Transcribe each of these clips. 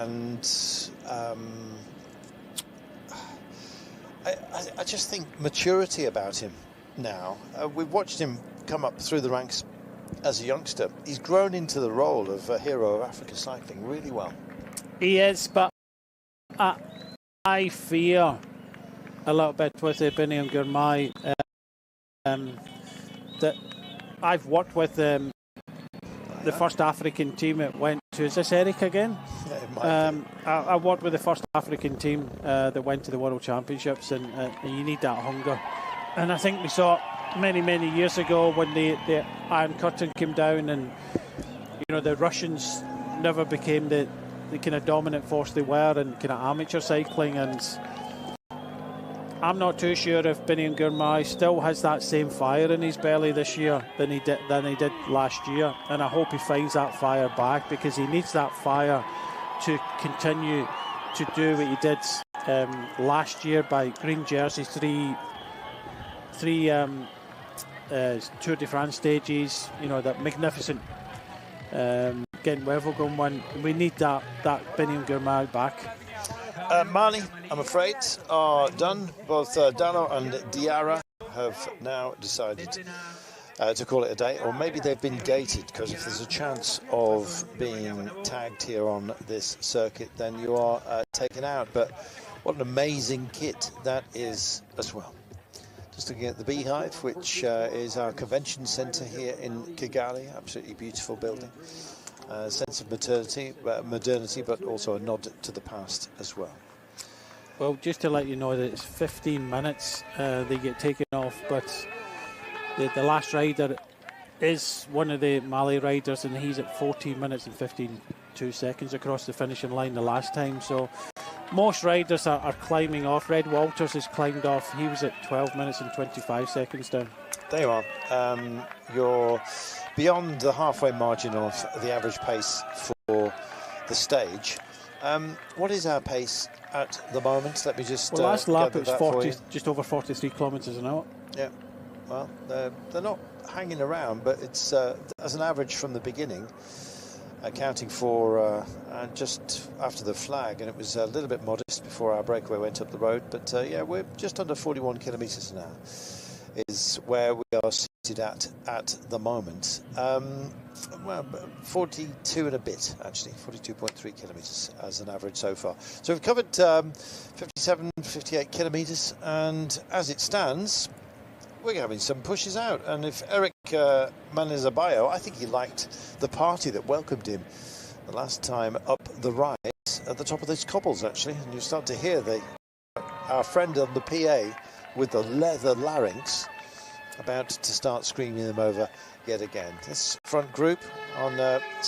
I just think maturity about him now. We've watched him come up through the ranks as a youngster. He's grown into the role of a hero of Africa cycling really well. He is, but I fear a little bit with Biniam Girmay that I've worked with the first African team that went to, is this Eric again? Yeah, I worked with the first African team that went to the World Championships, and you need that hunger. And I think we saw many years ago when the Iron Curtain came down, and the Russians never became the kind of dominant force they were in kind of amateur cycling. And I'm not too sure if Biniam Girmay still has that same fire in his belly this year than he did last year, and I hope he finds that fire back, because he needs that fire to continue to do what he did last year by green jerseys, three Tour de France stages, that magnificent Gent-Wevelgem one. We need that Biniam Girmay back. Mali, I'm afraid, are done. Both Dano and Diarra have now decided to call it a day, or maybe they've been gated, because if there's a chance of being tagged here on this circuit, then you are taken out. But what an amazing kit that is as well. Just looking at the Beehive, which is our convention centre here in Kigali. Absolutely beautiful building. Sense of modernity, but also a nod to the past as well. Well, just to let you know that it's 15 minutes they get taken off, but the last rider is one of the Mali riders, and he's at 14 minutes and 52 seconds across the finishing line the last time. So most riders are climbing off. Red Walters has climbed off. He was at 12 minutes and 25 seconds down. There you are. You're beyond the halfway margin of the average pace for the stage. What is our pace at the moment? Let me just last lap it was just over 43 kilometres an hour. Yeah. Well, they're not hanging around, but it's as an average from the beginning, accounting for just after the flag, and it was a little bit modest before our breakaway went up the road. But yeah, we're just under 41 kilometres an hour is where we are seated at the moment. Well, 42 and a bit, actually, 42.3 kilometres as an average so far. So we've covered 57, 58 kilometres, and as it stands, we're having some pushes out. And if Eric Manizabayo, I think he liked the party that welcomed him the last time up the rise at the top of those cobbles, actually. And you start to hear our friend on the PA with the leather larynx about to start screaming them over yet again. This front group on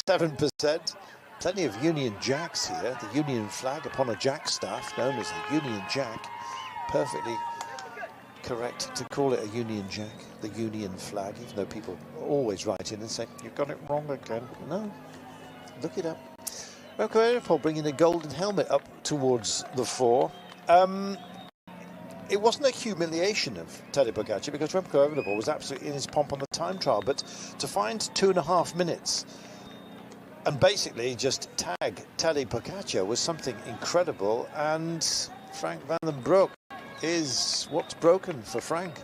7%. Plenty of Union Jacks here. The Union flag upon a jack staff known as the Union Jack. Perfectly correct to call it a Union Jack, the Union flag, even though people always write in and say, you've got it wrong again. No, look it up. Remco Evenepoel bringing the golden helmet up towards the fore. It wasn't a humiliation of Tadej Pogacar, because Remco Evenepoel was absolutely in his pomp on the time trial, but to find 2.5 minutes and basically just tag Tadej Pogacar was something incredible, and Frank van den Broek is what's broken for Frank.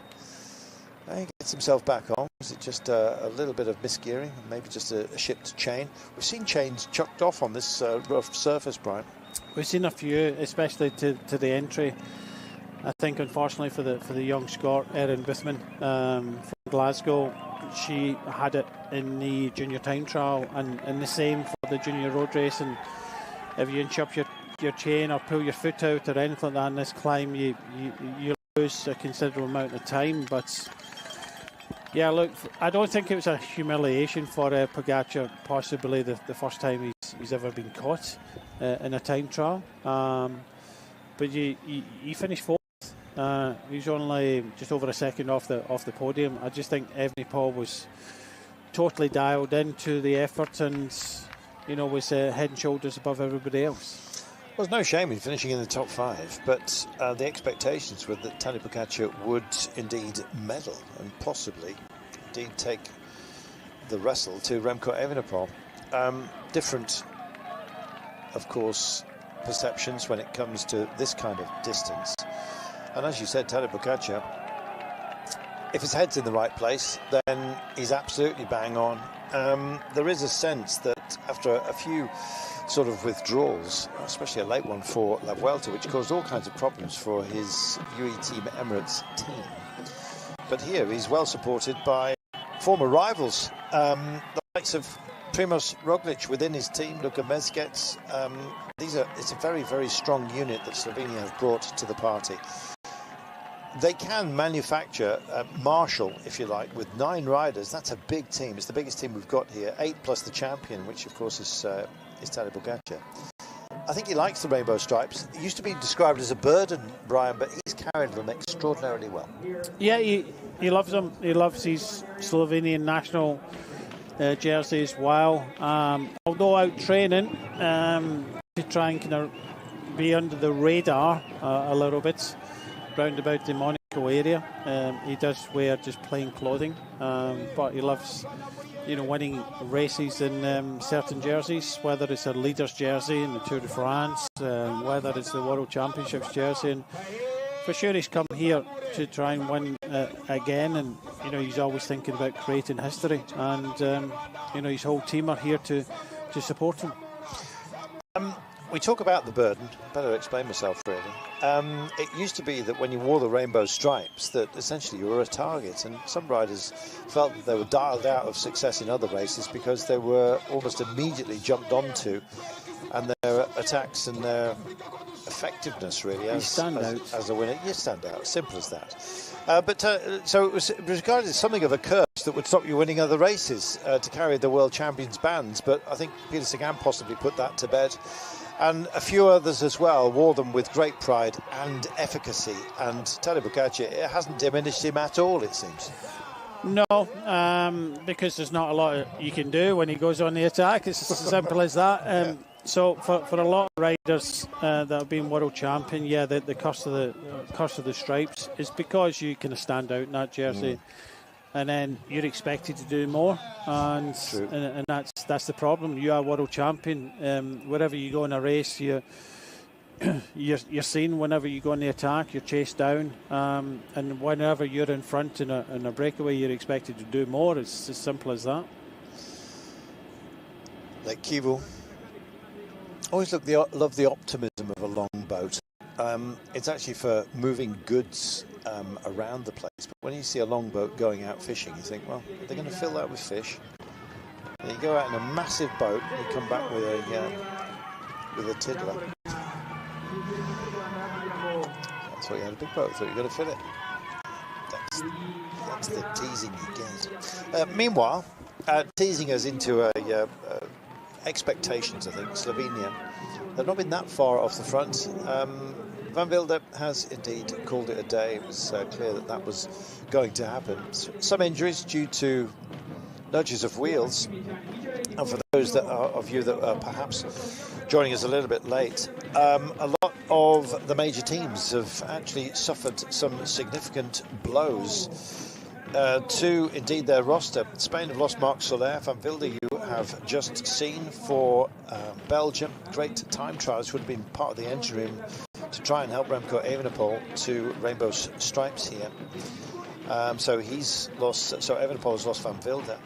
He gets himself back on. Was it just a little bit of misgearing, maybe just a shipped chain? We've seen chains chucked off on this rough surface, Brian. We've seen a few, especially to the entry. I think, unfortunately, for the young Scot, Erin Boothman from Glasgow, she had it in the junior time trial, and the same for the junior road race. And if you inch up your chain or pull your foot out or anything like that in this climb, you lose a considerable amount of time. But yeah, look, I don't think it was a humiliation for Pogacar, possibly the first time he's ever been caught in a time trial. But he finished fourth. He's only just over a second off the podium. I just think Evenepoel was totally dialed into the effort, and was head and shoulders above everybody else. Well, there's no shame in finishing in the top 5, but the expectations were that Tadej Pogacar would indeed medal and possibly indeed take the wrestle to Remco Evenepoel. Different of course, perceptions when it comes to this kind of distance. And as you said, Tadej Pogačar, if his head's in the right place, then he's absolutely bang on. There is a sense that after a few sort of withdrawals, especially a late one for La Vuelta, which caused all kinds of problems for his UE Team Emirates team. But here he's well supported by former rivals, the likes of Primož Roglic within his team, Luka Mezgec. It's a very, very strong unit that Slovenia have brought to the party. They can manufacture Marshall, if you like, with 9 riders. That's a big team. It's the biggest team we've got here. 8 plus the champion, which of course is Tadej Pogačar. I think he likes the rainbow stripes. It used to be described as a burden, Brian, but he's carried them extraordinarily well. Yeah, he loves them. He loves his Slovenian national jersey as well. Although out training to try and kind of be under the radar a little bit round about the Monaco area, he does wear just plain clothing, but he loves, winning races in certain jerseys, whether it's a leader's jersey in the Tour de France, whether it's the World Championships jersey. And for sure he's come here to try and win again, and he's always thinking about creating history, and his whole team are here to support him. We talk about the burden. Better explain myself, really. It used to be that when you wore the rainbow stripes, that essentially you were a target, and some riders felt that they were dialed out of success in other races because they were almost immediately jumped onto, and their attacks and their effectiveness, really, as a winner. You stand out. Simple as that. So it was regarded as something of a curse that would stop you winning other races to carry the world champions bands. But I think Peter Sagan possibly put that to bed. And a few others as well wore them with great pride and efficacy. And Tadej Pogačar, it hasn't diminished him at all, it seems. No, because there's not a lot you can do when he goes on the attack. It's as simple as that. Yeah. So for a lot of riders that have been world champion, the curse of the stripes is because you kind of stand out in that jersey. And then you're expected to do more, and that's the problem. You are world champion. Wherever you go in a race, you're seen. Whenever you go on the attack, you're chased down, and whenever you're in front in a breakaway, you're expected to do more. It's as simple as that. Like Kivu, always love the optimism of a long boat. It's actually for moving goods around the place. But when you see a longboat going out fishing, you think, well, they're going to fill that with fish. And you go out in a massive boat, and you come back with a tiddler. That's why you had a big boat. Thought you got to fill it. That's the teasing you get. Meanwhile, teasing us into expectations. I think Slovenia, they've not been that far off the front. Van Wilde has indeed called it a day. It was clear that was going to happen. Some injuries due to nudges of wheels. And for those of you that are perhaps joining us a little bit late, a lot of the major teams have actually suffered some significant blows to indeed their roster. Spain have lost Marc Soler. Van Wilde you have just seen for Belgium. Great time trials would have been part of the engine room to try and help Remco Evenepoel to rainbow stripes here. So he's lost. So Evenepoel has lost Van Wilde.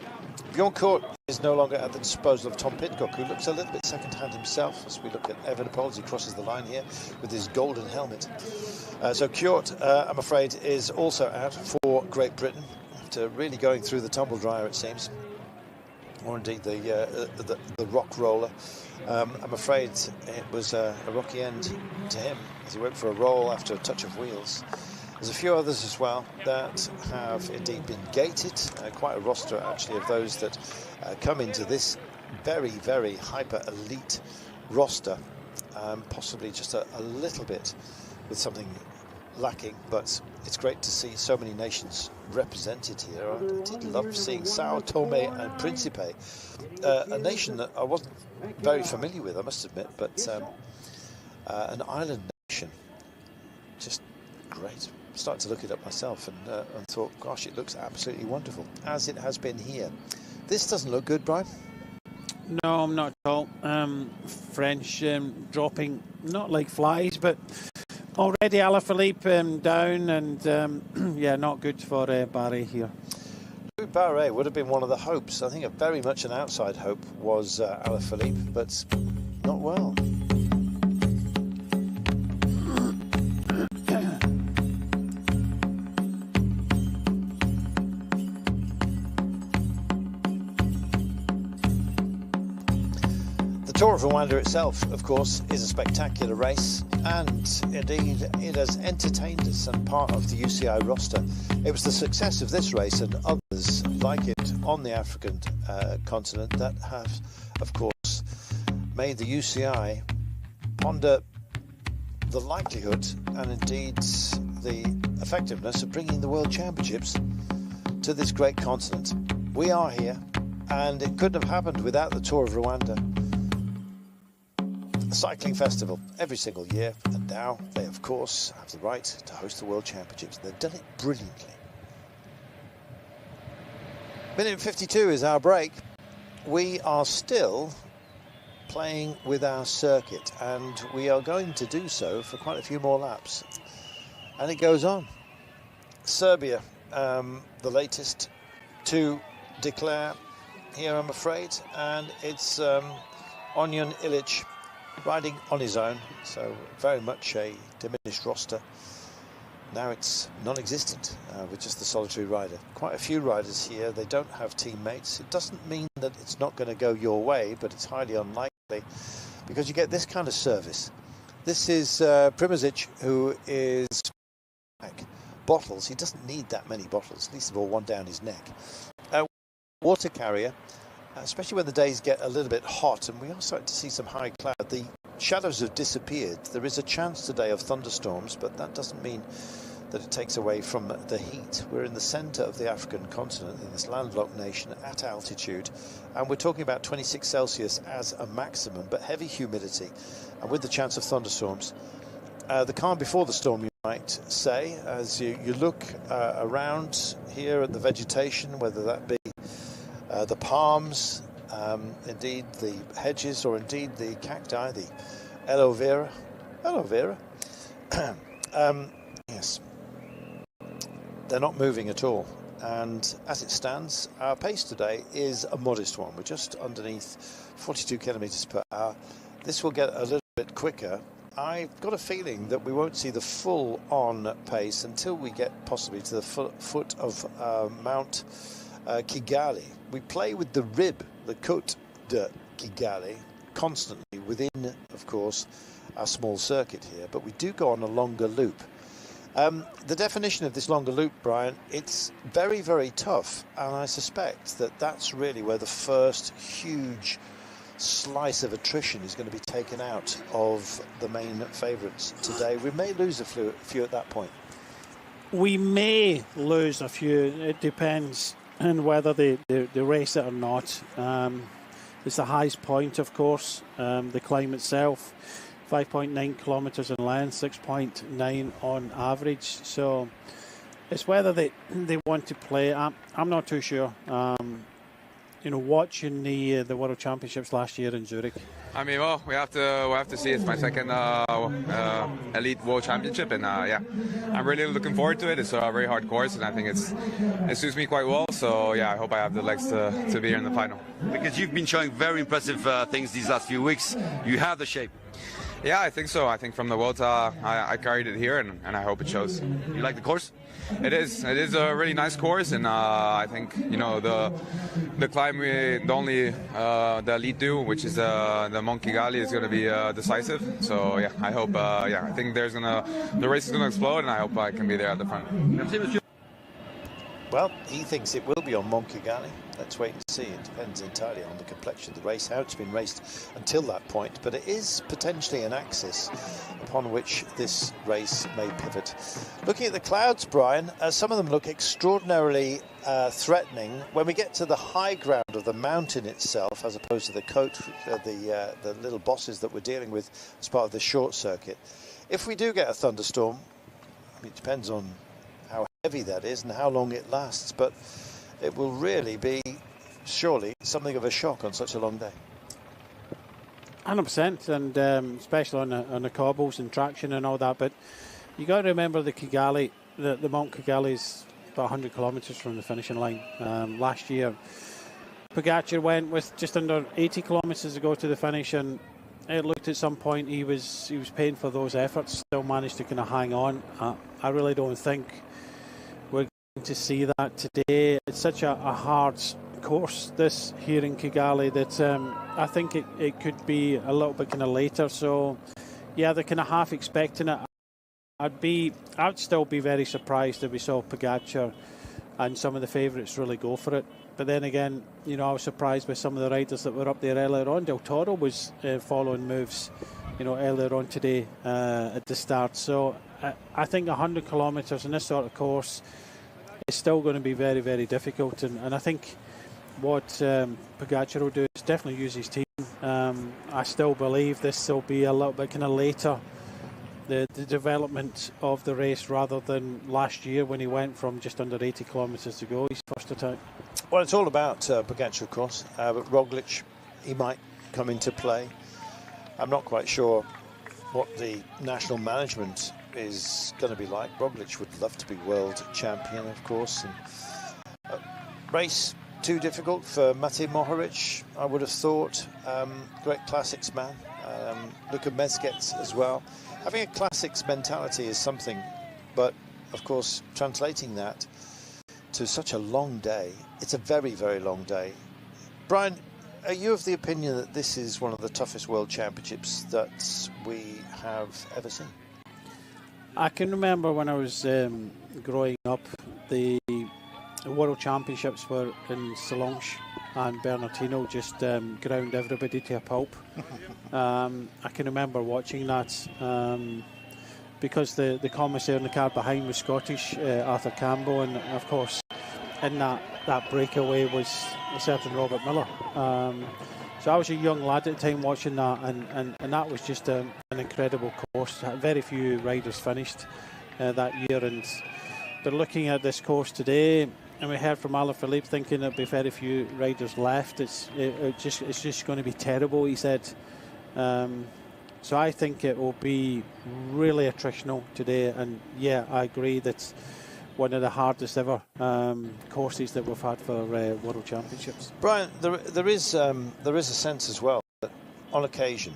Bjorn Kort is no longer at the disposal of Tom Pidcock, who looks a little bit second-hand himself as we look at Evenepoel as he crosses the line here with his golden helmet. So Kort, I'm afraid, is also out for Great Britain after really going through the tumble dryer, it seems, or indeed the rock roller. I'm afraid it was a rocky end to him as he went for a roll after a touch of wheels. There's a few others as well that have indeed been gated. Quite a roster actually of those that come into this very, very hyper elite roster. Possibly just a little bit with something lacking, but it's great to see so many nations represented here. I did love seeing Sao Tome and Principe, a nation that I wasn't very familiar with, I must admit, but an island nation. Just great. Started to look it up myself and thought, gosh, it looks absolutely wonderful, as it has been here. This doesn't look good, Brian. No, I'm not at all. French dropping, not like flies, but already Alaphilippe down, and yeah, not good for Barret here. Barret would have been one of the hopes. I think very much an outside hope was Alaphilippe, but not well. Tour of Rwanda itself, of course, is a spectacular race, and indeed it has entertained us and part of the UCI roster. It was the success of this race and others like it on the African continent that have, of course, made the UCI ponder the likelihood and indeed the effectiveness of bringing the World Championships to this great continent. We are here, and it couldn't have happened without the Tour of Rwanda. Cycling festival every single year, and now they of course have the right to host the World Championships. They've done it brilliantly. Minute 52 is our break. We are still playing with our circuit, and we are going to do so for quite a few more laps, and it goes on. Serbia, the latest to declare here, I'm afraid, and it's Onyan Ilic riding on his own, so very much a diminished roster. Now it's non-existent with just the solitary rider. Quite a few riders here, they don't have teammates. It doesn't mean that it's not going to go your way, but it's highly unlikely because you get this kind of service. This is Primozic, who is bottles. He doesn't need that many bottles, least of all one down his neck. Water carrier, especially when the days get a little bit hot, and we are starting to see some high cloud. The shadows have disappeared. There is a chance today of thunderstorms, but that doesn't mean that it takes away from the heat. We're in the center of the African continent, in this landlocked nation at altitude, and we're talking about 26 Celsius as a maximum, but heavy humidity, and with the chance of thunderstorms. The calm before the storm, you might say, as you look around here at the vegetation, whether that be the palms, indeed the hedges, or indeed the cacti, the aloe vera. Yes, they're not moving at all. And as it stands, our pace today is a modest one. We're just underneath 42 kilometers per hour. This will get a little bit quicker. I've got a feeling that we won't see the full-on pace until we get possibly to the foot of Mount Kigali. We play with the rib, the Côte de Kigali, constantly within, of course, our small circuit here, but we do go on a longer loop. The definition of this longer loop, Brian, it's very, very tough, and I suspect that that's really where the first huge slice of attrition is going to be taken out of the main favourites today. We may lose a few at that point. We may lose a few. It depends on whether they race it or not. It's the highest point, of course. The climb itself, 5.9 kilometres in length, 6.9 on average. So it's whether they want to play. I'm not too sure. You know, watching the World Championships last year in Zurich. I mean, well, we have to see. It's my second elite World Championship, and yeah, I'm really looking forward to it. It's a very hard course, and I think it suits me quite well. So yeah, I hope I have the legs to be here in the final. Because you've been showing very impressive things these last few weeks. You have the shape. Yeah, I think so. I think from the world, I carried it here, and I hope it shows. You like the course? It is a really nice course, and I think, you know, the climb the elite do, which is the Mont Kigali, is going to be decisive. So yeah, I hope. I think the race is gonna explode, and I hope I can be there at the front. Well, he thinks it will be on Mont Kigali. Let's wait and see. It depends entirely on the complexion of the race, how it's been raced until that point. But it is potentially an axis upon which this race may pivot. Looking at the clouds, Brian, some of them look extraordinarily threatening. When we get to the high ground of the mountain itself, as opposed to the coat, the little bosses that we're dealing with as part of the short circuit, if we do get a thunderstorm, I mean, it depends on how heavy that is and how long it lasts, but it will really be surely something of a shock on such a long day. 100%, and especially on the cobbles and traction and all that. But you got to remember the Kigali, the Mount Kigali is about 100 kilometres from the finishing line. Last year, Pogacar went with just under 80 kilometres to go to the finish, and it looked at some point he was paying for those efforts. Still managed to kind of hang on. I really don't think we're going to see that today. It's such a hard course this here in Kigali that I think it could be a little bit kind of later. So yeah, they're kind of half expecting it. I'd still be very surprised if we saw Pogacar and some of the favourites really go for it. But then again, you know, I was surprised by some of the riders that were up there earlier on. Del Toro was following moves, you know, earlier on today at the start. So I think 100 kilometres in this sort of course is still going to be very, very difficult. And I think what Pogacar will do is definitely use his team. I still believe this will be a little bit kind of later, the development of the race, rather than last year when he went from just under 80 kilometres to go his first attack. Well, it's all about Pogacar, of course, but Roglic, he might come into play. I'm not quite sure what the national management is going to be like. Roglic would love to be world champion, of course. And, race too difficult for Matej Mohoric, I would have thought. Great classics man. Luka Mezgec as well. Having a classics mentality is something, but of course translating that to such a long day, it's a very, very long day. Brian, are you of the opinion that this is one of the toughest world championships that we have ever seen? I can remember when I was growing up, the World Championships were in Salonche, and Bernardino just ground everybody to a pulp. I can remember watching that because the commissaire in the car behind was Scottish, Arthur Campbell, and of course in that breakaway was a certain Robert Miller. So I was a young lad at the time watching that, and that was just an incredible course. Very few riders finished that year, but looking at this course today, and we heard from Alaphilippe thinking there'd be very few riders left. It's just going to be terrible, he said. So I think it will be really attritional today, and yeah, I agree that's one of the hardest ever courses that we've had for World Championships. Brian, there is a sense as well that on occasion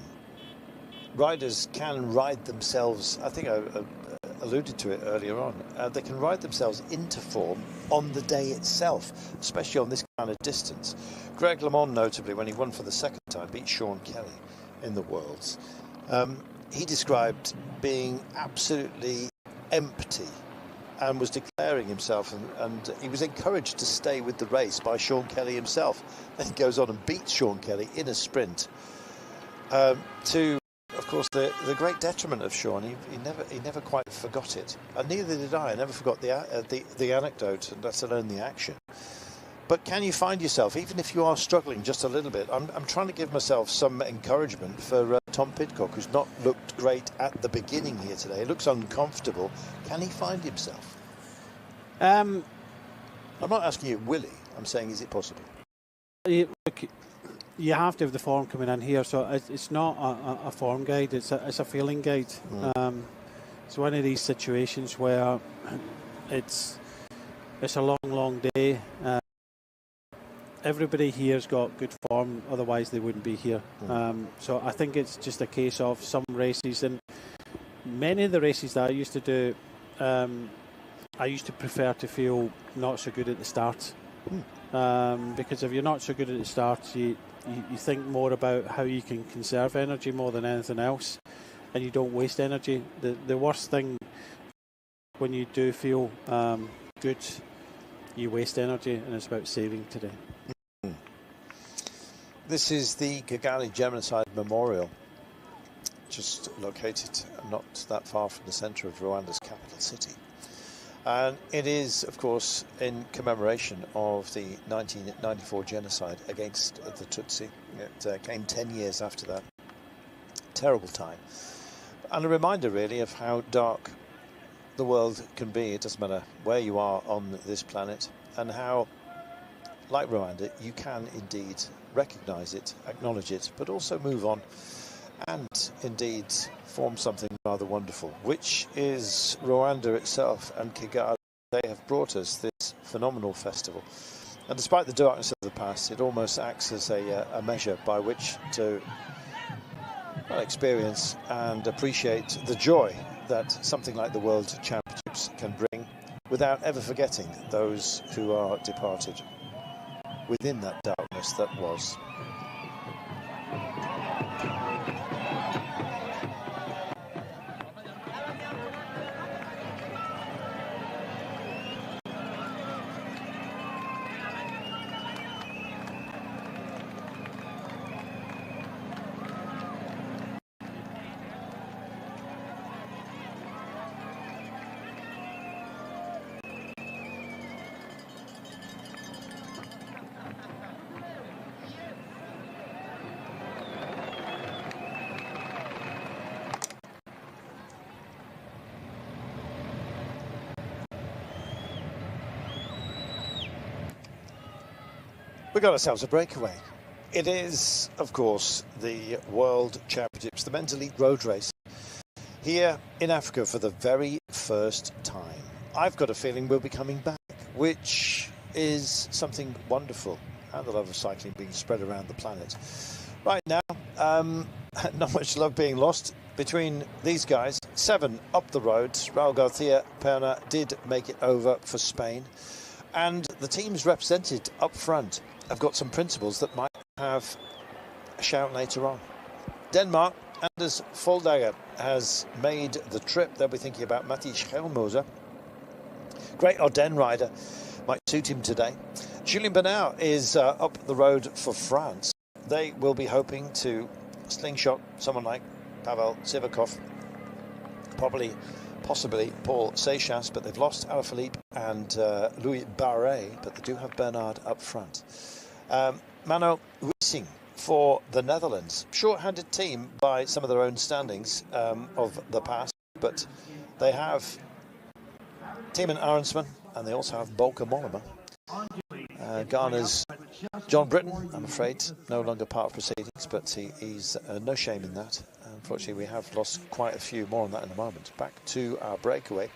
riders can ride themselves. I think I alluded to it earlier on. They can ride themselves into form on the day itself, especially on this kind of distance. Greg LeMond, notably, when he won for the second time, beat Sean Kelly in the Worlds. He described being absolutely empty and was declaring himself, and he was encouraged to stay with the race by Sean Kelly himself. Then he goes on and beats Sean Kelly in a sprint to, of course, the great detriment of Sean. He never quite forgot it, and neither did I. I never forgot the anecdote, and let alone the action. But can you find yourself, even if you are struggling just a little bit? I'm trying to give myself some encouragement for Tom Pidcock, who's not looked great at the beginning here today. He looks uncomfortable. Can he find himself? I'm not asking you, will he? I'm saying, is it possible? Look, you have to have the form coming in here, so it's not a form guide, it's a feeling guide. It's one of these situations where it's a long day. Everybody here's got good form, otherwise they wouldn't be here. So I think it's just a case of some races, and many of the races that I used to do, I used to prefer to feel not so good at the start. Because if you're not so good at the start, you think more about how you can conserve energy more than anything else, and you don't waste energy. The worst thing when you do feel good, you waste energy, and it's about saving today. This is the Kigali Genocide Memorial, just located not that far from the centre of Rwanda's capital city. And it is, of course, in commemoration of the 1994 genocide against the Tutsi. It came 10 years after that. Terrible time. And a reminder, really, of how dark the world can be. It doesn't matter where you are on this planet, and how like Rwanda, you can indeed recognise it, acknowledge it, but also move on and indeed form something rather wonderful, which is Rwanda itself and Kigali. They have brought us this phenomenal festival. And despite the darkness of the past, it almost acts as a measure by which to experience and appreciate the joy that something like the World Championships can bring without ever forgetting those who are departed within that darkness that was. We got ourselves a breakaway. It is, of course, the World Championships, the men's elite road race, here in Africa for the very first time. I've got a feeling we'll be coming back, which is something wonderful, and the love of cycling being spread around the planet. Right now, not much love being lost between these guys. 7 up the road. Raul Garcia Perna did make it over for Spain, and the teams represented up front have got some principles that might have a shout later on. Denmark, Anders Foldager has made the trip. They'll be thinking about Mathias Schelmoser. Great Ardennes rider, might suit him today. Julien Bernal is up the road for France. They will be hoping to slingshot someone like Pavel Sivakov, possibly Paul Seychas, but they've lost Alaphilippe and Louis Barret, but they do have Bernard up front. Mano Racing for the Netherlands. Short-handed team by some of their own standings of the past, but they have Tiemann Arensman and they also have Bolka Mollema. Ghana's John Britton, I'm afraid, no longer part of proceedings, but he's no shame in that. Unfortunately, we have lost quite a few. More on that in a moment. Back to our breakaway.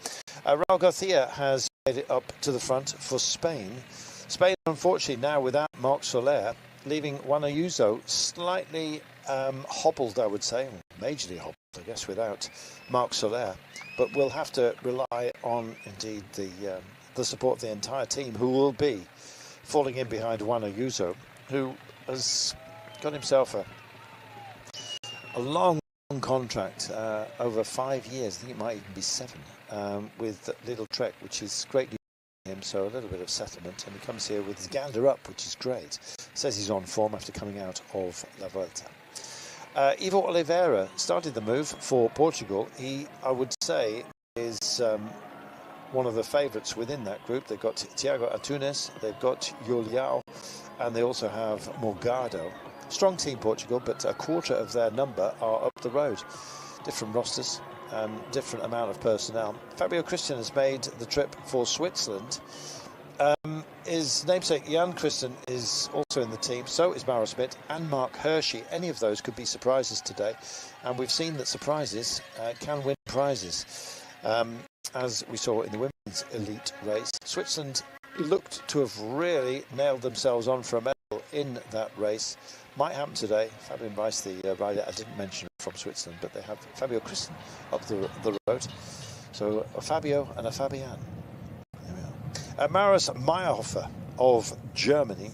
Raul Garcia has made it up to the front for Spain. Spain, unfortunately, now without Marc Soler, leaving Juan Ayuso slightly hobbled, I would say, majorly hobbled, I guess, without Marc Soler. But we'll have to rely on, indeed, the support of the entire team, who will be falling in behind Juan Ayuso, who has got himself a long contract over 5 years. I think it might even be 7 with Little Trek, which is great news for him. So a little bit of settlement, and he comes here with his gander up, which is great. Says he's on form after coming out of La Vuelta. Ivo Oliveira started the move for Portugal. He, I would say, is one of the favourites within that group. They've got Tiago Antunes, they've got Julião, and they also have Morgado. Strong team, Portugal, but a quarter of their number are up the road. Different rosters, different amount of personnel. Fabio Christian has made the trip for Switzerland. His namesake Jan Christian is also in the team, so is Mauro Smith and Mark Hershey. Any of those could be surprises today, and we've seen that surprises can win prizes. As we saw in the women's elite race, Switzerland looked to have really nailed themselves on for a medal in that race. Might happen today. Fabian Weiss, the rider I didn't mention from Switzerland, but they have Fabio Christen up the road. So a Fabio and a Fabian. There we are. Maris Meyerhofer of Germany.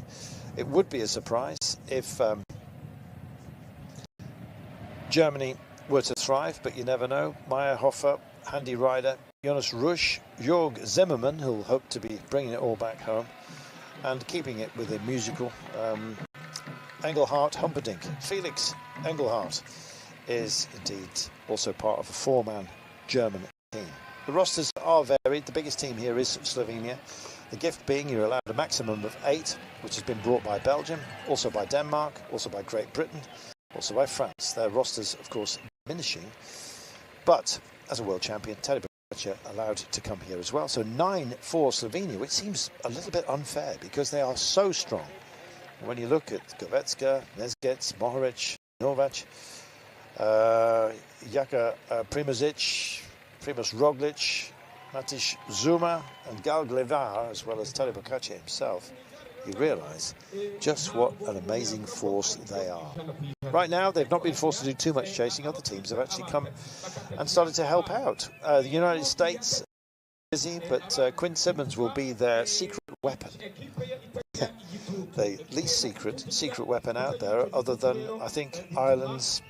It would be a surprise if Germany were to thrive, but you never know. Meyerhofer, handy rider. Jonas Rusch, Jörg Zimmermann, who'll hope to be bringing it all back home and keeping it with a musical. Engelhardt Humperdinck. Felix Engelhardt is indeed also part of a 4-man German team. The rosters are varied. The biggest team here is Slovenia. The gift being you're allowed a maximum of 8, which has been brought by Belgium, also by Denmark, also by Great Britain, also by France. Their rosters, of course, diminishing. But as a world champion, Teddy allowed to come here as well. So 9 for Slovenia, which seems a little bit unfair because they are so strong. When you look at Govetska, Nezgets, Mohoric, Novac, Jaka Primozic, Primoz Roglic, Matiš Zuma and Gal Glevar, as well as Tadej Pogačar himself, you realise just what an amazing force they are. Right now, they've not been forced to do too much chasing. Other teams have actually come and started to help out. The United States busy, but Quinn Simmons will be their secret weapon. The least secret weapon out there, other than, I think, Ireland's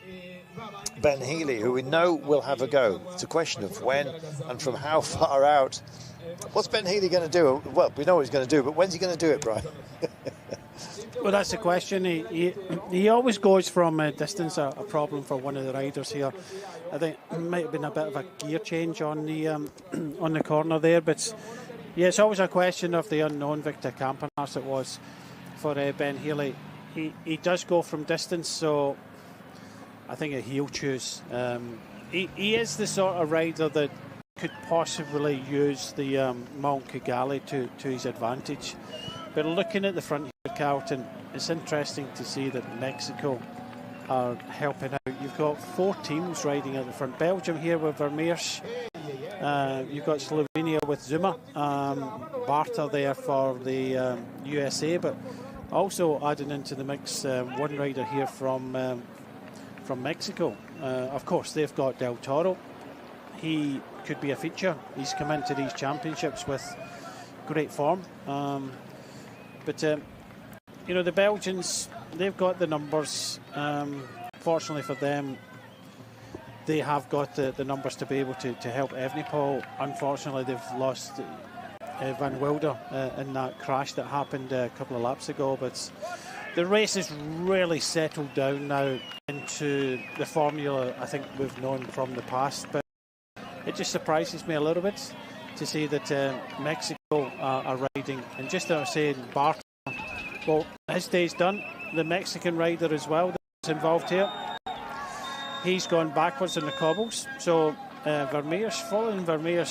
Ben Healy, who we know will have a go. It's a question of when and from how far out. What's Ben Healy going to do? Well, we know what he's going to do, but when's he going to do it, Brian? Well, that's the question. He always goes from a distance, a problem for one of the riders here. I think it might have been a bit of a gear change on the corner there, but yeah, it's always a question of the unknown. Victor Campenaerts it was for Ben Healy. He does go from distance, so I think he'll choose. He is the sort of rider that could possibly use the Mount Kigali to his advantage. But looking at the front here, Carlton, it's interesting to see that Mexico are helping out. You've got 4 teams riding at the front. Belgium here with Vermeers. You've got Slovenia with Zuma. Barta there for the USA, but also adding into the mix one rider here from Mexico. Of course, they've got Del Toro. He could be a feature. He's come into these championships with great form. But you know, the Belgians, they've got the numbers. Fortunately for them, they have got the numbers to be able to help Evenepoel. Unfortunately, they've lost Van Wilder in that crash that happened a couple of laps ago. But the race has really settled down now into the formula I think we've known from the past. But it just surprises me a little bit to see that Mexico are riding. And just as I was saying, Barta, well, his day's done. The Mexican rider as well that's involved here, he's gone backwards in the cobbles. So Vermeers, following Vermeers,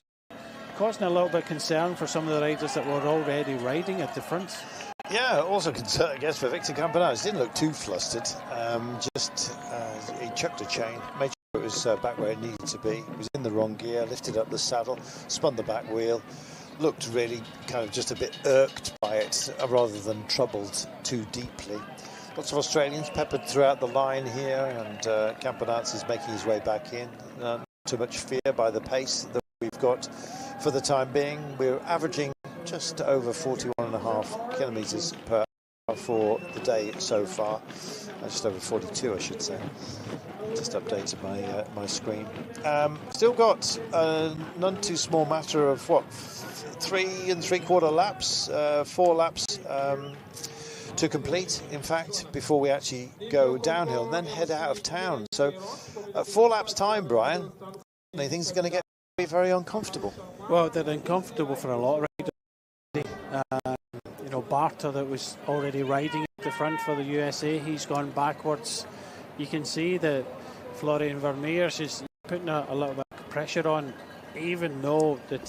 causing a little bit of concern for some of the riders that were already riding at the front. Yeah, also concern, I guess, for Victor Campenaerts. Didn't look too flustered. He chucked a chain, made sure it was back where it needed to be. He was in the wrong gear, lifted up the saddle, spun the back wheel. Looked really kind of just a bit irked by it, rather than troubled too deeply. Lots of Australians peppered throughout the line here, and Campenaerts is making his way back in. Not too much fear by the pace that we've got for the time being. We're averaging just over 41.5 kilometres per hour for the day so far. Just over 42, I should say. Just updated my screen. Still got none too small matter of what, 3 3/4 laps, 4 laps to complete, in fact, before we actually go downhill and then head out of town. So 4 laps time, Brian, things are going to get very uncomfortable. Well, they're uncomfortable for a lot of riders. You know, Barta, that was already riding at the front for the USA, he's gone backwards. You can see that Florian Vermeers is putting a little bit of pressure on, even though that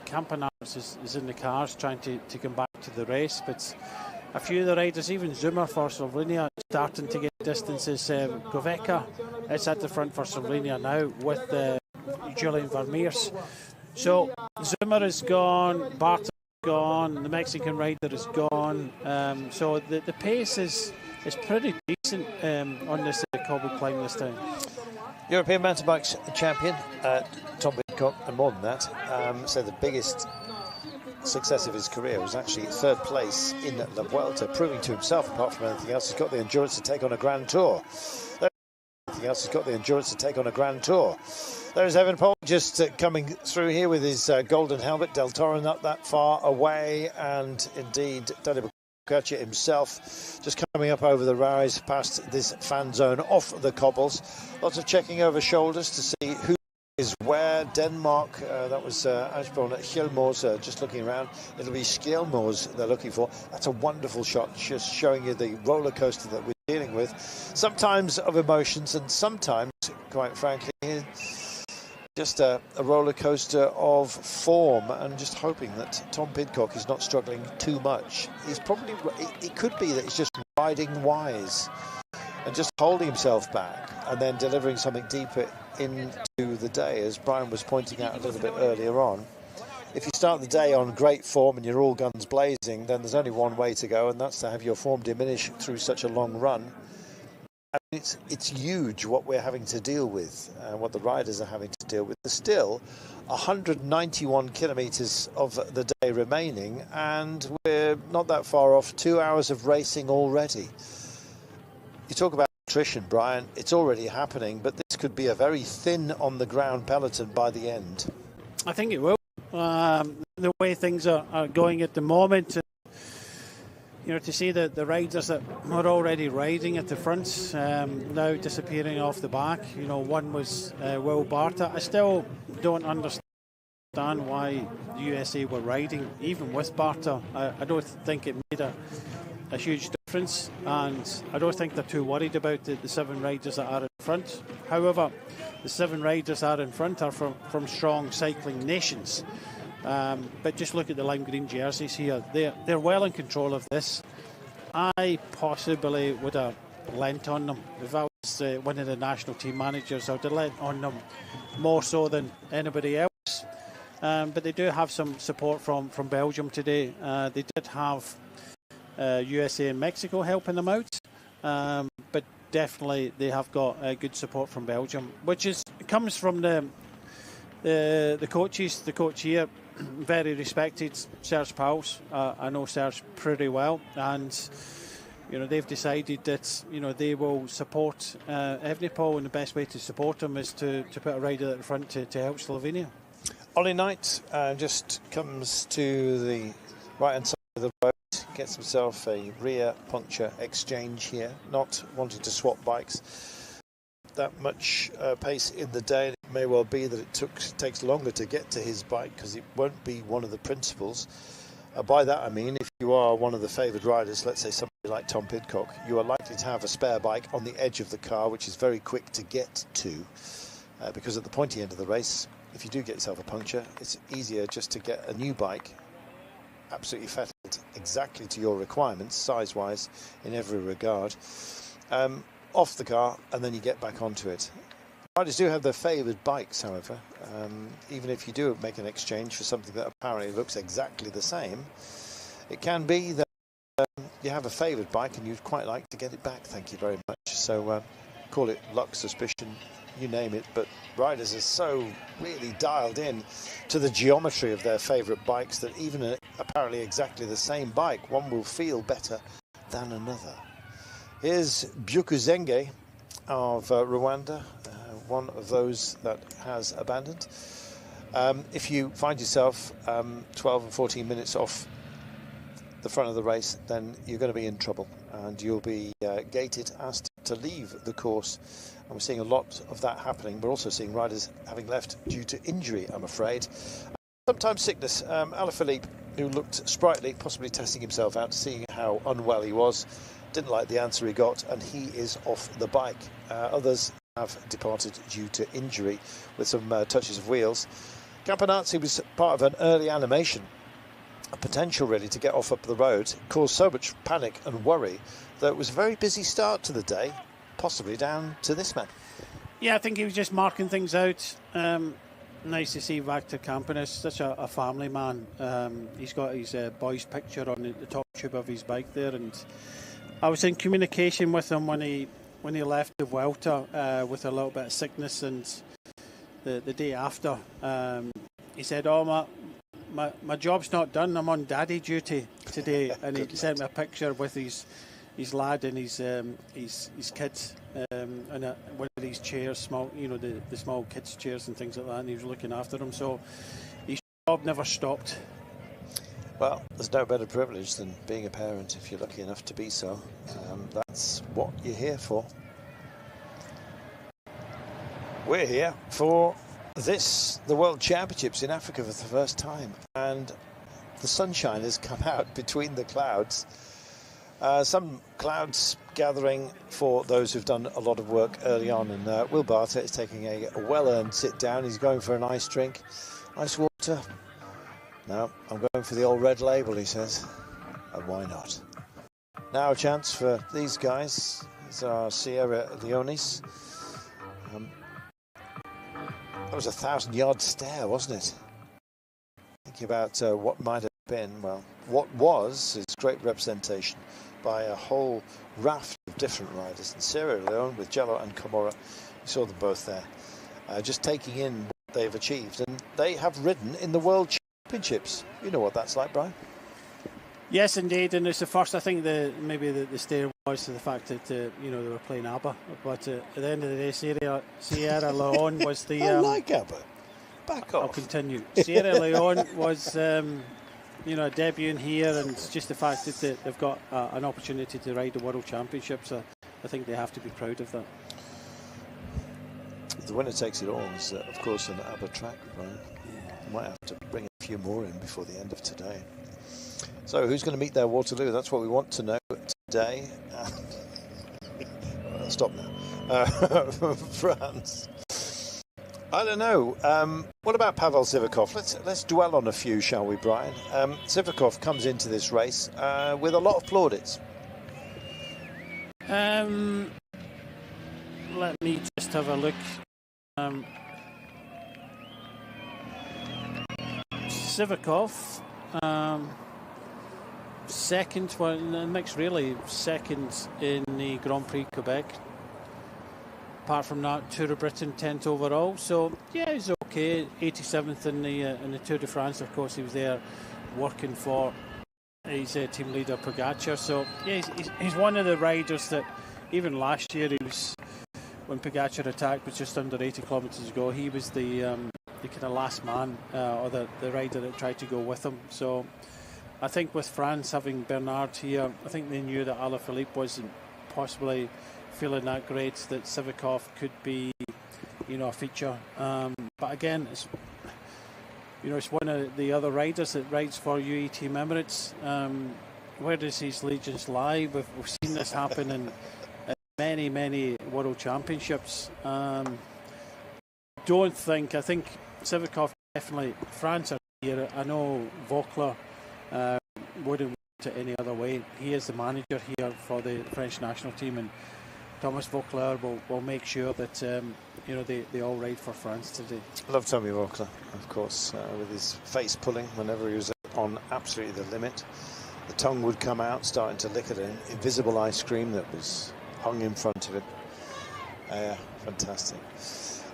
Campenaerts is in the cars trying to come back to the race. But a few of the riders, even Zuma for Slovenia, starting to get distances. Goveka is at the front for Slovenia now with Julian Vermeers. So Zuma is gone, Barta is gone, the Mexican rider is gone. So the pace is pretty decent on this cobble climb this time. European mountain bikes champion, Tom Pidcock, and more than that, so the biggest success of his career was actually 3rd place in La Vuelta, proving to himself, apart from anything else, he's got the endurance to take on a Grand Tour. There's Evenepoel just coming through here with his golden helmet. Del Toro not that far away, and indeed Tadej Pogačar himself just coming up over the rise past this fan zone off the cobbles. Lots of checking over shoulders to see who is where. Denmark, that was Asbjørn Hjelmås just looking around. It'll be Skjelmås they're looking for. That's a wonderful shot, just showing you the roller coaster that we're dealing with. Sometimes of emotions, and sometimes, quite frankly, just a roller coaster of form, and just hoping that Tom Pidcock is not struggling too much. He's probably, it could be that he's just riding wise and just holding himself back and then delivering something deeper into the day, as Brian was pointing out a little bit earlier on. If you start the day on great form and you're all guns blazing, then there's only one way to go, and that's to have your form diminish through such a long run. And it's huge what we're having to deal with, what the riders are having to deal with. There's still 191 kilometres of the day remaining, and we're not that far off 2 hours of racing already. You talk about attrition, Brian, it's already happening, but this could be a very thin on the ground peloton by the end. I think it will. The way things are going at the moment, you know, to see the riders that were already riding at the front now disappearing off the back. You know, one was Will Barta. I still don't understand why the USA were riding, even with Barta. I don't think it made a huge difference, and I don't think they're too worried about the 7 riders that are in front. However, the 7 riders that are in front are from strong cycling nations. But just look at the lime green jerseys here. They're well in control of this. I possibly would have lent on them. If I was one of the national team managers, I would have lent on them more so than anybody else. But they do have some support from Belgium today. They did have USA and Mexico helping them out. But definitely they have got good support from Belgium, which comes from the coaches. The coach here, very respected, Serge Pauls. I know Serge pretty well, and you know, they've decided that, you know, they will support Evenepoel, and the best way to support them is to put a rider at the front to help Slovenia. Ollie Knight just comes to the right hand side of the road, gets himself a rear puncture exchange here, not wanting to swap bikes that much pace in the day. It may well be that it takes longer to get to his bike, because it won't be one of the principals. By that I mean, if you are one of the favoured riders, let's say somebody like Tom Pidcock, you are likely to have a spare bike on the edge of the car, which is very quick to get to, because at the pointy end of the race, if you do get yourself a puncture, it's easier just to get a new bike, absolutely fettled exactly to your requirements, size-wise, in every regard, off the car, and then you get back onto it. Riders do have their favoured bikes, however. Even if you do make an exchange for something that apparently looks exactly the same, it can be that you have a favoured bike and you'd quite like to get it back, thank you very much. So call it luck, suspicion, you name it, but riders are so really dialed in to the geometry of their favourite bikes that even apparently exactly the same bike, one will feel better than another. Here's bigeze of Rwanda, one of those that has abandoned. If you find yourself 12 and 14 minutes off the front of the race, then you're going to be in trouble, and you'll be gated, asked to leave the course. And we're seeing a lot of that happening. We're also seeing riders having left due to injury, I'm afraid. Sometimes sickness. Alaphilippe, who looked sprightly, possibly testing himself out, seeing how unwell he was, didn't like the answer he got, and he is off the bike. Others have departed due to injury with some touches of wheels. Campanazzi was part of an early animation, a potential really to get off up the road. It caused so much panic and worry that it was a very busy start to the day, possibly down to this man. Yeah, I think he was just marking things out. Nice to see Victor Campanus, such a family man. He's got his boy's picture on the top tube of his bike there, and I was in communication with him when he left the Vuelta with a little bit of sickness, and the day after he said, "Oh, my job's not done. I'm on daddy duty today," and he sent me a picture with his lad and his kids in one of these chairs, small, you know, the small kids chairs and things like that, and he was looking after them. So his job never stopped. Well, there's no better privilege than being a parent if you're lucky enough to be so. That's what you're here for. We're here for the World Championships in Africa for the first time, and the sunshine has come out between the clouds. Some clouds gathering for those who've done a lot of work early on, and Will Bartlett is taking a well-earned sit down. He's going for a nice drink, ice water. No, I'm going for the old red label, he says, and why not? Now a chance for these guys. These are Sierra Leone's. That was a 1,000-yard stare, wasn't it? Thinking about what might have been, well, what was is great representation by a whole raft of different riders. And Sierra Leone with Jello and Komora, we saw them both there, just taking in what they've achieved. And they have ridden in the World Championships. You know what that's like, Brian? Yes, indeed, and it's the first. I think maybe the stare was to the fact that you know, they were playing ABBA, but at the end of the day, Sierra Leone was the. I like ABBA. Back off. I'll continue. Sierra Leone was you know, debuting here, and it's just the fact that they've got an opportunity to ride the World Championships. So I think they have to be proud of that. The winner takes it all is, of course, an ABBA track, Brian. Might have to bring a few more in before the end of today. So who's going to meet their Waterloo? That's what we want to know today. I'll stop now. France. I don't know. What about Pavel Sivakov? Let's dwell on a few, shall we, Brian? Sivakov comes into this race with a lot of plaudits. Let me just have a look. Sivakov, second, well, the mix really second in the Grand Prix Quebec. Apart from that, Tour of Britain 10th overall. So yeah, he's okay. 87th in the Tour de France. Of course, he was there working for his team leader Pogacar. So yeah, he's one of the riders that even last year he was, when Pogacar attacked, was just under 80 kilometres to go. He was the kind of last man or the rider that tried to go with him. So I think with France having Bernard here, I think they knew that Alaphilippe wasn't possibly feeling that great, that Sivakov could be, you know, a feature. But again, it's, you know, it's one of the other riders that rides for UAE Team Emirates. Where does his allegiance lie? We've seen this happen in many World Championships. I think Sivakov definitely, France are here. I know Vauclair wouldn't want it any other way. He is the manager here for the French national team, and Thomas Vauclair will make sure that you know, they all ride for France today. I love Tommy Vauclair, of course, with his face pulling whenever he was on absolutely the limit. The tongue would come out, starting to lick at an invisible ice cream that was hung in front of him. Fantastic.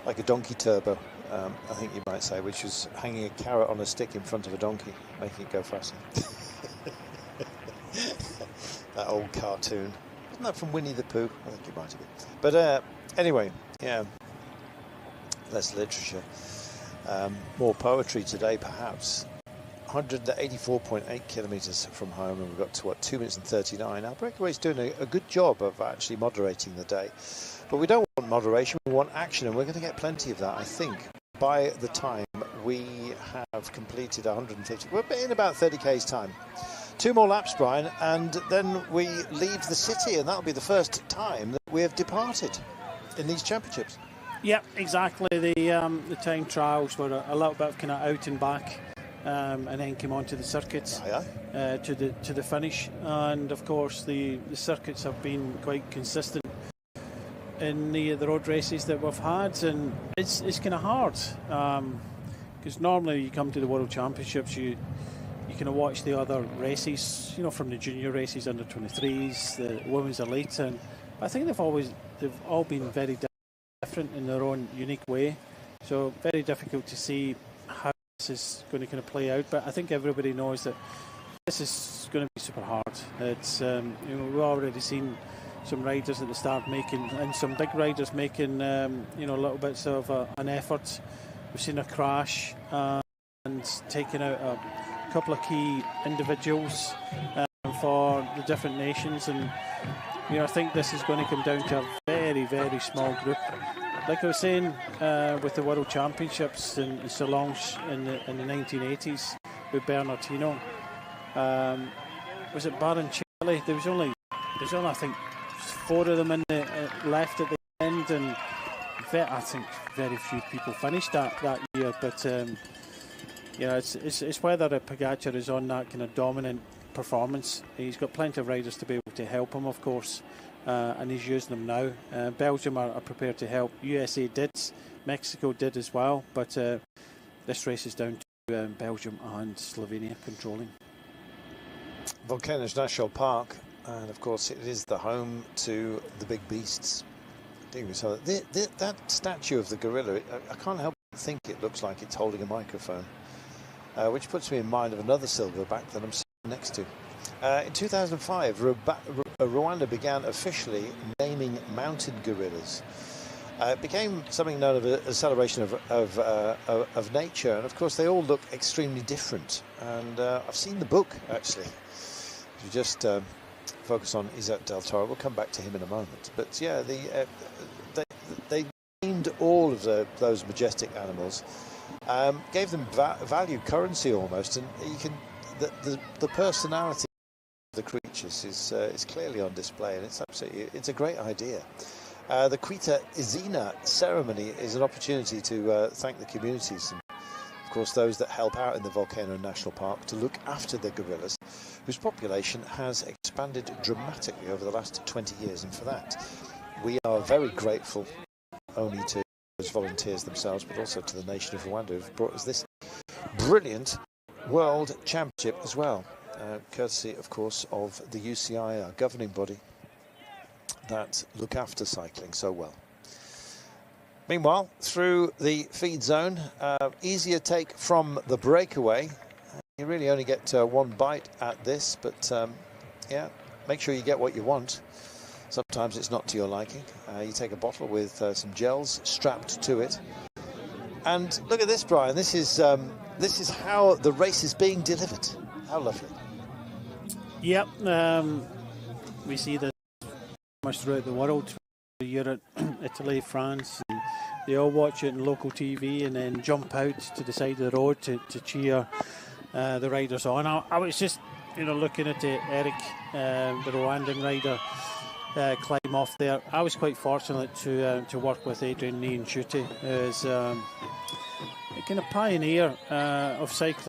Like a donkey turbo, I think you might say, which was hanging a carrot on a stick in front of a donkey, making it go faster. That old cartoon. Wasn't that from Winnie the Pooh? I think it might have been. But anyway, yeah, less literature. More poetry today, perhaps. 184.8 kilometres from home, and we've got to, what, 2 minutes and 39. Our breakaway's doing a good job of actually moderating the day. But we don't want moderation, we want action, and we're going to get plenty of that, I think, by the time we have completed 150. We're in about 30k's time. 2 more laps, Brian, and then we leave the city, and that'll be the first time that we have departed in these championships. Yep, exactly. The time trials were a little bit of kind of out and back, and then came on to the circuits to the finish. And of course, the circuits have been quite consistent in the road races that we've had, and it's kind of hard because normally you come to the World Championships, you kind of watch the other races, you know, from the junior races, under 23s, the women's elite, and I think they've all been very different in their own unique way. So very difficult to see how this is going to kind of play out. But I think everybody knows that this is going to be super hard. It's you know, we've already seen some riders at the start making, and some big riders making you know, little bits of an effort. We've seen a crash and taking out a couple of key individuals for the different nations, and you know, I think this is going to come down to a very small group. Like I was saying with the World Championships in Solange in the 1980s with Bernardino, was it Baron really. There was only I think 4 of them in the left at the end, and I think very few people finished that year. But yeah, it's whether Pogačar is on that kind of dominant performance. He's got plenty of riders to be able to help him, of course, and he's using them now. Belgium are prepared to help. USA did, Mexico did as well, but this race is down to Belgium and Slovenia controlling. Volcanoes National Park, and of course it is the home to the big beasts. So that statue of the gorilla, I can't help but think it looks like it's holding a microphone, which puts me in mind of another silverback that I'm sitting next to. In 2005, Rwanda began officially naming mountain gorillas. It became something known as a celebration of nature, and of course they all look extremely different. And I've seen the book, actually. If you just focus on Isaac Del Toro, we'll come back to him in a moment. But yeah, they named all of those majestic animals, gave them value currency almost, and you can the personality of the creatures is clearly on display, and it's a great idea. The Kwita Izina ceremony is an opportunity to thank the communities and, of course, those that help out in the Volcano National Park to look after the gorillas, whose population has expanded dramatically over the last 20 years. And for that, we are very grateful only to those volunteers themselves, but also to the nation of Rwanda, who've brought us this brilliant World Championship as well, courtesy, of course, of the UCI, our governing body that look after cycling so well. Meanwhile, through the feed zone, easier take from the breakaway. You really only get one bite at this, but yeah, make sure you get what you want. Sometimes it's not to your liking. You take a bottle with some gels strapped to it. And look at this, Brian. This is how the race is being delivered. How lovely. Yep, we see this much throughout the world. Europe, Italy, France, and they all watch it on local TV and then jump out to the side of the road to cheer the riders on. I was just, looking at Eric, the Rwandan rider, climb off there. I was quite fortunate to work with Adrian Niyonshuti, who's a kind of pioneer of cycling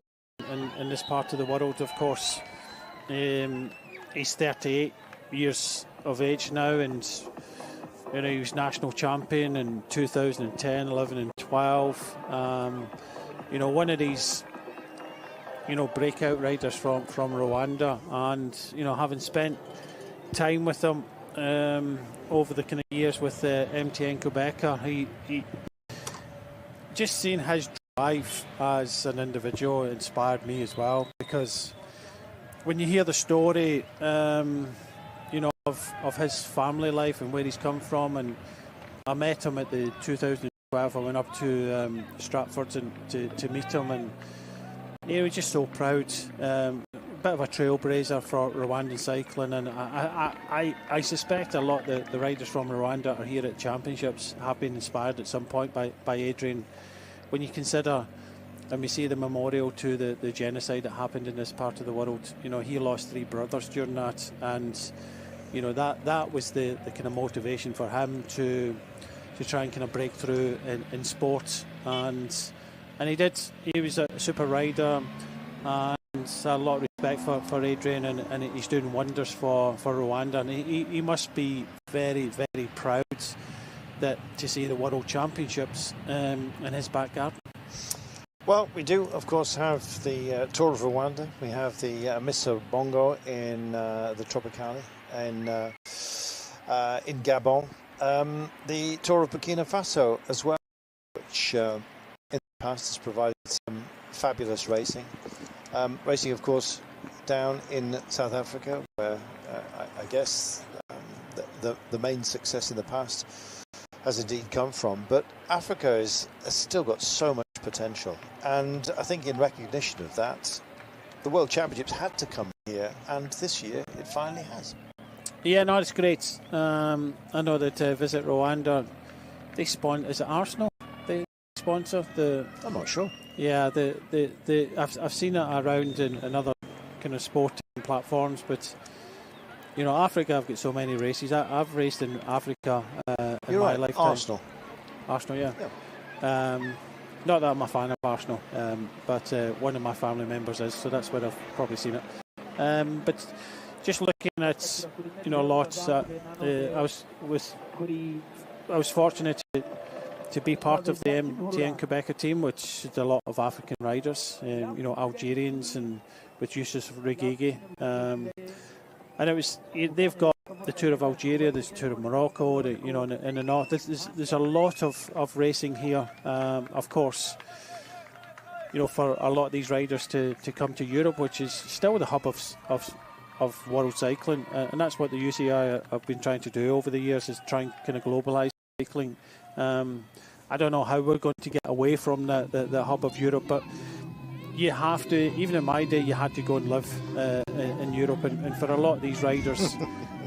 in this part of the world. Of course, he's 38 years of age now, and he was national champion in 2010, 11 and 12. One of these breakout riders from Rwanda, and having spent time with him over the kind of years with MTN Quebec, he just seeing his drive as an individual inspired me as well, because when you hear the story of his family life and where he's come from, and I met him at the 2012. I went up to Stratford to meet him, and he was just so proud. A bit of a trailblazer for Rwandan cycling, and I suspect a lot that the riders from Rwanda are here at championships have been inspired at some point by Adrian. When you consider, and we see the memorial to the genocide that happened in this part of the world, he lost 3 brothers during that, and that was the kind of motivation for him to try and kind of break through in sport, and he did. He was a super rider, and a lot of respect for Adrian, and he's doing wonders for Rwanda, and he must be very, very proud to see the World Championships in his back garden. Well, we do, of course, have the Tour of Rwanda. We have the Missa Bongo in the Tropicali in Gabon. The Tour of Burkina Faso as well, which in the past has provided some fabulous racing. Racing, of course, down in South Africa, where I guess the main success in the past has indeed come from. But Africa has still got so much potential, and I think in recognition of that, the World Championships had to come here, and this year it finally has. Yeah, no, it's great. I know that Visit Rwanda, they sponsor, is it Arsenal? They sponsor the. I'm not sure. Yeah, I've seen it around in other kind of sporting platforms, but you know, Africa, I've got so many races. I've raced in Africa in my lifetime. Arsenal, yeah. Not that I'm a fan of Arsenal, but one of my family members is, so that's where I've probably seen it. But just looking at, you know, lots. I was fortunate to be part of the MTN Quebec team, which is a lot of African riders, you know, Algerians, and with Yusuf Regege. And they've got the Tour of Algeria, there's the Tour of Morocco, you know, in the north. There's a lot of racing here. Of course, you know, for a lot of these riders to come to Europe, which is still the hub of world cycling, and that's what the UCI have been trying to do over the years, is try and kind of globalise cycling. I don't know how we're going to get away from the hub of Europe, but you have to. Even in my day, you had to go and live in Europe, and for a lot of these riders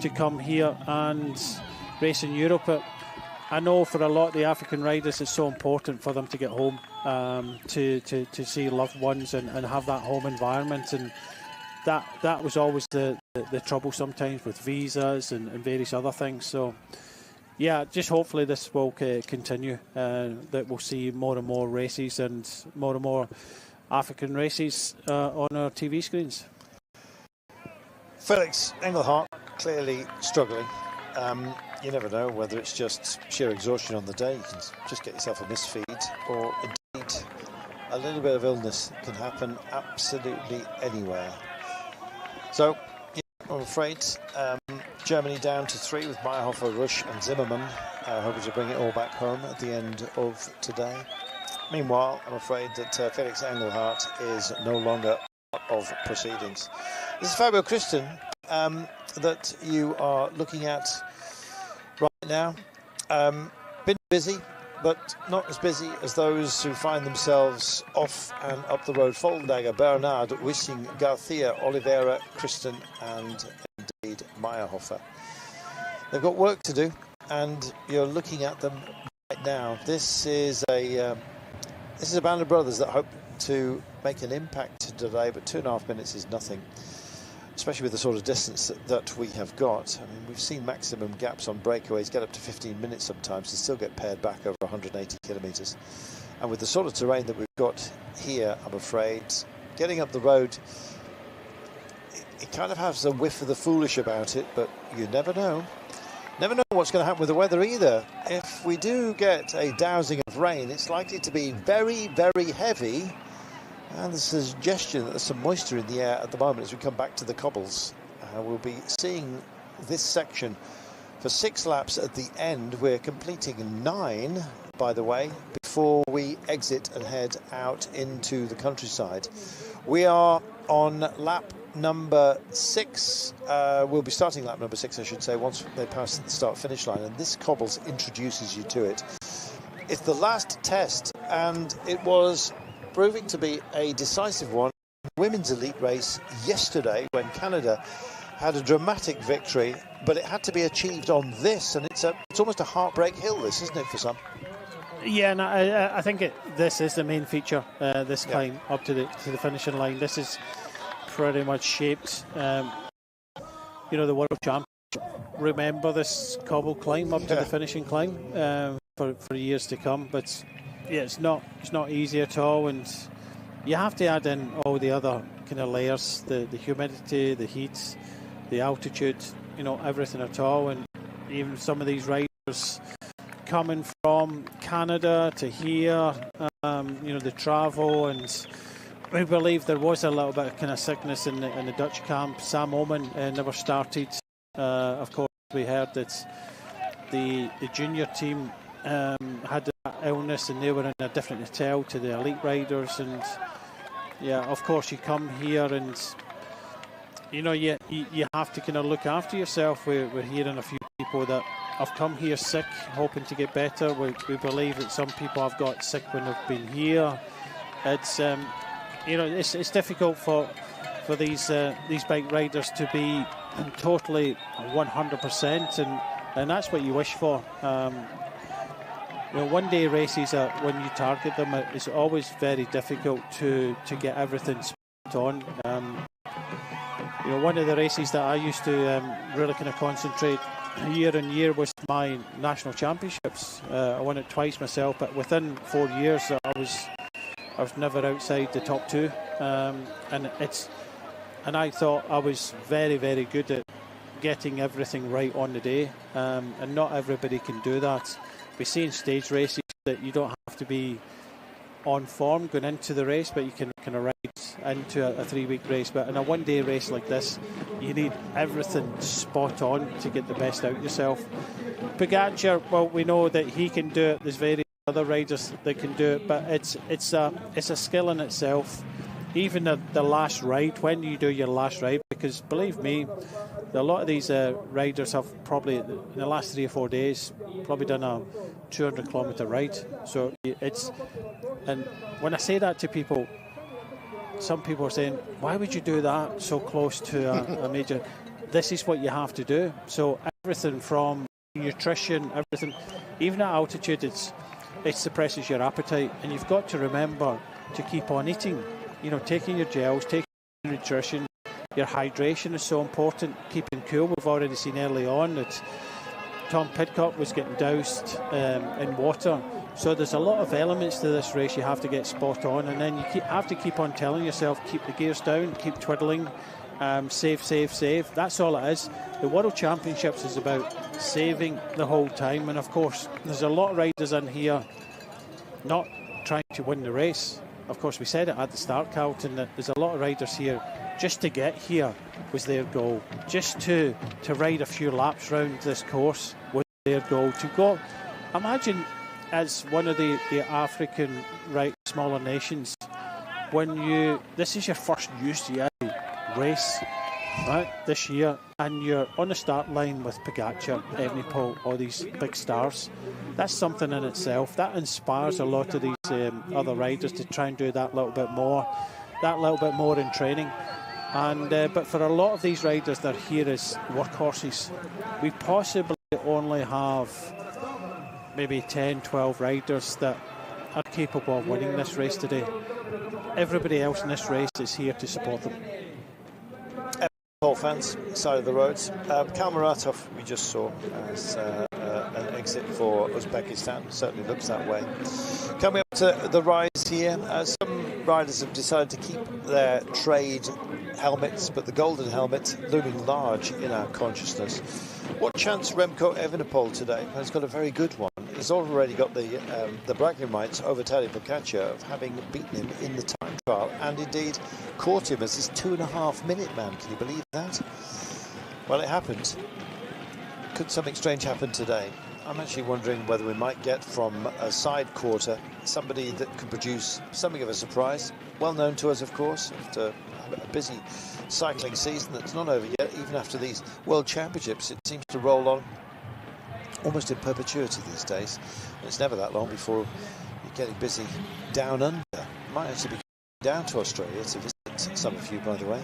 to come here and race in Europe, I know for a lot of the African riders, it's so important for them to get home, to see loved ones and have that home environment, and that was always the trouble sometimes with visas and various other things. So yeah, just hopefully this will continue, that we'll see more and more races and more African races on our TV screens. Felix Engelhardt clearly struggling. You never know whether it's just sheer exhaustion on the day. You can just get yourself a misfeed, or indeed a little bit of illness can happen absolutely anywhere. So, yeah, I'm afraid Germany down to 3 with Meyerhofer, Rush and Zimmermann, hoping to bring it all back home at the end of today. Meanwhile, I'm afraid that Felix Engelhardt is no longer part of proceedings. This is Fabio Christian that you are looking at right now. Been busy, but not as busy as those who find themselves off and up the road. Foldager, Bernard, Wissing, Garcia, Oliveira, Christian and indeed Meyerhofer. They've got work to do, and you're looking at them right now. This is a band of brothers that hope to make an impact today, but 2.5 minutes is nothing, especially with the sort of distance that we have got. I mean, we've seen maximum gaps on breakaways get up to 15 minutes sometimes and still get paired back over 180 kilometres. And with the sort of terrain that we've got here, I'm afraid, getting up the road, it kind of has a whiff of the foolish about it, but you never know. Never know what's going to happen with the weather either. If we do get a dousing of rain, it's likely to be very, very heavy. And there's a suggestion that there's some moisture in the air at the moment as we come back to the cobbles. We'll be seeing this section for 6 laps at the end. We're completing 9, by the way, before we exit and head out into the countryside. We are on lap number 6. We'll be starting lap number 6, I should say, once they pass the start-finish line. And this cobbles introduces you to it. It's the last test, and it was proving to be a decisive one. Women's elite race yesterday, when Canada had a dramatic victory, but it had to be achieved on this, and it's almost a heartbreak hill, this, isn't it, for some? Yeah, and I think this is the main feature, this climb up to the finishing line. This is pretty much shaped, you know, the World Championship. Remember this cobble climb up to the finishing climb for years to come, but yeah, it's not easy at all, and you have to add in all the other kind of layers, the humidity, the heat, the altitude, you know, everything at all. And even some of these riders coming from Canada to here, you know, the travel, and we believe there was a little bit of kind of sickness in the Dutch camp. Sam Omen never started. Of course, we heard that the junior team had that illness, and they were in a different hotel to the elite riders. And yeah, of course, you come here and you know, you have to kind of look after yourself. We're hearing a few people that have come here sick, hoping to get better. We believe that some people have got sick when they've been here. It's you know, it's difficult for these bike riders to be totally 100%, and that's what you wish for. You know, one-day races are, when you target them, it's always very difficult to get everything spot on. You know, one of the races that I used to really kind of concentrate year on year was my national championships. I won it twice myself, but within 4 years I was never outside the top two, and I thought I was very, very good at getting everything right on the day, and not everybody can do that. We see in stage races that you don't have to be on form going into the race, but you can kind of ride into a 3-week race. But in a one-day race like this, you need everything spot on to get the best out yourself. Pogacar, well, we know that he can do it. There's various other riders that can do it, but it's a skill in itself. Even the last ride, when you do your last ride, because believe me, a lot of these riders have probably in the last 3 or 4 days probably done a 200-kilometre ride. So and when I say that to people, some people are saying, why would you do that so close to a major? This is what you have to do. So everything from nutrition, everything, even at altitude, it suppresses your appetite, and you've got to remember to keep on eating. You know, taking your gels, taking your nutrition, your hydration is so important. Keeping cool. We've already seen early on that Tom Pidcock was getting doused in water. So there's a lot of elements to this race you have to get spot on, and then you have to keep on telling yourself, keep the gears down, keep twiddling, save, save, save. That's all it is. The World Championships is about saving the whole time, and of course there's a lot of riders in here not trying to win the race. Of course, we said it at the start, Carlton, that there's a lot of riders here just to get here was their goal. Just to ride a few laps round this course was their goal. To go, imagine as one of the African smaller nations, when this is your first UCI race this year, and you're on the start line with Pogacar, Evenepoel, all these big stars. That's something in itself. That inspires a lot of these other riders to try and do that little bit more in training. And but for a lot of these riders, they're here as workhorses. We possibly only have maybe 10, 12 riders that are capable of winning this race today. Everybody else in this race is here to support them. All fans, side of the roads. Kalmaratov, we just saw as an exit for Uzbekistan. Certainly looks that way. Coming up to the rise here, some riders have decided to keep their trade helmets, but the golden helmet looming large in our consciousness. What chance Remco Evenepoel today? Has got a very good one. He's already got the bragging rights over Tadej Pogacar of having beaten him in the time trial, and indeed caught him as his 2.5-minute man. Can you believe that? Well, it happened. Could something strange happen today? I'm actually wondering whether we might get from a side quarter somebody that could produce something of a surprise. Well known to us, of course, after a busy cycling season that's not over yet. Even after these World Championships, it seems to roll on almost in perpetuity these days. And it's never that long before you're getting busy down under. Might actually be going down to Australia to visit some of you, by the way,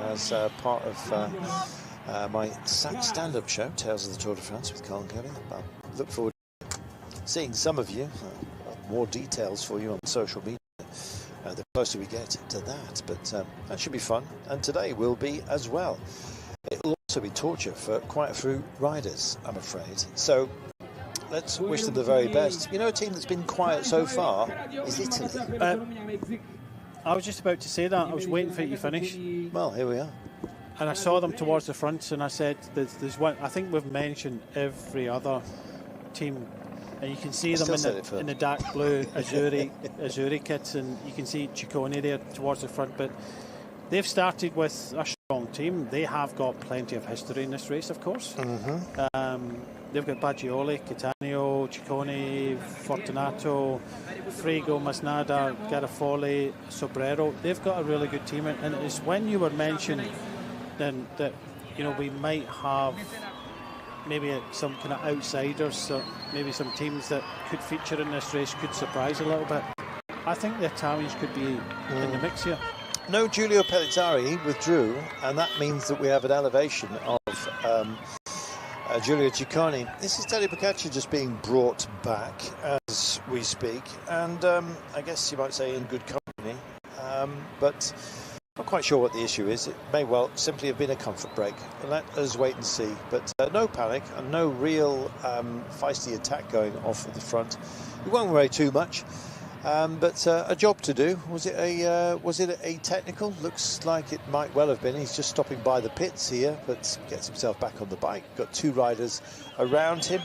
as part of my stand-up show, Tales of the Tour de France with Colin Kelly. I look forward to seeing some of you. More details for you on social media the closer we get to that, but that should be fun, and today will be as well. It'll also be torture for quite a few riders, I'm afraid, so let's wish them the very best. You know, a team that's been quiet so far is Italy. I was just about to say that. I was waiting for you to finish. Well, here we are. And I saw them towards the front, and I said, there's one. I think we've mentioned every other team, and you can see them in the dark blue Azzurri kits, and you can see Ciccone there towards the front. But they've started with a strong team. They have got plenty of history in this race, of course. Mm-hmm. They've got Baggioli, Cattaneo, Ciccone, Fortunato, Frigo, Masnada, Garofoli, Sobrero. They've got a really good team, and it's when you were mentioning then that, you know, we might have maybe some kind of outsiders, so maybe some teams that could feature in this race could surprise a little bit. I think the Italians could be in the mix here. No Giulio Pellizzari withdrew, and that means that we have an elevation of Giulio Ciccone. This is Tadej Pogacar just being brought back as we speak, and I guess you might say in good company, but Not quite sure what the issue is. It may well simply have been a comfort break. Let us wait and see. But no panic and no real feisty attack going off at the front. We won't worry too much. But a job to do. Was it a technical? Looks like it might well have been. He's just stopping by the pits here, but gets himself back on the bike. Got two riders around him,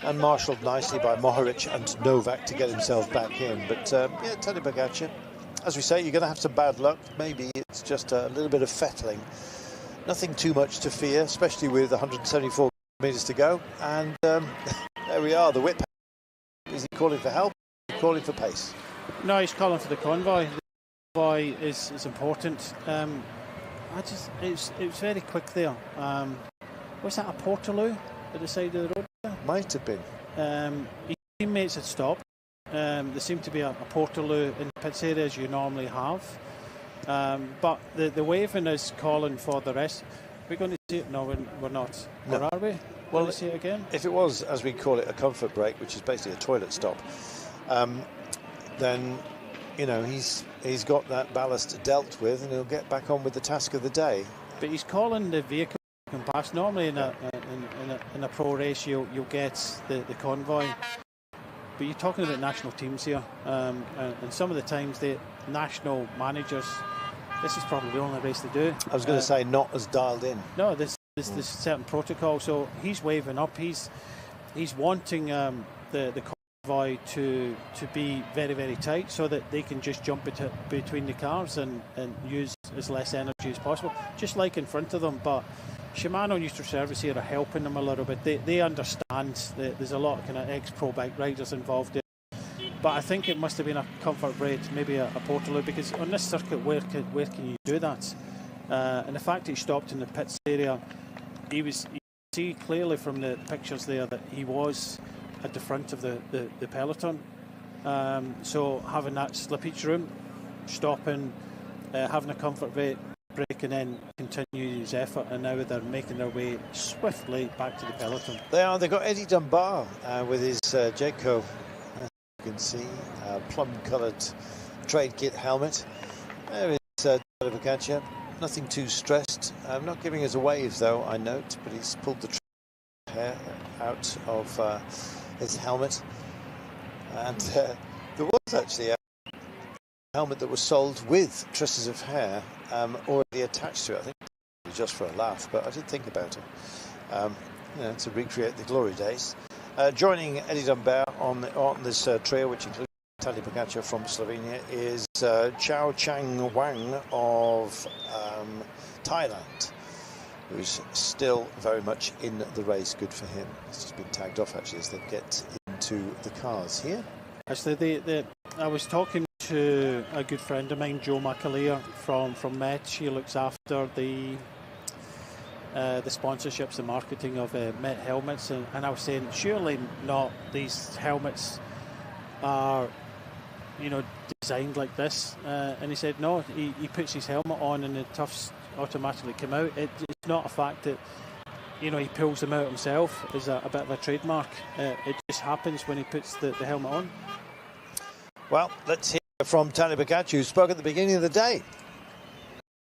and marshalled nicely by Mohoric and Novak to get himself back in. But yeah, Tadej Pogačar, as we say, you're going to have some bad luck. Maybe it's just a little bit of fettling. Nothing too much to fear, especially with 174 metres to go. And there we are. The whip. Is he calling for help? Calling for pace? No, he's calling for the convoy. The convoy is important. It was very quick there. Was that a Portaloo at the side of the road there? Might have been. His teammates had stopped. There seemed to be a Portaloo in the pits area as you normally have. But the waving is calling for the rest. We're going to see it? No, we're not. No. Or are we? Well, let's see it again. If it was, as we call it, a comfort break, which is basically a toilet stop, then you know he's got that ballast dealt with, and he'll get back on with the task of the day. But he's calling the vehicle pass. Normally in a pro race, you'll get the convoy. But you're talking about national teams here, and some of the times the national managers, this is probably the only race they do. I was going to say not as dialed in. No, there's certain protocol. So he's waving up. He's wanting the convoy to be very, very tight so that they can just jump between the cars and use as less energy as possible, just like in front of them. But Shimano Neutral Service here are helping them a little bit. They understand that there's a lot of kind of ex-pro bike riders involved there. But I think it must have been a comfort break, maybe a Portaloo, because on this circuit, where can you do that? And the fact he stopped in the pits area, you see clearly from the pictures there that he was at the front of the peloton. So having that slippage room, stopping, having a comfort break, and then continue his effort, and now they're making their way swiftly back to the peloton. They've got Eddie Dunbar with his Jayco, as you can see, plum-coloured trade kit helmet. There is Tadej Pogačar, nothing too stressed. Not giving us a wave though, I note, but he's pulled the hair out of his helmet. And there was actually a helmet that was sold with tresses of hair already attached to it. I think just for a laugh, but I did think about it. You know, to recreate the glory days. Joining Eddie Dunbar on this trio, which includes Tadej Pogačar from Slovenia, is Chao Chang Wang of Thailand, who's still very much in the race. Good for him. He's just been tagged off actually as they get into the cars here. Actually, I was talking to a good friend of mine, Joe McAleer from Met. She looks after the sponsorships and marketing of Met helmets, and I was saying, surely not these helmets are, you know, designed like this. And he said no, he puts his helmet on and the tufts automatically come out. It's not a fact that, you know, he pulls them out himself. Is a bit of a trademark. It just happens when he puts the helmet on. Well, let's hear from Tadej Pogačar, who spoke at the beginning of the day.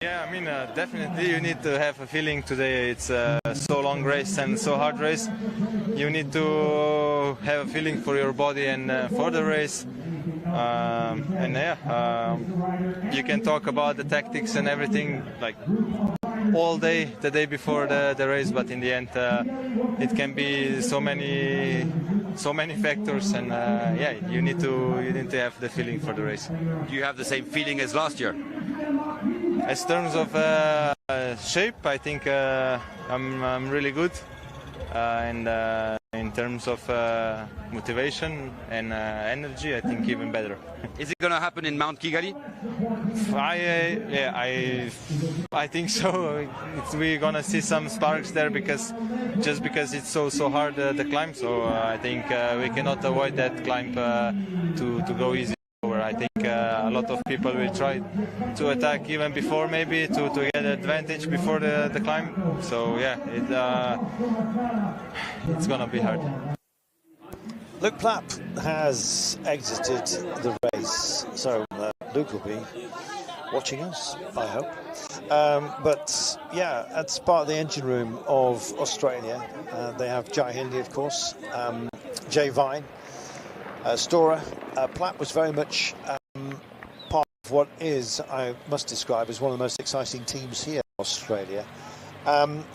Yeah, I mean, definitely you need to have a feeling today. It's a so long race and so hard race. You need to have a feeling for your body and for the race. And yeah, you can talk about the tactics and everything like all day, the day before the race, but in the end, it can be so many factors, and yeah, you need to have the feeling for the race. Do you have the same feeling as last year? As terms of shape, I think I'm really good, and in terms of motivation and energy, I think even better. Is it going to happen in Mount Kigali? I think so. We're gonna see some sparks there because it's so hard the climb. So I think we cannot avoid that climb to go easy. I think a lot of people will try to attack even before, maybe to get advantage before the climb. So yeah, it's gonna be hard. Luke Plapp has exited the race, so Luke will be watching us, I hope. But yeah, that's part of the engine room of Australia. They have Jai Hindley, of course, Jay Vine, Stora. Platt was very much part of what is, I must describe, as one of the most exciting teams here in Australia.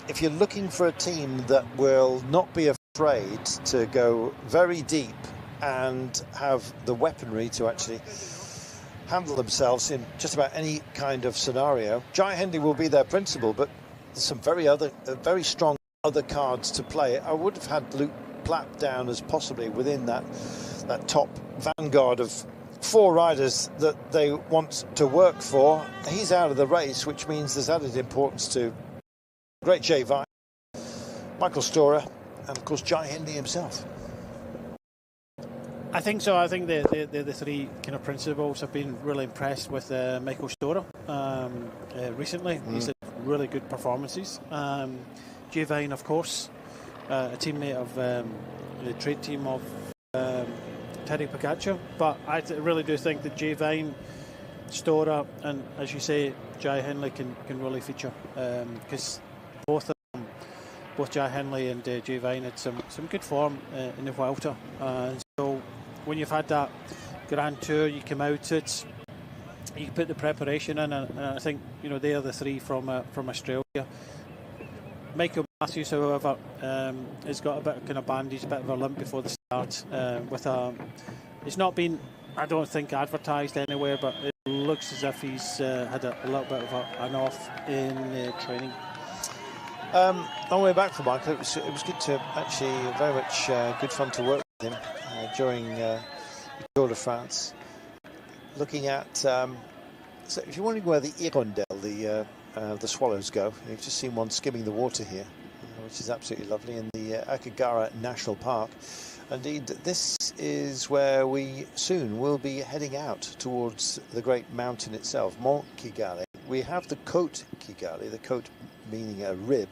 If you're looking for a team that will not be afraid to go very deep and have the weaponry to actually handle themselves in just about any kind of scenario, Jai Hindley will be their principal, but there's some very strong other cards to play. I would have had Luke Platt down as possibly within that top vanguard of 4 riders that they want to work for. He's out of the race, which means there's added importance to great Jay Vine, Michael Stora, and of course Jai Hindley himself. I think so. I think the 3 kind of principals have been really impressed with Michael Stora recently. He's had really good performances. Jay Vine, of course, a teammate of the trade team of Terry Pogacar. But I really do think that Jay Vine, Stora, and as you say, Jai Hindley can really feature, because both Jai Hindley and Jay Vine had some good form in the Vuelta. So when you've had that Grand Tour, you come out it, you put the preparation in, and I think they are the 3 from Australia. Michael Matthews, however, has got a bit of kind of bandage, a bit of a limp before the start. It's not been, I don't think, advertised anywhere, but it looks as if he's had a little bit of an off in training. On the way back for Michael, it was good to actually, very much good fun to work with him during the Tour de France. Looking at, so if you're wondering where the Hirondelle, the swallows go, you've just seen one skimming the water here, which is absolutely lovely, in the Akagara National Park. Indeed, this is where we soon will be heading out towards the great mountain itself, Mont Kigali. We have the Côte Kigali, the Côte meaning a rib.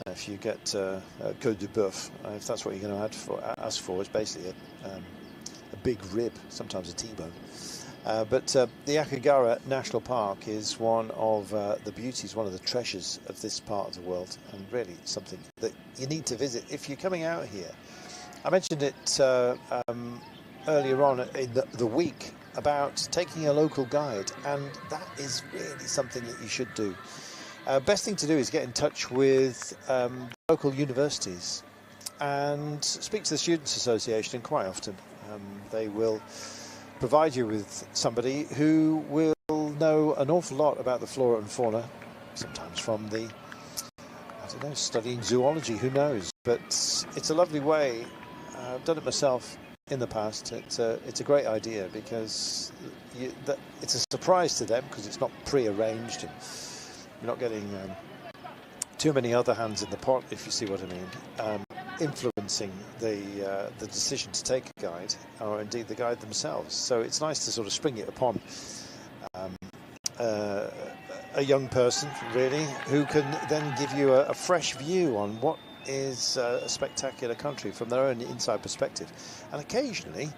If you get Côte de Boeuf, if that's what you're going to ask for, it's basically a big rib, sometimes a T-bone. But the Akagara National Park is one of the beauties, one of the treasures of this part of the world, and really something that you need to visit if you're coming out here. I mentioned it earlier on in the week about taking a local guide, and that is really something that you should do. Best thing to do is get in touch with local universities and speak to the Students' Association, and quite often they will provide you with somebody who will know an awful lot about the flora and fauna, sometimes from the, I don't know, studying zoology, who knows. But it's a lovely way. I've done it myself in the past. It's a great idea, because it's a surprise to them, because it's not pre-arranged, and you're not getting too many other hands in the pot, if you see what I mean, influencing the decision to take a guide, or indeed the guide themselves. So it's nice to sort of spring it upon a young person, really, who can then give you a fresh view on what is a spectacular country from their own inside perspective. And occasionally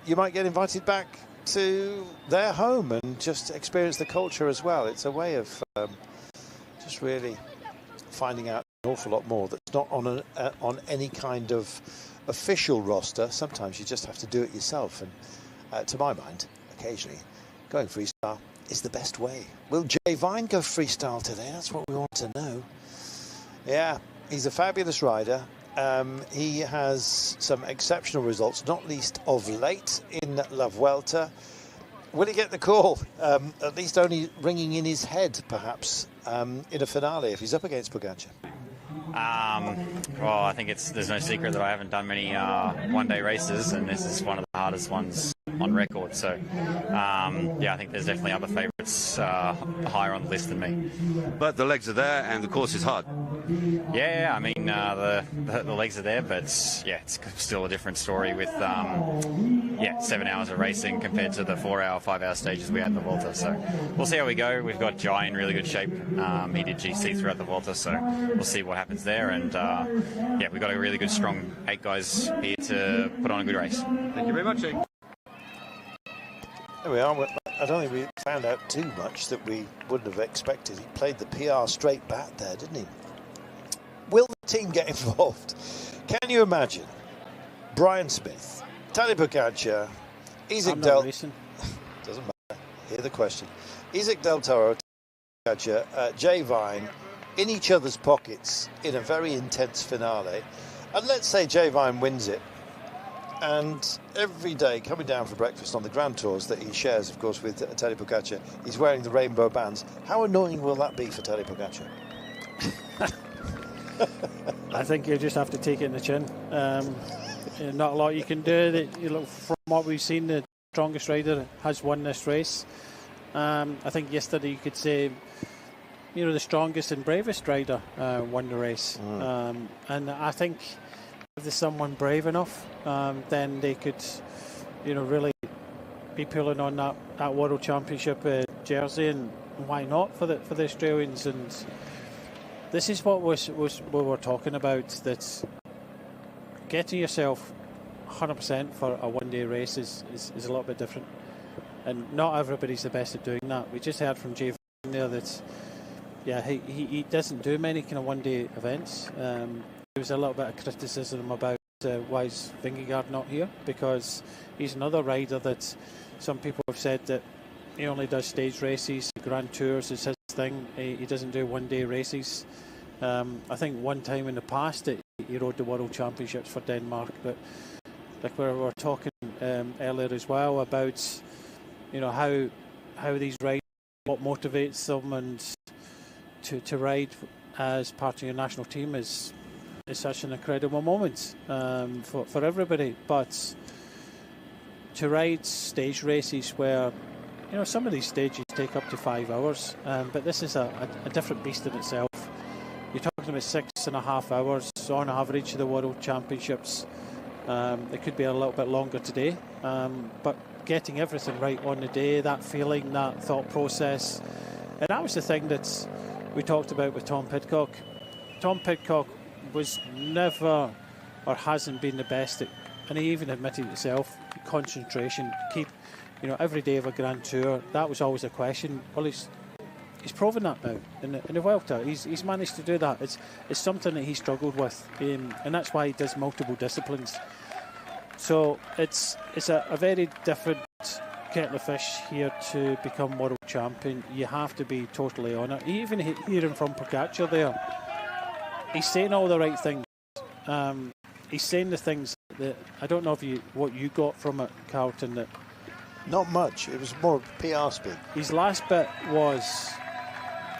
you might get invited back to their home and just experience the culture as well. It's a way of just really finding out an awful lot more that's not on any kind of official roster. Sometimes you just have to do it yourself, and to my mind, occasionally going freestyle is the best way. Will Jay Vine go freestyle today? That's what we want to know. Yeah, he's a fabulous rider. He has some exceptional results, not least of late in La Vuelta. Will he get the call? At least only ringing in his head, perhaps, in a finale if he's up against Pogacar. Well, I think there's no secret that I haven't done many one-day races, and this is one of the hardest ones on record. So, yeah, I think there's definitely other favourites higher on the list than me. But the legs are there, and the course is hard. Yeah, I mean, the legs are there, but yeah, it's still a different story with 7 hours of racing compared to the 4-hour, 5-hour stages we had in the Volta. So we'll see how we go. We've got Jai in really good shape. He did GC throughout the Volta, so we'll see what happens there. And yeah, we've got a really good, strong 8 guys here to put on a good race. Thank you very much, Jake. There we are. I don't think we found out too much that we wouldn't have expected. He played the PR straight bat there, didn't he? Will the team get involved? Can you imagine Brian Smith, Tadej Pogacar, Isaac Del... Doesn't matter. Hear the question. Isaac Del Toro, Pogacar, Jay Vine in each other's pockets in a very intense finale. And let's say Jay Vine wins it. And every day coming down for breakfast on the Grand Tours that he shares, of course, with Tadej Pogacar, he's wearing the rainbow bands. How annoying will that be for Tadej Pogacar? I think you just have to take it in the chin. Not a lot you can do. From what we've seen, the strongest rider has won this race. I think yesterday you could say, the strongest and bravest rider won the race. And I think if there's someone brave enough, then they could, really be pulling on that World Championship jersey, and why not for the Australians? And this is what we were talking about, that getting yourself 100% for a one-day race is a little bit different, and not everybody's the best at doing that. We just heard from Jay there that he doesn't do many kind of one-day events. There was a little bit of criticism about why is Vingegaard not here, because he's another rider that some people have said that he only does stage races. Grand Tours is his thing. He doesn't do one-day races. I think one time in the past he rode the World Championships for Denmark, but like we were talking earlier as well about how these riders, what motivates them, and to ride as part of your national team is such an incredible moment for everybody. But to ride stage races where some of these stages take up to 5 hours, but this is a different beast in itself. You're talking about 6.5 hours on average of the World Championships. It could be a little bit longer today, but getting everything right on the day, that feeling, that thought process. And that was the thing that we talked about with Tom Pidcock. Tom Pidcock was never, or hasn't been, the best at, and he even admitted himself, concentration. Keep, every day of a Grand Tour, that was always a question. Well, he's proven that now in the Vuelta. He's managed to do that. It's something that he struggled with, and that's why he does multiple disciplines. So it's a very different kettle of fish here to become world champion. You have to be totally on it. Even hearing from Pogacar there, he's saying all the right things. He's saying the things that I don't know what you got from it, Carlton. That not much. It was more PR speak. His last bit was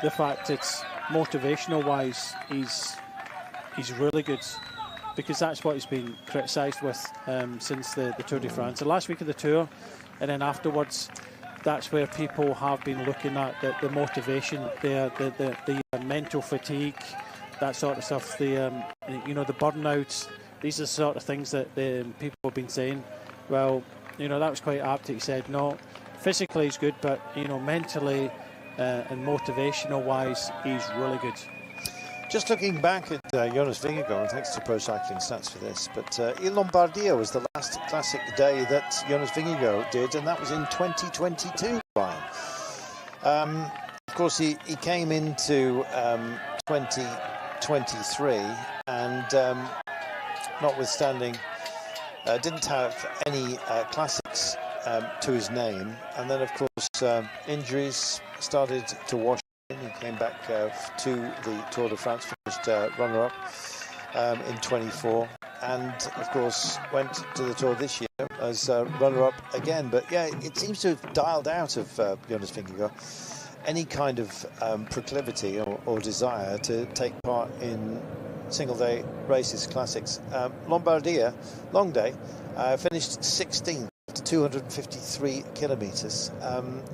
the fact that motivational wise, he's really good, because that's what he's been criticised with since the Tour de France, the last week of the Tour, and then afterwards. That's where people have been looking at the motivation there, the mental fatigue, that sort of stuff, the burnouts. These are the sort of things that people have been saying. Well, that was quite apt that he said, no, physically he's good, but, mentally and motivational wise, he's really good. Just looking back at Jonas Vingegaard, and thanks to Pro Cycling Stats for this, but Il Lombardia was the last classic day that Jonas Vingegaard did, and that was in 2022, Brian. Of course, he came into 2023 and notwithstanding, didn't have any classics to his name, and then of course injuries started to wash in. He came back to the Tour de France, finished runner-up in 24, and of course went to the Tour this year as runner-up again. But yeah, it seems to have dialed out of Jonas Vingegaard any kind of proclivity or desire to take part in single-day races, classics. Lombardia, long day, finished 16th to 253 kilometres.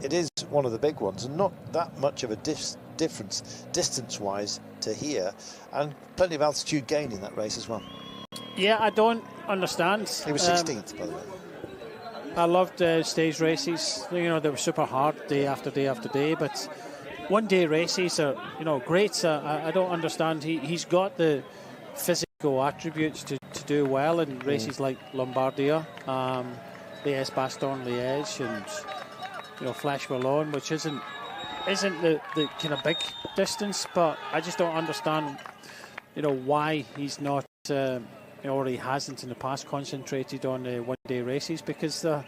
It is one of the big ones, and not that much of a difference distance-wise to here, and plenty of altitude gain in that race as well. Yeah, I don't understand. He was 16th, by the way. I loved stage races. They were super hard day after day after day, but one-day races are, great. I don't understand. He's got the physical attributes to do well in races like Lombardia, Liège-Bastogne-Liège, and Flesh Wallon, which isn't the kind of big distance, but I just don't understand, why he's not, or he hasn't in the past concentrated on one-day races, because a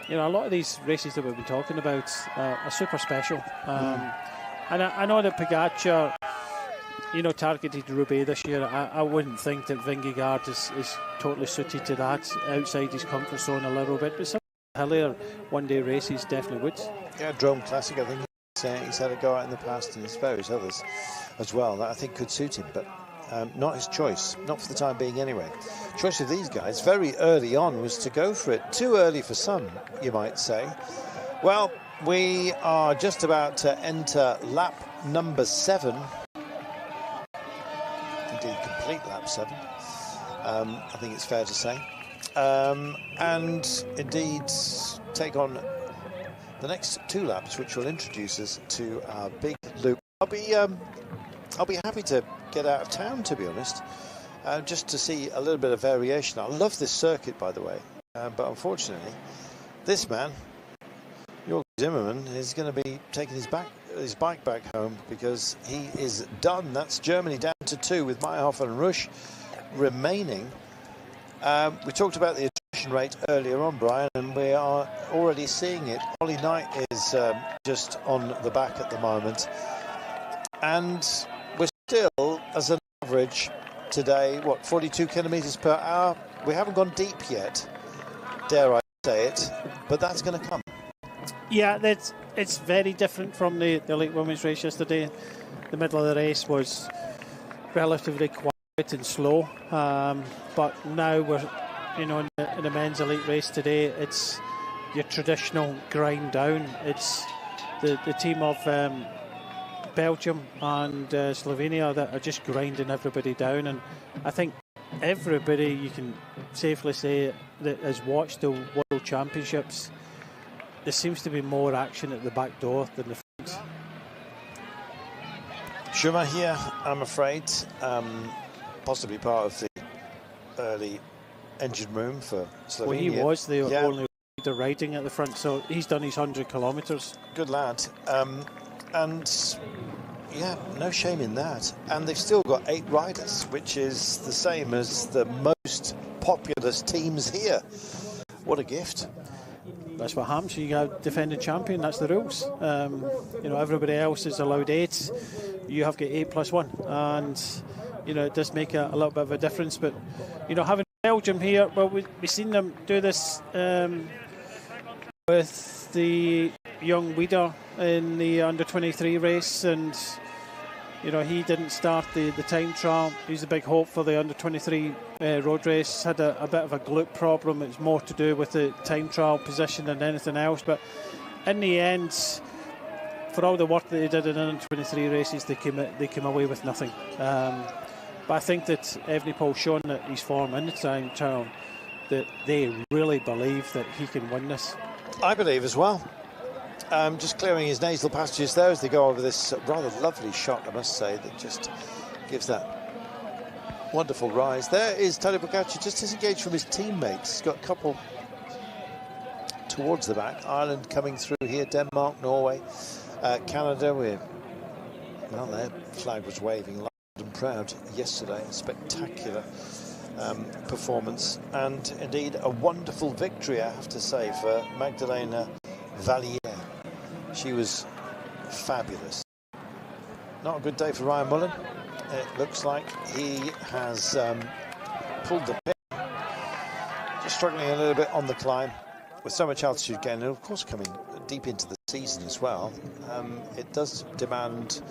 lot of these races that we've been talking about are super special. And I know that Pogacar, targeted Roubaix this year. I wouldn't think that Vingegaard is totally suited to that, outside his comfort zone a little bit, but some hillier one-day races definitely would. Yeah, Drome Classic, I think he's had a go out in the past, and there's various others as well that I think could suit him, but not his choice, not for the time being anyway. Choice of these guys very early on was to go for it. Too early for some, you might say. Well, we are just about to enter lap number 7. Indeed, complete lap 7. I think it's fair to say. And indeed, take on the next 2 laps, which will introduce us to our big loop. I'll be happy to get out of town, to be honest, just to see a little bit of variation. I love this circuit, by the way, but unfortunately, this man, Jörg Zimmermann, is going to be taking his bike back home because he is done. That's Germany down to 2 with Meyerhofer and Rush remaining. We talked about the attrition rate earlier on, Brian, and we are already seeing it. Ollie Knight is just on the back at the moment, and we're still, as an average today, 42 kilometres per hour. We haven't gone deep yet, dare I say it, but that's going to come. Yeah, it's very different from the elite women's race yesterday. The middle of the race was relatively quiet and slow, but now we're, in the men's elite race today, it's your traditional grind down. It's the team of Belgium and Slovenia that are just grinding everybody down, and I think everybody, you can safely say, that has watched the World Championships, there seems to be more action at the back door than the front. Schuma here, I'm afraid, possibly part of the early engine room for Slovenia. Well, he was the only rider riding at the front, so he's done his 100 kilometres. Good lad. And yeah, no shame in that. And they've still got 8 riders, which is the same as the most populous teams here. What a gift. That's what happens. You got defending champion, that's the rules. Everybody else is allowed 8. You have got 8 plus 1. And, it does make a little bit of a difference. But, having Belgium here, well, we've seen them do this with the young Wieder in the under-23 race, and he didn't start the time trial. He's a big hope for the under-23 road race. Had a bit of a glute problem. It's more to do with the time trial position than anything else, but in the end, for all the work that they did in under-23 races, they came away with nothing. But I think that Evenepoel's shown that his form in the time trial, that they really believe that he can win this. I believe as well. Just clearing his nasal passages there as they go over this rather lovely shot, I must say, that just gives that wonderful rise. There is Tadej Pogacar, just disengaged from his teammates. He's got a couple towards the back. Ireland coming through here, Denmark, Norway, Canada. Their flag was waving loud and proud yesterday. A spectacular performance, and indeed a wonderful victory, I have to say, for Magdalena Valliere. She was fabulous. Not a good day for Ryan Mullen. It looks like he has pulled the pin. Just struggling a little bit on the climb with so much altitude gain, and of course coming deep into the season as well. It does demand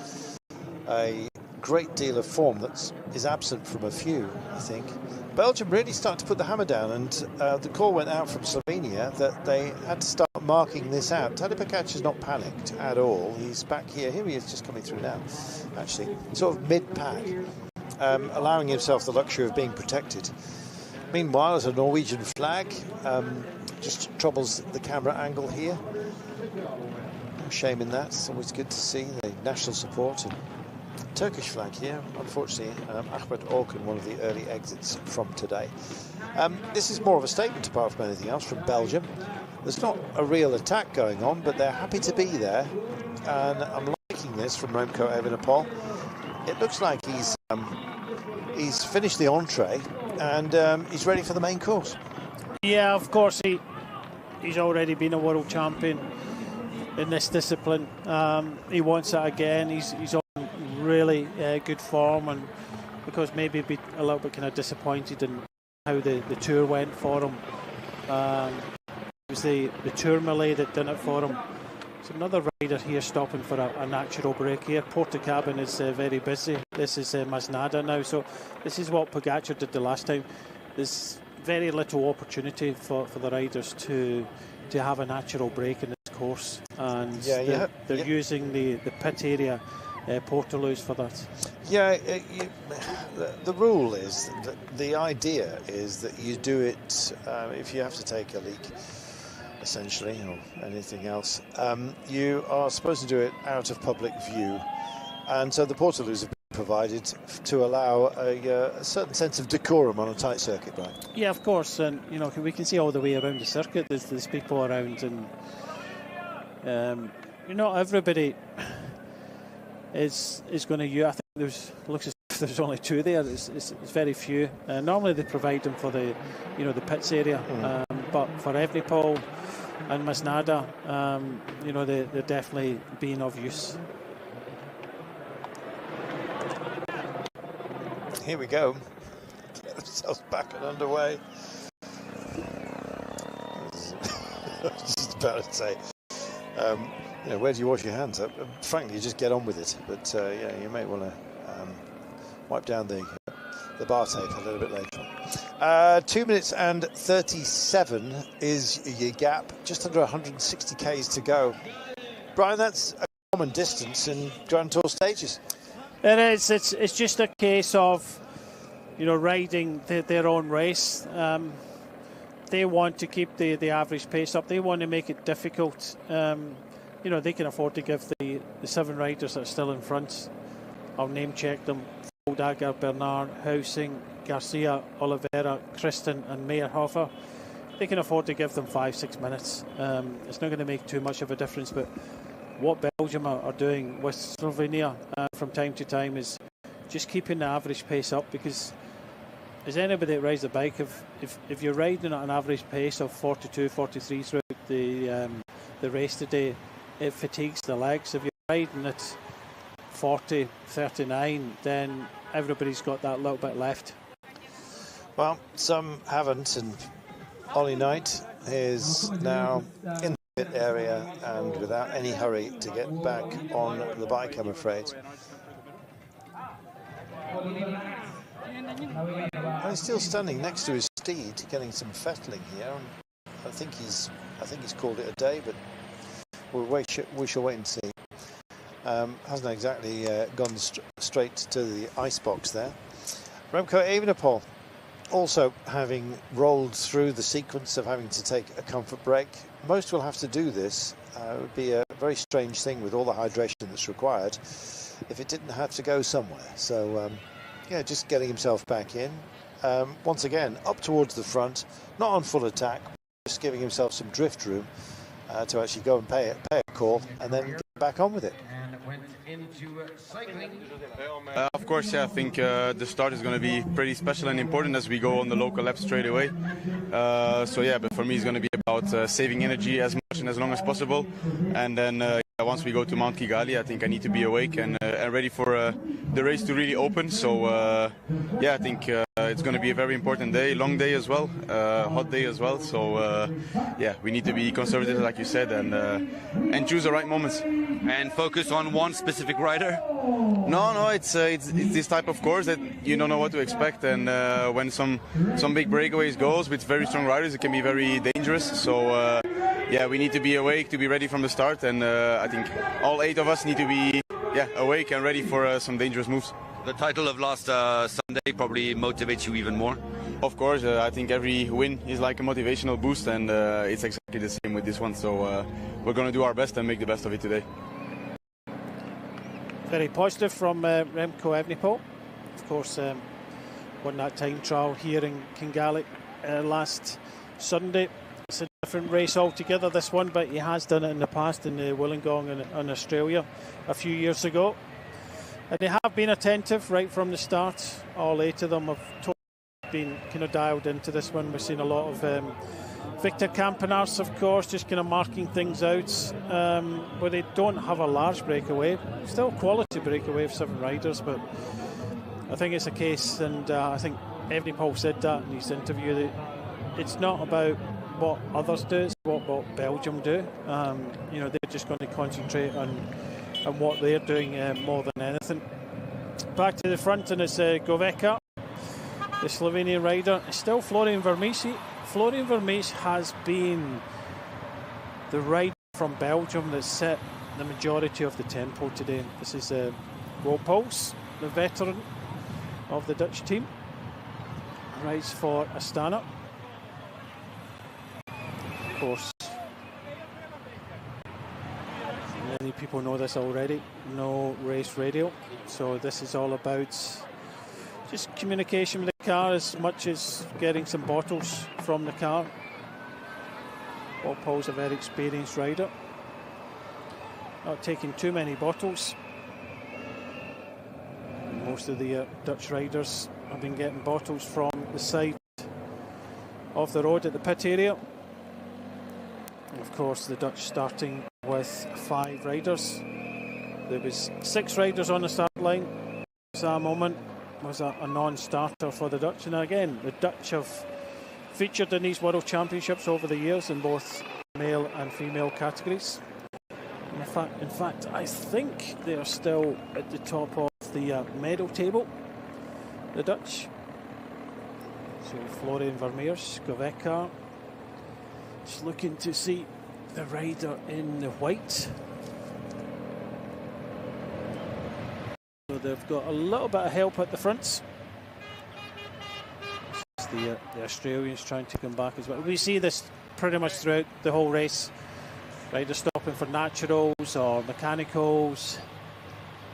a great deal of form that is absent from a few, I think. Belgium really started to put the hammer down, and the call went out from Slovenia that they had to start marking this out. Tadej Pogacar's not panicked at all. He's back here. Here he is, just coming through now, actually, sort of mid-pack, allowing himself the luxury of being protected. Meanwhile, as a Norwegian flag just troubles the camera angle here. No shame in that. It's always good to see the national support and Turkish flag here, unfortunately. Ahmed Orkan, one of the early exits from today. This is more of a statement, apart from anything else, from Belgium. There's not a real attack going on, but they're happy to be there. And I'm liking this from Remco Evenepoel. It looks like he's finished the entree and he's ready for the main course. Yeah, of course, he's already been a world champion in this discipline. He wants it again. He's on really good form, and because maybe be a little bit kind of disappointed in how the tour went for him. It was the Tour Malay that done it for him. There's another rider here stopping for a natural break here. Portakabin is very busy. This is Masnada now, so this is what Pogacar did the last time. There's very little opportunity for the riders to have a natural break in this course, and they're using the pit area Portaloos for that. Yeah, the rule is that the idea is that you do it if you have to take a leak, essentially, or anything else. You are supposed to do it out of public view, and so the Portaloos have been provided to allow a certain sense of decorum on a tight circuit, right? Yeah, of course, and you know, we can see all the way around the circuit. There's people around, and you know, everybody is going to use. I think looks as if there's only two there. It's very few. Normally they provide them for the pits area, but for Evenepoel and Masnada, you know, they're definitely being of use. Here we go. Get themselves back and underway. I was just about to say, you know, where do you wash your hands? Frankly, you just get on with it. But yeah, you may want to wipe down the bar tape a little bit later on. 2 minutes and 37 is your gap. Just under 160 k's to go. Brian, that's a common distance in Grand Tour stages. It is. It's just a case of, you know, riding their own race. They want to keep the average pace up. They want to make it difficult. You know, they can afford to give the 7 riders that are still in front. I'll name check them: Dagger, Bernard, Housing, Garcia, Oliveira, Kristen and Meyerhofer. They can afford to give them 5-6 minutes. It's not going to make too much of a difference, but what Belgium are doing with Slovenia from time to time is just keeping the average pace up, because as anybody that rides a bike, if you're riding at an average pace of 42, 43 throughout the race today, it fatigues the legs. If you're riding at 40, 39, then everybody's got that little bit left. Well, some haven't, and Ollie Knight is now in the pit area and without any hurry to get back on the bike, I'm afraid. And he's still standing next to his steed, getting some fettling here. I think he's called it a day, but we shall wait and see. Hasn't exactly gone straight to the icebox there. Remco Evenepoel also having rolled through the sequence of having to take a comfort break. Most will have to do this. It would be a very strange thing with all the hydration that's required if it didn't have to go somewhere. So yeah, just getting himself back in. Once again, up towards the front, not on full attack, just giving himself some drift room to actually go and pay a call and then get back on with it. Of course, yeah, I think the start is going to be pretty special and important as we go on the local lap straight away. So yeah, but for me it's going to be about saving energy as much and as long as possible, and then once we go to Mount Kigali, I think I need to be awake and ready for the race to really open. So yeah, I think it's going to be a very important day, long day as well, hot day as well. So yeah, we need to be conservative, like you said, and choose the right moments. And focus on one specific rider? No, it's this type of course that you don't know what to expect, and when some big breakaways goes with very strong riders, it can be very dangerous. So yeah, we need to be awake to be ready from the start, and I think all 8 of us need to be awake and ready for some dangerous moves. The title of last Sunday probably motivates you even more? Of course, I think every win is like a motivational boost, and it's exactly the same with this one. So we're going to do our best and make the best of it today. very positive from Remco Evenepoel. Of course, won that time trial here in Kingalig last Sunday. It's a different race altogether, this one, but he has done it in the past in the Wollongong in Australia a few years ago. And they have been attentive right from the start. All 8 of them have been kind of dialed into this one. We've seen a lot of Victor Campenaerts, of course, just kind of marking things out where they don't have a large breakaway. Still quality breakaway of 7 riders, but I think it's a case, and I think Evenepoel said that in his interview, that it's not about what others do, it's what Belgium do. You know, they're just going to concentrate on what they're doing more than anything. Back to the front, and it's Goveka, the Slovenian rider. It's still Florian Vermees. Florian Vermees has been the rider from Belgium that set the majority of the tempo today. This is Woutpoels, the veteran of the Dutch team, rides for Astana. Of course, many people know this already, no race radio, so this is all about just communication with the car as much as getting some bottles from the car. Woutpoels a very experienced rider, not taking too many bottles. Most of the Dutch riders have been getting bottles from the side of the road at the pit area. And of course, the Dutch starting with 5 riders. There was 6 riders on the start line. Sam Oman was a non-starter for the Dutch. And again, the Dutch have featured in these World Championships over the years in both male and female categories. In fact, I think they are still at the top of the medal table, the Dutch. So Florian Vermeers, Goveka, just looking to see the rider in the white. So they've got a little bit of help at the front. The Australians trying to come back as well. We see this pretty much throughout the whole race. Riders stopping for naturals or mechanicals.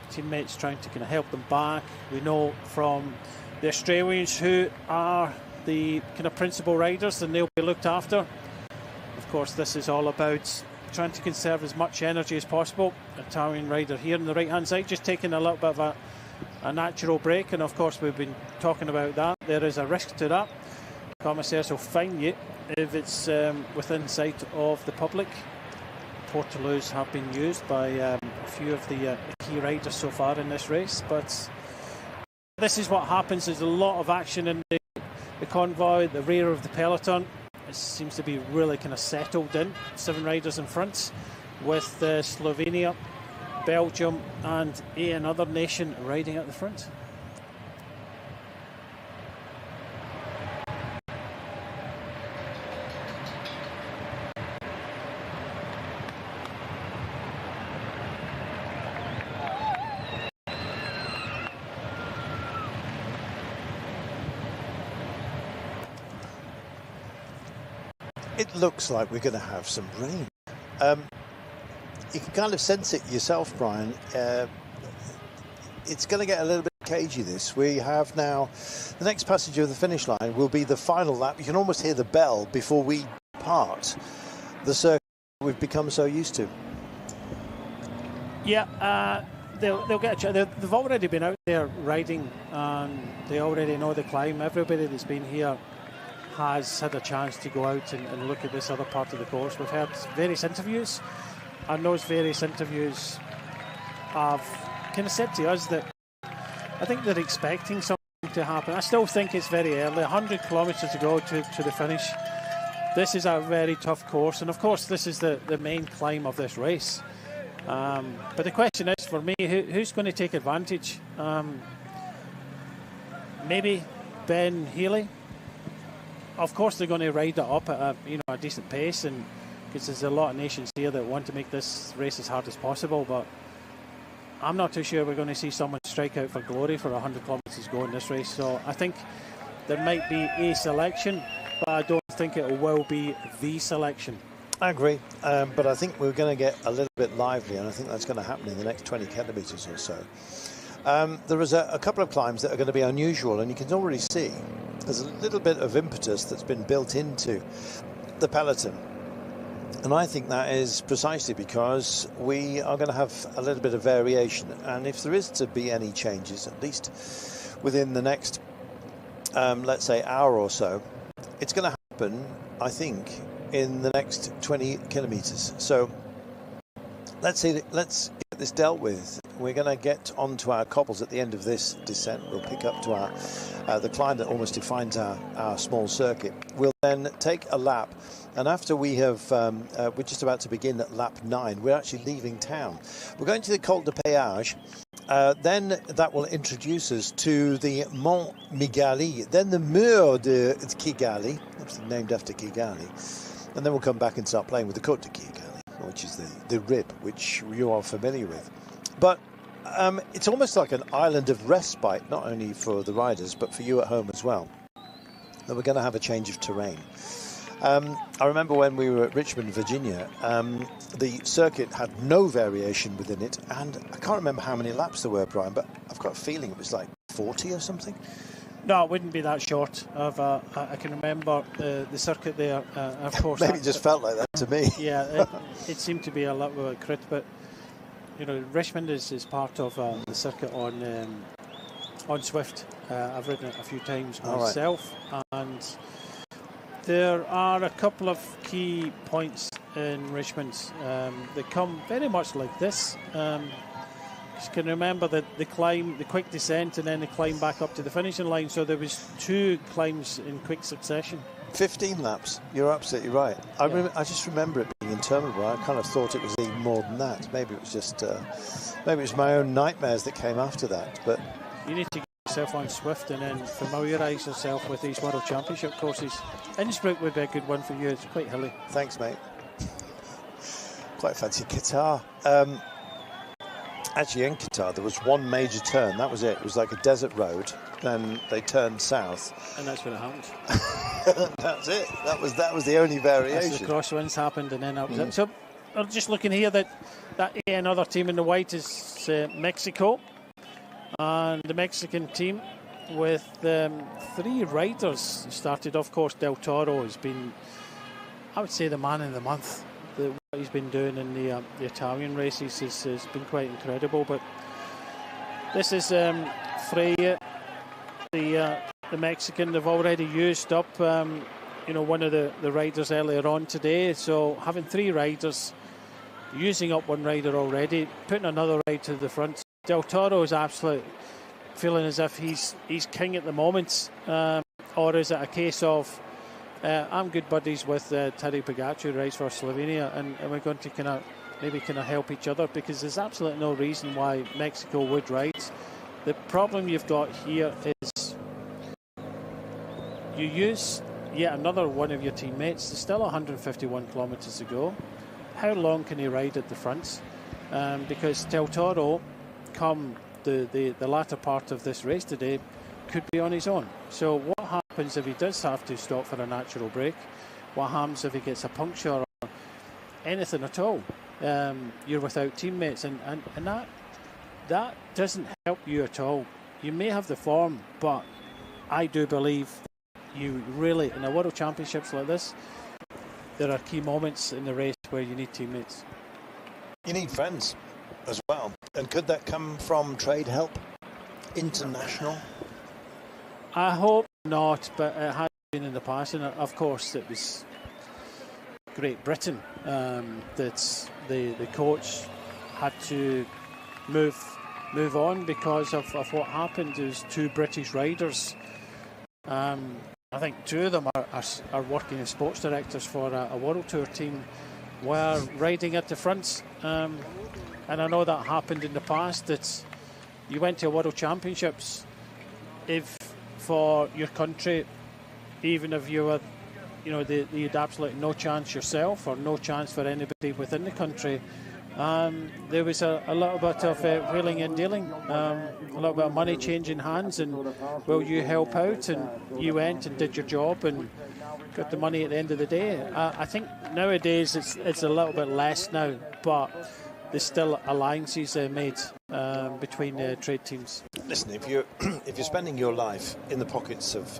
Teammates trying to kind of help them back. We know from the Australians who are the kind of principal riders, and they'll be looked after. Of course, this is all about trying to conserve as much energy as possible. Italian rider here on the right hand side just taking a little bit of a natural break, and of course we've been talking about that. There is a risk to that. Commissaires will fine you if it's within sight of the public. Portaloos have been used by a few of the key riders so far in this race, but this is what happens. There's a lot of action in the convoy at the rear of the peloton. It seems to be really kind of settled in. 7 riders in front, with Slovenia, Belgium and another nation riding at the front. It looks like we're going to have some rain. You can kind of sense it yourself, Brian. It's going to get a little bit cagey, this. We have now, the next passage of the finish line will be the final lap. You can almost hear the bell before we part the circuit we've become so used to. Yeah, they'll get a chance. They've already been out there riding, and they already know the climb. Everybody that's been here has had a chance to go out and look at this other part of the course. We've heard various interviews, and those various interviews have kind of said to us that I think they're expecting something to happen. I still think it's very early, 100 kilometres to go to the finish. This is a very tough course, and of course this is the main climb of this race. But the question is, for me, who's going to take advantage? Maybe Ben Healy. Of course, they're going to ride it up at a decent pace, and because there's a lot of nations here that want to make this race as hard as possible. But I'm not too sure we're going to see someone strike out for glory for 100 kilometres to go in this race. So I think there might be a selection, but I don't think it will be the selection. I agree, but I think we're going to get a little bit lively, and I think that's going to happen in the next 20 kilometres or so. There is a couple of climbs that are going to be unusual, and you can already see there's a little bit of impetus that's been built into the peloton. And I think that is precisely because we are going to have a little bit of variation. And if there is to be any changes, at least within the next, let's say, hour or so, it's going to happen, I think, in the next 20 kilometres. So let's get this dealt with. We're going to get onto our cobbles at the end of this descent. We'll pick up to our the climb that almost defines our small circuit. We'll then take a lap, and after we have, we're just about to begin at lap 9. We're actually leaving town. We're going to the Col de Péage. Then that will introduce us to the Mont Migali, then the Mur de Kigali, obviously named after Kigali, and then we'll come back and start playing with the Côte de Kigali, which is the rib, which you are familiar with. But it's almost like an island of respite, not only for the riders, but for you at home as well, that we're going to have a change of terrain. I remember when we were at Richmond, Virginia, the circuit had no variation within it, and I can't remember how many laps there were, Brian, but I've got a feeling it was like 40 or something. No, it wouldn't be that short. I can remember the circuit there, of course. Maybe it just felt like that to me. Yeah, it seemed to be a little bit crit, but you know, Richmond is part of the circuit on Swift. I've ridden it a few times myself, and there are a couple of key points in Richmond that come very much like this. You can remember the climb, the quick descent, and then the climb back up to the finishing line. So there was 2 climbs in quick succession. 15 laps. You're absolutely right. I just remember it being interminable. I kind of thought it was even more than that. Maybe it was just, maybe it was my own nightmares that came after that. But you need to get yourself on Swift and then familiarise yourself with these World Championship courses. Innsbruck would be a good one for you. It's quite hilly. Thanks, mate. Quite fancy Qatar. Actually, in Qatar, there was one major turn. That was it. It was like a desert road. Then they turned south. And that's when it happened. That's it. That was the only variation. As the crosswinds happened, and then that was it. So I'm just looking here that another team in the white is Mexico. And the Mexican team with 3 riders started. Of course, Del Toro has been, I would say, the man of the month. What he's been doing in the Italian races has been quite incredible. But this is Freya, the Mexican. They've already used up one of the riders earlier on today. So having 3 riders, using up 1 rider already, putting another rider to the front. Del Toro is absolutely feeling as if he's king at the moment, or is it a case of I'm good buddies with Tadej Pogačar, who rides for Slovenia, and we're going to maybe help each other, because there's absolutely no reason why Mexico would ride. The problem you've got here is you use yet another one of your teammates. There's still 151 kilometres to go. How long can he ride at the front? Because Del Toro, come the latter part of this race today, could be on his own. So what happens if he does have to stop for a natural break? What happens if he gets a puncture or anything at all? You're without teammates, and that doesn't help you at all. You may have the form, but I do believe you really, in a World Championships like this, there are key moments in the race where you need teammates. You need friends as well. And could that come from Trade Help International? I hope not, but it has been in the past, and of course it was Great Britain that the coach had to move on because of what happened. There's 2 British riders. I think 2 of them are working as sports directors for a World Tour team, were riding at the front. And I know that happened in the past, that you went to a World Championships, if for your country, even if you were, you had absolutely no chance yourself or no chance for anybody within the country, there was a little bit of wheeling and dealing, a little bit of money changing hands, and will you help out? And you went and did your job and got the money at the end of the day. I think nowadays it's a little bit less now, but there's still alliances made between trade teams. Listen, if you're spending your life in the pockets of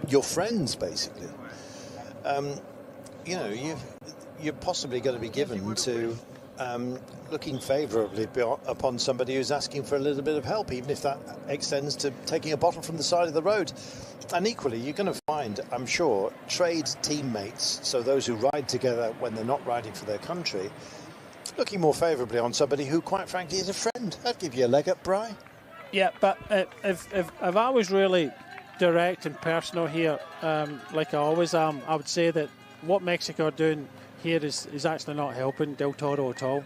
your friends, basically, you're possibly going to be given to looking favourably upon somebody who's asking for a little bit of help, even if that extends to taking a bottle from the side of the road. And equally, you're going to find, I'm sure, trade teammates, so those who ride together when they're not riding for their country, looking more favourably on somebody who, quite frankly, is a friend. I'd give you a leg up, Bry. Yeah, but if I was really direct and personal here, like I always am, I would say that what Mexico are doing here is actually not helping Del Toro at all.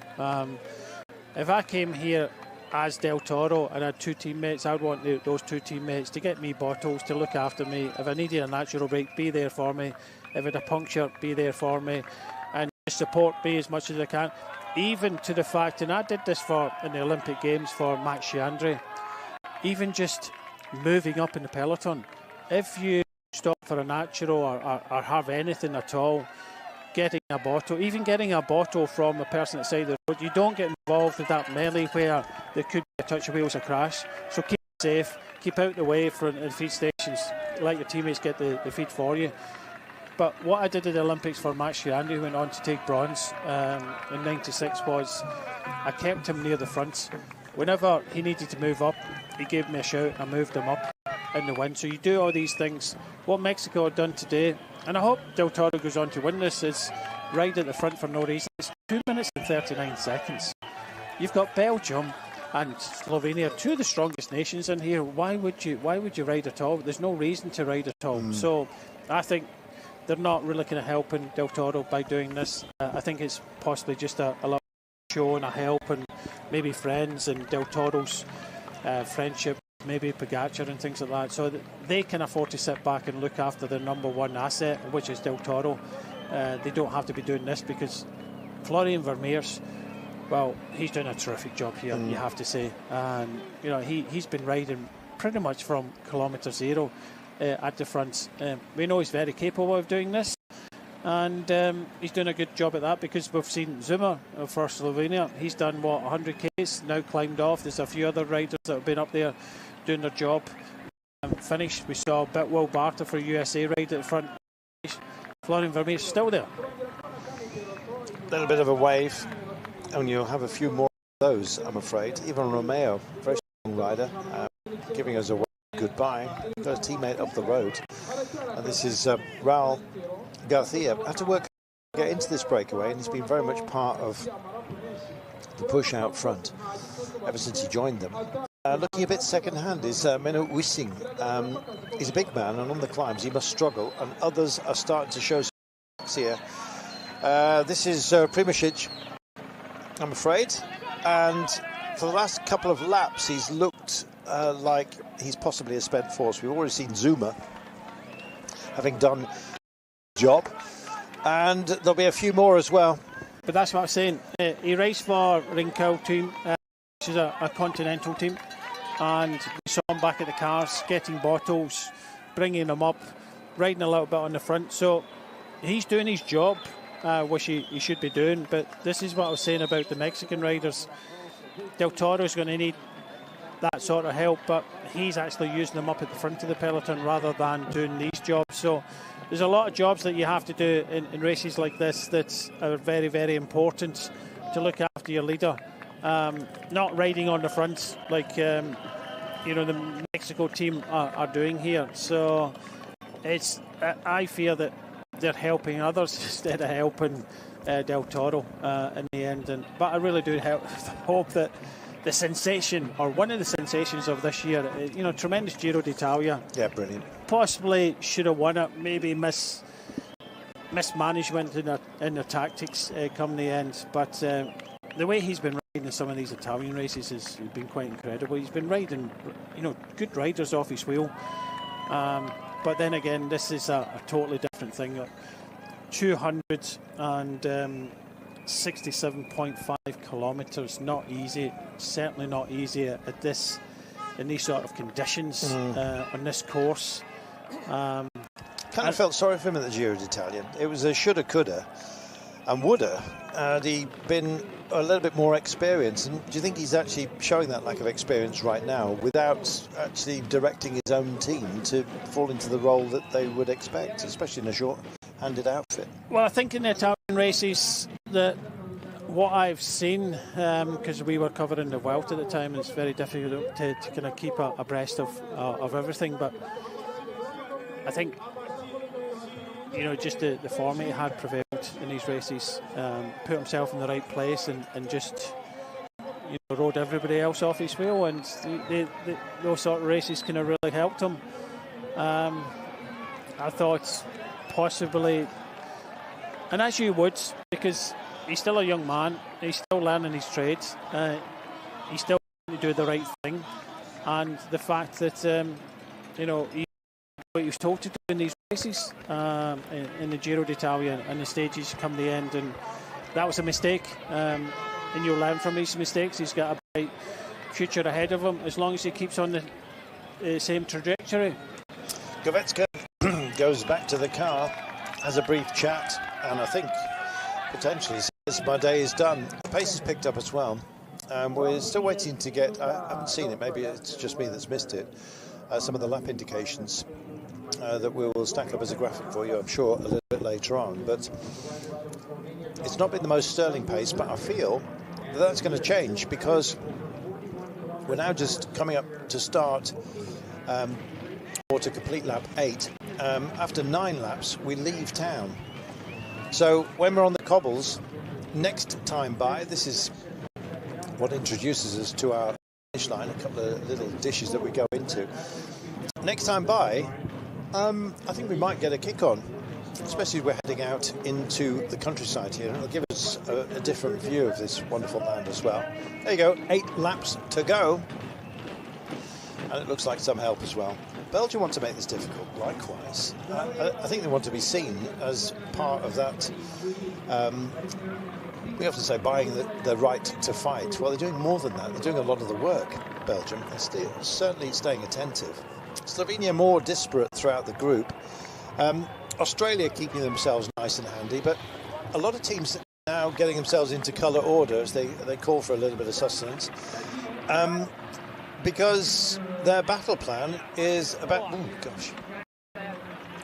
If I came here as Del Toro and had two teammates, I'd want those two teammates to get me bottles, to look after me. If I needed a natural break, be there for me. If I had a puncture, be there for me. And support me as much as I can. Even to the fact, and I did this in the Olympic Games for Max Chiandri, even just moving up in the peloton. If you stop for a natural or have anything at all, getting a bottle, even getting a bottle from a person outside the road, you don't get involved with that melee where there could be a touch of wheels, a crash. So keep it safe, keep out the way from the feed stations, let your teammates get the feed for you. But what I did at the Olympics for Max Chiandri, who went on to take bronze in '96, was I kept him near the front. Whenever he needed to move up, he gave me a shout, I moved him up in the win. So you do all these things. What Mexico have done today, and I hope Del Toro goes on to win this, is ride at the front for no reason. It's 2 minutes and 39 seconds. You've got Belgium and Slovenia, two of the strongest nations in here. Why would you ride at all? There's no reason to ride at all. So I think they're not really kind of helping Del Toro by doing this. I think it's possibly just a lot of show and a help, and maybe friends and Del Toro's friendship, maybe Pogacar and things like that, so that they can afford to sit back and look after their number one asset, which is Del Toro. They don't have to be doing this, because Florian Vermeers, well, he's doing a terrific job here, you have to say. And he's been riding pretty much from kilometre zero at the front. We know he's very capable of doing this, and he's doing a good job at that, because we've seen Zuma for Slovenia. He's done 100 Ks, now climbed off. There's a few other riders that have been up there doing their job. Finished. We saw Will Barter for USA ride at the front. Florian Vermeers still there. A little bit of a wave, and you'll have a few more of those, I'm afraid. Even Romeo, very strong rider, giving us a goodbye. Got a teammate up the road, and this is Raul Garcia. Had to get into this breakaway, and he's been very much part of the push out front ever since he joined them. Looking a bit second-hand is Menno Wissing. He's a big man, and on the climbs he must struggle, and others are starting to show some here. This is Primožić, I'm afraid, and for the last couple of laps he's looked like he's possibly a spent force. We've already seen Zuma having done the job, and there'll be a few more as well. But that's what I'm saying. He raced for Rinkel team, which is a continental team, and we saw him back at the cars getting bottles, bringing them up, riding a little bit on the front. So he's doing his job, which he should be doing. But this is what I was saying about the Mexican riders. Del Toro's going to need that sort of help, but he's actually using them up at the front of the peloton rather than doing these jobs. So there's a lot of jobs that you have to do in races like this that are very, very important to look after your leader. Not riding on the front like the Mexico team are doing here. So I fear that they're helping others instead of helping Del Toro in the end. But I really do hope that the sensation, or one of the sensations of this year, tremendous Giro d'Italia. Yeah, brilliant. Possibly should have won it, maybe mismanagement in the tactics come the end. But the way he's been riding in some of these Italian races has been quite incredible. He's been riding, good riders off his wheel. But then again, this is a totally different thing. 267.5 kilometres, not easy. Certainly not easy in these sort of conditions on this course. kind of felt sorry for him at the Giro d'Italia. It was a shoulda, coulda, and woulda. Had he been a little bit more experienced, and do you think he's actually showing that lack of experience right now without actually directing his own team to fall into the role that they would expect, especially in a short-handed outfit? Well, I think in the Italian races, that what I've seen, because we were covering the Vuelta at the time, it's very difficult to kind of keep abreast of everything, but I think, you know, just the form he had prevailed in these races, put himself in the right place and just, you know, rode everybody else off his wheel, and those sort of races kind of really helped him. I thought possibly, and as you would, because he's still a young man, he's still learning his trades, he's still trying to do the right thing, and the fact that, you know, what he was told to do in these races, in the Giro d'Italia and the stages come the end, and that was a mistake, and you'll learn from these mistakes. He's got a bright future ahead of him as long as he keeps on the same trajectory. Govetska goes back to the car, has a brief chat, and I think potentially says my day is done. The pace is picked up as well. We're still waiting to get, I haven't seen it, maybe it's just me that's missed it, some of the lap indications that we will stack up as a graphic for you, I'm sure, a little bit later on. But it's not been the most sterling pace, but I feel that that's going to change, because we're now just coming up to start or to complete lap 8. After 9 laps, we leave town. So when we're on the cobbles, next time by, this is what introduces us to our finish line, a couple of little dishes that we go into. Next time by, I think we might get a kick on, especially as we're heading out into the countryside here. It'll give us a different view of this wonderful land as well. There you go, 8 laps to go. And it looks like some help as well. Belgium want to make this difficult, likewise. I think they want to be seen as part of that. We often say buying the right to fight. Well, they're doing more than that. They're doing a lot of the work, Belgium. They're certainly staying attentive. Slovenia more disparate throughout the group. Australia keeping themselves nice and handy, but a lot of teams now getting themselves into colour order as they call for a little bit of sustenance. Because their battle plan is about... Oh, gosh.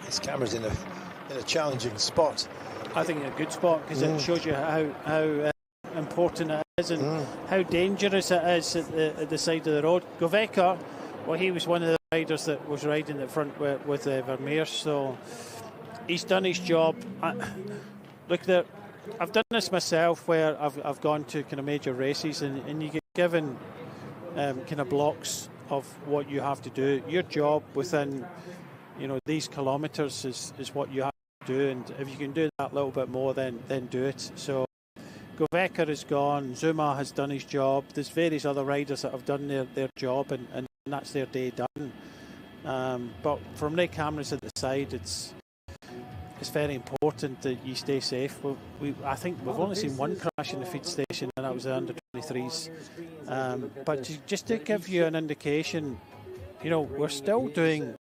This camera's in a challenging spot. I think a good spot, because it shows you how important it is and how dangerous it is at the side of the road. Goveka, well, he was one of the riders that was riding at front with Vermeer, so he's done his job. Look, I've done this myself, where I've gone to kind of major races, and you get given kind of blocks of what you have to do. Your job within, you know, these kilometres is what you have to do, and if you can do that little bit more, then do it. So Goveka is gone, Zuma has done his job, there's various other riders that have done their job, and that's their day done. But from the cameras at the side, it's very important that you stay safe. I think we've only seen one crash in the feed station, and that was the under-23s. But just to give you an indication, you know, we're still doing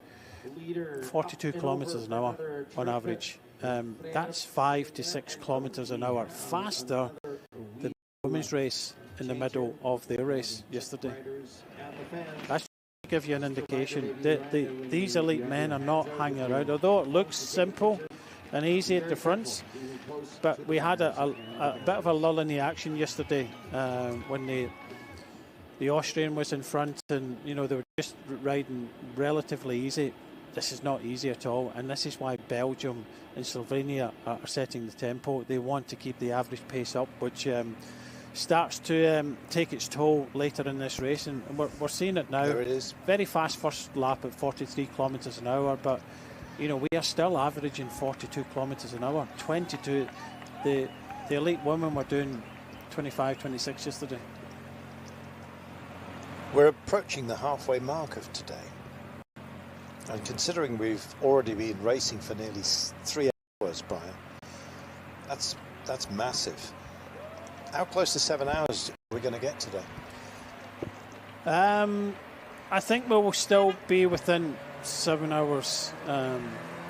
42 kilometres an hour on average. That's 5 to 6 kilometres an hour faster than the women's race in the middle of their race yesterday. That's to give you an indication that these elite men are not hanging around, although it looks simple and easy at the fronts. But we had a bit of a lull in the action yesterday when the Austrian was in front, and you know, they were just riding relatively easy. This is not easy at all, and this is why Belgium and Slovenia are setting the tempo. They want to keep the average pace up, which starts to take its toll later in this race, and we're seeing it now. There it is. Very fast first lap at 43 kilometres an hour, but you know, we are still averaging 42 kilometres an hour. 22. The elite women were doing 25, 26 yesterday. We're approaching the halfway mark of today. And considering we've already been racing for nearly 3 hours, Brian, that's massive. How close to 7 hours are we going to get today? I think we will still be within 7 hours.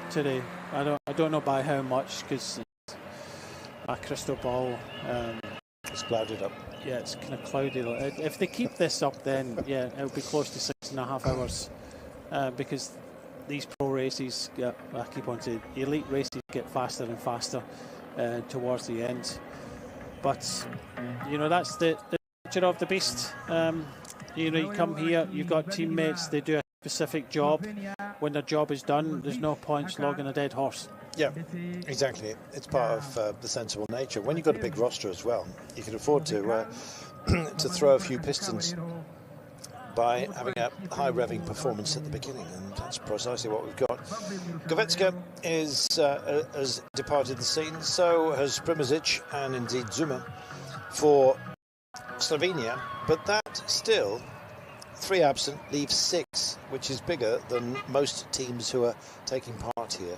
today. I don't know by how much, because my crystal ball. It's clouded up. Yeah, it's kind of cloudy. If they keep this up, then yeah, it'll be close to 6.5 hours, because these pro races, I keep on saying, elite races get faster and faster towards the end. But you know, that's the nature of the beast. You know, you come here, you've got teammates, they do a specific job. When their job is done, there's no point slogging a dead horse. Yeah, exactly. It's part of the sensible nature. When you've got a big roster as well, you can afford to to throw a few pistons by having a high revving performance at the beginning, and that's precisely what we've got. Govetska has departed the scene, so has Primozic and indeed Zuma for Slovenia, but that still, 3 absent leaves 6, which is bigger than most teams who are taking part here.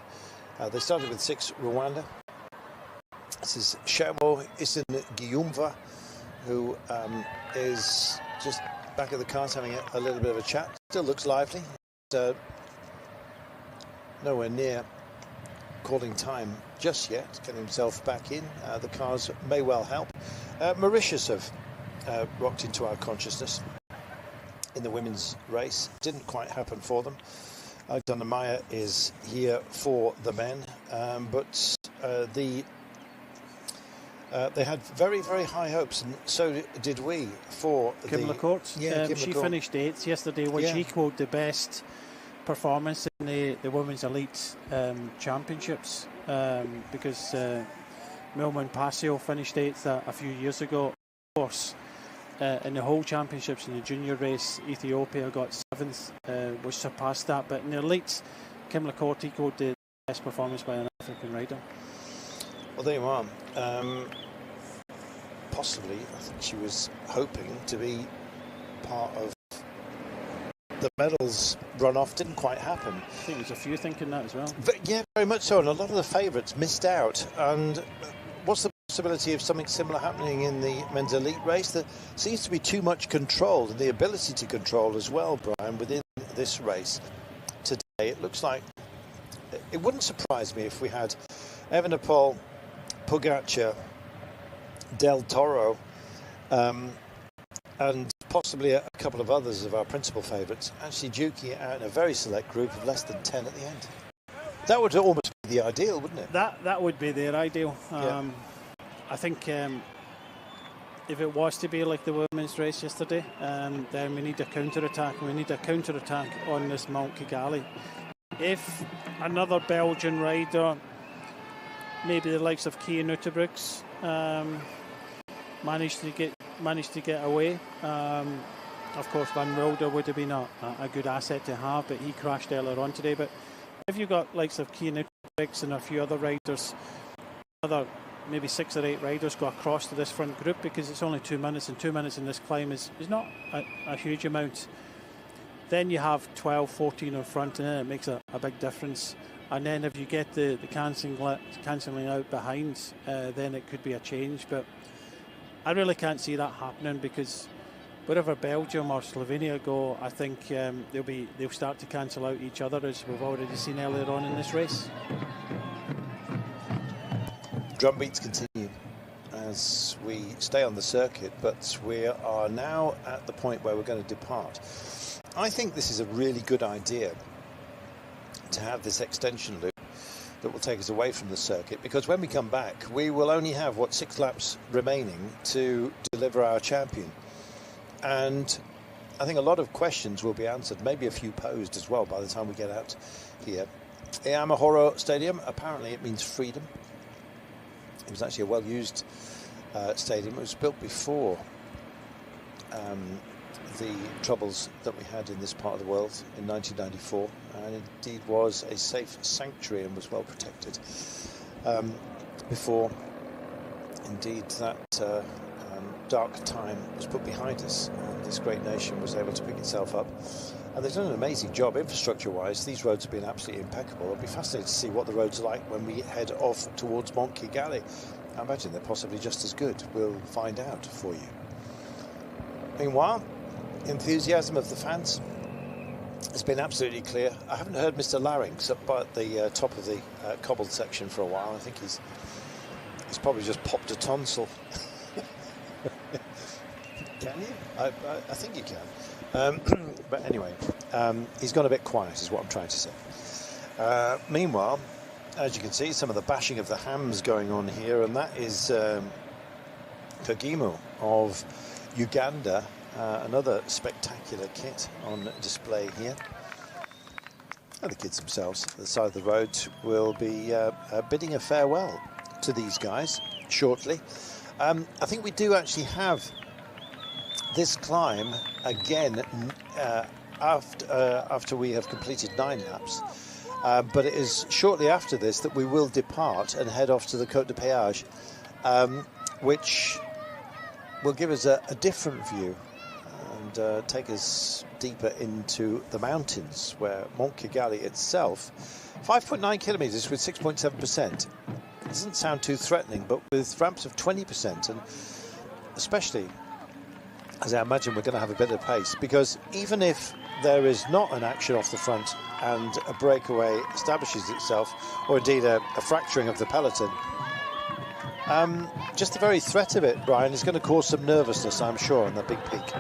They started with 6 Rwanda. This is Shemo Isin-Giyumva, who is just back at the cars having a little bit of a chat. Still looks lively. Nowhere near calling time just yet, getting himself back in. The cars may well help. Mauritius have rocked into our consciousness in the women's race. Didn't quite happen for them. Alexander Meyer is here for the men, but they had very, very high hopes, and so did we for Kim LaCourte. Yeah, Kim she LaCourte finished 8th yesterday, which equalled the best performance in the Women's Elite Championships, because Milman Pasio finished 8th a few years ago. Of course, in the whole championships in the junior race, Ethiopia got 7th, which surpassed that. But in the elites, Kim LaCourte equalled the best performance by an African rider. Well, there you are. Possibly, I think she was hoping to be part of the medals runoff. Didn't quite happen. I think there's a few thinking that as well. But yeah, very much so. And a lot of the favourites missed out. And what's the possibility of something similar happening in the men's elite race? There seems to be too much control, and the ability to control as well, Brian, within this race today. It looks like it wouldn't surprise me if we had Evenepoel, Pogacar, Del Toro, and possibly a couple of others of our principal favourites actually duking it out in a very select group of less than 10 at the end. That would almost be the ideal, wouldn't it? That would be their ideal. Yeah. I think if it was to be like the women's race yesterday, then we need a counter-attack. We need a counter-attack on this Mount Kigali. If another Belgian rider, maybe the likes of Kia Nutebrooks, managed to get away. Of course, Van Wilder would have been a good asset to have, but he crashed earlier on today. But if you've got likes of Kia Nutebrooks and a few other riders, another maybe 6 or 8 riders go across to this front group, because it's only 2 minutes, and 2 minutes in this climb is not a huge amount. Then you have 12, 14 in front, and then it makes a big difference. And then if you get the cancelling out behind, then it could be a change. But I really can't see that happening, because wherever Belgium or Slovenia go, I think they'll start to cancel out each other, as we've already seen earlier on in this race. Drum beats continue as we stay on the circuit, but we are now at the point where we're going to depart. I think this is a really good idea to have this extension loop that will take us away from the circuit, because when we come back we will only have 6 laps remaining to deliver our champion, and I think a lot of questions will be answered, maybe a few posed as well, by the time we get out here. Amahoro Stadium, apparently it means freedom. It was actually a well-used stadium. It was built before the troubles that we had in this part of the world in 1994, and indeed was a safe sanctuary and was well protected before indeed that dark time was put behind us, and this great nation was able to pick itself up. And they've done an amazing job infrastructure-wise. These roads have been absolutely impeccable. It'll be fascinating to see what the roads are like when we head off towards Mount Kigali. I imagine they're possibly just as good. We'll find out for you. Meanwhile, enthusiasm of the fans It's been absolutely clear. I haven't heard Mr. Larynx up at the top of the cobbled section for a while. I think he's probably just popped a tonsil. Can you? I think you can. But anyway, he's gone a bit quiet, is what I'm trying to say. Meanwhile, as you can see, some of the bashing of the hams going on here, and that is Kagimo of Uganda. Another spectacular kit on display here. And the kids themselves at the side of the road will be bidding a farewell to these guys shortly. I think we do actually have this climb again after we have completed 9 laps. But it is shortly after this that we will depart and head off to the Côte de Péage, which will give us a different view and take us deeper into the mountains, where Mont Kigali itself, 5.9 kilometres with 6.7%. Doesn't sound too threatening, but with ramps of 20%, and especially as I imagine we're going to have a bit of pace, because even if there is not an action off the front and a breakaway establishes itself, or indeed a fracturing of the peloton, just the very threat of it, Brian, is going to cause some nervousness, I'm sure, on the big peak.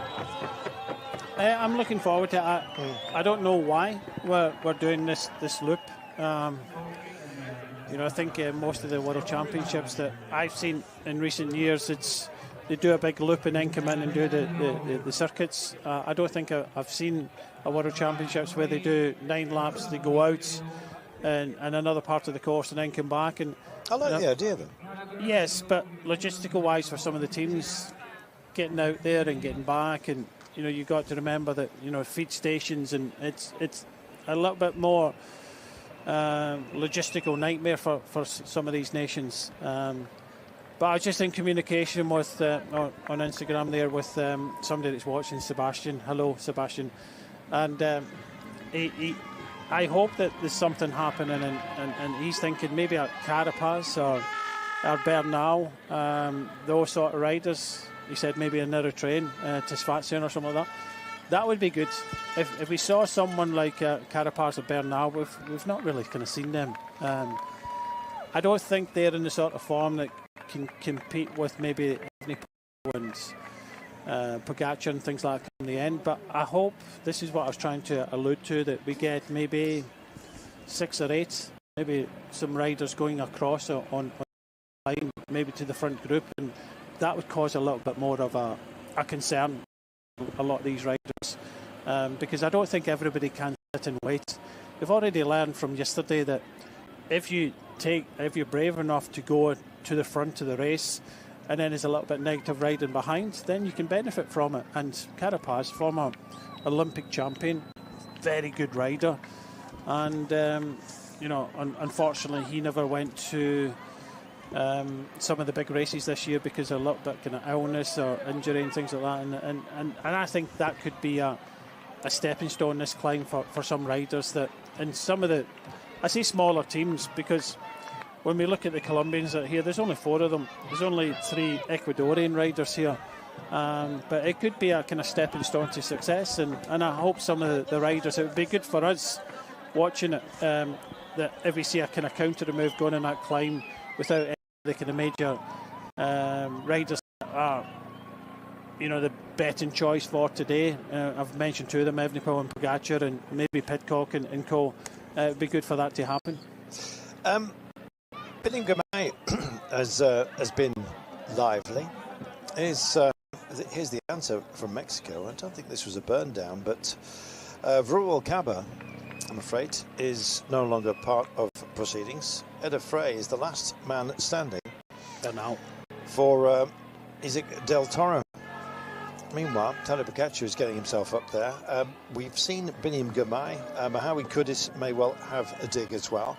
I'm looking forward to it. I don't know why we're doing this loop. You know, I think most of the World Championships that I've seen in recent years, they do a big loop and then come in and do the circuits. I don't think I've seen a World Championships where they do 9 laps, they go out and another part of the course and then come back. And I like the idea of it. Yes, but logistical-wise for some of the teams, getting out there and getting back, and you know, you got to remember that, you know, feed stations, and it's a little bit more logistical nightmare for some of these nations. But I was just in communication with on Instagram there with somebody that's watching, Sebastian. Hello, Sebastian. And I hope that there's something happening, and he's thinking maybe at Carapaz or Bernal, those sort of riders. He said maybe another train to Sfaxien or something like that. That would be good. If we saw someone like Carapaz or Bernal, we've not really kind of seen them. I don't think they're in the sort of form that can compete with maybe and Pogacar and things like that in the end. But I hope, this is what I was trying to allude to, that we get maybe 6 or 8, maybe some riders going across on line, maybe to the front group, and that would cause a little bit more of a concern a lot of these riders, because I don't think everybody can sit and wait. We've already learned from yesterday that if you're brave enough to go to the front of the race and then there's a little bit negative riding behind, then you can benefit from it. And Carapaz, former Olympic champion, very good rider, and you know, unfortunately he never went to some of the big races this year because of a little bit kind of illness or injury and things like that, and I think that could be a stepping stone, this climb, for some riders, that in some of the, I say smaller teams, because when we look at the Colombians that are here, there's only 4 of them, there's only 3 Ecuadorian riders here, but it could be a kind of stepping stone to success, and I hope some of the riders, it would be good for us watching it, that if we see a kind of counter move going in that climb without the kind of major riders that are, you know, the betting choice for today. I've mentioned 2 of them, Evenepoel and Pogacar, and maybe Pidcock and co. It'd be good for that to happen. Billy Gamay has been lively. Here's the answer from Mexico. I don't think this was a burn down, but Rubalcaba, I'm afraid, is no longer part of proceedings. Eder Frey is the last man standing for Isaac Del Toro. Meanwhile, Tadej Pogacar is getting himself up there. We've seen Binyam Girmay. Mohamed Kudus may well have a dig as well.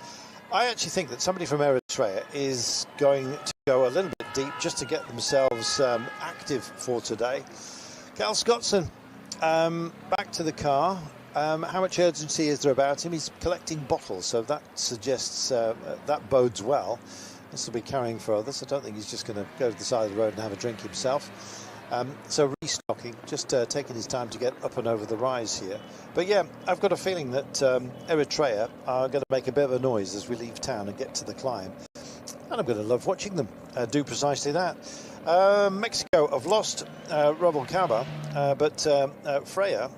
I actually think that somebody from Eritrea is going to go a little bit deep just to get themselves active for today. Cal Scottson, back to the car. How much urgency is there about him? He's collecting bottles, so that suggests that bodes well. This will be carrying for others. I don't think he's just going to go to the side of the road and have a drink himself. So restocking, just taking his time to get up and over the rise here. But yeah, I've got a feeling that Eritrea are going to make a bit of a noise as we leave town and get to the climb. And I'm going to love watching them do precisely that. Mexico have lost Rubalcaba, but Freya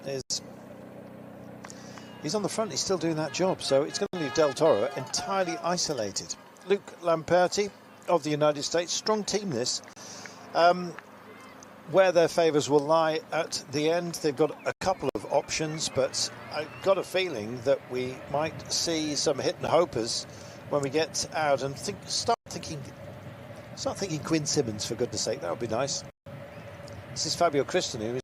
he's on the front. He's still doing that job. So it's going to leave Del Toro entirely isolated. Luke Lamperti of the United States, strong team this. Where their favours will lie at the end, they've got a couple of options, but I've got a feeling that we might see some hit and hopers when we get out and start thinking Quinn Simmons, for goodness sake. That would be nice. This is Fabio Cristanu,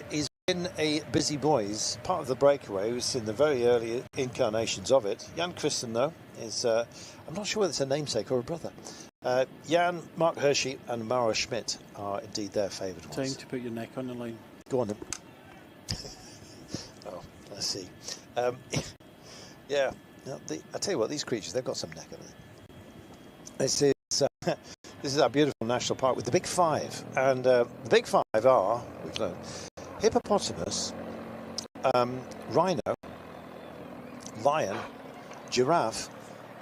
he's been a busy boy. He's part of the breakaway. He was in the very early incarnations of it. Jan Christen, though, is I'm not sure whether it's a namesake or a brother. Jan, Mark Hershey and Mara Schmidt are indeed their favoured ones. Time to put your neck on the line. Go on then. Oh, let's see. Yeah, no, I tell you what, these creatures, they've got some neck on them. This is our beautiful national park with the big five. And the big five are, we've learned, hippopotamus, rhino, lion, giraffe,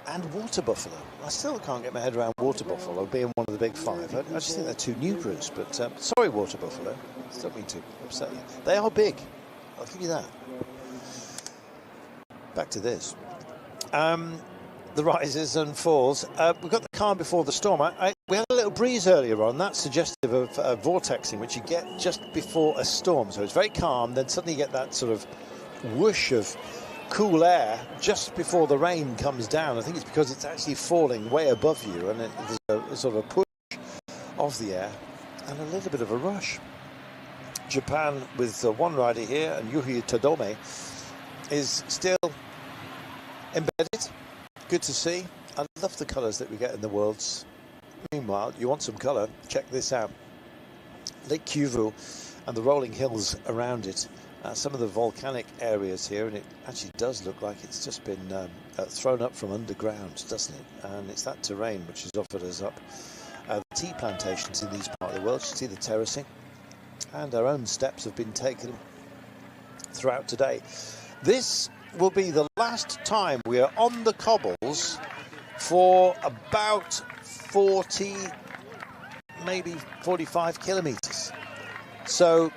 and water buffalo. I still can't get my head around water buffalo being one of the big five. I just think they're too numerous. But sorry, water buffalo. Don't mean to upset you. They are big. I'll give you that. Back to this. The rises and falls. We've got the calm before the storm. We had a little breeze earlier on. That's suggestive of vortexing, which you get just before a storm. So it's very calm. Then suddenly you get that sort of whoosh of cool air just before the rain comes down. I think it's because it's actually falling way above you, and there's a sort of a push of the air and a little bit of a rush. Japan with one rider here, and Yuhi Todome is still embedded. Good to see. I love the colours that we get in the Worlds. Meanwhile, you want some colour, check this out. Lake Kivu and the rolling hills around it. Some of the volcanic areas here, and it actually does look like it's just been thrown up from underground, doesn't it? And it's that terrain which has offered us up the tea plantations in these parts of the world. You see the terracing, and our own steps have been taken throughout today. This will be the last time we are on the cobbles for about 40, maybe 45 kilometres. So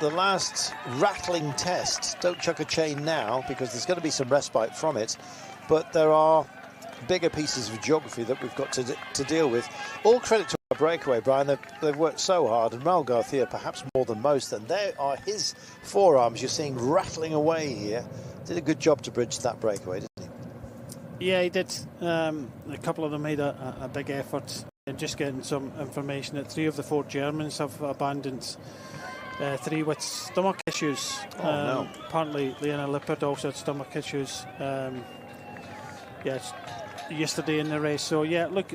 the last rattling test, don't chuck a chain now because there's going to be some respite from it, but there are bigger pieces of geography that we've got to deal with. All credit to our breakaway, Brian. They've worked so hard, and Raul Garcia perhaps more than most, and there are his forearms you're seeing rattling away here. Did a good job to bridge that breakaway, didn't he? Yeah, he did. A couple of them made a big effort in just getting some information that 3 of the 4 Germans have abandoned. 3 with stomach issues. No. Apparently, Lena Lippert also had stomach issues. Yesterday in the race. So yeah, look,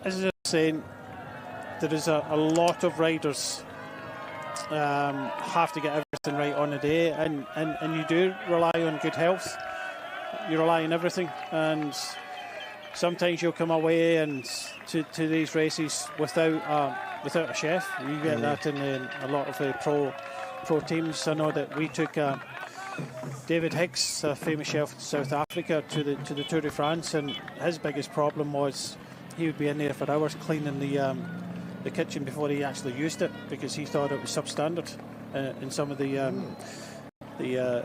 as I was saying, there is a lot of riders have to get everything right on the day, and you do rely on good health. You rely on everything, and sometimes you'll come away and to these races without a chef. You get that in a lot of the pro teams. I know that we took David Hicks, a famous chef in South Africa, to the Tour de France, and his biggest problem was he would be in there for hours cleaning the kitchen before he actually used it, because he thought it was substandard in some of the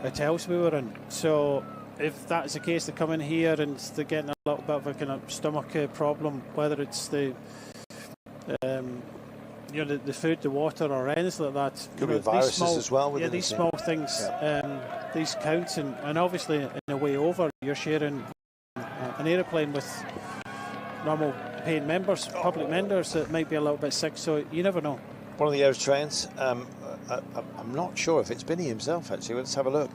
hotels we were in. So if that's the case, they come in here and they're getting a little bit of a kind of stomach problem, whether it's the food, the water, or anything like that. Could be viruses as well. Yeah, these small things, these count, and obviously in the way over, you're sharing an aeroplane with normal paying members, public members that might be a little bit sick. So you never know. One of the Eritreans, I'm not sure if it's Binny himself actually. Let's have a look.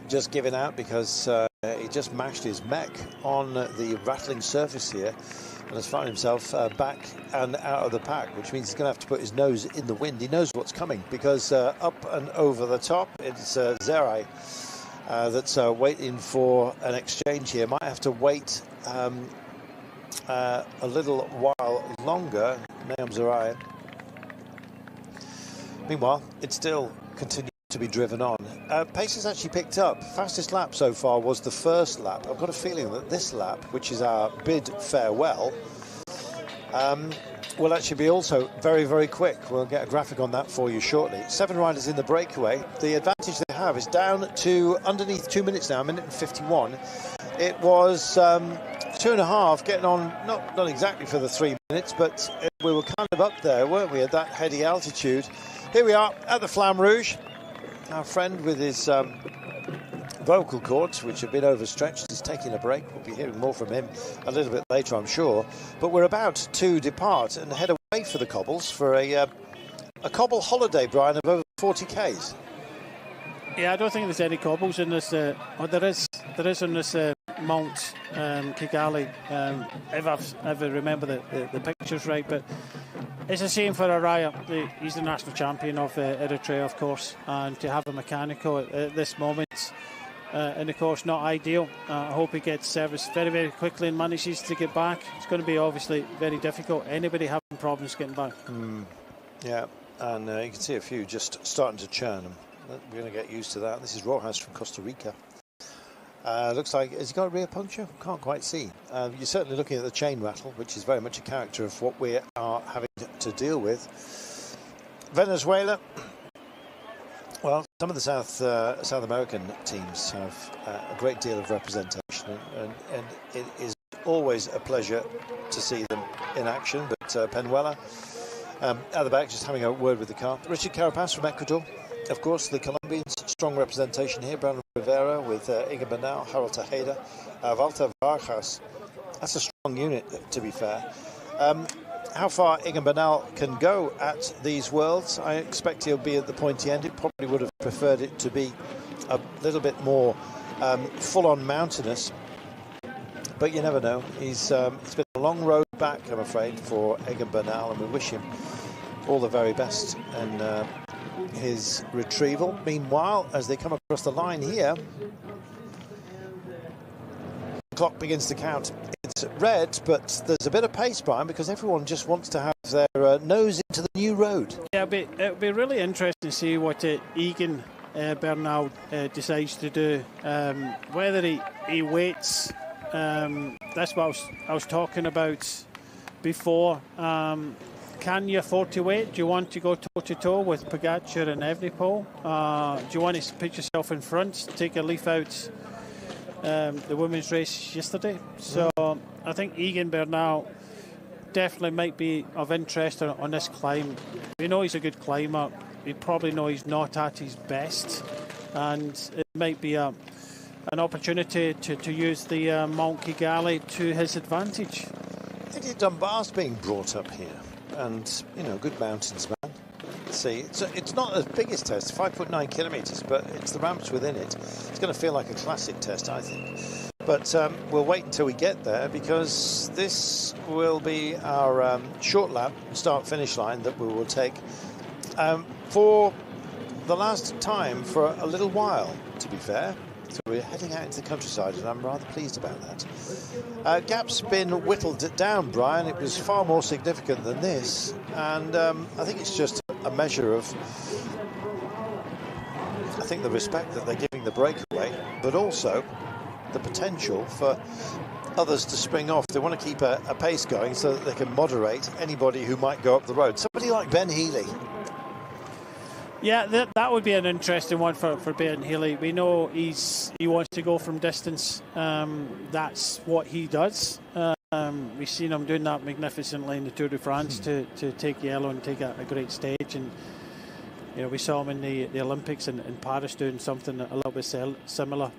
Just giving out because he just mashed his mech on the rattling surface here, and has found himself back and out of the pack, which means he's going to have to put his nose in the wind. He knows what's coming, because up and over the top, it's Zerai that's waiting for an exchange here. Might have to wait a little while longer. Zariah. Meanwhile, it still continues to be driven on. Pace has actually picked up. Fastest lap so far was the first lap. I've got a feeling that this lap, which is our bid farewell, will actually be also very, very quick. We'll get a graphic on that for you shortly. 7 riders in the breakaway. The advantage they have is down to underneath 2 minutes now, 1 minute and 51. It was 2.5, getting on, not exactly for the 3 minutes, but we were kind of up there, weren't we, at that heady altitude. Here we are at the Flamme Rouge. Our friend with his vocal cords, which have been overstretched, is taking a break. We'll be hearing more from him a little bit later, I'm sure. But we're about to depart and head away for the cobbles for a cobble holiday, Brian, of over 40 Ks. Yeah, I don't think there's any cobbles in this. There is on this Mount Kigali, if I ever remember the pictures right. But it's a shame for Araya. He's the national champion of Eritrea, of course, and to have a mechanical at this moment in the course, not ideal. I hope he gets service very, very quickly and manages to get back. It's going to be obviously very difficult. Anybody having problems getting back. Yeah, and you can see a few just starting to churn them. We're going to get used to that. This is Rojas from Costa Rica. Looks like, has he got a rear puncture? Can't quite see. You're certainly looking at the chain rattle, which is very much a character of what we are having to deal with. Venezuela. Well, some of the South American teams have a great deal of representation, and it is always a pleasure to see them in action. But Penuela at the back, just having a word with the car. Richard Carapaz from Ecuador. Of course, the Colombians, strong representation here. Brandon Rivera with Inga Bernal, Harold Tejeda, Walter Vargas. That's a strong unit, to be fair. How far Inga Bernal can go at these Worlds, I expect he'll be at the pointy end. It probably would have preferred it to be a little bit more full-on mountainous. But you never know. It's been a long road back, I'm afraid, for Egan Bernal, and we wish him all the very best and his retrieval. Meanwhile, as they come across the line here, the clock begins to count. It's red, but there's a bit of pace, Brian, because everyone just wants to have their nose into the new road. Yeah, it'll be really interesting to see what Egan Bernal decides to do. Whether he waits, that's what I was talking about before. Can you afford to wait? Do you want to go toe-to-toe with Pogacar and Evenepoel? Do you want to put yourself in front, take a leaf out the women's race yesterday? So I think Egan Bernal definitely might be of interest on this climb. We know he's a good climber. We probably know he's not at his best, and it might be an opportunity to use the Mount Kigali to his advantage. Eddie Dunbar's being brought up here. And, you know, good mountains, man. Let's see, it's not the biggest test, 5.9 kilometres, but it's the ramps within it. It's going to feel like a classic test, I think. But we'll wait until we get there, because this will be our short lap start-finish line that we will take for the last time for a little while, to be fair. So we're heading out into the countryside, and I'm rather pleased about that. Gap's been whittled down, Brian. It was far more significant than this, and I think it's just a measure of, I think, the respect that they're giving the breakaway, but also the potential for others to spring off. They want to keep a pace going so that they can moderate anybody who might go up the road. Somebody like Ben Healy. Yeah, that would be an interesting one for Ben Healy. We know he wants to go from distance. That's what he does. We've seen him doing that magnificently in the Tour de France to take yellow and take a great stage. And you know, we saw him in the Olympics in Paris doing something a little bit similar.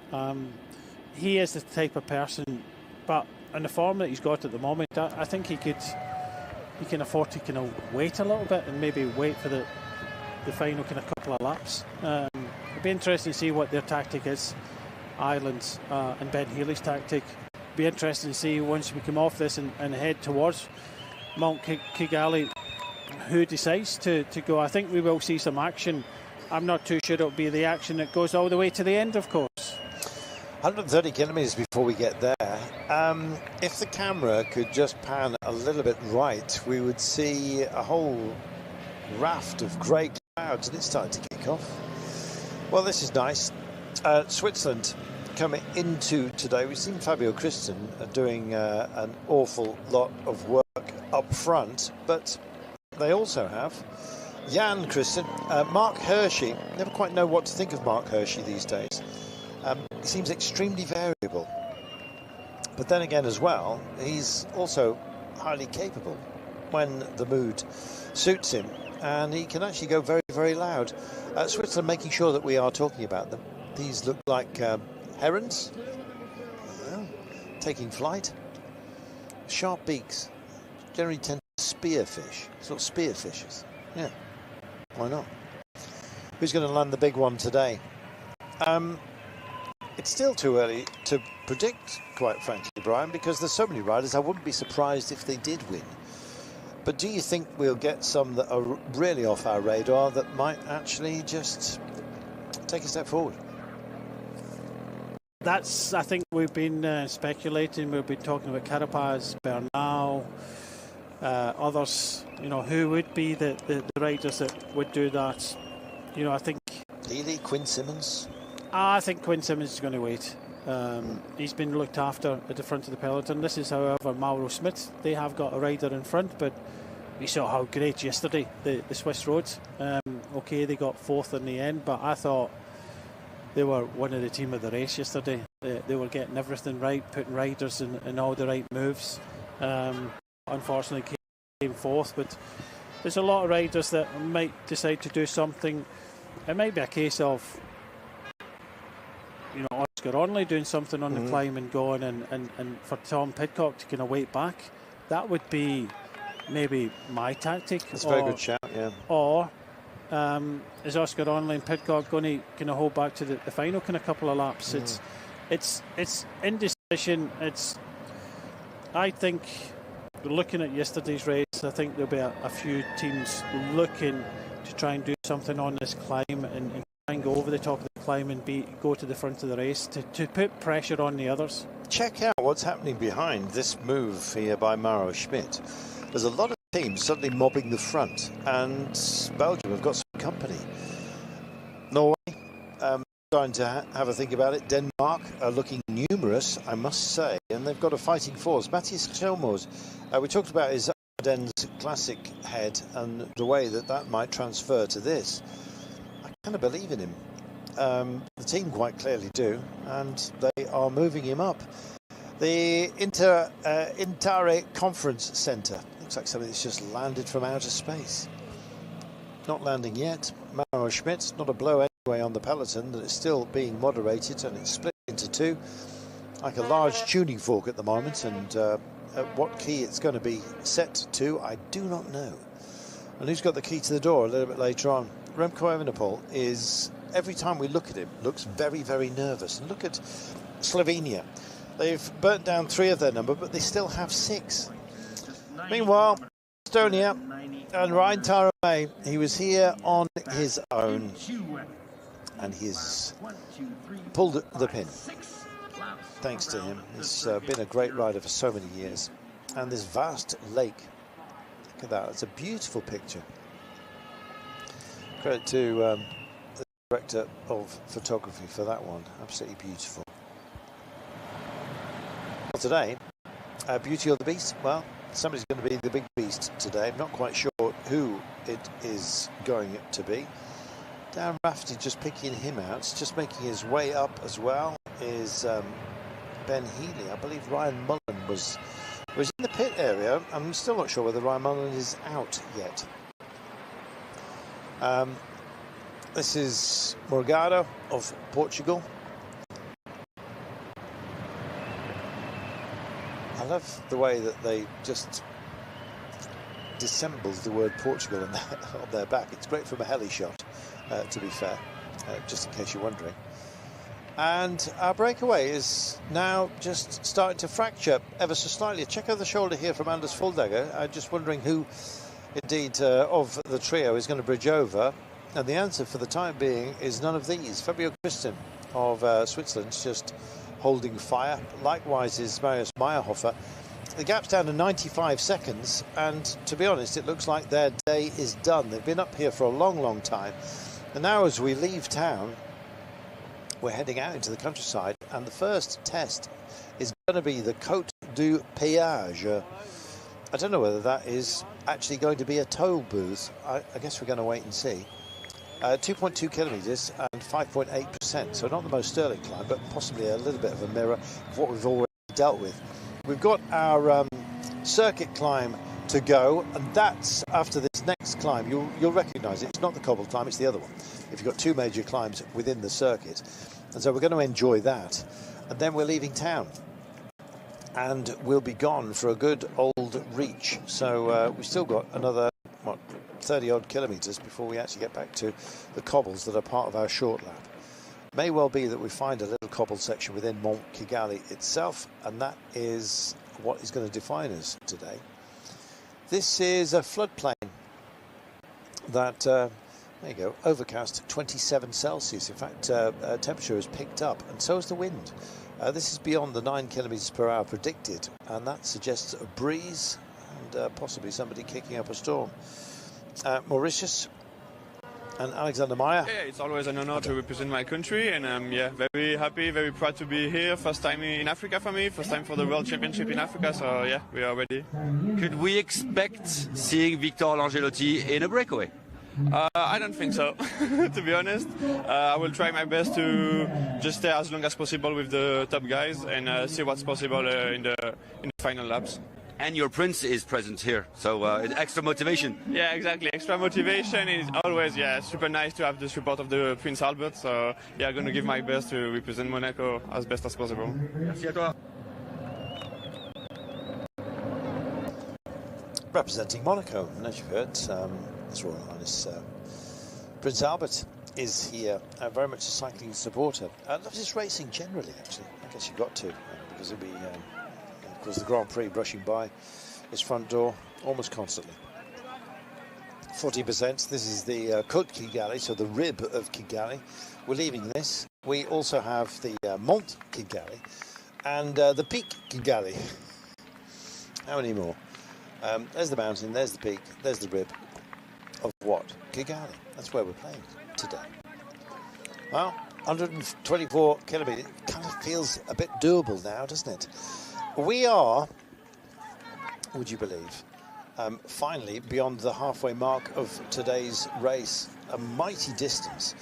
He is the type of person, but in the form that he's got at the moment, I think he can afford to kind of wait a little bit and maybe wait for the final kind of couple of laps. It'll be interesting to see what their tactic is, Ireland's and Ben Healy's tactic. It'll be interesting to see once we come off this and head towards Mount Kigali, who decides to go. I think we will see some action. I'm not too sure it'll be the action that goes all the way to the end, of course. 130 kilometers before we get there. If the camera could just pan a little bit right, we would see a whole raft of grey clouds, and it's starting to kick off. Well, this is nice. Switzerland coming into today. We've seen Fabio Christen doing an awful lot of work up front, but they also have Jan Christen, Mark Hershey. Never quite know what to think of Mark Hershey these days. He seems extremely variable, but then again as well, he's also highly capable when the mood suits him, and he can actually go very, very loud. Switzerland making sure that we are talking about them. These look like herons taking flight. Sharp beaks generally tend to spear fish, sort of spear fishes. Yeah, why not? Who's going to land the big one today? It's still too early to predict, quite frankly, Brian, because there's so many riders. I wouldn't be surprised if they did win. But do you think we'll get some that are really off our radar that might actually just take a step forward? That's, I think we've been speculating. We've been talking about Carapaz, Bernal, others. You know, who would be the riders that would do that? You know, I think Healy, Quinn Simmons. I think Quinn Simmons is going to wait. He's been looked after at the front of the peloton. This is, however, Mauro Schmidt. They have got a rider in front, but we saw how great yesterday the Swiss roads. Okay, they got fourth in the end, but I thought they were one of the team of the race yesterday. They were getting everything right, putting riders in all the right moves. Unfortunately, came fourth, but there's a lot of riders that might decide to do something. It might be a case of, you know, Oscar Onley doing something on the climb and going, and for Tom Pidcock to kind of wait back. That would be maybe my tactic. That's a very good shout, yeah. Or is Oscar Onley and Pidcock going to kind of hold back to the final kind of couple of laps? It's indecision. I think, looking at yesterday's race, I think there'll be a few teams looking to try and do something on this climb and try and go over the top of the climb and go to the front of the race to put pressure on the others. Check out what's happening behind this move here by Mauro Schmidt. There's a lot of teams suddenly mobbing the front, and Belgium have got some company. Norway, starting to have a think about it. Denmark are looking numerous, I must say, and they've got a fighting force. Matthias Chelmors, we talked about his Ardennes classic head and the way that might transfer to this. I kind of believe in him. The team quite clearly do, and they are moving him up. The Intare Conference Centre looks like something that's just landed from outer space. Not landing yet. Mauro Schmidt, not a blow anyway on the peloton, that is still being moderated, and it's split into two like a large tuning fork at the moment, and at what key it's going to be set to, I do not know. And who's got the key to the door a little bit later on? Remco Evenepoel is, every time we look at him, looks very, very nervous. And look at Slovenia. They've burnt down 3 of their number, but they still have 6. Meanwhile, Estonia and Ryan Tarame, he was here on his own, and he's pulled the pin. Thanks to him. He's been a great rider for so many years. And this vast lake, look at that, it's a beautiful picture. Credit to the director of photography for that one. Absolutely beautiful. Well, today, Beauty or the Beast? Well, somebody's going to be the big beast today. I'm not quite sure who it is going to be. Dan Rafferty just picking him out. Just making his way up as well is Ben Healy. I believe Ryan Mullen was in the pit area. I'm still not sure whether Ryan Mullen is out yet. This is Morgado of Portugal. I love the way that they just dissembled the word Portugal on their back. It's great from a heli shot, to be fair, just in case you're wondering. And our breakaway is now just starting to fracture ever so slightly. A check over the shoulder here from Anders Fuldager. I'm just wondering who, indeed, of the trio is going to bridge over. And the answer for the time being is none of these. Fabio Christen of Switzerland's just holding fire. Likewise is Marius Meyerhofer. The gap's down to 95 seconds, and to be honest, it looks like their day is done. They've been up here for a long, long time. And now as we leave town, we're heading out into the countryside, and the first test is going to be the Côte du Péage. I don't know whether that is actually going to be a toll booth. I guess we're going to wait and see. 2.2 kilometres and 5.8%, so not the most sterling climb, but possibly a little bit of a mirror of what we've already dealt with. We've got our circuit climb to go, and that's after this next climb. You'll recognise it. It's not the cobble climb, it's the other one. If you've got two major climbs within the circuit. And so we're going to enjoy that. And then we're leaving town. And we'll be gone for a good old reach. So we've still got another, 30-odd kilometres before we actually get back to the cobbles that are part of our short lap. May well be that we find a little cobble section within Mont Kigali itself, and that is what is going to define us today. This is a floodplain that, there you go, overcast 27 Celsius. In fact, temperature has picked up, and so has the wind. This is beyond the 9 kilometres per hour predicted, and that suggests a breeze and possibly somebody kicking up a storm. Mauritius and Alexander Meyer. Yeah, it's always an honor to represent my country, and I'm very happy, very proud to be here. First time in Africa for me, first time for the World Championship in Africa, so yeah, we are ready. Could we expect seeing Victor Langelotti in a breakaway? I don't think so, to be honest. I will try my best to just stay as long as possible with the top guys and see what's possible in the final laps. And your prince is present here, so extra motivation. Yeah, exactly. Extra motivation is always, super nice to have the support of the Prince Albert. So, yeah, I'm going to give my best to represent Monaco as best as possible. Merci à toi. Representing Monaco, and as you've heard, His Royal Highness Prince Albert is here, very much a cycling supporter. Loves his racing generally, actually. I guess you've got to, because it'll be... of course, the Grand Prix brushing by his front door almost constantly. 40%. This is the Côte Kigali, so the rib of Kigali. We're leaving this. We also have the Mont Kigali and the Peak Kigali. How many more? There's the mountain, there's the peak, there's the rib of what? Kigali. That's where we're playing today. Well, 124 kilometres. It kind of feels a bit doable now, doesn't it? We are, would you believe, finally beyond the halfway mark of today's race. A mighty distance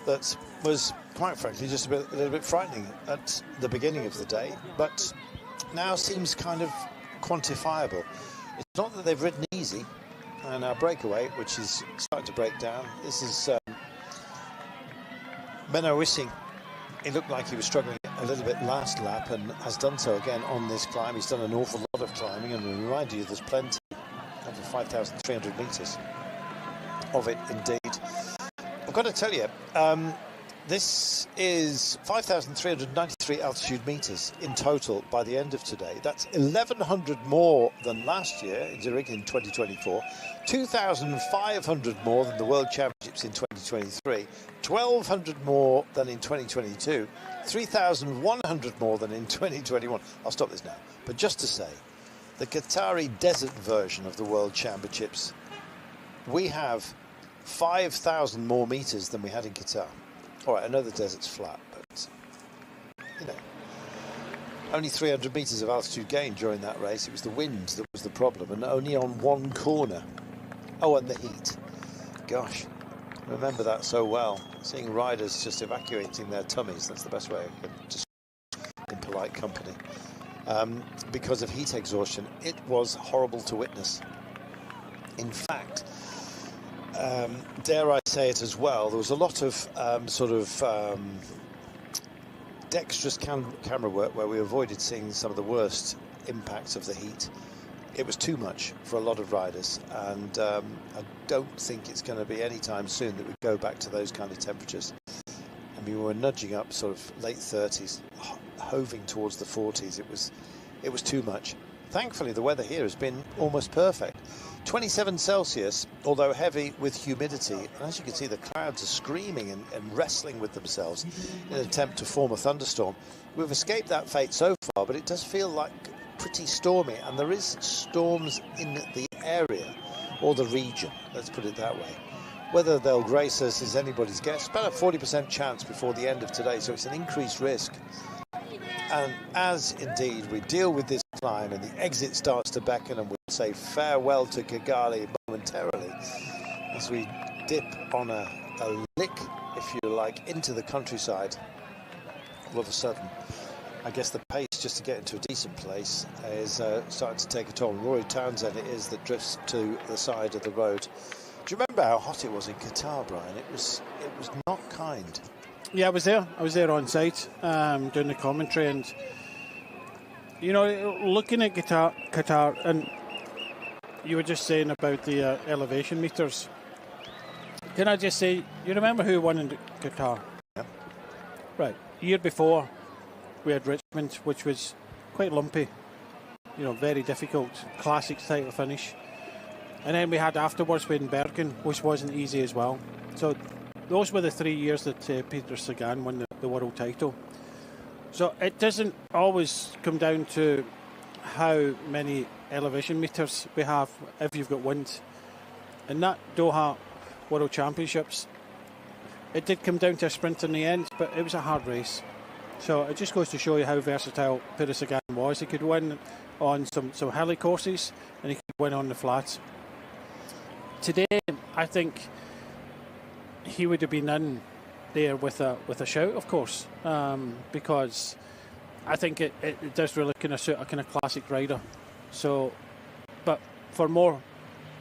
that was, quite frankly, just a little bit frightening at the beginning of the day, but now seems kind of quantifiable. It's not that they've ridden easy, and our breakaway, which is starting to break down, this is Menno Wissing. It looked like he was struggling a little bit last lap and has done so again on this climb. He's done an awful lot of climbing, and we remind you there's plenty, over 5,300 metres of it indeed. I've got to tell you, this is 5,393 altitude metres in total by the end of today. That's 1,100 more than last year in Zurich in 2024, 2,500 more than the World Championships in 2023, 1,200 more than in 2022, 3,100 more than in 2021. I'll stop this now. But just to say, the Qatari desert version of the World Championships, we have 5,000 more metres than we had in Qatar. All right, I know the desert's flat, but, you know, only 300 metres of altitude gain during that race. It was the wind that was the problem, and only on one corner. Oh, and the heat. Gosh, I remember that so well. Seeing riders just evacuating their tummies, that's the best way I can describe in polite company. Because of heat exhaustion, it was horrible to witness. In fact, dare I say it as well, there was a lot of dexterous camera work where we avoided seeing some of the worst impacts of the heat. It was too much for a lot of riders, and I don't think it's going to be any time soon that we go back to those kind of temperatures. I mean, we were nudging up sort of late 30s, hoving towards the 40s. It was too much. Thankfully, the weather here has been almost perfect. 27 Celsius, although heavy with humidity. And as you can see, the clouds are screaming and wrestling with themselves in an attempt to form a thunderstorm. We've escaped that fate so far, but it does feel like pretty stormy, and there is storms in the area, or the region, let's put it that way. Whether they'll grace us is anybody's guess. About a 40% chance before the end of today, so it's an increased risk. And as indeed we deal with this climb and the exit starts to beckon, and we'll say farewell to Kigali momentarily as we dip on a lick, if you like, into the countryside. All of a sudden, I guess the pace just to get into a decent place is starting to take a toll. Rory Townsend it is that drifts to the side of the road. Do you remember how hot it was in Qatar, Brian? It was not kind. Yeah, I was there on site doing the commentary, and you know, looking at Qatar, and you were just saying about the elevation meters. Can I just say, you remember who won in Qatar? Yeah. Right. Year before, we had Richmond, which was quite lumpy. You know, very difficult, classic title finish. And then we had afterwards in Bergen, which wasn't easy as well. So those were the 3 years that Peter Sagan won the world title. So it doesn't always come down to how many elevation meters we have if you've got wind. In that Doha World Championships, it did come down to a sprint in the end, but it was a hard race. So it just goes to show you how versatile Peter Sagan was. He could win on some hilly courses, and he could win on the flats. Today, I think he would have been in there with a shout, of course, because I think it does really kind of suit a kind of classic rider. So, but for more,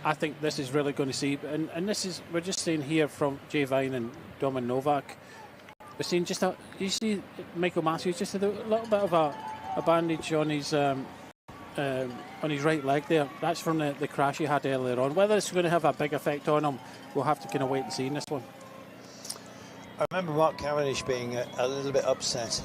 I think this is really going to see, and this is, we're just seeing here from Jay Vine and Domin Novak. We're seeing just you see Michael Matthews just a little bit of a bandage on his right leg there. That's from the crash he had earlier on. Whether it's going to have a big effect on him, we'll have to kind of wait and see in this one. I remember Mark Cavendish being a little bit upset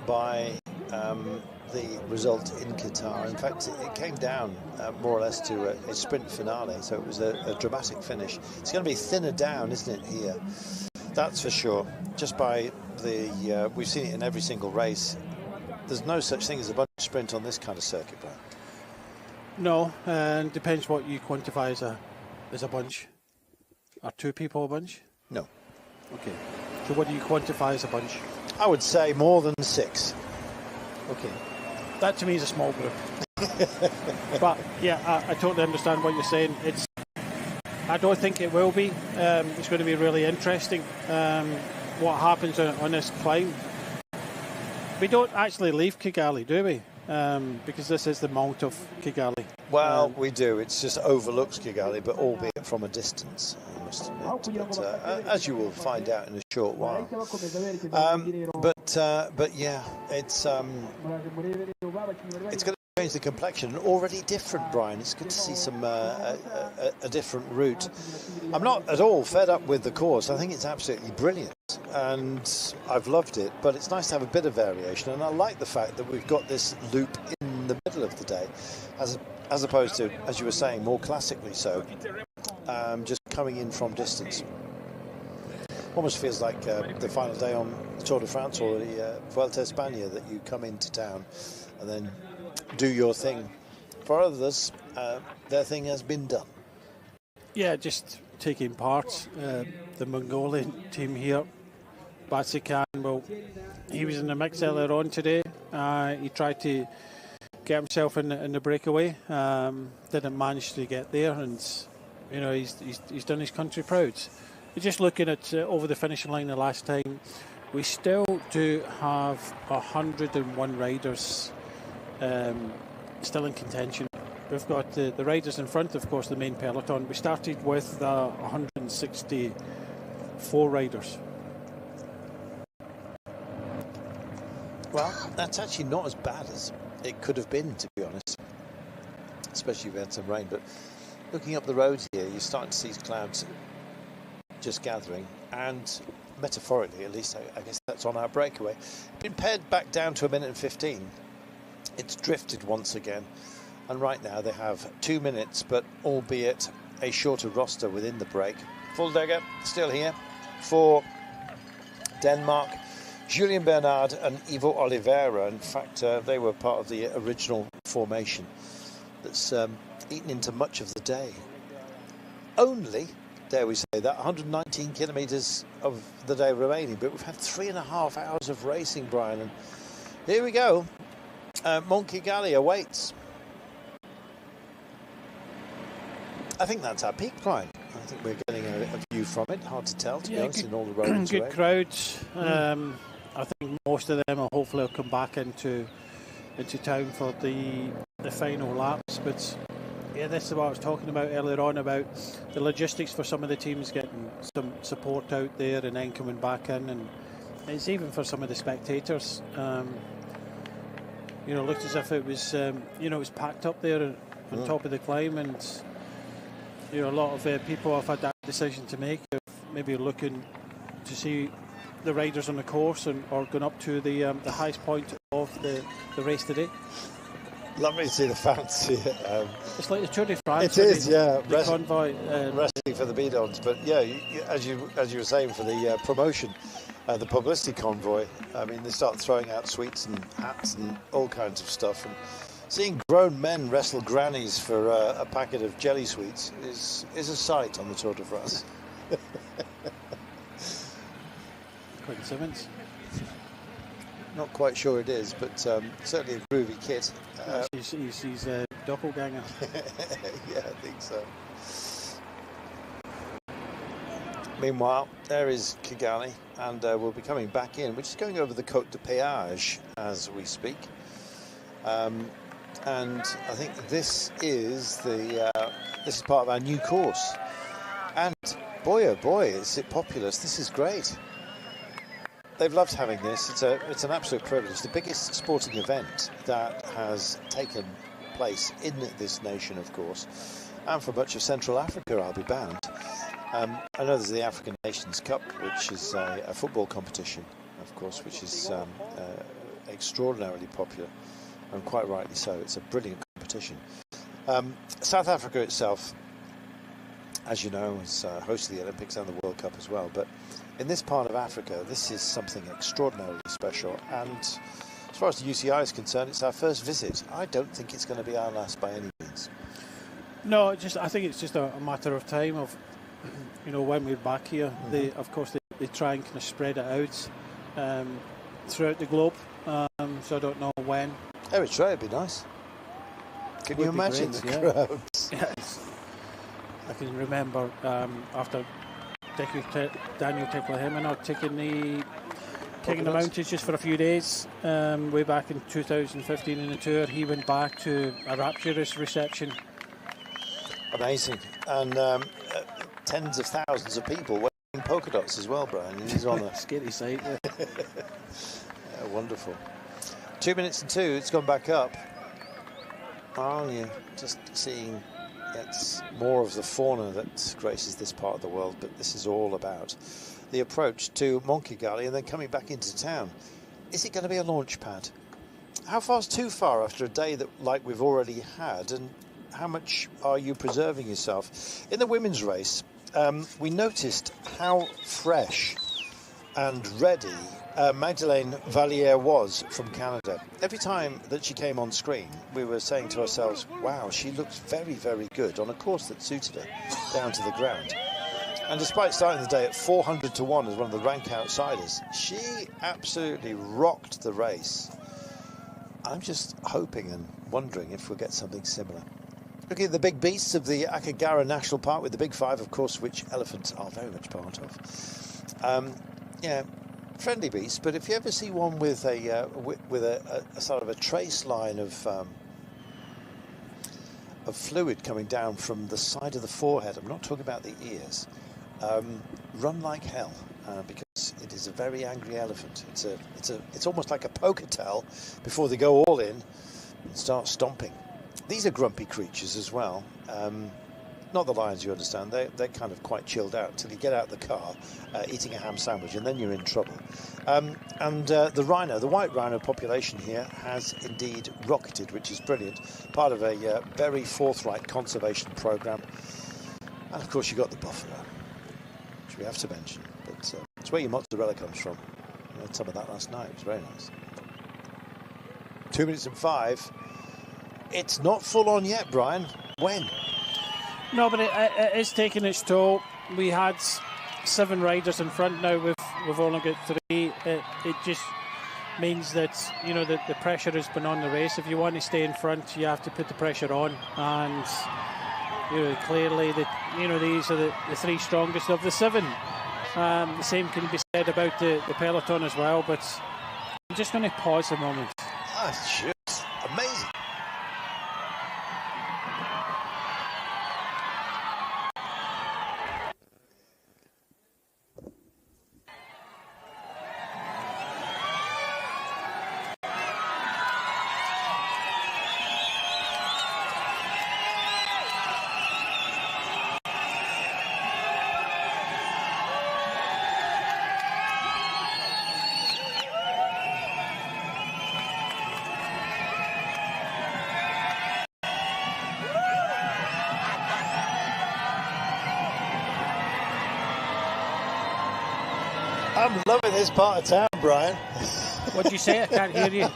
by the result in Qatar. In fact, it came down more or less to a sprint finale, so it was a dramatic finish. It's going to be thinner down, isn't it, here? That's for sure. Just by we've seen it in every single race. There's no such thing as a bunch sprint on this kind of circuit, Brian. No, and depends what you quantify as a bunch. Are two people a bunch? No. Okay. So what do you quantify as a bunch? I would say more than 6. Okay. That to me is a small group. But yeah, I totally understand what you're saying. I don't think it will be. It's going to be really interesting what happens on this climb. We don't actually leave Kigali, do we? Because this is the mount of Kigali. Well, we do. It just overlooks Kigali, but albeit from a distance, I must admit. But, as you will find out in a short while. But yeah, it's going to change the complexion. Already different, Brian. It's good to see some a different route. I'm not at all fed up with the course. I think it's absolutely brilliant, and I've loved it. But it's nice to have a bit of variation, and I like the fact that we've got this loop in the middle of the day, as opposed to, as you were saying, more classically so, just coming in from distance. Almost feels like the final day on the Tour de France or the Vuelta a España, that you come into town and then do your thing. For others, their thing has been done. Yeah, just taking part. The Mongolian team here, Batsikan, well, he was in the mix earlier on today. He tried to get himself in the breakaway, didn't manage to get there, and you know, he's done his country proud. We're just looking at over the finishing line the last time. We still do have 101 riders still in contention. We've got the riders in front, of course, the main peloton. We started with 164 riders. Well, that's actually not as bad as it could have been, to be honest, especially if we had some rain. But looking up the road here, you're starting to see clouds just gathering, and metaphorically, at least, I guess that's on our breakaway. Been pared back down to 1 minute and 15. It's drifted once again. And right now they have 2 minutes, but albeit a shorter roster within the break. Fuldegger still here for Denmark. Julien Bernard and Ivo Oliveira, in fact, they were part of the original formation that's eaten into much of the day. Only, dare we say that, 119 kilometres of the day remaining, but we've had 3.5 hours of racing, Brian, and here we go. Monkigali awaits. I think that's our peak, Brian. I think we're getting a view from it. Hard to tell, to be honest, in all the roads. Good crowds. I think most of them will hopefully come back into town for the final laps. But yeah, this is what I was talking about earlier on, about the logistics for some of the teams getting some support out there and then coming back in, and it's even for some of the spectators. You know, looked as if it was it was packed up there on top of the climb, and you know, a lot of people have had that decision to make of maybe looking to see the riders on the course or going up to the highest point of the race today. Lovely to see the fans here. It's like the Tour de France. It is, yeah. The convoy. Resting for the bidons, but yeah, as you were saying, for the promotion, the publicity convoy. I mean, they start throwing out sweets and hats and all kinds of stuff, and seeing grown men wrestle grannies for a packet of jelly sweets is a sight on the Tour de France. Quentin Simmons. Not quite sure it is, but certainly a groovy kid. He's a doppelganger. Yeah, I think so. Meanwhile, there is Kigali, and we'll be coming back in. We're just going over the Côte de Péage as we speak. And I think this is part of our new course. And boy, oh boy, is it populous. This is great. They've loved having this. It's an absolute privilege. The biggest sporting event that has taken place in this nation, of course, and for much of Central Africa, I'll be bound. I know there's the African Nations Cup, which is a football competition, of course, which is extraordinarily popular, and quite rightly so. It's a brilliant competition. South Africa itself, as you know, is host of the Olympics and the World Cup as well. But in this part of Africa, this is something extraordinarily special. And as far as the UCI is concerned, it's our first visit. I don't think it's going to be our last by any means. No, I think it's just a matter of time of, you know, when we're back here. They try and kind of spread it out throughout the globe. So I don't know when. Eritrea would be nice. Can you imagine the crowds? Yes. I can remember after Daniel Teklehemena taking the mountains just for a few days way back in 2015 in the Tour. He went back to a rapturous reception. Amazing. And tens of thousands of people wearing polka dots as well, Brian. He's on a scary sight. Yeah, wonderful. 2 minutes and 2, it's gone back up. Oh, yeah, just seeing it's more of the fauna that graces this part of the world, but this is all about the approach to Monkigali and then coming back into town. Is it going to be a launch pad? How far's too far after a day that like we've already had, and how much are you preserving yourself? In the women's race, we noticed how fresh and ready Magdalene Valliere was from Canada. Every time that she came on screen, we were saying to ourselves, wow, she looks very, very good on a course that suited her down to the ground. And despite starting the day at 400 to 1 as one of the rank outsiders, she absolutely rocked the race. I'm just hoping and wondering if we'll get something similar. Looking at the big beasts of the Akagera National Park with the big five, of course, which elephants are very much part of. Yeah, friendly beasts, but if you ever see one with a sort of a trace line of fluid coming down from the side of the forehead, I'm not talking about the ears, run like hell, because it is a very angry elephant. It's almost like a poker tell before they go all in and start stomping. These are grumpy creatures as well. not the lions, you understand. They're kind of quite chilled out until you get out the car, eating a ham sandwich, and then you're in trouble. The rhino, the white rhino population here has indeed rocketed, which is brilliant. Part of a very forthright conservation program. And of course, you've got the buffalo, which we have to mention. But it's where your mozzarella comes from. I had some of that last night. It was very nice. 2 minutes and 5. It's not full on yet, Brian. When? No, but it is taking its toll. We had 7 riders in front. Now we've only got 3. It just means that, you know, that the pressure has been on the race. If you want to stay in front, you have to put the pressure on. And you know, clearly that, you know, these are the 3 strongest of the 7. The same can be said about the peloton as well. But I'm just going to pause a moment. Ah, just amazing. I'm loving this part of town, Brian. What did you say? I can't hear you.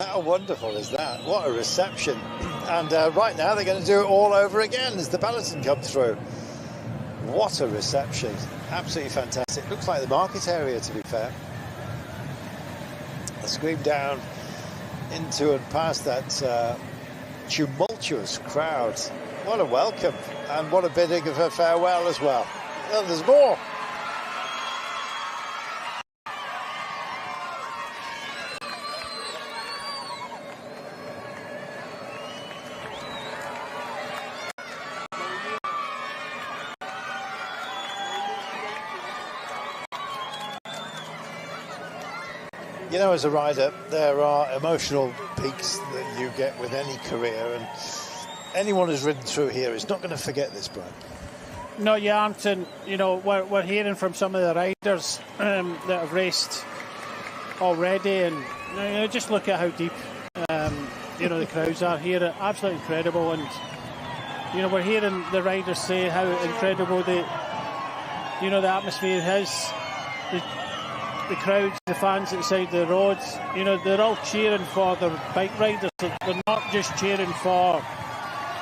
How wonderful is that? What a reception. And right now they're going to do it all over again as the peloton come through. What a reception. Absolutely fantastic. Looks like the market area, to be fair. I screamed down into and past that tumultuous crowd. What a welcome. And what a bidding of a farewell as well. Oh, there's more. You know, as a rider, there are emotional peaks that you get with any career, and anyone who's ridden through here is not going to forget this, Brian. No, you aren't, and you know, we're hearing from some of the riders that have raced already, and you know, just look at how deep you know, the crowds are here. Absolutely incredible, and you know, we're hearing the riders say how incredible the atmosphere is. The crowds, the fans outside the roads, you know, they're all cheering for their bike riders. They're not just cheering for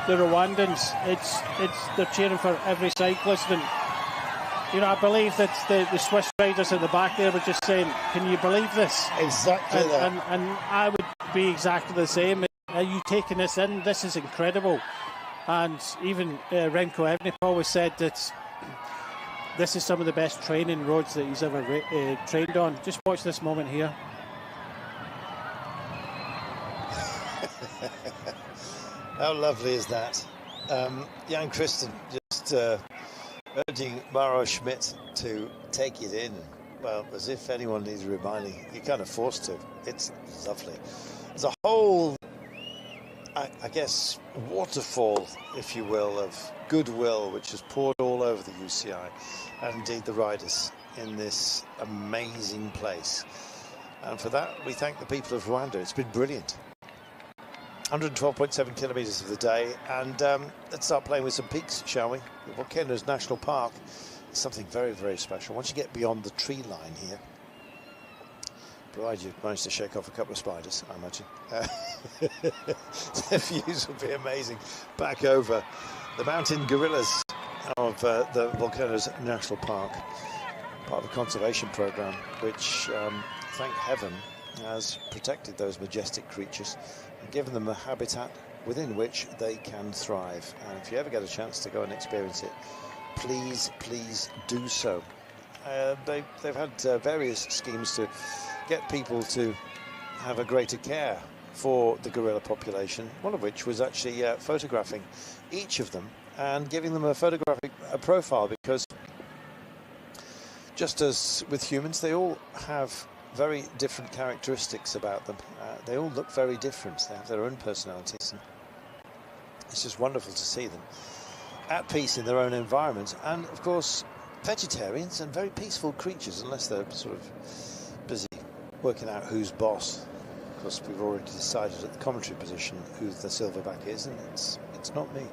the Rwandans. They're cheering for every cyclist. And you know, I believe that the Swiss riders at the back there were just saying, "Can you believe this?" Exactly. And I would be exactly the same. Are you taking this in? This is incredible. And even Remco Evenepoel has said that this is some of the best training roads that he's ever trained on. Just watch this moment here. How lovely is that? Jan Christen just urging Maro Schmidt to take it in. Well, as if anyone needs reminding, you're kind of forced to. It's lovely. There's a whole, I guess, waterfall, if you will, of goodwill which has poured all over the UCI and indeed the riders in this amazing place. And for that, we thank the people of Rwanda. It's been brilliant. 112.7 kilometres of the day, and let's start playing with some peaks, shall we? The Volcanoes National Park is something very, very special. Once you get beyond the tree line here, provided you've managed to shake off a couple of spiders, I imagine, the views will be amazing. Back over the mountain gorillas of the Volcanoes National Park, part of the conservation program, which, thank heaven, has protected those majestic creatures and given them a habitat within which they can thrive. And if you ever get a chance to go and experience it, please, please do so. They've had various schemes to get people to have a greater care for the gorilla population, one of which was actually photographing each of them and giving them a photographic profile, because just as with humans, they all have very different characteristics about them. They all look very different. They have their own personalities. And It's just wonderful to see them at peace in their own environment, and of course vegetarians and very peaceful creatures, unless they're sort of busy working out who's boss. Of course, we've already decided at the commentary position who the silverback is, and it's not me.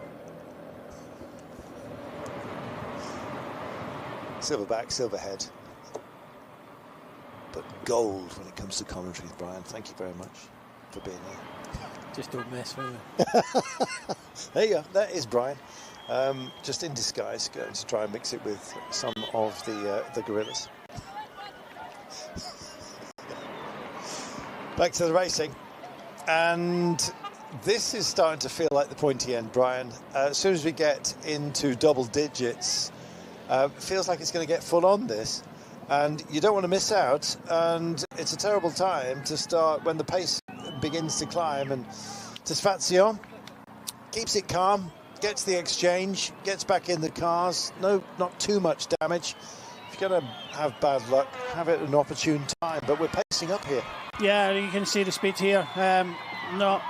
Silverback, silverhead, but gold when it comes to commentary, Brian. Thank you very much for being here. Just don't mess with me. There you go. That is Brian. Just in disguise, going to try and mix it with some of the gorillas. Back to the racing, and this is starting to feel like the pointy end, Brian. As soon as we get into double digits, feels like it's going to get full on this, and you don't want to miss out. And it's a terrible time to start when the pace begins to climb. And Tesfatsion keeps it calm, gets the exchange, gets back in the cars. No, not too much damage. If you're going to have bad luck, have it at an opportune time. But we're pacing up here. Yeah, you can see the speed here. Not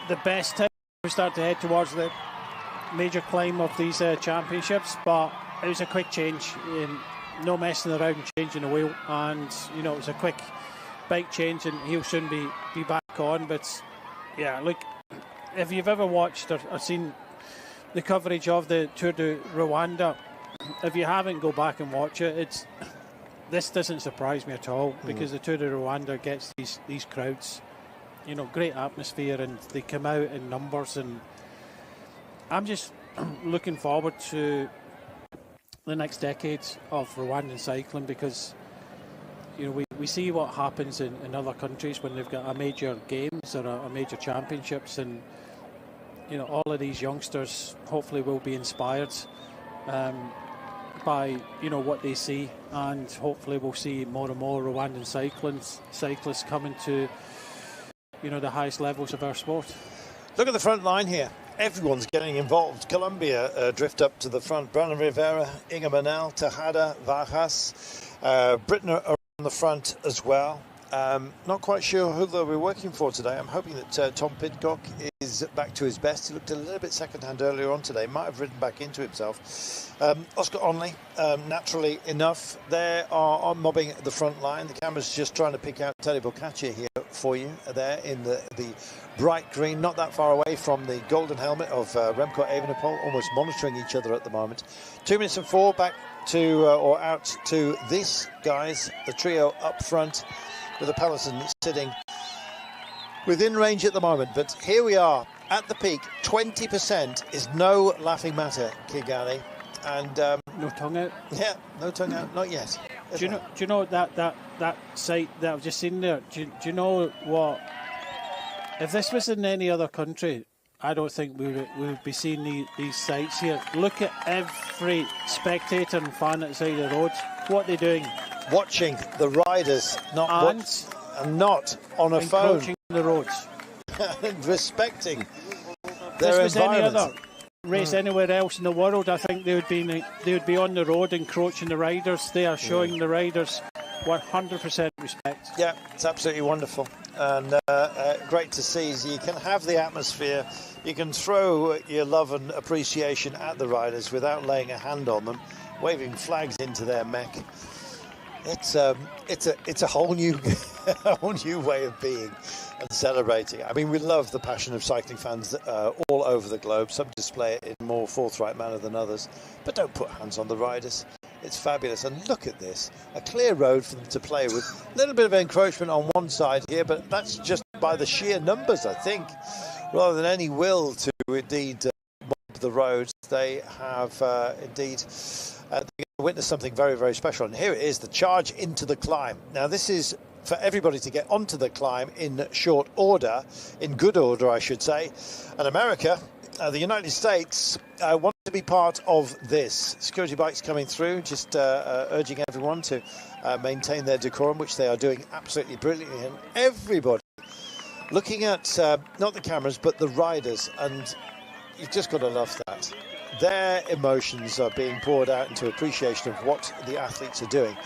the best time. We start to head towards the major climb of these championships, but it was a quick change. No messing around and changing the wheel, and you know, it was a quick bike change, and he'll soon be back on. But yeah, look, if you've ever watched or seen the coverage of the Tour de Rwanda, if you haven't, go back and watch it. This doesn't surprise me at all, because the Tour de Rwanda gets these crowds, you know, great atmosphere, and they come out in numbers. And I'm just looking forward to the next decades of Rwandan cycling, because you know, we see what happens in other countries when they've got a major games or a major championships, and you know, all of these youngsters hopefully will be inspired by, you know, what they see, and hopefully we'll see more and more Rwandan cyclists coming to, you know, the highest levels of our sport. Look at the front line here. Everyone's getting involved. Colombia drift up to the front. Brandon Rivera, Inga Manel, Tejada, Vargas. Britain are on the front as well. Not quite sure who they'll be working for today. I'm hoping that Tom Pidcock is back to his best. He looked a little bit second-hand earlier on today. Might have ridden back into himself. Oscar Onley, naturally enough, they are mobbing the front line. The camera's just trying to pick out Teddy Bocaccia here for you. There in the bright green, not that far away from the golden helmet of Remco Evenepoel, almost monitoring each other at the moment. 2 minutes and 4 back to, or out to this, guys, the trio up front, with the peloton sitting within range at the moment. But here we are at the peak. 20% is no laughing matter, Kigali. And no tongue out. Yeah, no tongue out, not yet. Do you know that site that I've just seen there? Do you know what? If this was in any other country, I don't think we would be seeing these sites here. Look at every spectator and fan at the side of the road. What are they doing? Watching the riders, not on a phone. Encroaching on the roads. Respecting their their was any environment. other race anywhere else in the world, I think they would be on the road encroaching the riders. They are showing the riders 100% respect. Yeah, it's absolutely wonderful, and great to see. So you can have the atmosphere, you can throw your love and appreciation at the riders without laying a hand on them, waving flags into their mech. It's a whole new way of being and celebrating. I mean, we love the passion of cycling fans all over the globe. Some display it in a more forthright manner than others, but don't put hands on the riders. It's fabulous. And look at this, a clear road for them to play with. A little bit of encroachment on one side here, but that's just by the sheer numbers, I think, rather than any will to indeed mob the roads. They have indeed witness something very, very special. And here it is, the charge into the climb. Now, this is for everybody to get onto the climb in short order, in good order, I should say. And America, the United States, want to be part of this. Security bikes coming through, just urging everyone to maintain their decorum, which they are doing absolutely brilliantly. And everybody looking at not the cameras, but the riders, and you've just got to love that. Their emotions are being poured out into appreciation of what the athletes are doing.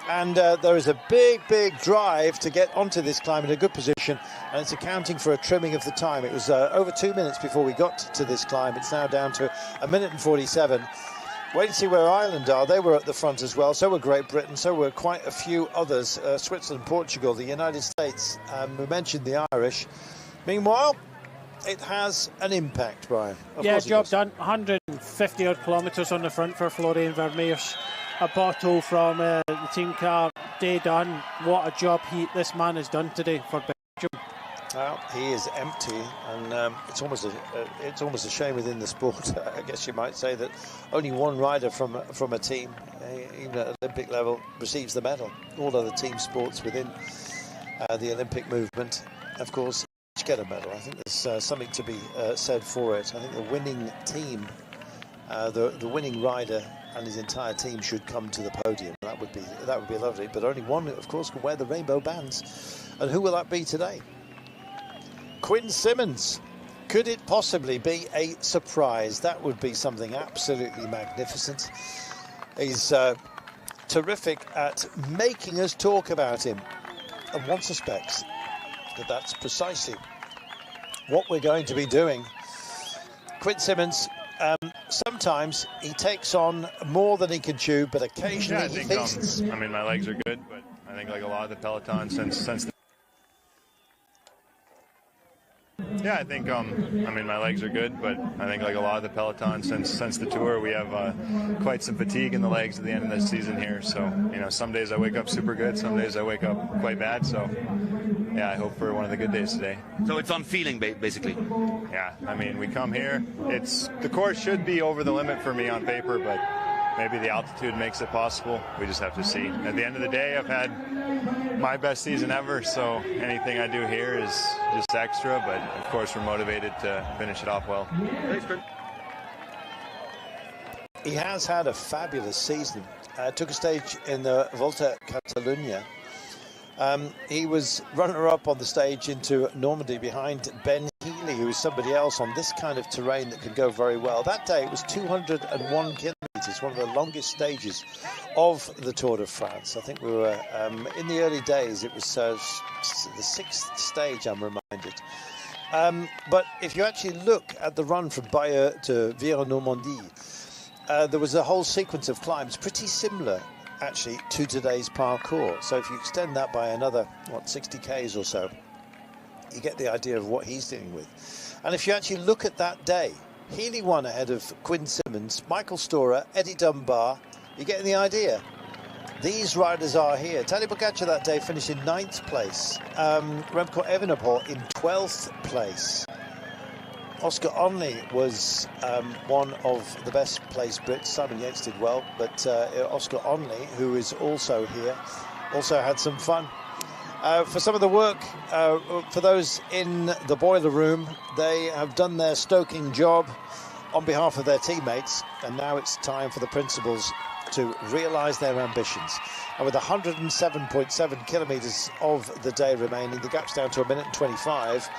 And there is a big drive to get onto this climb in a good position, and it's accounting for a trimming of the time. It was over 2 minutes before we got to this climb. It's now down to 1 minute and 47. Wait and see where Ireland are. They were at the front as well. So were Great Britain. So were quite a few others. Switzerland, Portugal, the United States. We mentioned the Irish. Meanwhile, it has an impact, Brian. Yeah, job done. 150 odd kilometres on the front for Florian Vermeers. A bottle from the team car. Day done. What a job this man has done today for Belgium. Well, he is empty, and it's almost a shame within the sport. I guess you might say that only one rider from a team, even at Olympic level, receives the medal. All other team sports within the Olympic movement, of course, each get a medal. I think there's something to be said for it. I think the winning team, the winning rider and his entire team should come to the podium. That would be lovely. But only one, of course, can wear the rainbow bands. And who will that be today? Quinn Simmons. Could it possibly be a surprise? That would be something absolutely magnificent. He's terrific at making us talk about him. And one suspects that that's precisely what we're going to be doing. Quinn Simmons, sometimes he takes on more than he can chew, but occasionally he feasts. I mean, my legs are good, but I think like a lot of the peloton since the yeah, I think I mean, my legs are good, but I think like a lot of the peloton since the tour, we have quite some fatigue in the legs at the end of the season here. So, you know, some days I wake up super good, some days I wake up quite bad. So, yeah, I hope for one of the good days today. So it's on feeling, basically. Yeah, I mean, we come here. The course should be over the limit for me on paper, but maybe the altitude makes it possible. We just have to see. At the end of the day, I've had my best season ever, so anything I do here is just extra, but of course we're motivated to finish it off well. Thanks, Chris. He has had a fabulous season. Took a stage in the Volta Catalunya. He was runner-up on the stage into Normandy behind Ben Healy, who is somebody else on this kind of terrain that can go very well. That day it was 201 kilometres, one of the longest stages of the Tour de France. I think we were, in the early days, it was the 6th stage, I'm reminded. But if you actually look at the run from Bayeux to Vire-Normandie, there was a whole sequence of climbs pretty similar actually to today's parcours. So if you extend that by another 60 k's or so, you get the idea of what he's dealing with. And if you actually look at that day, Healy won ahead of Quinn Simmons, Michael Storer, Eddie Dunbar. You're getting the idea. These riders are here. Tadej Pogačar that day finished in 9th place. Remco Evenepoel in 12th place. Oscar Onley was one of the best placed Brits. Simon Yates did well, but Oscar Onley, who is also here, also had some fun. For some of the work, for those in the boiler room, they have done their stoking job on behalf of their teammates, and now it's time for the principals to realise their ambitions. And with 107.7 kilometres of the day remaining, the gap's down to 1 minute and 25.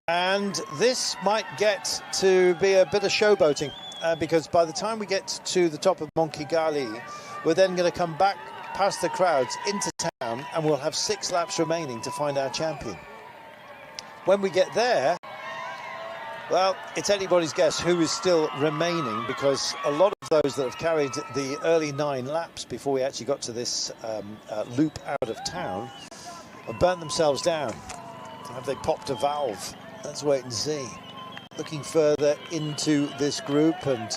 And this might get to be a bit of showboating, because by the time we get to the top of Mont Kigali, we're then going to come back past the crowds into town, and we'll have 6 laps remaining to find our champion. When we get there, well, it's anybody's guess who is still remaining, because a lot of those that have carried the early 9 laps before we actually got to this loop out of town have burnt themselves down. Have they popped a valve? Let's wait and see. Looking further into this group, and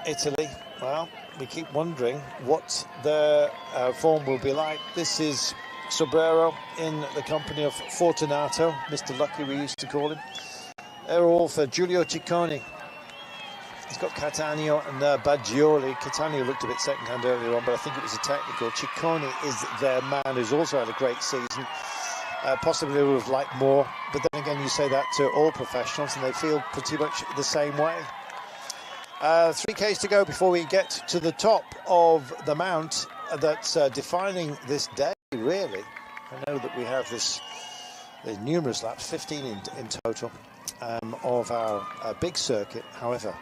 Italy, well, we keep wondering what their form will be like. This is Sobrero in the company of Fortunato, Mr. Lucky we used to call him. They're all for Giulio Ciccone. He's got Cattaneo and Baggioli. Cattaneo looked a bit second-hand earlier on, but I think it was a technical. Ciccone is their man, who's also had a great season. Possibly would have liked more, but then again, you say that to all professionals, and they feel pretty much the same way. 3 k's to go before we get to the top of the mount that's defining this day, really. I know that we have there's numerous laps, 15 in total, of our big circuit. However,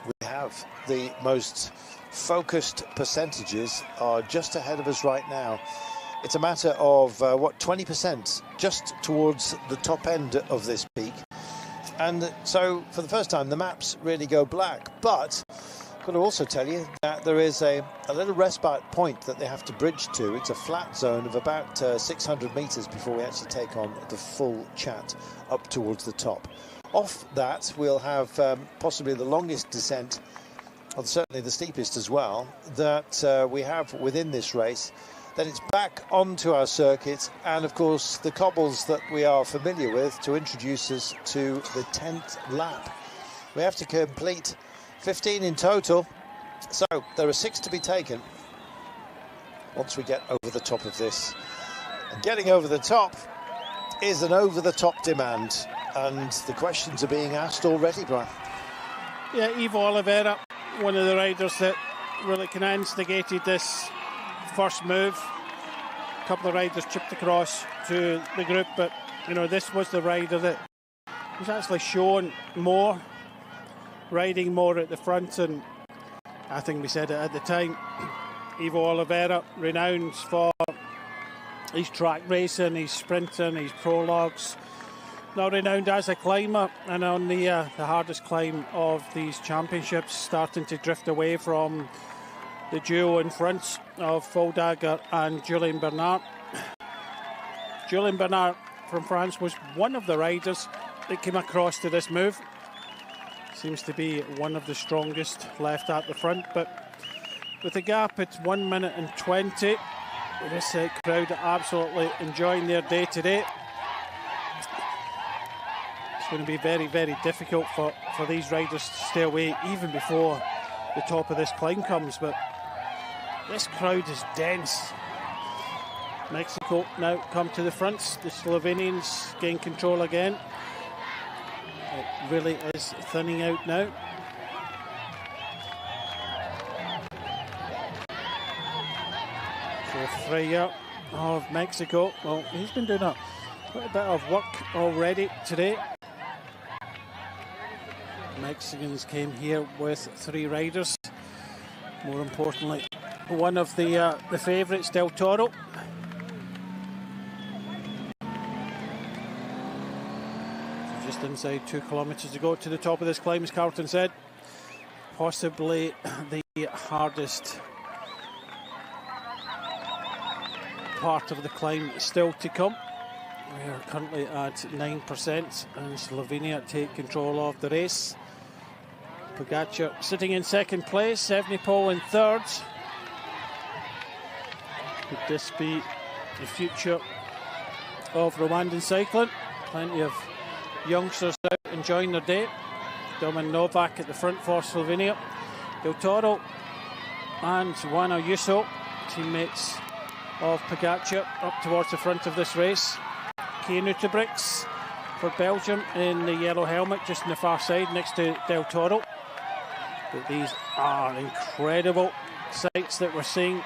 we have the most focused percentages are just ahead of us right now. It's a matter of, 20%, just towards the top end of this peak. And so, for the first time, the maps really go black. But I've got to also tell you that there is a little respite point that they have to bridge to. It's a flat zone of about 600 metres before we actually take on the full chat up towards the top. Off that, we'll have possibly the longest descent, or certainly the steepest as well, that we have within this race. Then it's back onto our circuit, and of course the cobbles that we are familiar with to introduce us to the 10th lap. We have to complete 15 in total, so there are 6 to be taken once we get over the top of this. And getting over the top is an over-the-top demand, and the questions are being asked already, Brian. Yeah, Ivo Oliveira, one of the riders that really kind of instigated this first move. A couple of riders chipped across to the group, but you know, this was the rider that was actually shown more, riding more at the front, and I think we said it at the time, Ivo Oliveira, renowned for his track racing, his sprinting, his prologues, now renowned as a climber, and on the hardest climb of these championships, starting to drift away from the duo in front of Foldagger and Julien Bernard. Julien Bernard from France was one of the riders that came across to this move. Seems to be one of the strongest left at the front, but with the gap it's 1 minute and 20. This crowd absolutely enjoying their day today. It's going to be very, very difficult for these riders to stay away even before the top of this climb comes, but this crowd is dense. Mexico now come to the front. The Slovenians gain control again. It really is thinning out now. So Freya of Mexico, well, he's been doing quite a bit of work already today. Mexicans came here with 3 riders. More importantly, one of the favourites, Del Toro. So just inside 2 kilometres to go to the top of this climb, as Carlton said. Possibly the hardest part of the climb still to come. We are currently at 9%, and Slovenia take control of the race. Pogacar sitting in second place, Evenepoel in third. Could this be the future of Rwandan cycling? Plenty of youngsters out enjoying their day. Domen Novak at the front for Slovenia. Del Toro and Juan Ayuso, teammates of Pogacar, up towards the front of this race. Kay Nutebrix for Belgium in the yellow helmet, just on the far side next to Del Toro. But these are incredible sights that we're seeing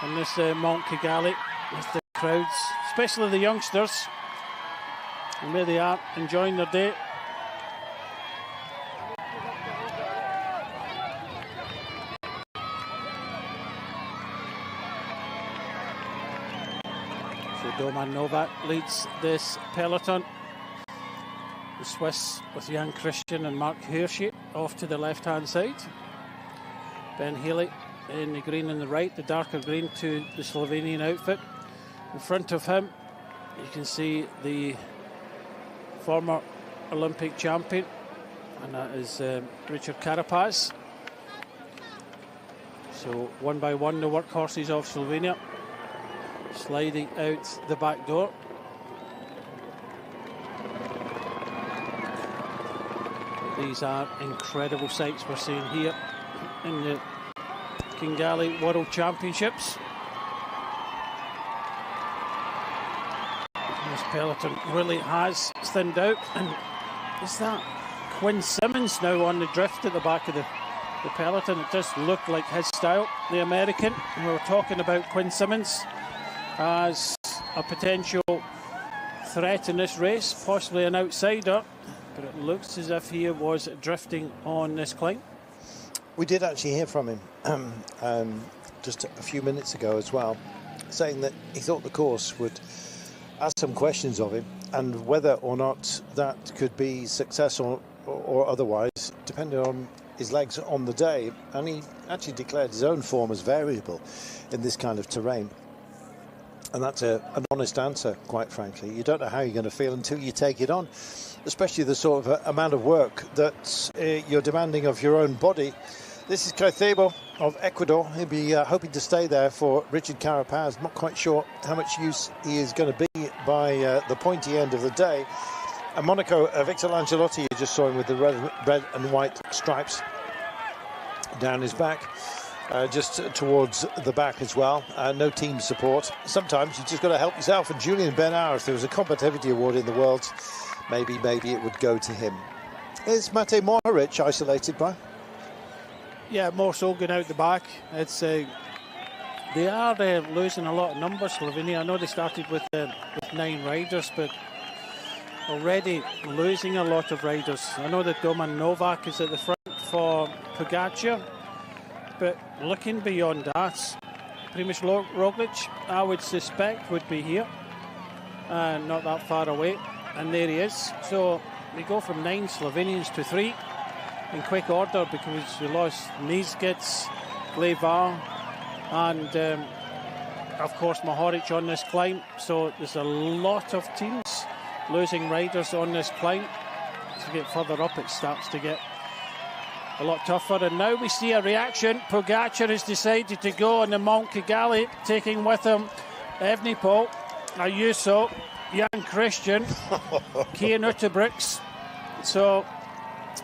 on this Mont Kigali with the crowds, especially the youngsters. And there they are, enjoying their day. So Domen Novak leads this peloton. The Swiss with Jan Christian and Mark Hirschi off to the left-hand side. Ben Healy in the green on the right, the darker green to the Slovenian outfit. In front of him, you can see the former Olympic champion, and that is Richard Carapaz. So one by one, the workhorses of Slovenia sliding out the back door. These are incredible sights we're seeing here in the Kigali World Championships. This peloton really has thinned out, and is that Quinn Simmons now on the drift at the back of the peloton? It does look like his style, the American. And we were talking about Quinn Simmons as a potential threat in this race, possibly an outsider. but it looks as if he was drifting on this climb. We did actually hear from him just a few minutes ago as well, saying that he thought the course would ask some questions of him, and whether or not that could be successful or otherwise, depending on his legs on the day. And he actually declared his own form as variable in this kind of terrain. And that's an honest answer, quite frankly. You don't know how you're going to feel until you take it on, especially the sort of amount of work that you're demanding of your own body. This is Cothebo of Ecuador. He'll be hoping to stay there for Richard Carapaz. Not quite sure how much use he is going to be by the pointy end of the day. And Monaco, Victor Langelotti, you just saw him with the red and white stripes down his back, just towards the back as well. No team support. Sometimes you just got to help yourself. And Julian Bernard, if there was a combativity award in the world, maybe it would go to him. Is Mate Mohoric isolated, Brian? Yeah, more so going out the back. It's they are losing a lot of numbers, Slovenia. I know they started with 9 riders, but already losing a lot of riders. I know that Doman Novak is at the front for Pogacar, but looking beyond that, Primož Roglic, I would suspect, would be here, not that far away, and there he is. So we go from 9 Slovenians to 3 in quick order, because we lost Nisgets, Glevar, and of course Mohoric on this climb. So there's a lot of teams losing riders on this climb. As you get further up, it starts to get a lot tougher. And now we see a reaction. Pogacar has decided to go on the Mont Kigali, taking with him Evenepoel, Ayuso, Jan Christian, Kian Uterbrooks. So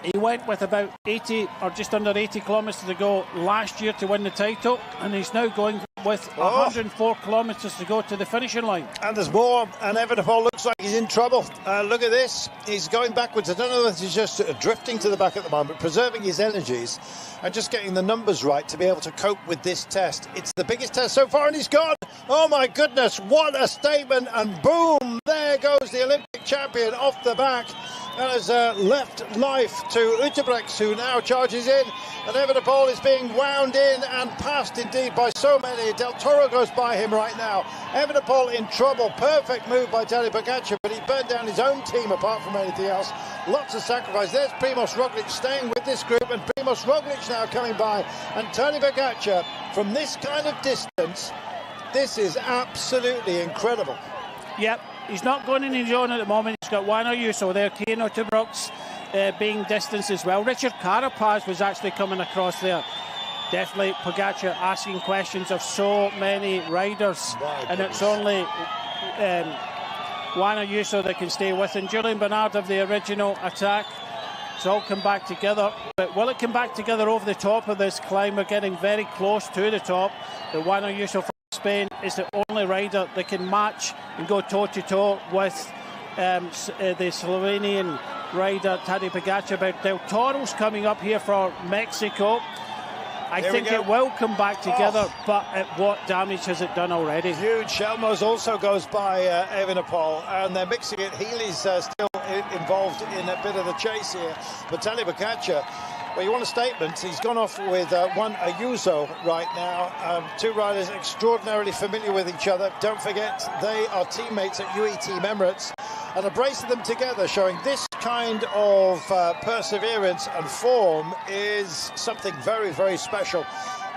he went with about 80 or just under 80 kilometres to go last year to win the title, and he's now going with 104 kilometres to go to the finishing line. And there's more, and Evenepoel looks like he's in trouble. Look at this. He's going backwards. I don't know if he's just drifting to the back at the moment, preserving his energies and just getting the numbers right to be able to cope with this test. It's the biggest test so far, and he's gone. Oh my goodness, what a statement. And boom, there goes the Olympic champion off the back. That has left life to Uterbrooks, who now charges in. And Evenepoel is being wound in and passed indeed by so many. Del Toro goes by him right now. Evenepoel in trouble. Perfect move by Tadej Pogacar, but he burned down his own team apart from anything else. Lots of sacrifice. There's Primož Roglic staying with this group, and Primož Roglic now coming by. And Tadej Pogacar, from this kind of distance, this is absolutely incredible. Yep, he's not going in his own at the moment. He's got Juan Ayuso there, Kian Uterbrooks being distanced as well. Richard Carapaz was actually coming across there. Definitely Pogacar asking questions of so many riders, and it's only Juan Ayuso that can stay with him. Julian Bernard of the original attack. It's all come back together, but will it come back together over the top of this climb? We're getting very close to the top. The Juan Ayuso from Spain is the only rider that can match and go toe-to-toe with the Slovenian rider Tadej Pogacar. But Del Toro's coming up here for Mexico. I think it will come back together, but at what damage has it done already? Huge. Shelmos also goes by Evenepoel, and they're mixing it. Healy's still involved in a bit of the chase here. But Tadej Pogacar, well, you want a statement. He's gone off with Juan Ayuso right now. 2 riders extraordinarily familiar with each other. Don't forget, they are teammates at UE Team Emirates. And a brace of them together showing this kind of perseverance and form is something very, very special.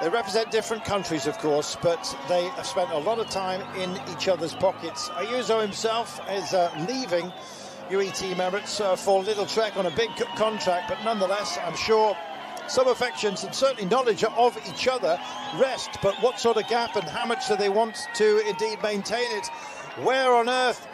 They represent different countries, of course, but they have spent a lot of time in each other's pockets. Ayuso himself is leaving UE Team Emirates for Little Trek on a big contract, but nonetheless, I'm sure some affections and certainly knowledge of each other rest. But what sort of gap and how much do they want to indeed maintain it? Where on earth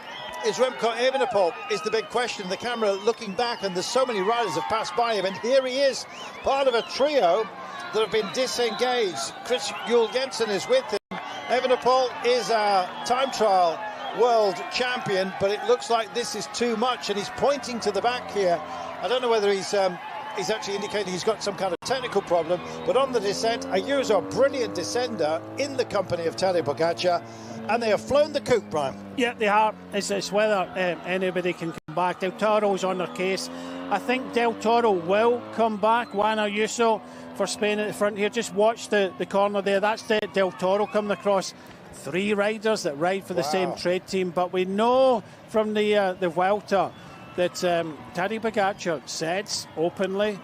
is Remco Evenepoel is the big question. The camera looking back, and there's so many riders have passed by him, and here he is, part of a trio that have been disengaged. Chris Juul Jensen is with him. Evenepoel is a time trial world champion, but it looks like this is too much, and he's pointing to the back here. I don't know whether he's actually indicating he's got some kind of technical problem, but on the descent, Ayuso, brilliant descender in the company of Tadej Pogacar. And they have flown the coop, Brian. Yeah, they are. It's whether anybody can come back. Del Toro's on their case. I think Del Toro will come back. Juan Ayuso for Spain at the front here. Just watch the corner there. That's Del Toro coming across. 3 riders that ride for the same trade team. But we know from the Vuelta that Tadej Pogačar said openly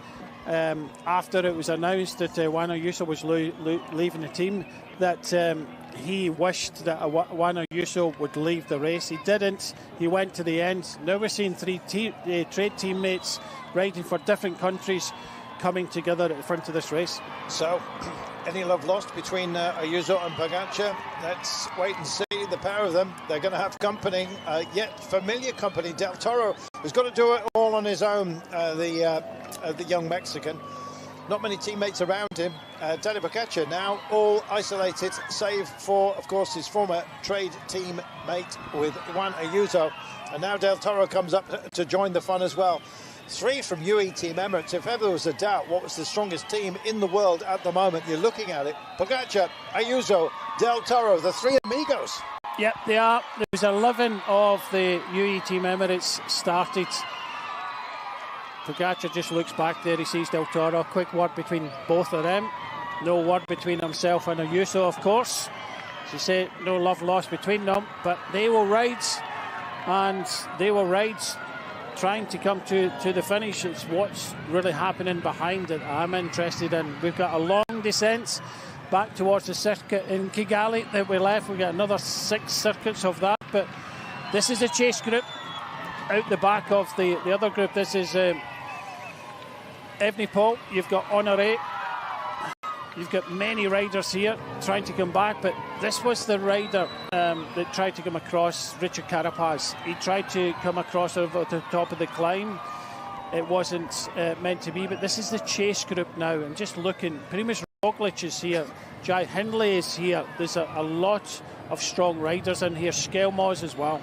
after it was announced that Juan Ayuso was leaving the team that he wished that Juan Ayuso would leave the race. He didn't. He went to the end. Now we're seeing 3 trade teammates riding for different countries coming together at the front of this race. So, any love lost between Ayuso and Pogačar? Let's wait and see the pair of them. They're going to have company, yet familiar company. Del Toro has got to do it all on his own, the young Mexican. Not many teammates around him. Tadej Pogačar now all isolated, save for, of course, his former trade teammate with Juan Ayuso. And now Del Toro comes up to join the fun as well. 3 from UE Team Emirates. If ever there was a doubt what was the strongest team in the world at the moment, you're looking at it. Pogačar, Ayuso, Del Toro, the 3 amigos. Yep, they are. There was 11 of the UE Team Emirates started. Pogačar just looks back there. He sees Del Toro. Quick word between both of them. No word between himself and Ayuso, of course. As you say, no love lost between them. But they will ride, and they will ride trying to come to the finish. It's what's really happening behind it I'm interested in. We've got a long descent back towards the circuit in Kigali that we left. We've got another 6 circuits of that, but this is a chase group out the back of the other group. This is Evenepoel. You've got Honoré. You've got many riders here trying to come back, but this was the rider that tried to come across, Richard Carapaz. He tried to come across over the top of the climb. It wasn't meant to be, but this is the chase group now. And just looking, Primož Roglic is here, Jai Hindley is here. There's a lot of strong riders in here, Skelmos as well.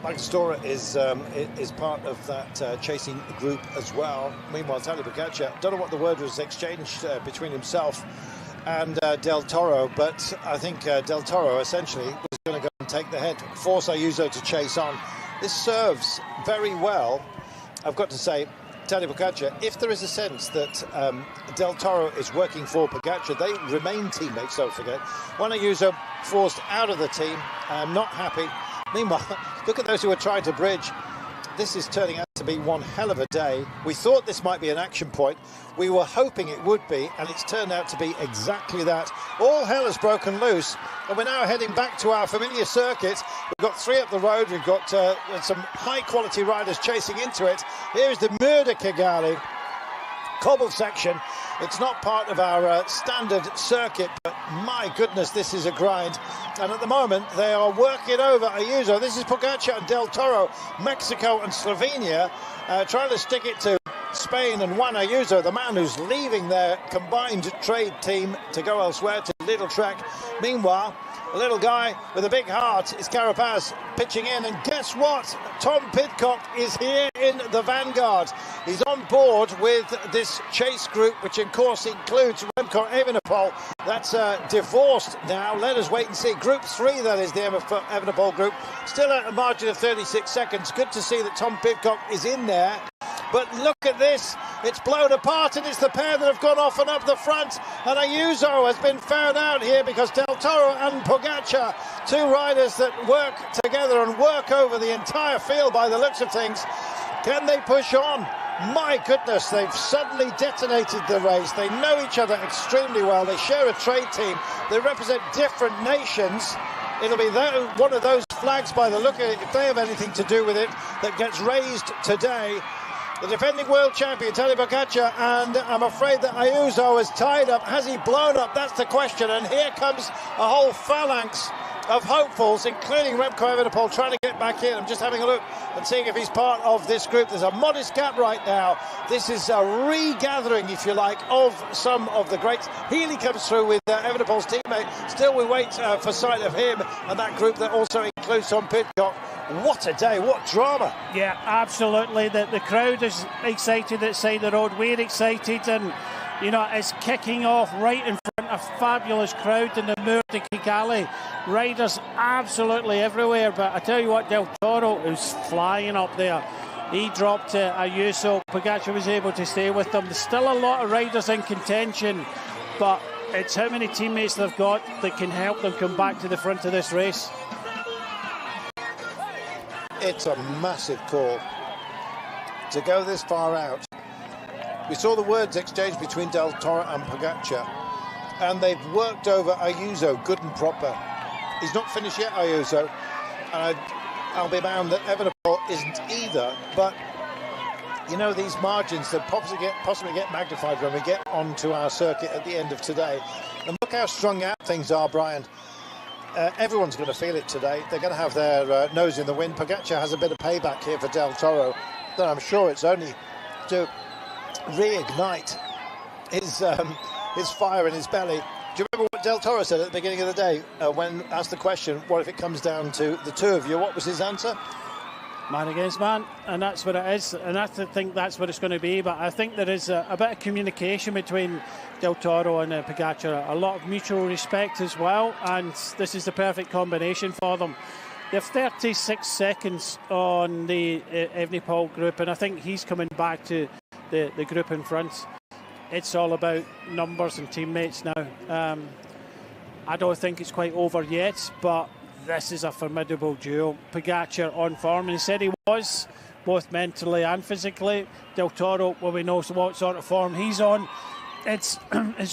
Mike Stora is part of that chasing group as well. Meanwhile, Tadej Pogačar, don't know what the word was exchanged between himself and Del Toro, but I think Del Toro essentially was going to go and take the head, force Ayuso to chase on. This serves very well, I've got to say, Tadej Pogačar. If there is a sense that Del Toro is working for Pogačar, they remain teammates, don't forget. Juan Ayuso forced out of the team, not happy. Meanwhile, look at those who are trying to bridge. This is turning out to be one hell of a day. We thought this might be an action point. We were hoping it would be, and it's turned out to be exactly that. All hell has broken loose, and we're now heading back to our familiar circuit. We've got 3 up the road. We've got some high-quality riders chasing into it. Here's the Mur de Kigali cobble section. It's not part of our standard circuit, but my goodness, this is a grind. And at the moment, they are working over Ayuso. This is Pogačar and Del Toro, Mexico and Slovenia, trying to stick it to Spain and Juan Ayuso, the man who's leaving their combined trade team to go elsewhere to Little Track. Meanwhile, a little guy with a big heart is Carapaz pitching in, and guess what? Tom Pidcock is here in the vanguard. He's on board with this chase group, which of course includes Remco Evenepoel. That's divorced now. Let us wait and see. Group 3, that is the Evenepoel group, still at a margin of 36 seconds. Good to see that Tom Pidcock is in there. But look at this, it's blown apart, and it's the pair that have gone off and up the front. And Ayuso has been found out here because Del Toro and Pogačar, 2 riders that work together and work over the entire field by the looks of things. Can they push on? My goodness, they've suddenly detonated the race. They know each other extremely well. They share a trade team. They represent different nations. It'll be one of those flags by the look of it, if they have anything to do with it, that gets raised today. The defending world champion, Tadej Pogačar, and I'm afraid that Ayuso is tied up. Has he blown up? That's the question. And here comes a whole phalanx of hopefuls, including Remco Evenepoel, trying to get back in. I'm just having a look and seeing if he's part of this group. There's a modest gap right now. This is a regathering, if you like, of some of the greats. Healy comes through with Evenepoel's teammate. Still, we wait for sight of him and that group that also includes Tom Pidcock. What a day, what drama. Yeah, absolutely. The crowd is excited at side of the road. We're excited, and you know, it's kicking off right in front front, a fabulous crowd in the Moor de Kigali. Riders absolutely everywhere, but I tell you what, Del Toro is flying up there. He dropped Ayuso. Pogacar was able to stay with them. There's still a lot of riders in contention, but it's how many teammates they've got that can help them come back to the front of this race. It's a massive call to go this far out. We saw the words exchanged between Del Toro and Pogacar, and they've worked over Ayuso good and proper. He's not finished yet, Ayuso, and I'll be bound that Evenepoel isn't either, but you know, these margins that possibly get magnified when we get onto our circuit at the end of today. And look how strung out things are, Brian. Everyone's going to feel it today. They're going to have their nose in the wind. Pogacar has a bit of payback here for Del Toro, that I'm sure it's only to reignite his fire in his belly. Do you remember what Del Toro said at the beginning of the day when asked the question, what if it comes down to the two of you? What was his answer? Man against man, and that's what it is, and I think that's what it's going to be. But I think there is a bit of communication between Del Toro and Pogacar, a lot of mutual respect as well, and this is the perfect combination for them. They have 36 seconds on the Evenepoel group, and I think he's coming back to the group in front. It's all about numbers and teammates now. I don't think it's quite over yet, but this is a formidable duo. Pogacar on form, and he said he was, both mentally and physically. Del Toro, well, we know what sort of form he's on. It's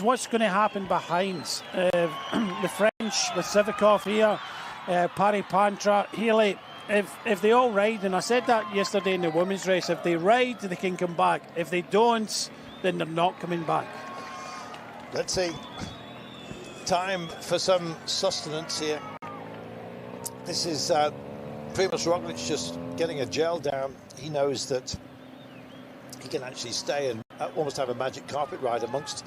what's going to happen behind. The French with Sivakov here, Pari Pantra, Healy. If they all ride, and I said that yesterday in the women's race, if they ride, they can come back. If they don't, then they're not coming back. Let's see. Time for some sustenance here. This is Primož Roglic just getting a gel down. He knows that he can actually stay and almost have a magic carpet ride amongst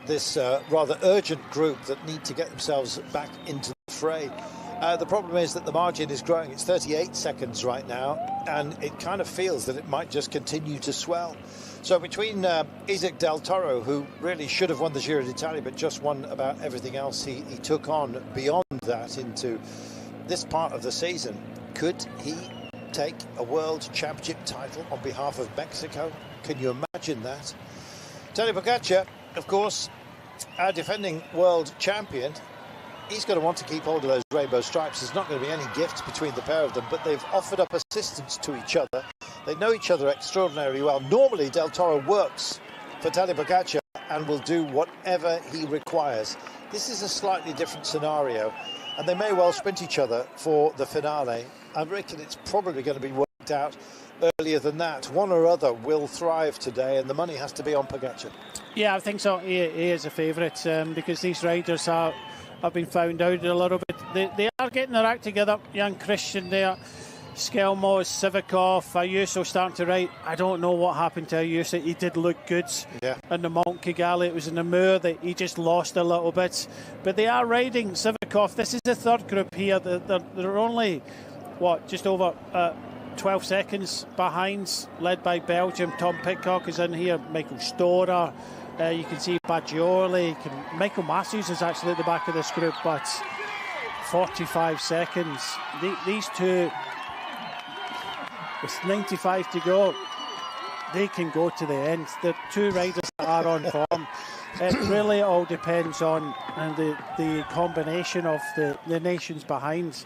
this rather urgent group that need to get themselves back into the fray. The problem is that the margin is growing. It's 38 seconds right now, and it kind of feels that it might just continue to swell. So between Isaac Del Toro, who really should have won the Giro d'Italia, but just won about everything else he took on beyond that into this part of the season, could he take a world championship title on behalf of Mexico? Can you imagine that? Tadej Pogacar, of course, our defending world champion, he's going to want to keep hold of those rainbow stripes. There's not going to be any gifts between the pair of them, but they've offered up assistance to each other. They know each other extraordinarily well. Normally, Del Toro works for Tadej Pogacar and will do whatever he requires. This is a slightly different scenario, and they may well sprint each other for the finale. I reckon it's probably going to be worked out earlier than that. One or other will thrive today, and the money has to be on Pogacar. Yeah, I think so. He is a favourite because these riders have been found out a little bit. They are getting their act together. Jan Christian there, Skelmos, Sivakov, Ayuso starting to ride. I don't know what happened to Ayuso. He did look good in the Mont Kigali. It was in the Moor that he just lost a little bit. But they are riding Sivakov. This is the third group here. They're only, just over 12 seconds behind, led by Belgium. Tom Pidcock is in here, Michael Storer. You can see Baggioli. Michael Matthews is actually at the back of this group, but 45 seconds. These two, with 95 to go, they can go to the end. The two riders that are on form. It really all depends on the combination of the nations behind.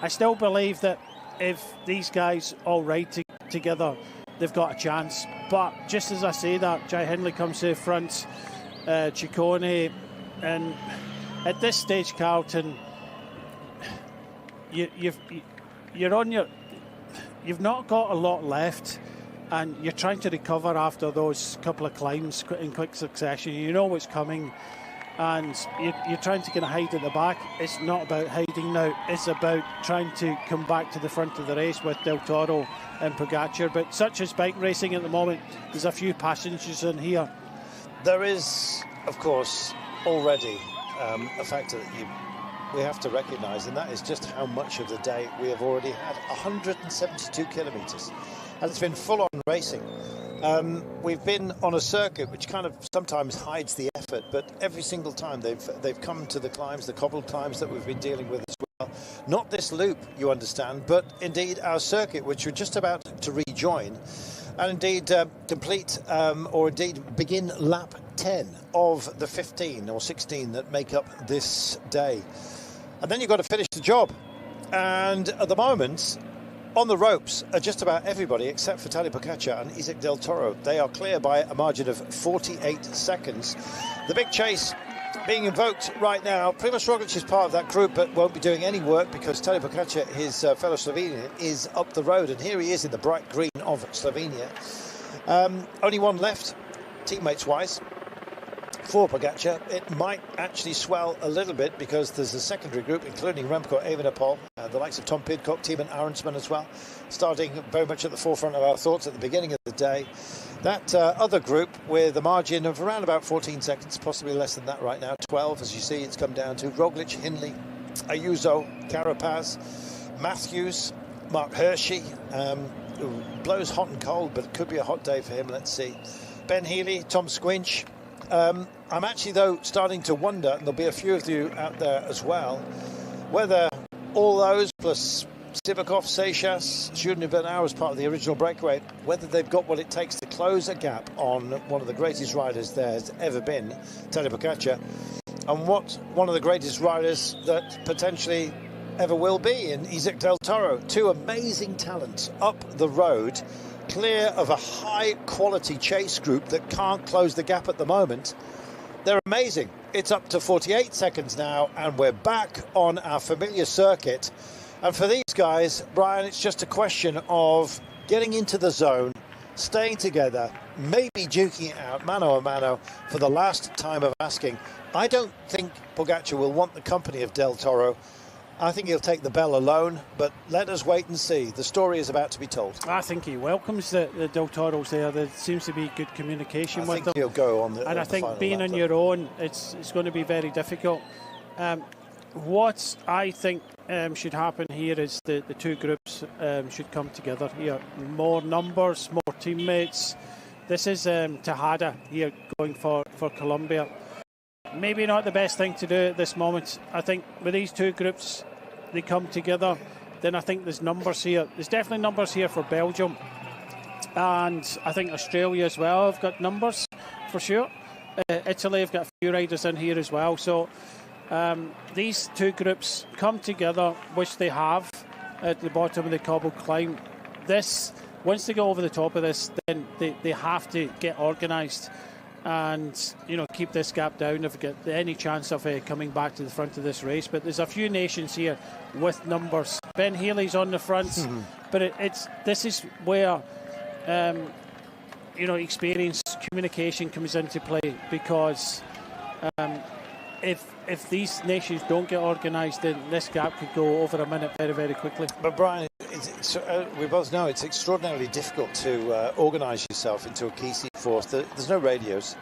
I still believe that if these guys all ride together, they've got a chance. But just as I say that, Jai Hindley comes to the front, Ciccone, and at this stage, Carlton, you've not got a lot left, and you're trying to recover after those couple of climbs in quick succession. You know what's coming, and you're trying to kind of hide at the back. It's not about hiding now. It's about trying to come back to the front of the race with Del Toro and Pogacar. But such as bike racing at the moment, there's a few passengers in here. There is, of course, already a factor that we have to recognise, and that is just how much of the day we have already had. 172 kilometres, and it's been full-on racing. We've been on a circuit which kind of sometimes hides the effort effort, but every single time they've come to the climbs, the cobbled climbs that we've been dealing with as well. Not this loop, you understand, but indeed our circuit, which we're just about to rejoin, and indeed complete or indeed begin lap 10 of the 15 or 16 that make up this day. And then you've got to finish the job. And at the moment, on the ropes are just about everybody except for Tadej Pogačar and Isaac Del Toro. They are clear by a margin of 48 seconds. The big chase being invoked right now. Primož Roglič is part of that group but won't be doing any work because Tadej Pogačar, his fellow Slovenian, is up the road. And here he is in the bright green of Slovenia. Only one left, teammates-wise. For Pogačar, it might actually swell a little bit because there's a secondary group, including Remco Evenepoel, the likes of Tom Pidcock, Tiemann Arensman as well, starting very much at the forefront of our thoughts at the beginning of the day. That other group with a margin of around about 14 seconds, possibly less than that right now, 12, as you see, it's come down to Roglic, Hindley, Ayuso, Carapaz, Matthews, Mark Hershey, who blows hot and cold, but it could be a hot day for him, let's see. Ben Healy, Tom Squinch. I'm actually, though, starting to wonder, and there'll be a few of you out there as well, whether all those, plus Sivakov, Seixas, Sjoerd as part of the original breakaway, whether they've got what it takes to close a gap on one of the greatest riders there's ever been, Tadej Pogačar, and what one of the greatest riders that potentially ever will be in Isaac Del Toro. Two amazing talents up the road, clear of a high-quality chase group that can't close the gap at the moment. They're amazing. It's up to 48 seconds now, and we're back on our familiar circuit. And for these guys, Brian, it's just a question of getting into the zone, staying together, maybe duking it out mano a mano for the last time of asking. I don't think Pogačar will want the company of Del Toro. I think he'll take the bell alone, but let us wait and see. The story is about to be told. I think he welcomes the Del Toros there. There seems to be good communication with them. I think he'll go on the And I think being on your own, it's going to be very difficult. What I think should happen here is the two groups should come together here. More numbers, more teammates. This is Tejada here going for Colombia. Maybe not the best thing to do at this moment. I think with these two groups, they come together, then I think there's numbers here. There's definitely numbers here for Belgium. And I think Australia as well have got numbers for sure. Italy have got a few riders in here as well. So these two groups come together, which they have at the bottom of the cobble climb. This, once they go over the top of this, then they have to get organised and, you know, keep this gap down if we get any chance of coming back to the front of this race. But there's a few nations here with numbers. Ben Healy's on the front, but this is where you know, experience, communication comes into play, because if these nations don't get organised, then this gap could go over a minute very, very quickly. But Brian, we both know it's extraordinarily difficult to organise yourself into a key seat force. There's no radios.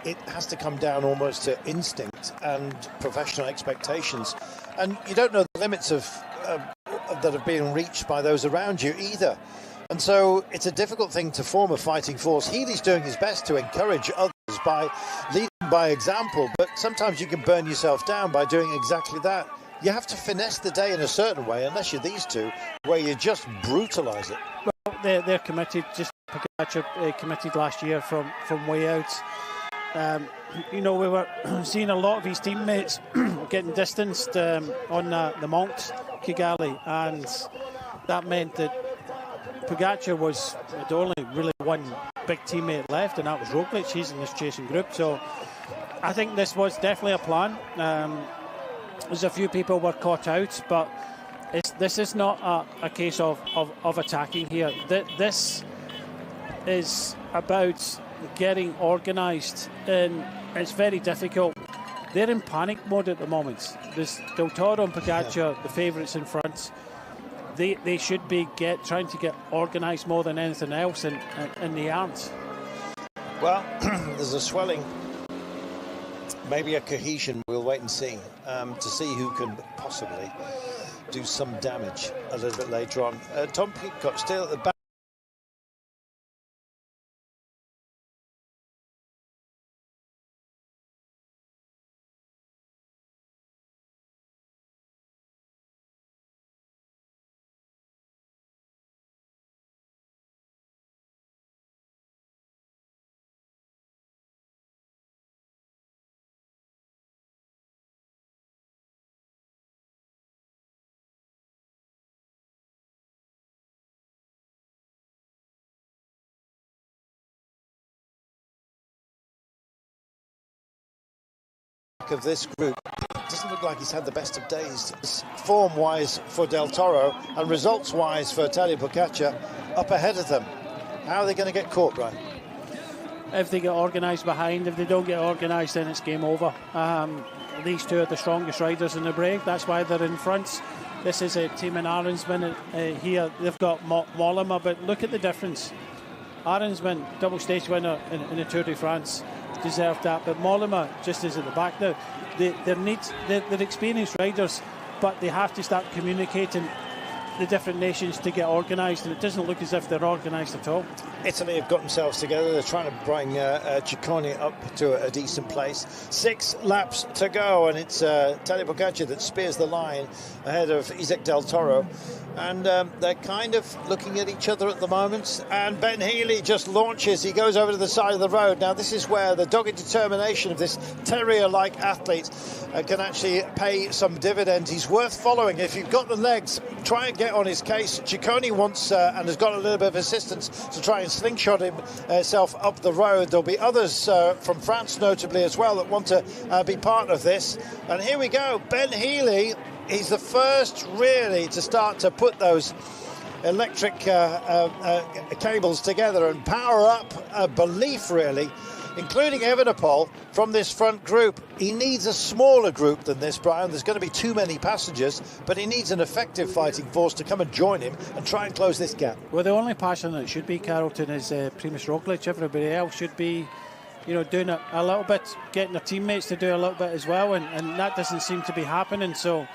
It has to come down almost to instinct and professional expectations. And you don't know the limits of that have been reached by those around you either. And so it's a difficult thing to form a fighting force. Healy's doing his best to encourage others by leading by example, but sometimes you can burn yourself down by doing exactly that. You have to finesse the day in a certain way, unless you're these two, where you just brutalise it. Well, they're committed, just Pogačar committed last year from way out. You know, we were seeing a lot of his teammates getting distanced on the Mont Kigali, and that meant that Pogačar had only really one big teammate left, and that was Roglic. He's in this chasing group, so I think this was definitely a plan. There's a few people were caught out, but this is not a case of attacking here. This is about getting organised, and it's very difficult. They're in panic mode at the moment. There's Del Toro and Pogačar, the favourites in front. They should be trying to get organised more than anything else, and they aren't. Well, there's a swelling, maybe a cohesion. We'll wait and see to see who can possibly do some damage a little bit later on. Tom Pidcock still at the back. back of this group. It doesn't look like he's had the best of days. Form-wise for Del Toro and results-wise for Tadej Pogačar up ahead of them. How are they going to get caught, Brian? If they get organised behind, if they don't get organised, then it's game over. These two are the strongest riders in the break. That's why they're in front. This is a team in Arensman here. They've got Mollema, but look at the difference. Arensman, double stage winner in the Tour de France, deserved that. But Mollema just is at the back now. They're experienced riders, but they have to start communicating the different nations to get organised, and it doesn't look as if they're organised at all. Italy have got themselves together. They're trying to bring Ciccone up to a decent place. 6 laps to go, and it's Tadej Pogačar that spears the line ahead of Isaac Del Toro. And they're kind of looking at each other at the moment. And Ben Healy just launches. He goes over to the side of the road. Now, this is where the dogged determination of this terrier-like athlete can actually pay some dividends. He's worth following. If you've got the legs, try and get on his case. Ciccone wants and has got a little bit of assistance to try and slingshot himself up the road. There'll be others from France, notably, as well, that want to be part of this. And here we go. Ben Healy. He's the first, really, to start to put those electric cables together and power up a belief, really, including Evenepoel from this front group. He needs a smaller group than this, Brian. There's going to be too many passengers, but he needs an effective fighting force to come and join him and try and close this gap. Well, the only passenger that should be, Carlton, is Primož Roglič. Everybody else should be, doing a little bit, getting their teammates to do a little bit as well, and that doesn't seem to be happening. So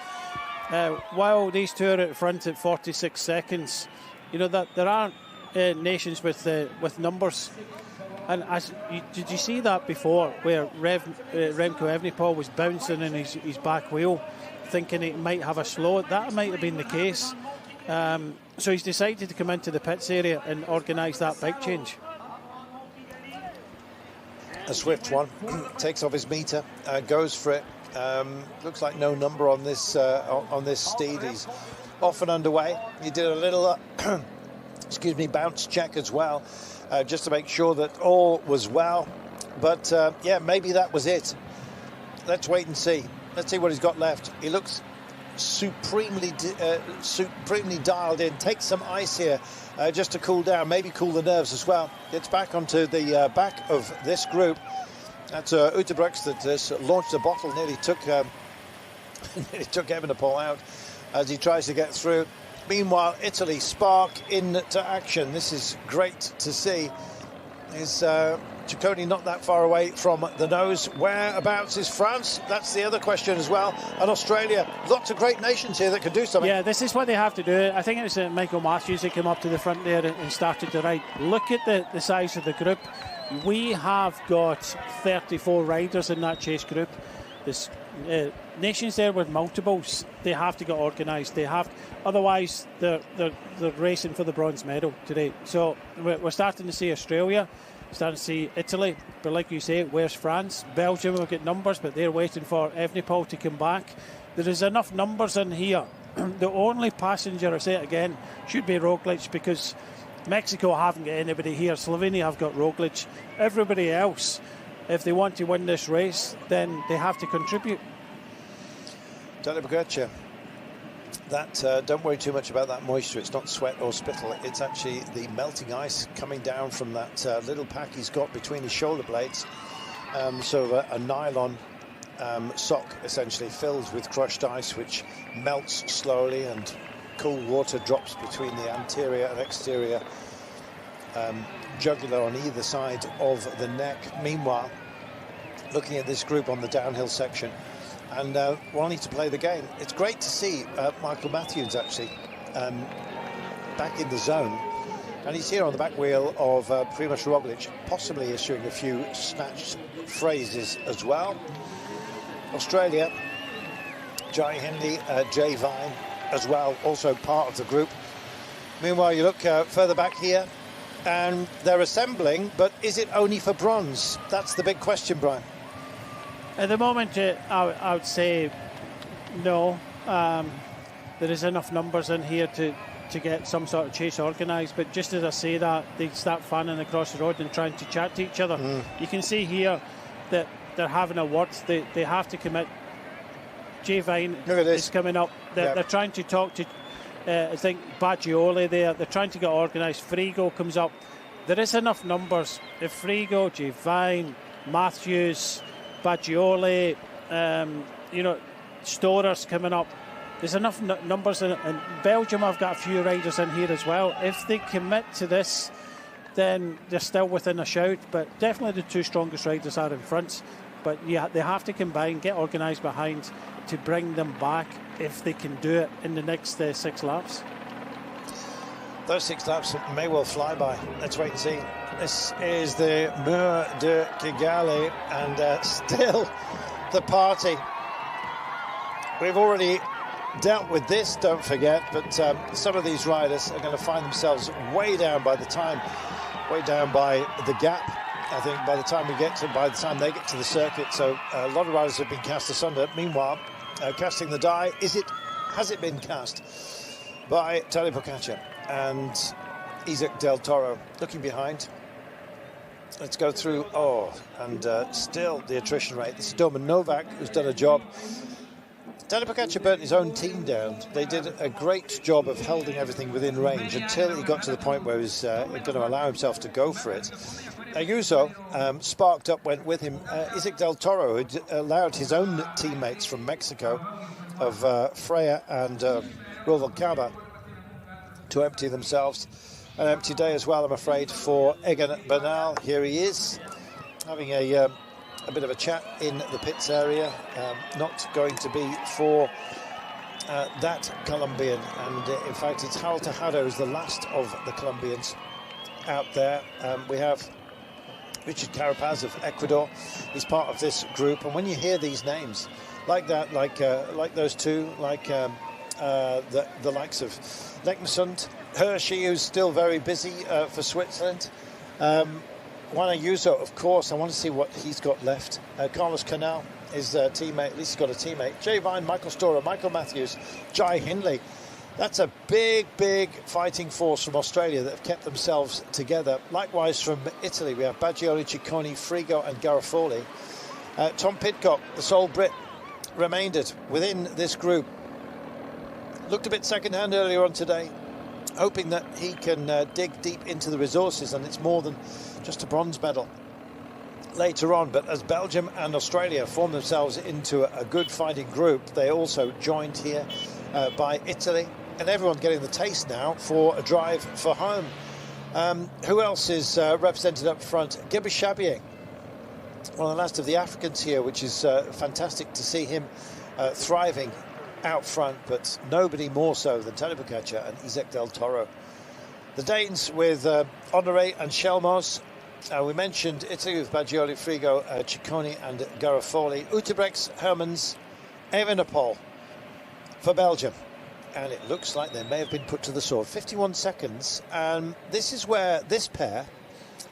while these two are at front at 46 seconds, that there aren't nations with numbers. And did you see that before, where Remco Evenepoel was bouncing in his back wheel, thinking he might have a slow? That might have been the case. So he's decided to come into the pits area and organise that bike change. A swift one, takes off his meter, goes for it. Looks like no number on this steed. He's off and underway. He did a little bounce check as well, just to make sure that all was well. But yeah, maybe that was it. Let's wait and see. Let's see what he's got left. He looks supremely dialed in. Takes some ice here just to cool down, maybe cool the nerves as well. Gets back onto the back of this group. That's Utebrooks that has launched a bottle, nearly took Evenepoel out as he tries to get through. Meanwhile, Italy spark into action. This is great to see. Is Ciccone not that far away from the nose? Whereabouts is France? That's the other question as well. And Australia. Lots of great nations here that could do something. Yeah, this is what they have to do. I think it was Michael Matthews that came up to the front there and started to ride. Look at the size of the group. We have got 34 riders in that chase group. There's nations there with multiples. They have to get organised. Otherwise they're racing for the bronze medal today. So we're starting to see Australia, starting to see Italy, but like you say, where's France? Belgium have got numbers, but they're waiting for Evenepoel to come back. There is enough numbers in here. The only passenger, I say it again, should be Roglič, because Mexico haven't got anybody here. Slovenia have got Roglič. Everybody else, if they want to win this race, then they have to contribute. Tadej Pogačar, that don't worry too much about that moisture. It's not sweat or spittle. It's actually the melting ice coming down from that little pack he's got between his shoulder blades. So a nylon sock essentially filled with crushed ice, which melts slowly, and cool water drops between the anterior and exterior jugular on either side of the neck. Meanwhile, looking at this group on the downhill section and wanting to play the game, it's great to see Michael Matthews actually back in the zone, and he's here on the back wheel of Primož Roglič, possibly issuing a few snatched phrases as well. Australia, Jai Hindley, Jay Vine as well, also part of the group. Meanwhile, you look further back here, and they're assembling, but is it only for bronze? That's the big question, Brian. At the moment, I would say no. There is enough numbers in here to get some sort of chase organised, but just as I say that, they start fanning across the road and trying to chat to each other. You can see here that they're having a word. They have to commit. Jay Vine is coming up. They're trying to talk to, I think, Baggioli there. They're trying to get organised. Frigo comes up. There is enough numbers. If Frigo, Jay Vine, Matthews, Baggioli, Storer's coming up. There's enough numbers in Belgium. I've got a few riders in here as well. If they commit to this, then they're still within a shout. But definitely the two strongest riders are in front. But yeah, they have to combine, get organised behind to bring them back if they can do it in the next 6 laps. Those 6 laps may well fly by. Let's wait and see. This is the Mur de Kigali, and still the party. We've already dealt with this, don't forget, but some of these riders are going to find themselves way down by the time the gap. I think by the time they get to the circuit, so a lot of riders have been cast asunder. Meanwhile, casting the die, has it been cast by Tadej Pogačar and Isaac Del Toro? Looking behind, let's go through. Still the attrition rate. This is Domen Novak, who's done a job. Tadej Pogačar burnt his own team down. They did a great job of holding everything within range until he got to the point where he was going to allow himself to go for it. Ayuso sparked up, went with him. Isaac Del Toro had allowed his own teammates from Mexico of Freya and Ruvalcaba to empty themselves. An empty day as well, I'm afraid, for Egan Bernal. Here he is, having a bit of a chat in the pits area. Not going to be for that Colombian. And in fact, it's Harold Tejado who's the last of the Colombians out there. We have Richard Carapaz of Ecuador. He's part of this group, and when you hear these names like that, like those two, like the likes of Leknesund, Hershey, who's still very busy for Switzerland, Juan Ayuso, of course, I want to see what he's got left. Carlos Canal, his teammate, at least he's got a teammate. Jay Vine, Michael Storer, Michael Matthews, Jai Hindley. That's a big, big fighting force from Australia that have kept themselves together. Likewise from Italy, we have Baggioli, Ciccone, Frigo and Garofoli. Tom Pidcock, the sole Brit, remained within this group. Looked a bit second-hand earlier on today, hoping that he can dig deep into the resources, and it's more than just a bronze medal later on. But as Belgium and Australia form themselves into a good fighting group, they also joined here by Italy. And everyone getting the taste now for a drive for home. Who else is represented up front? Gebre Chabier, one of the last of the Africans here, which is fantastic to see him thriving out front, but nobody more so than Tadej Pogačar and Isaac Del Toro. The Danes with Honoré and Chelmos. We mentioned Italy with Baggioli, Frigo, Ciccone and Garofoli. Utebrechts, Hermans, Evenepoel for Belgium. And it looks like they may have been put to the sword. 51 seconds. And this is where this pair,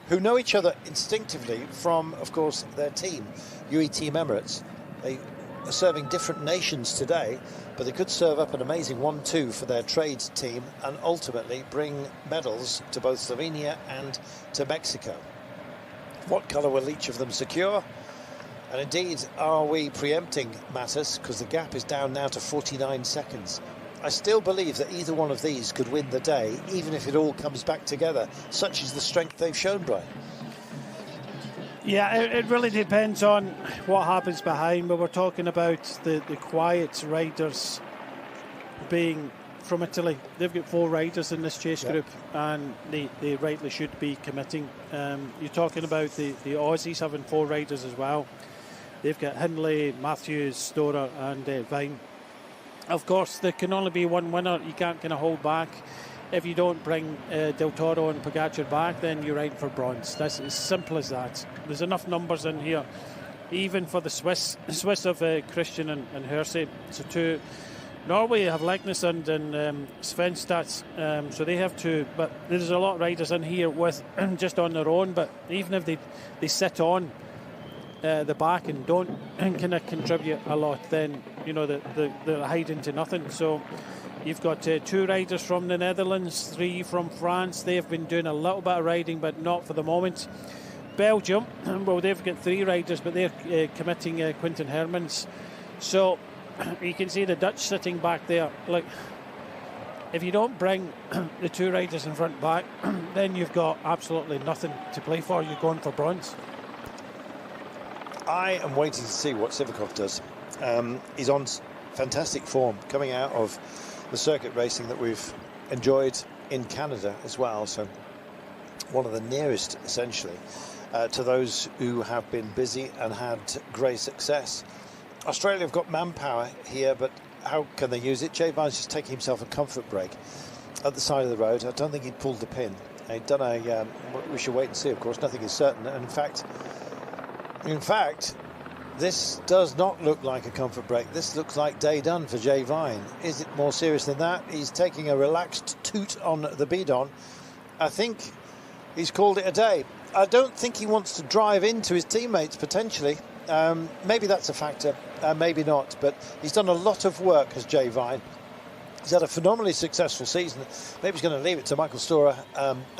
who know each other instinctively from, of course, their team, UE Team Emirates, they are serving different nations today, but they could serve up an amazing 1-2 for their trades team and ultimately bring medals to both Slovenia and to Mexico. What colour will each of them secure? And indeed, are we preempting matters? Because the gap is down now to 49 seconds. I still believe that either one of these could win the day, even if it all comes back together. Such is the strength they've shown, Brian. Yeah, it really depends on what happens behind, but we're talking about the quiet riders being from Italy. They've got 4 riders in this chase group, and they rightly should be committing. You're talking about the Aussies having 4 riders as well. They've got Hindley, Matthews, Storer and Vine. Of course, there can only be one winner. You can't kind of hold back. If you don't bring Del Toro and Pogačar back, then you're riding for bronze. That's as simple as that. There's enough numbers in here, even for the Swiss of Christian and Hersey. So 2. Norway have Leknesund and Svenstadt, so they have 2. But there's a lot of riders in here with just on their own. But even if they sit on the back and don't kind of contribute a lot, then you know they're hiding to nothing. So you've got 2 riders from the Netherlands, 3 from France. They've been doing a little bit of riding, but not for the moment. Belgium, well, they've got 3 riders, but they're committing Quinten Hermans. So you can see the Dutch sitting back there. Like, if you don't bring the 2 riders in front back, then you've got absolutely nothing to play for. You're going for bronze. I am waiting to see what Sivakov does. He's on fantastic form coming out of the circuit racing that we've enjoyed in Canada as well. So one of the nearest, essentially, to those who have been busy and had great success. Australia have got manpower here, but how can they use it? Jay Vine's just taking himself a comfort break at the side of the road. I don't think he'd pulled the pin. He'd done a... we should wait and see, of course. Nothing is certain. And in fact, this does not look like a comfort break. This looks like day done for Jay Vine. Is it more serious than that? He's taking a relaxed toot on the bidon. I think he's called it a day. I don't think he wants to drive into his teammates, potentially. Maybe that's a factor, maybe not. But he's done a lot of work as Jay Vine. He's had a phenomenally successful season. Maybe he's going to leave it to Michael Storer,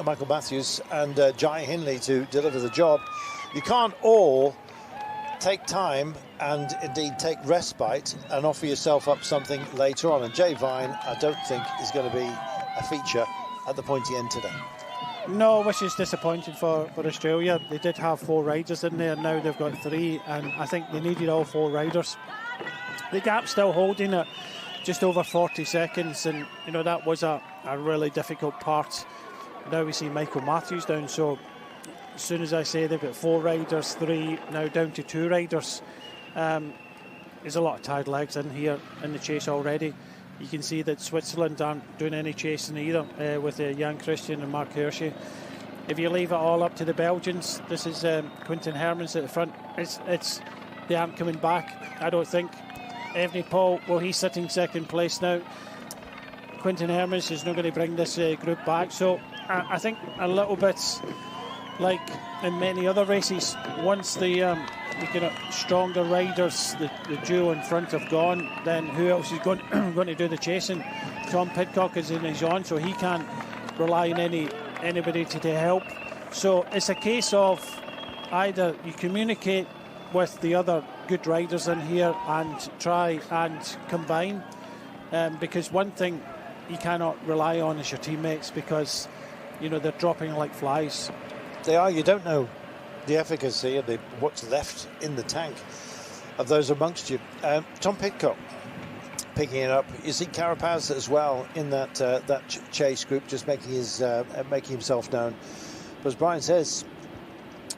Michael Matthews and Jai Hindley to deliver the job. You can't all take time and indeed take respite and offer yourself up something later on. And Jay Vine, I don't think, is going to be a feature at the pointy end today. No, which is disappointing for Australia. They did have 4 riders in there, now they've got 3, and I think they needed all 4 riders. The gap's still holding at just over 40 seconds, and you know that was a really difficult part. Now we see Michael Matthews down, so as soon as I say they've got 4 riders, 3, now down to 2 riders. There's a lot of tired legs in here in the chase already. You can see that Switzerland aren't doing any chasing either with Jan Christian and Mark Hirschi. If you leave it all up to the Belgians, this is Quinten Hermans at the front. They aren't coming back, I don't think. Evgeny Paul, well, he's sitting second place now. Quinten Hermans is not going to bring this group back. So I think a little bit like in many other races, once the kind of stronger riders, the duo in front have gone, then who else is going to do the chasing? Tom Pidcock is in his on, so he can't rely on anybody to help. So it's a case of either you communicate with the other good riders in here and try and combine, because one thing you cannot rely on is your teammates, because you know they're dropping like flies. They are. You don't know the efficacy of what's left in the tank of those amongst you. Tom Pidcock picking it up. You see Carapaz as well in that chase group, just making himself known. But as Brian says,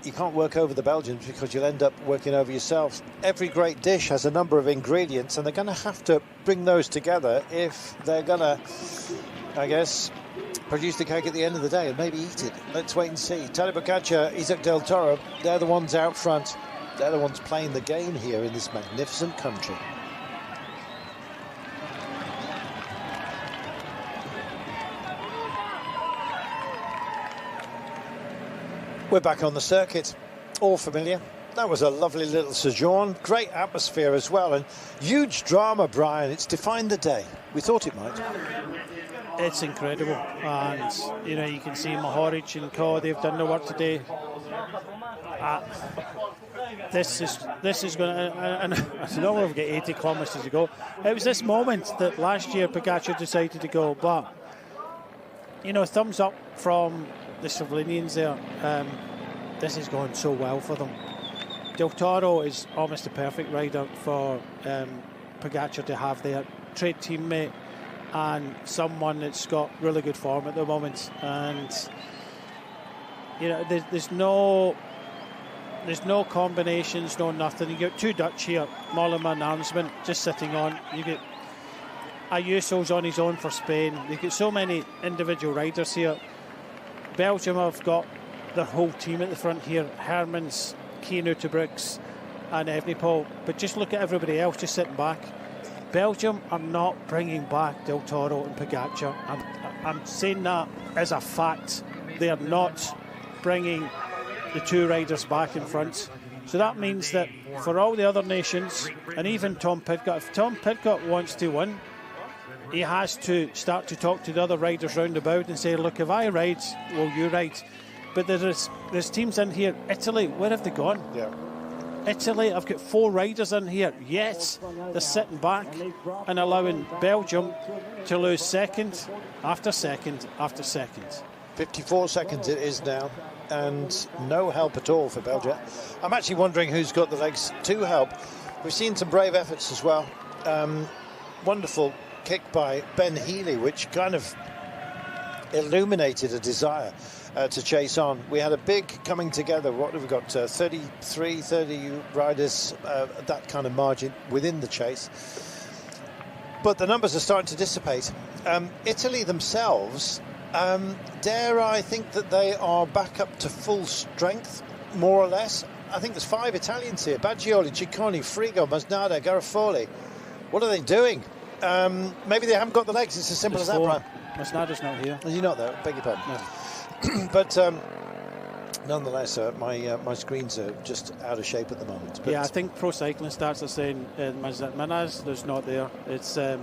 you can't work over the Belgians because you'll end up working over yourselves. Every great dish has a number of ingredients, and they're going to have to bring those together if they're going to, I guess, produce the cake at the end of the day and maybe eat it. Let's wait and see. Tadej Pogačar, Isaac Del Toro, they're the ones out front. They're the ones playing the game here in this magnificent country. We're back on the circuit, all familiar. That was a lovely little sojourn, great atmosphere as well, and huge drama, Brian. It's defined the day. We thought it might. It's incredible, and you know you can see Mohoric and Co. They've done the work today. This is going to, and I know we've got 80 kilometres to go. It was this moment that last year Pogačar decided to go, but you know, thumbs up from the Slovenians there. This is going so well for them. Del Toro is almost a perfect rider for Pogačar to have there. Trade teammate and someone that's got really good form at the moment. And you know, there's no combinations, no nothing. You got 2 Dutch here, Mollema and Arnsman, just sitting on. You get Ayuso's on his own for Spain. You get so many individual riders here. Belgium have got their whole team at the front here. Hermans, Keanu to Brooks and Evenepoel. But just look at everybody else just sitting back. Belgium are not bringing back Del Toro and Pogačar. I'm saying that as a fact. They are not bringing the 2 riders back in front. So that means that for all the other nations, and even Tom Pidcock, if Tom Pidcock wants to win, he has to start to talk to the other riders round about and say, look, if I ride, will you ride? But there's teams in here. Italy, where have they gone? Yeah. Italy, I've got 4 riders in here. Yes, they're sitting back and allowing Belgium to lose second after second after second. 54 seconds it is now, and no help at all for Belgium. I'm actually wondering who's got the legs to help. We've seen some brave efforts as well. Wonderful kick by Ben Healy, which kind of illuminated a desire to chase on. We had a big coming together. What have we got? 30 riders, that kind of margin within the chase. But the numbers are starting to dissipate. Italy themselves, dare I think that they are back up to full strength, more or less. I think there's 5 Italians here. Baggioli, Ciccone, Frigo, Masnada, Garofoli. What are they doing? Maybe they haven't got the legs. It's as simple as that, Brian. Masnada's not here. Are you not there? Beg your pardon. No. But nonetheless, my screens are just out of shape at the moment. But yeah, I think Pro Cycling Stats are saying Manaz is not there. It's the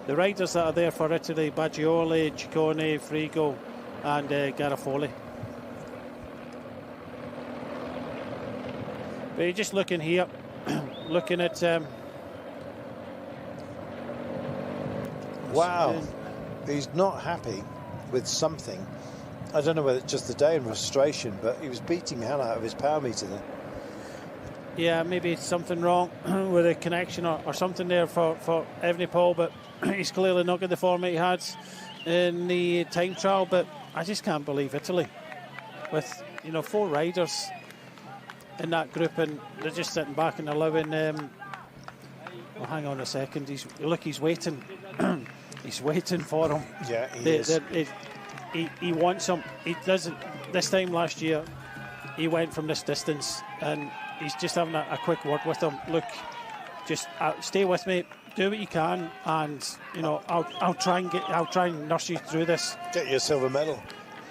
riders that are there for Italy: Baggioli, Ciccone, Frigo, and Garofoli. But you're just looking here, looking at. Wow, he's not happy with something. I don't know whether it's just the day in frustration, but he was beating hell out of his power meter there. Yeah, maybe it's something wrong with a connection or something there for Evenepoel, but he's clearly not got the form he had in the time trial. But I just can't believe Italy with 4 riders in that group, and they're just sitting back and allowing. Well, hang on a second. He's waiting. He's waiting for him. Yeah, he is. He wants him. He doesn't. This time last year, he went from this distance, and he's just having a quick word with him. Look, just stay with me. Do what you can, and I'll try and nurse you through this. Get you a silver medal.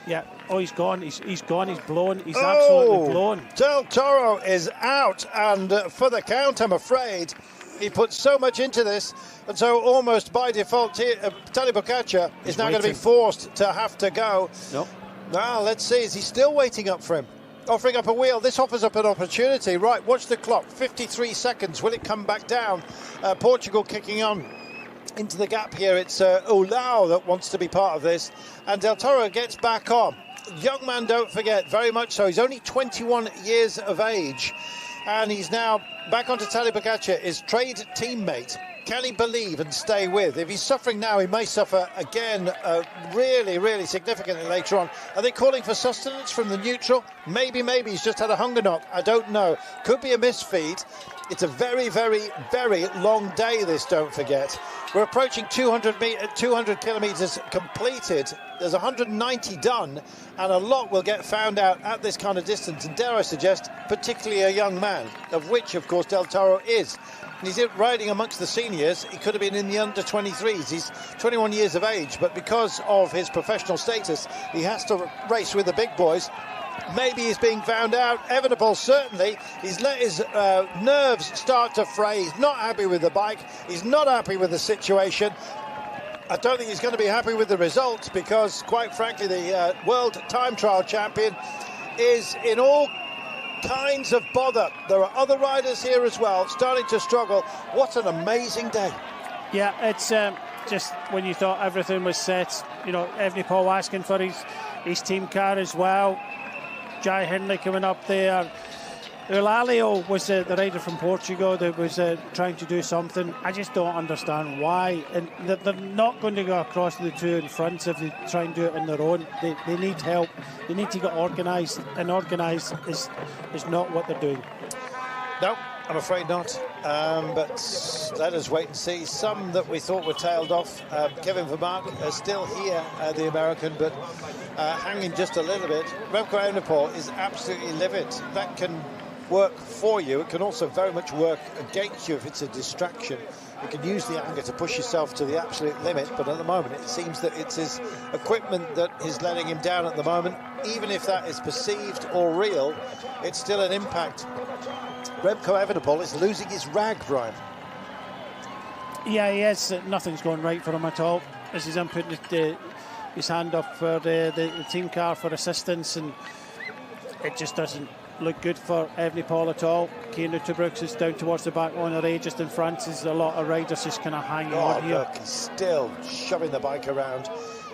Yeah. Oh, he's gone. He's gone. He's blown. He's absolutely blown. Del Toro is out, and for the count, I'm afraid. He put so much into this, and so almost by default, Tadej Pogačar is now going to be forced to have to go. Nope. Now, let's see. Is he still waiting up for him? Offering up a wheel. This offers up an opportunity. Right, watch the clock. 53 seconds. Will it come back down? Portugal kicking on into the gap here. It's Ulau that wants to be part of this, and Del Toro gets back on. Young man, don't forget, very much so. He's only 21 years of age, and he's now back onto Tadej Pogačar, his trade teammate. Can he believe and stay with? If he's suffering now, he may suffer again really, really significantly later on. Are they calling for sustenance from the neutral? Maybe he's just had a hunger knock. I don't know. Could be a misfeed. It's a very, very, very long day, this, don't forget. We're approaching 200 kilometres completed. There's 190 done, and a lot will get found out at this kind of distance. And dare I suggest, particularly a young man, of which, of course, Del Toro is. And he's riding amongst the seniors. He could have been in the under-23s. He's 21 years of age, but because of his professional status, he has to race with the big boys. Maybe he's being found out. Evenepoel, certainly. He's let his nerves start to fray. He's not happy with the bike. He's not happy with the situation. I don't think he's going to be happy with the results because, quite frankly, the world time trial champion is in all kinds of bother. There are other riders here as well starting to struggle. What an amazing day. Yeah, it's just when you thought everything was set, Evenepoel asking for his team car as well. Jai Hindley coming up there. Eulalio was the rider from Portugal that was trying to do something. I just don't understand why. And they're not going to go across the two in front if they try and do it on their own. They need help. They need to get organised, and organised is not what they're doing. No, I'm afraid not. But let us wait and see. Some that we thought were tailed off. Kevin Vermaat is still here, the American, but hanging just a little bit. Remco Evenepoel is absolutely livid. That can work for you. It can also very much work against you if it's a distraction. You can use the anger to push yourself to the absolute limit, but at the moment it seems that it's his equipment that is letting him down at the moment. Even if that is perceived or real, it's still an impact. Remco Evenepoel is losing his rag, Brian. Yeah, he is. Nothing's going right for him at all. As he's putting his hand up for the team car for assistance, and it just doesn't look good for Evenepoel at all. Cian Uterbrooks is down towards the back on the just in front. There's a lot of riders just kind of hanging on here. Look, he's still shoving the bike around.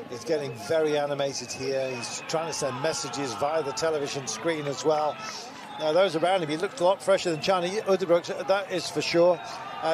He's getting very animated here. He's trying to send messages via the television screen as well. Now, those around him, he looked a lot fresher than Cian Uterbrooks, that is for sure.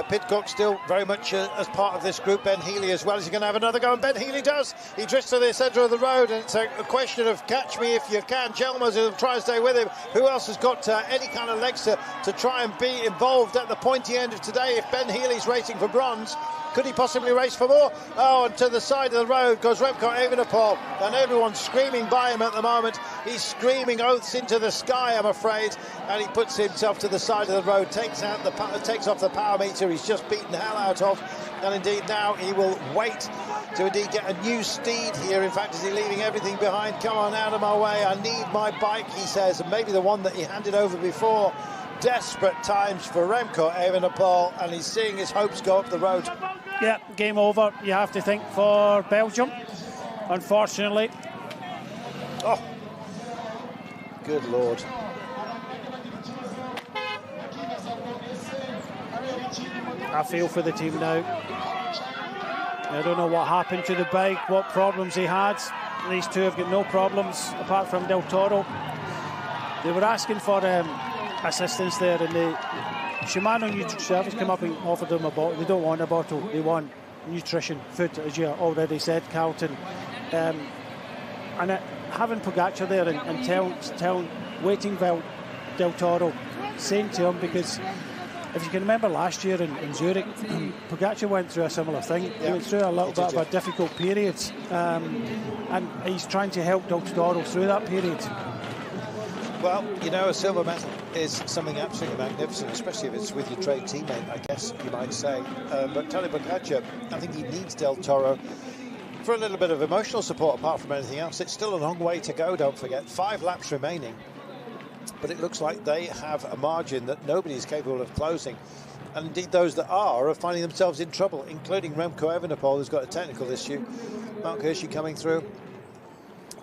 Pidcock still very much as part of this group. Ben Healy as well. Is he going to have another go? And Ben Healy does. He drifts to the centre of the road, and it's a question of catch me if you can. Chelmers will try and stay with him. Who else has got any kind of legs to try and be involved at the pointy end of today? If Ben Healy's racing for bronze, could he possibly race for more? Oh, and to the side of the road goes Remco Evenepoel, and everyone's screaming by him at the moment. He's screaming oaths into the sky, I'm afraid, and he puts himself to the side of the road, takes off the power meter he's just beaten hell out of, and indeed now he will wait to indeed get a new steed here. In fact, is he leaving everything behind? Come on, out of my way, I need my bike, he says, and maybe the one that he handed over before. Desperate times for Remco Evenepoel, and he's seeing his hopes go up the road. Yeah, game over, you have to think, for Belgium, unfortunately. Oh, good Lord. I feel for the team now. I don't know what happened to the bike, what problems he had. These two have got no problems, apart from Del Toro. They were asking for assistance there, and the Shimano Nutrition Service came up and offered them a bottle. They don't want a bottle, they want nutrition, food, as you already said, Carlton. And having Pogacar there and telling waiting Del Toro, saying to him, because if you can remember last year in Zurich, Pogacar went through a similar thing. He went through a little bit of a difficult period, and he's trying to help Del Toro through that period. Well, you know, a silver medal is something absolutely magnificent, especially if it's with your trade teammate, I guess you might say. But Tony Pogacar, I think he needs Del Toro for a little bit of emotional support apart from anything else. It's still a long way to go, don't forget. 5 laps remaining. But it looks like they have a margin that nobody is capable of closing. And indeed, those that are finding themselves in trouble, including Remco Evenepoel, who's got a technical issue. Mark Hirschi coming through.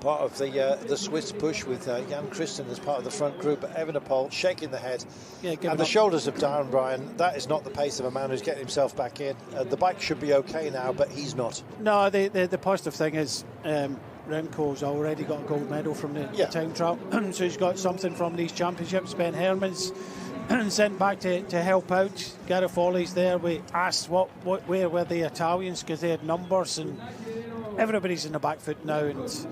Part of the Swiss push with Jan Christen as part of the front group. Evenepoel shaking the head. Yeah, and the shoulders of down, Brian. That is not the pace of a man who's getting himself back in. The bike should be okay now, but he's not. No, the positive thing is Remco's already got a gold medal from the time trial. So he's got something from these championships. Ben Herman's sent back to help out. Gareth Foley's there. We asked where were the Italians, because they had numbers, and everybody's in the back foot now, and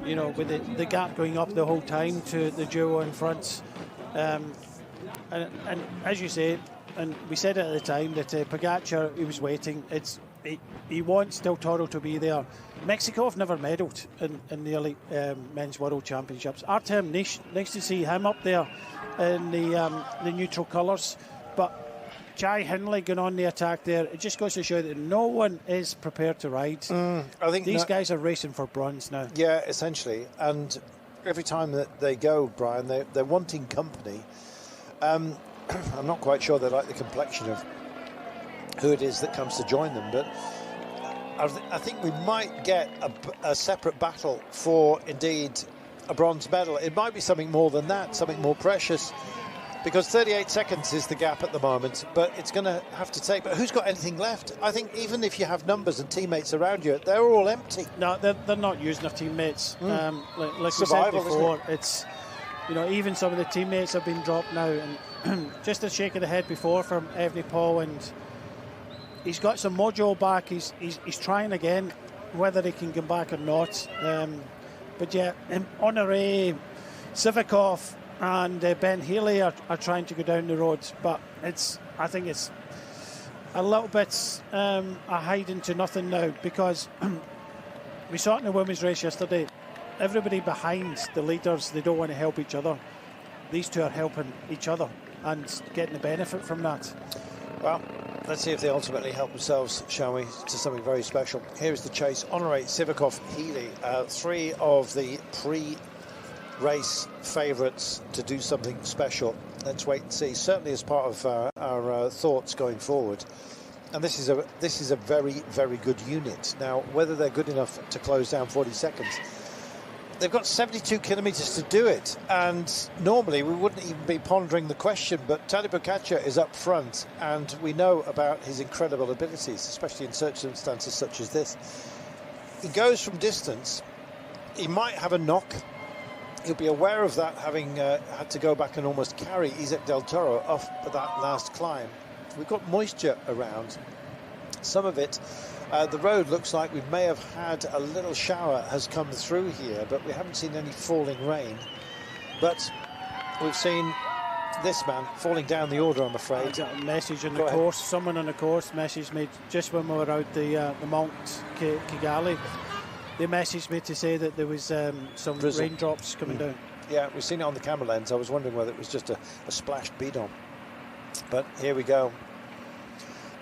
you know, with the gap going up the whole time to the duo in front. And as you say, and we said it at the time, that Pogacar, he was waiting. He wants Del Toro to be there. Mexico have never medalled in the elite men's world championships. Artem, nice to see him up there in the neutral colours. But Jai Hindley going on the attack there, it just goes to show that no one is prepared to ride. I think these guys are racing for bronze now. Yeah, essentially. And every time that they go, Brian, they're wanting company. I'm not quite sure they like the complexion of who it is that comes to join them, but I think we might get a separate battle for, indeed, a bronze medal. It might be something more than that, something more precious, because 38 seconds is the gap at the moment, but it's going to have to take. But who's got anything left? I think even if you have numbers and teammates around you, they're all empty. No, they're not using their teammates. Like we said before, it's, you know, even some of the teammates have been dropped now, and just a shake of the head before from Evenepoel, and he's got some mojo back. He's trying again, whether he can come back or not. But yeah, Honoré, Sivakov and Ben Healy are trying to go down the road, but I think it's a little bit a hiding to nothing now, because we saw it in the women's race yesterday. Everybody behind the leaders, they don't want to help each other. These two are helping each other and getting the benefit from that. Well, let's see if they ultimately help themselves, shall we, to something very special. Here is the chase. Honoré, Sivakov, Healy, 3 of the pre-race favourites to do something special. Let's wait and see. Certainly as part of our thoughts going forward. And this is a very, very good unit. Now, whether they're good enough to close down 40 seconds, they've got 72 kilometres to do it, and normally we wouldn't even be pondering the question, but Tadej Pogačar is up front, and we know about his incredible abilities, especially in circumstances such as this. He goes from distance. He might have a knock. He'll be aware of that, having had to go back and almost carry Isaac Del Toro off that last climb. We've got moisture around. Some of it, the road looks like we may have had a little shower has come through here, but we haven't seen any falling rain. But we've seen this man falling down the order, I'm afraid. I got a message on the course. Someone on the course messaged me just when we were out the Mount Kigali. They messaged me to say that there was some drizzle. Raindrops coming down. Yeah, we've seen it on the camera lens. I was wondering whether it was just a splashed bidon. But here we go.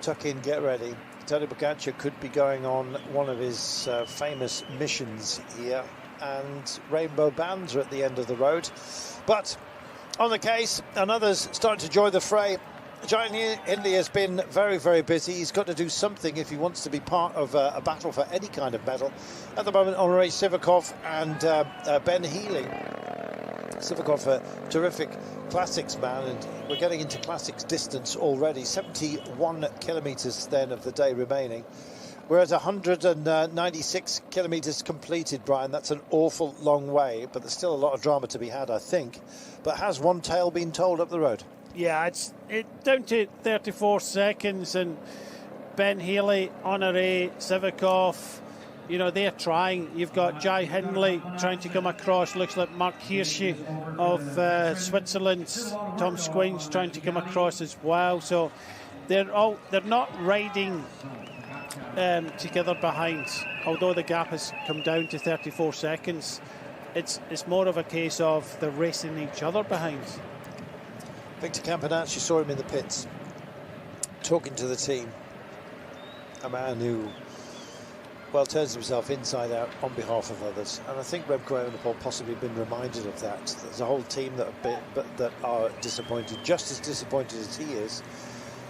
Tuck in, get ready. Tadej Pogačar could be going on one of his famous missions here, and rainbow bands are at the end of the road. But on the case, and others starting to join the fray. Giant Hindley has been very, very busy. He's got to do something if he wants to be part of a battle for any kind of medal. At the moment, Andrei Sivakov and Ben Healy. Sivakov, a terrific classics man, and we're getting into classics distance already. 71 kilometres then of the day remaining. We're at 196 kilometres completed, Brian. That's an awful long way, but there's still a lot of drama to be had, I think. But has one tale been told up the road? Yeah, it's down to 34 seconds, and Ben Healy, Honoré, Sivakov, you know, they're trying. You've got Jai Hindley trying to come across. Looks like Mark Hirschi of Switzerland. Tom Squines trying to come across as well. So they're not riding together behind. Although the gap has come down to 34 seconds, it's more of a case of they're racing each other behind. Victor Campanacci, saw him in the pits, talking to the team. A man who, well, turns himself inside out on behalf of others. And I think Remco Evenepoel possibly been reminded of that. There's a whole team that are disappointed, just as disappointed as he is.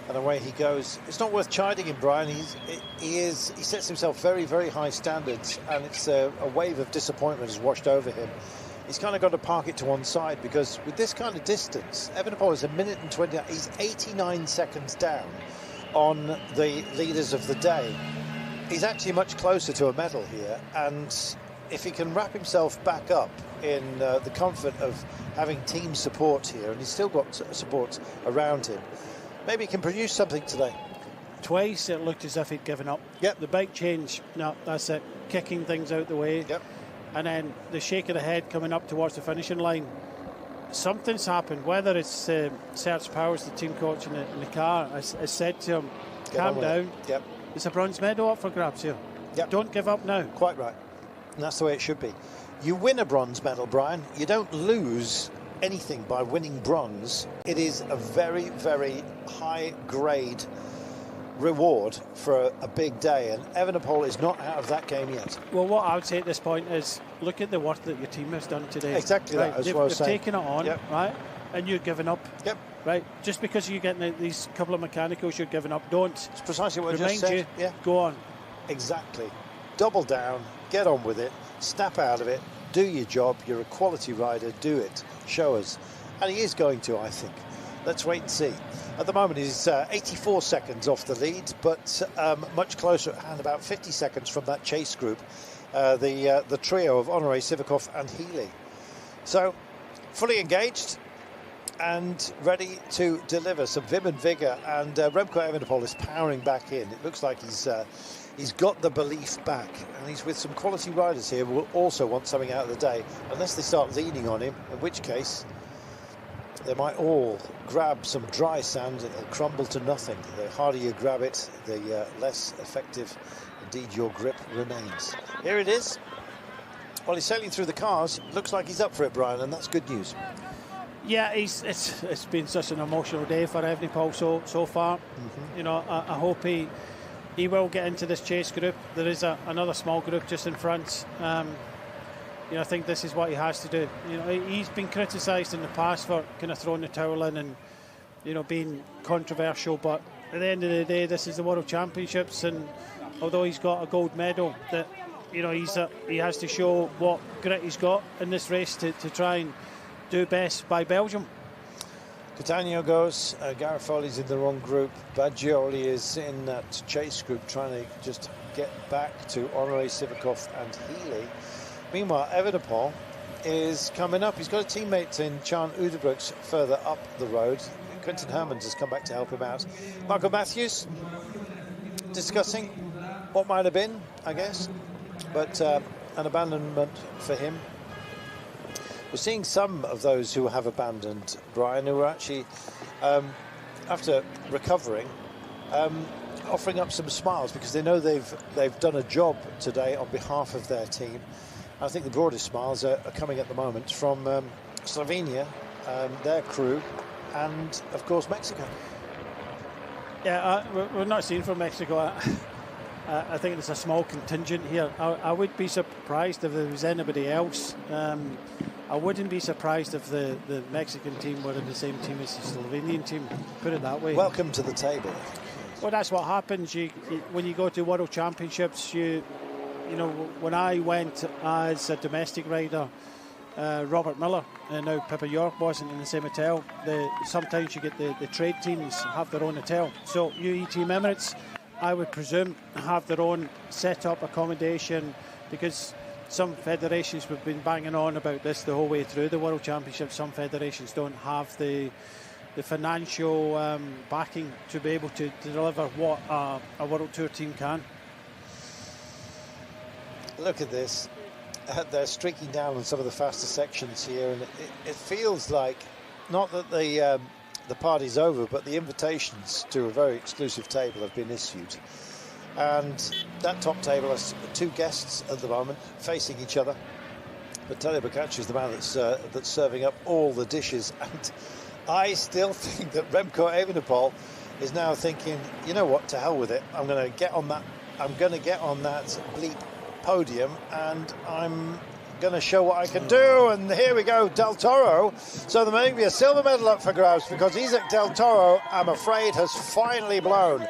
And away he goes. It's not worth chiding him, Brian. He sets himself very, very high standards, and it's a wave of disappointment has washed over him. He's kind of got to park it to one side, because with this kind of distance, Evenepoel is 1 minute and 20. He's 89 seconds down on the leaders of the day. He's actually much closer to a medal here, and if he can wrap himself back up in the comfort of having team support here, and he's still got support around him, maybe he can produce something today. Twice it looked as if he'd given up. Yep. The bike change, no, that's it. Kicking things out the way. Yep. And then the shake of the head coming up towards the finishing line. Something's happened, whether it's Serge Powers, the team coach in the car, has said to him, calm down. Yep. There's a bronze medal up for grabs here. Yep. Don't give up now. Quite right. And that's the way it should be. You win a bronze medal, Brian. You don't lose anything by winning bronze. It is a very, very high grade reward for a big day, and Evenepoel is not out of that game yet. Well, what I would say at this point is look at the work that your team has done today. Exactly right? that, as well as They've taken it on, yep. right? And you're giving up. Yep. Right? Just because you're getting these couple of mechanicals, you're giving up. Don't. It's precisely what I just Remind said. you, yeah. go on. Exactly. Double down, get on with it, snap out of it, do your job. You're a quality rider, do it. Show us. And he is going to, I think. Let's wait and see. At the moment, he's 84 seconds off the lead, but much closer at hand, about 50 seconds from that chase group, the trio of Honoré, Sivakov and Healy. So, fully engaged and ready to deliver some vim and vigour, and Remco Evenepoel is powering back in. It looks like he's got the belief back, and he's with some quality riders here who will also want something out of the day, unless they start leaning on him, in which case they might all grab some dry sand and it'll crumble to nothing. The harder you grab it, the less effective indeed your grip remains. Here it is. Well, he's sailing through the cars. Looks like he's up for it, Brian, and that's good news. Yeah, it's been such an emotional day for Evenepoel so far. Mm-hmm. You know, I hope he will get into this chase group. There is another small group just in front. You know, I think this is what he has to do. You know, he's been criticised in the past for kind of throwing the towel in and, you know, being controversial. But at the end of the day, this is the World Championships, and although he's got a gold medal, that you know, he has to show what grit he's got in this race to try and do best by Belgium. Catania goes, Garofoli's in the wrong group, Baggioli is in that chase group trying to just get back to Honoré Sivakov and Healy. Meanwhile, Evenepoel is coming up. He's got a teammate in Chan Udebrooks further up the road. Quentin Hermans has come back to help him out. Marco Matthews discussing what might have been, I guess, but an abandonment for him. We're seeing some of those who have abandoned, Brian, who are actually, after recovering, offering up some smiles because they know they've done a job today on behalf of their team. I think the broadest smiles are coming at the moment from Slovenia, their crew, and of course Mexico. Yeah, we're not seeing from Mexico. I think it's a small contingent here. I would be surprised if there was anybody else. I wouldn't be surprised if the Mexican team were in the same team as the Slovenian team, put it that way. Welcome to the table. Well, that's what happens. When you go to World Championships, you know, when I went as a domestic rider, Robert Miller and now Pippa York wasn't in the same hotel. Sometimes you get the trade teams have their own hotel. So UAE Team Emirates, I would presume, have their own set-up accommodation, because some federations have been banging on about this the whole way through the World Championship. Some federations don't have the financial backing to be able to deliver what a World Tour team can. Look at this. They're streaking down on some of the faster sections here, and it feels like, not that the party's over, but the invitations to a very exclusive table have been issued. And that top table has two guests at the moment facing each other. But Tadej Pogačar is the man that's serving up all the dishes. And I still think that Remco Evenepoel is now thinking, you know what, to hell with it. I'm going to get on that bleep podium, and I'm going to show what I can do. And here we go, Del Toro. So there may be a silver medal up for grabs, because Isaac Del Toro, I'm afraid, has finally blown.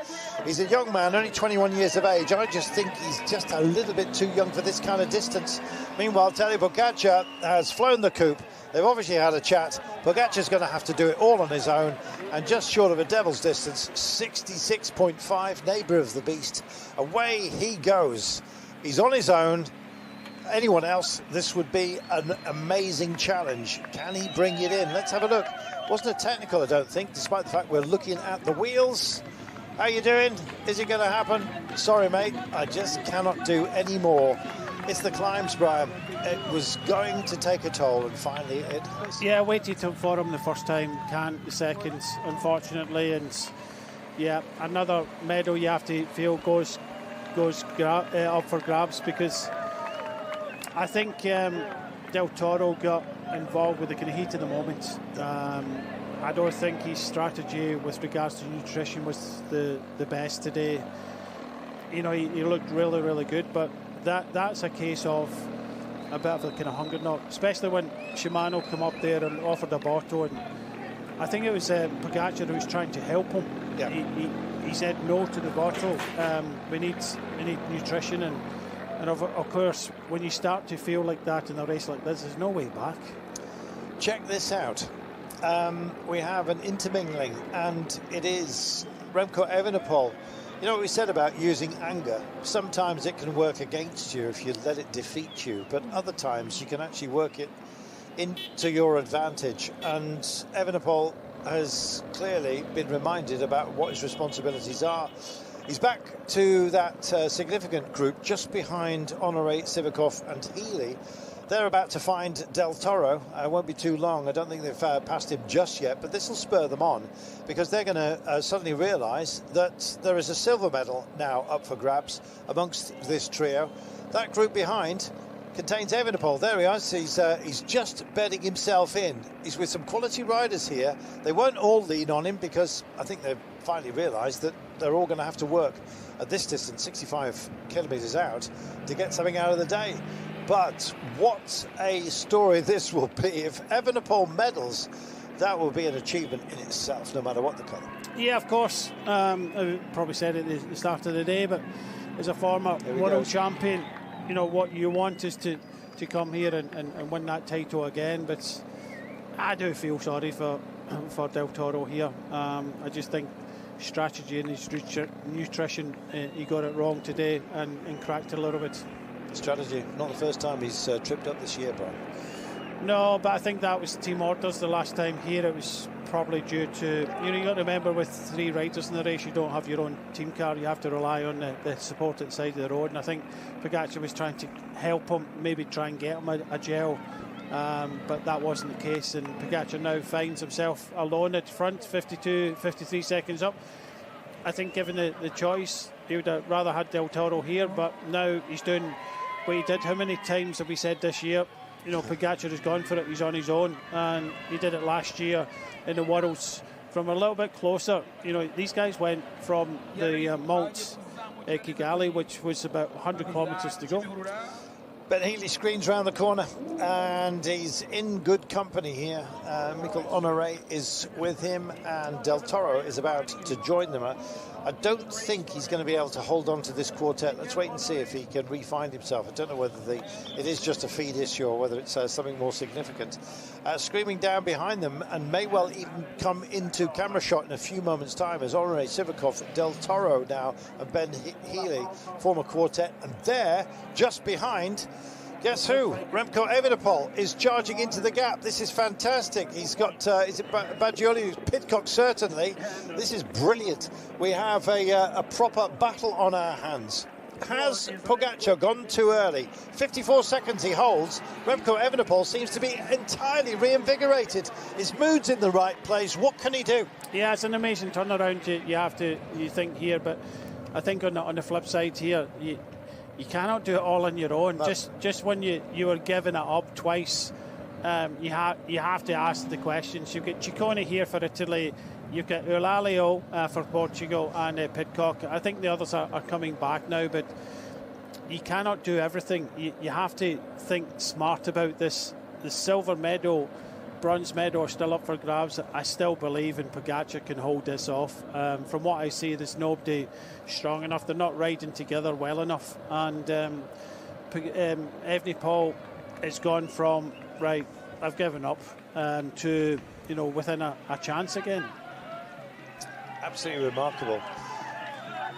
He's a young man, only 21 years of age. I just think he's just a little bit too young for this kind of distance. Meanwhile, Tadej Pogačar has flown the coop. They've obviously had a chat. Pogačar's going to have to do it all on his own, and just short of a devil's distance, 66.5, neighbour of the beast. Away he goes. He's on his own. Anyone else, this would be an amazing challenge. Can he bring it in? Let's have a look. Wasn't a technical, I don't think, despite the fact we're looking at the wheels. How you doing? Is it going to happen? Sorry, mate, I just cannot do any more. It's the climbs, Brian. It was going to take a toll, and finally it has. Yeah, I waited for him the first time, can't the second, unfortunately. And yeah, another medal you have to feel goes up for grabs, because I think Del Toro got involved with the kind of heat of the moment. I don't think his strategy with regards to nutrition was the best today. You know, he looked really, really good, but that's a case of a bit of a kind of hunger knock, especially when Shimano come up there and offered a bottle, and I think it was Pogačar who was trying to help him. Yeah. He said no to the bottle. We need nutrition, and of course, when you start to feel like that in a race like this, there's no way back. Check this out. We have an intermingling, and it is Remco Evenepoel. You know what we said about using anger? Sometimes it can work against you if you let it defeat you, but other times you can actually work it into your advantage. And Evenepoel has clearly been reminded about what his responsibilities are. He's back to that significant group just behind Honoré Sivakov and Healy. They're about to find Del Toro. It won't be too long. I don't think they've passed him just yet, but this will spur them on, because they're going to suddenly realise that there is a silver medal now up for grabs amongst this trio. That group behind contains Evenepoel. There he is. He's just bedding himself in. He's with some quality riders here. They won't all lean on him, because I think they've finally realised that they're all going to have to work at this distance, 65 kilometres out, to get something out of the day. But what a story this will be. If Evenepoel medals, that will be an achievement in itself, no matter what the colour. Yeah, of course. I probably said it at the start of the day, but as a former world champion, you know, what you want is to come here and win that title again. But I do feel sorry for Del Toro here. I just think strategy and his nutrition, he got it wrong today and cracked a little bit. Strategy, not the first time he's tripped up this year, Brian. No, but I think that was team orders the last time here. It was probably due to, you know, you got to remember with 3 riders in the race, you don't have your own team car. You have to rely on the support at the side of the road. And I think Pogacar was trying to help him, maybe try and get him a gel. But that wasn't the case. And Pogacar now finds himself alone at front, 53 seconds up. I think given the choice, he would have rather had Del Toro here. But now he's doing what he did. How many times have we said this year? You know, Pogacar has gone for it. He's on his own, and he did it last year in the Worlds from a little bit closer. You know, these guys went from the Malt Kigali, which was about 100 kilometres to go. Ben Healy screens round the corner, and he's in good company here. Mikel Honoré is with him, and Del Toro is about to join them. I don't think he's going to be able to hold on to this quartet. Let's wait and see if he can re-find himself. I don't know whether it is just a feed issue or whether it's something more significant. Screaming down behind them, and may well even come into camera shot in a few moments' time, as Honoré, Sivakov, Del Toro now, and Ben Healy form a quartet. And there, just behind, guess who? Remco Evenepoel is charging into the gap. This is fantastic. He's got, is it Baggioli? Pidcock, certainly. This is brilliant. We have a proper battle on our hands. Has Pogacar gone too early? 54 seconds he holds. Remco Evenepoel seems to be entirely reinvigorated. His mood's in the right place. What can he do? Yeah, it's an amazing turnaround you think here, but I think on the flip side here, you cannot do it all on your own. No. Just when you were giving it up twice, you have to ask the questions. You've got Ciccone here for Italy, you've got Eulalio for Portugal, and Pidcock. I think the others are coming back now, but you cannot do everything. You have to think smart about this. The silver medal, bronze medal are still up for grabs. I still believe in Pogacar can hold this off. From what I see, there's nobody strong enough. They're not riding together well enough. And Evenepoel has gone from, right, I've given up, to, you know, within a chance again. Absolutely remarkable.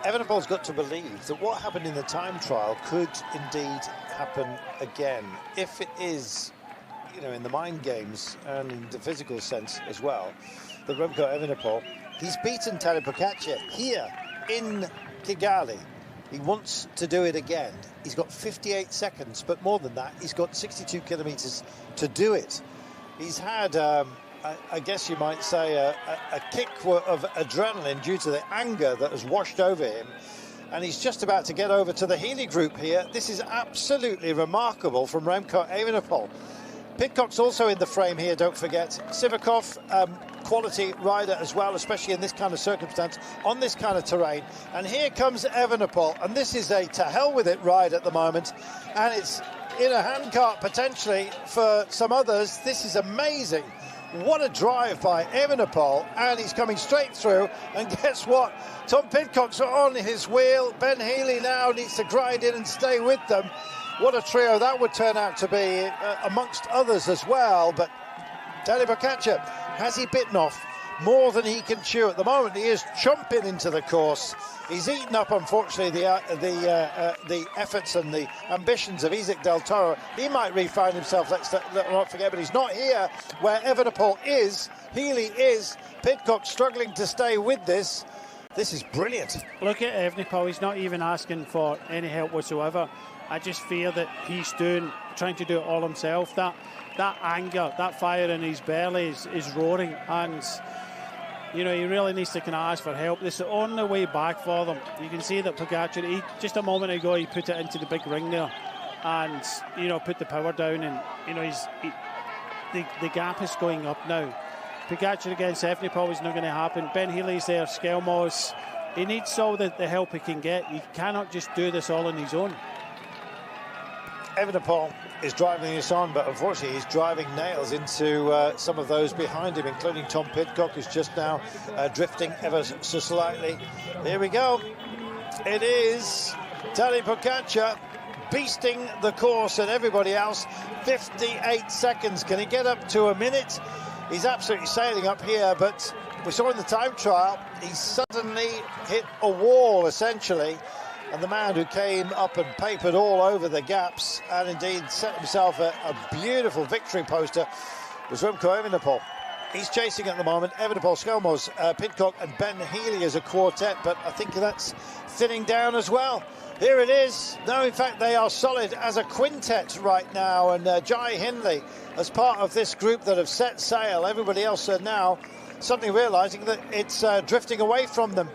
Evenepoel's got to believe that what happened in the time trial could indeed happen again. If it is, you know, in the mind games and in the physical sense as well, the Remco Evenepoel, he's beaten Tadej Pogacar here in Kigali. He wants to do it again. He's got 58 seconds, but more than that, he's got 62 kilometres to do it. He's had, I guess you might say, a kick of adrenaline due to the anger that has washed over him. And he's just about to get over to the Healy group here. This is absolutely remarkable from Remco Evenepoel. Pidcock's also in the frame here, don't forget. Sivakov, quality rider as well, especially in this kind of circumstance, on this kind of terrain. And here comes Evenepoel, and this is a to-hell-with-it ride at the moment. And it's in a handcart, potentially, for some others. This is amazing. What a drive by Evenepoel, and he's coming straight through. And guess what? Tom Pidcock's on his wheel. Ben Healy now needs to grind in and stay with them. What a trio that would turn out to be, amongst others as well. But Tadej Pogacar, has he bitten off more than he can chew? At the moment, he is chomping into the course. He's eaten up, unfortunately, the efforts and the ambitions of Isaac Del Toro. He might re-find himself, let's not forget, but he's not here where Evenepoel is. Healy is. Pidcock struggling to stay with this. This is brilliant. Look at Evenepoel. He's not even asking for any help whatsoever. I just fear that he's trying to do it all himself. That anger, that fire in his belly is roaring, and you know, he really needs to kind of ask for help. This is the only way back for them. You can see that Pogacar, just a moment ago, he put it into the big ring there, and you know, put the power down, and you know, the gap is going up now. Pogacar against Evenepoel is not going to happen. Ben Healy's there, Skelmos. He needs all the help he can get. He cannot just do this all on his own. Evenepoel is driving this on, but unfortunately he's driving nails into some of those behind him, including Tom Pidcock, who's just now drifting ever so slightly. Here we go. It is Tadej Pogacar beasting the course and everybody else. 58 seconds. Can he get up to a minute? He's absolutely sailing up here, but we saw in the time trial, he suddenly hit a wall, essentially. And the man who came up and papered all over the gaps and indeed set himself a beautiful victory poster was Remco Evenepoel. He's chasing at the moment. Evenepoel, Schelmos, Pidcock and Ben Healy as a quartet, but I think that's thinning down as well. Here it is. No, in fact, they are solid as a quintet right now, and Jai Hindley as part of this group that have set sail. Everybody else are now suddenly realising that it's drifting away from them.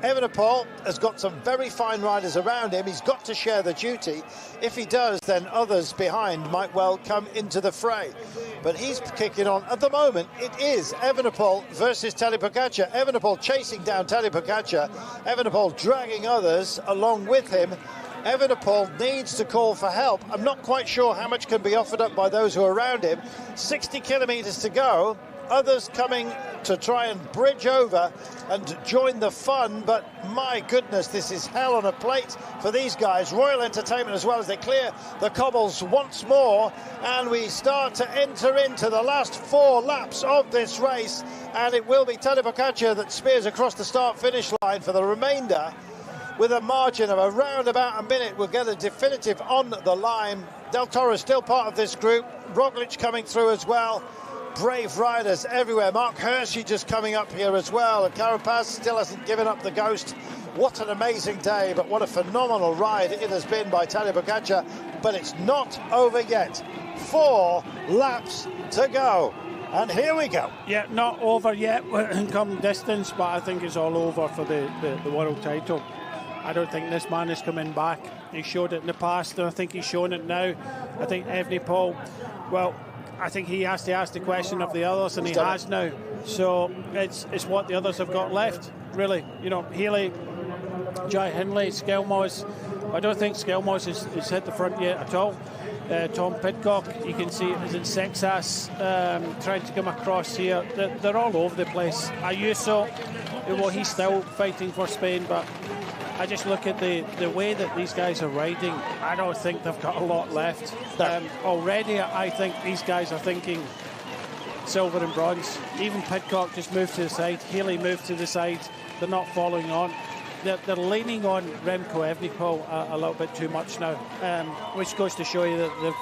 Evenepoel has got some very fine riders around him. He's got to share the duty. If he does, then others behind might well come into the fray. But he's kicking on. At the moment, it is Evenepoel versus Tadej Pogačar. Evenepoel chasing down Tadej Pogačar. Evenepoel dragging others along with him. Evenepoel needs to call for help. I'm not quite sure how much can be offered up by those who are around him. 60 kilometres to go. Others coming to try and bridge over and join the fun, but my goodness, this is hell on a plate for these guys. Royal entertainment as well as they clear the cobbles once more, and we start to enter into the last 4 laps of this race, and it will be Tadej Pogačar that spears across the start-finish line for the remainder with a margin of around about a minute. We'll get a definitive on the line. Del Toro still part of this group. Roglic coming through as well. Brave riders everywhere. Mark Hershey just coming up here as well, and Carapaz still hasn't given up the ghost. What an amazing day, but what a phenomenal ride it has been by Tadej Pogačar. But it's not over yet. 4 laps to go, and here we go. Yeah, not over yet come distance, but I think it's all over for the world title. I don't think this man is coming back. He showed it in the past, and I think he's showing it now. I think Evenepoel, well, I think he has to ask the question of the others, and he has now. So it's what the others have got left, really. You know, Healy, Jai Hindley, Schelmos. I don't think Schelmos has hit the front yet at all. Tom Pidcock, you can see, is in Sexas, trying to come across here. They're all over the place. Ayuso, well, he's still fighting for Spain, but I just look at the way that these guys are riding. I don't think they've got a lot left. Already, I think these guys are thinking silver and bronze. Even Pidcock just moved to the side. Healy moved to the side. They're not following on. They're leaning on Remco Evenepoel a little bit too much now, which goes to show you that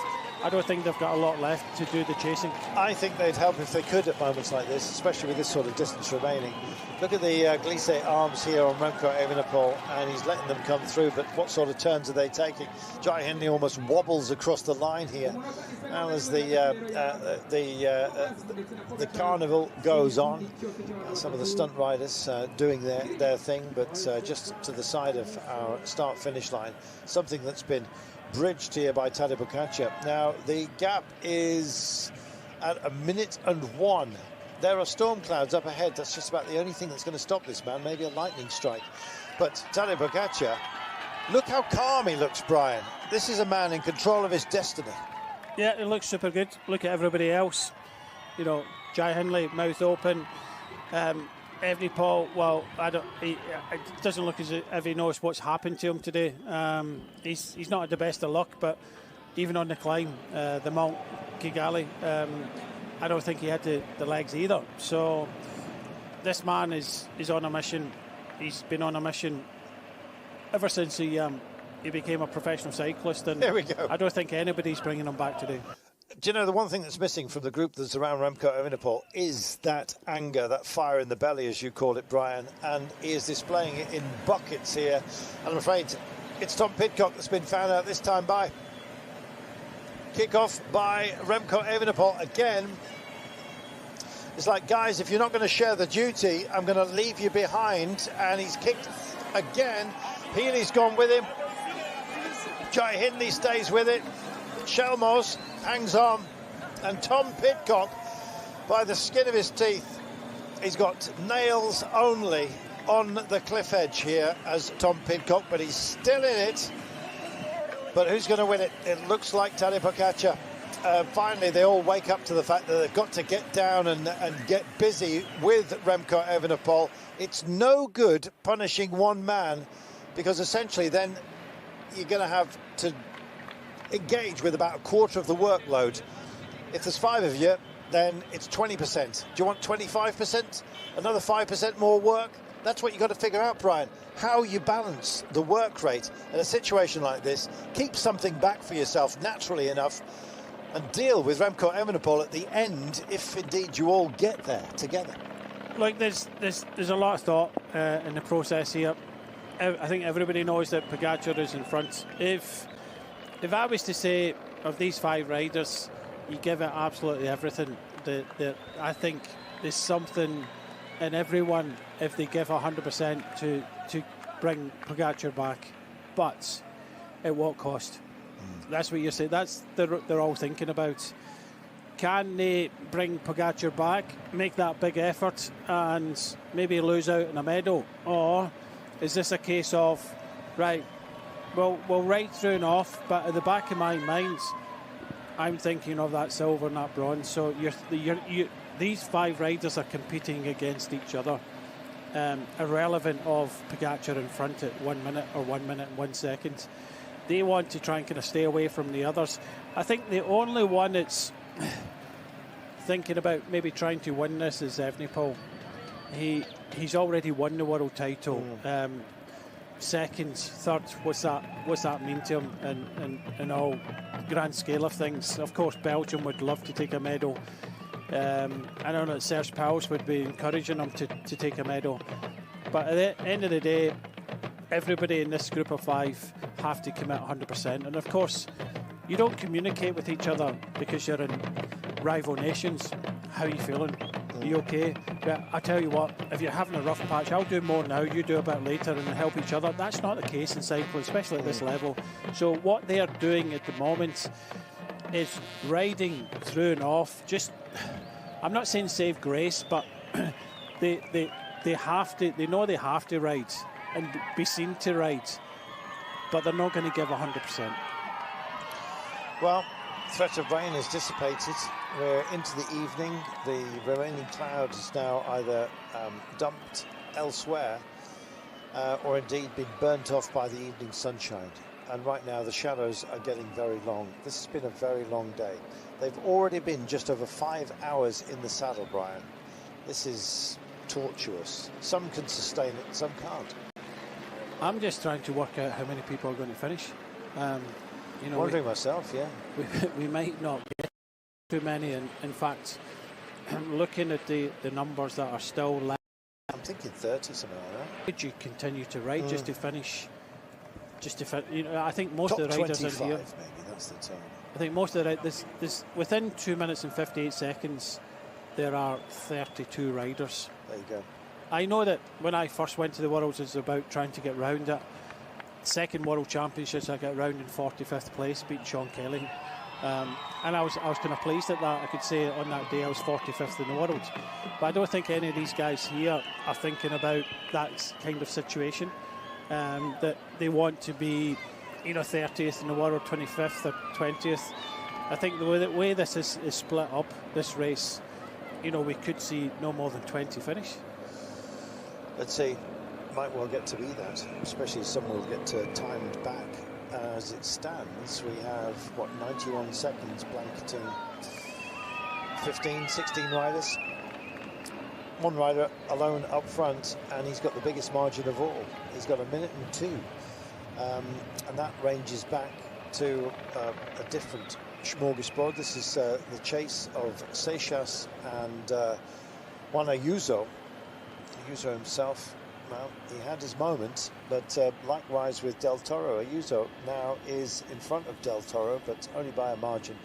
I don't think they've got a lot left to do the chasing. I think they'd help if they could at moments like this, especially with this sort of distance remaining. Look at the glisse arms here on Remco Evenepoel, and he's letting them come through, but what sort of turns are they taking? Jai Hindley almost wobbles across the line here. Now as the carnival goes on, some of the stunt riders doing their thing, but just to the side of our start-finish line, something that's been bridged here by Tadej Pogačar. Now the gap is at 1:01. There are storm clouds up ahead. That's just about the only thing that's going to stop this man. Maybe a lightning strike. But Tadej Pogačar, look how calm he looks, Brian. This is a man in control of his destiny. Yeah, it looks super good. Look at everybody else. You know, Jai Hindley, mouth open. Evenepoel, well, it doesn't look as if he knows what's happened to him today. He's not at the best of luck, but even on the climb, the Mount Kigali, I don't think he had the legs either. So this man is on a mission. He's been on a mission ever since he became a professional cyclist, and there we go. I don't think anybody's bringing him back today. Do you know, the one thing that's missing from the group that's around Remco Evenepoel is that anger, that fire in the belly, as you call it, Brian, and he is displaying it in buckets here. And I'm afraid it's Tom Pidcock that's been found out this time by kick-off by Remco Evenepoel again. It's like, guys, if you're not going to share the duty, I'm going to leave you behind. And he's kicked again. Healy's gone with him. Jai Hindley stays with it. Schelmos hangs on, and Tom Pidcock, by the skin of his teeth, he's got nails only on the cliff edge here as Tom Pidcock, but he's still in it. But who's going to win it? It looks like Tadej Pogačar. Finally, they all wake up to the fact that they've got to get down and get busy with Remco Evenepoel. It's no good punishing one man, because essentially then you're going to have to engage with about a quarter of the workload. If there's 5 of you, then it's 20%. Do you want 25%? Another 5% more work? That's what you've got to figure out, Brian. How you balance the work rate in a situation like this, keep something back for yourself naturally enough, and deal with Remco Evenepoel at the end if indeed you all get there together. Like there's a lot of thought in the process here. I think everybody knows that Pogačar is in front. If I was to say of these 5 riders, you give it absolutely everything. I think there's something in everyone if they give 100% to bring Pogačar back, but at what cost? That's what you're saying. That's they're all thinking about. Can they bring Pogačar back, make that big effort, and maybe lose out in a medal, or is this a case of right? We'll ride through and off, but at the back of my mind, I'm thinking of that silver and that bronze. So these 5 riders are competing against each other, irrelevant of Pogačar in front at 1 minute or 1 minute and 1 second. They want to try and kind of stay away from the others. I think the only one that's thinking about maybe trying to win this is Evenepoel. He's already won the world title. Second, third, what's that mean to him in all grand scale of things? Of course, Belgium would love to take a medal. I know that Serge Pauwels would be encouraging him to take a medal. But at the end of the day, everybody in this group of 5 have to commit 100%. And of course, you don't communicate with each other because you're in rival nations. How are you feeling? Are you okay? But I tell you what, if you're having a rough patch, I'll do more now, you do a bit later, and help each other. That's not the case in cycling, especially at this level. So what they are doing at the moment is riding through and off. Just, I'm not saying save grace, but they have to. They know they have to ride and be seen to ride, but they're not going to give 100%. Well, threat of rain is dissipated. We're into the evening. The remaining cloud is now either dumped elsewhere or indeed been burnt off by the evening sunshine. And right now the shadows are getting very long. This has been a very long day. They've already been just over 5 hours in the saddle, Brian. This is tortuous. Some can sustain it, some can't. I'm just trying to work out how many people are going to finish. Wondering myself, yeah. We might not get too many. And in fact, looking at the numbers that are still left, I'm thinking 30, something like that. Would you continue to ride just to finish? I think most Top of the riders in here. Maybe that's the term. I think most of the riders. Within 2 minutes and 58 seconds, there are 32 riders. There you go. I know that when I first went to the Worlds, it was about trying to get round it. Second World Championships, I got round in 45th place, beating Sean Kelly. And I was kind of pleased at that. I could say on that day I was 45th in the world. But I don't think any of these guys here are thinking about that kind of situation. That they want to be, 30th in the world, 25th or 20th. I think the way this is split up, this race, we could see no more than 20 finish. Let's see. Might well get to be that, especially some will get timed back. As it stands, we have 91 seconds blanketing 16 riders. One rider alone up front, and he's got the biggest margin of all. He's got 1 minute and 2, and that ranges back to a different smorgasbord. This is the chase of Seixas and Juan Ayuso. Ayuso himself, well, he had his moment, but likewise with Del Toro. Ayuso now is in front of Del Toro, but only by a margin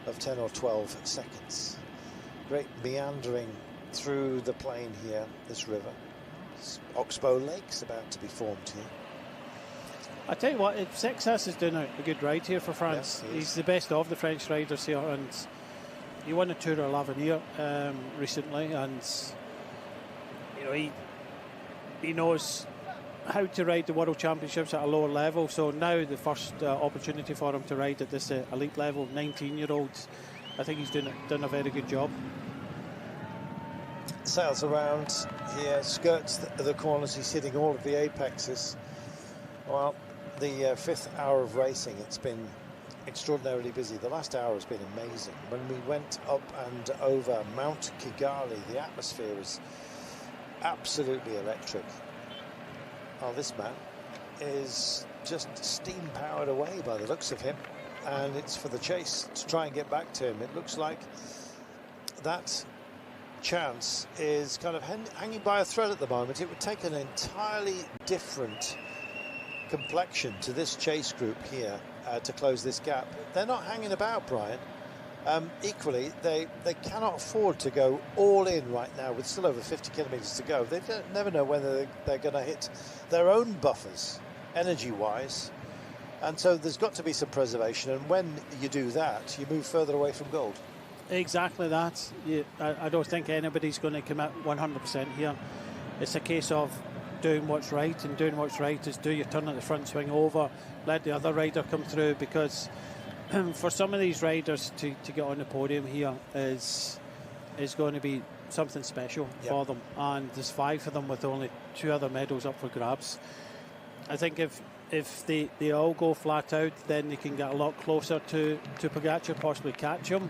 of 10 or 12 seconds. Great meandering through the plain here, this river. Oxbow Lake's about to be formed here. I tell you what, Seixas is doing a good ride here for France. Yes, he's the best of the French riders here, and he won the Tour of l'Avenir recently, and he knows how to ride the World Championships at a lower level. So now the first opportunity for him to ride at this elite level, 19-year-old, I think he's done a very good job. Sails around here, skirts the corners, he's hitting all of the apexes. Well, the 5th hour of racing, it's been extraordinarily busy. The last hour has been amazing. When we went up and over Mount Kigali, the atmosphere was absolutely electric. Oh, this man is just steam powered away by the looks of him, and it's for the chase to try and get back to him. It looks like that chance is kind of hanging by a thread at the moment. It would take an entirely different complexion to this chase group here to close this gap. They're not hanging about, Brian. Equally, they cannot afford to go all in right now with still over 50 kilometres to go. They never know whether they're going to hit their own buffers, energy-wise. And so there's got to be some preservation. And when you do that, you move further away from gold. Exactly that. I don't think anybody's going to commit 100% here. It's a case of doing what's right, and doing what's right is do your turn at the front, swing over, let the other rider come through, because for some of these riders to get on the podium here is going to be something special for them, and there's 5 of them with only 2 other medals up for grabs. I think if they all go flat out, then they can get a lot closer to Pogačar, possibly catch him.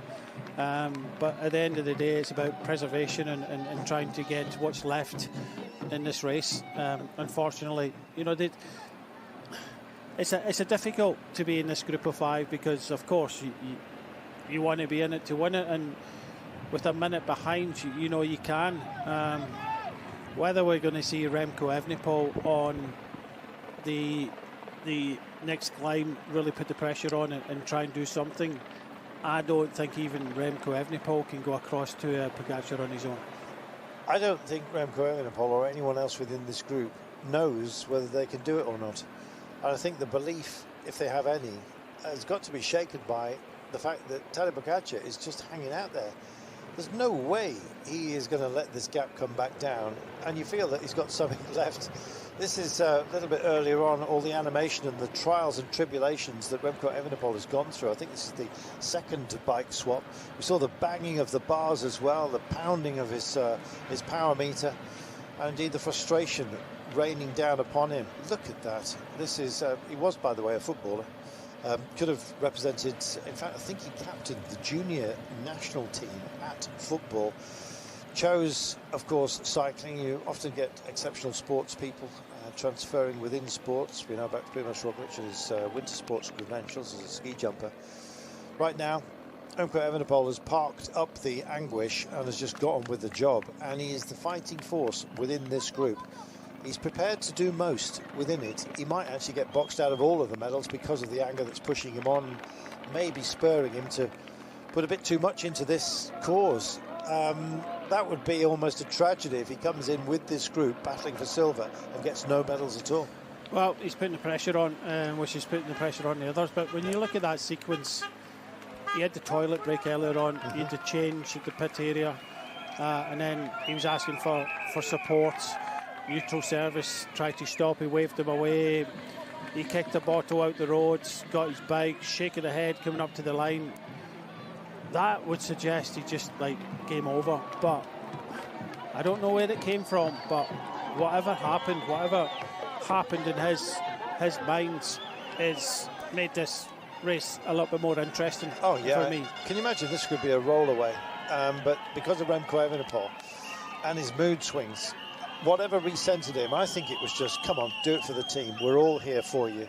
But at the end of the day, it's about preservation and trying to get what's left in this race. Unfortunately, you know, it's a difficult to be in this group of 5, because of course you want to be in it to win it, and with a minute behind you know you can. Whether we're going to see Remco Evenepoel on the next climb really put the pressure on it and try and do something, I don't think even Remco Evenepoel can go across to Pogačar on his own. I don't think Remco Evenepoel or anyone else within this group knows whether they can do it or not. And I think the belief, if they have any, has got to be shaken by the fact that Tadej Pogačar is just hanging out there. There's no way he is going to let this gap come back down, and you feel that he's got something left. This is a little bit earlier on, all the animation and the trials and tribulations that Remco Evenepoel has gone through. I think this is the second bike swap. We saw the banging of the bars as well, the pounding of his power meter, and indeed the frustration raining down upon him. Look at that. This is, he was, by the way, a footballer. Could have represented, in fact, I think he captained the junior national team at football. Chose, of course, cycling. You often get exceptional sports people transferring within sports. We know about Primož Roglič and his winter sports credentials as a ski jumper. Right now, Remco Evenepoel has parked up the anguish and has just got on with the job, and he is the fighting force within this group. He's prepared to do most within it. He might actually get boxed out of all of the medals because of the anger that's pushing him on, maybe spurring him to put a bit too much into this cause. That would be almost a tragedy if he comes in with this group battling for silver and gets no medals at all. Well, he's putting the pressure on, which is putting the pressure on the others. But when you look at that sequence, he had the toilet break earlier on, he had to change at the pit area, and then he was asking for support. Neutral service tried to stop, he waved him away, he kicked a bottle out the road, got his bike, shaking the head, coming up to the line. That would suggest he just like game over, but I don't know where it came from. But whatever happened in his mind is made this race a little bit more interesting for me. Can you imagine this could be a roll away, but because of Remco Evenepoel and his mood swings, whatever recentered him, I think it was just, come on, do it for the team. We're all here for you.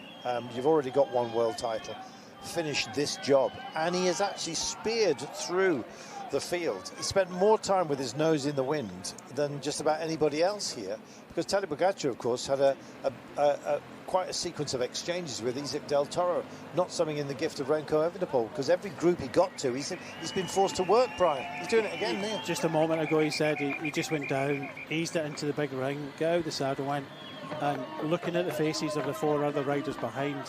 You've already got one world title. Finish this job. And he has actually speared through the field. He spent more time with his nose in the wind than just about anybody else here, because Tadej Pogačar, of course, had quite a sequence of exchanges with Isaac Del Toro. Not something in the gift of Remco Evenepoel, because every group he got to, he's been forced to work, Brian. He's doing it again now. Just a moment ago he said he just went down, eased it into the big ring, got out the saddle, went, and looking at the faces of the 4 other riders behind,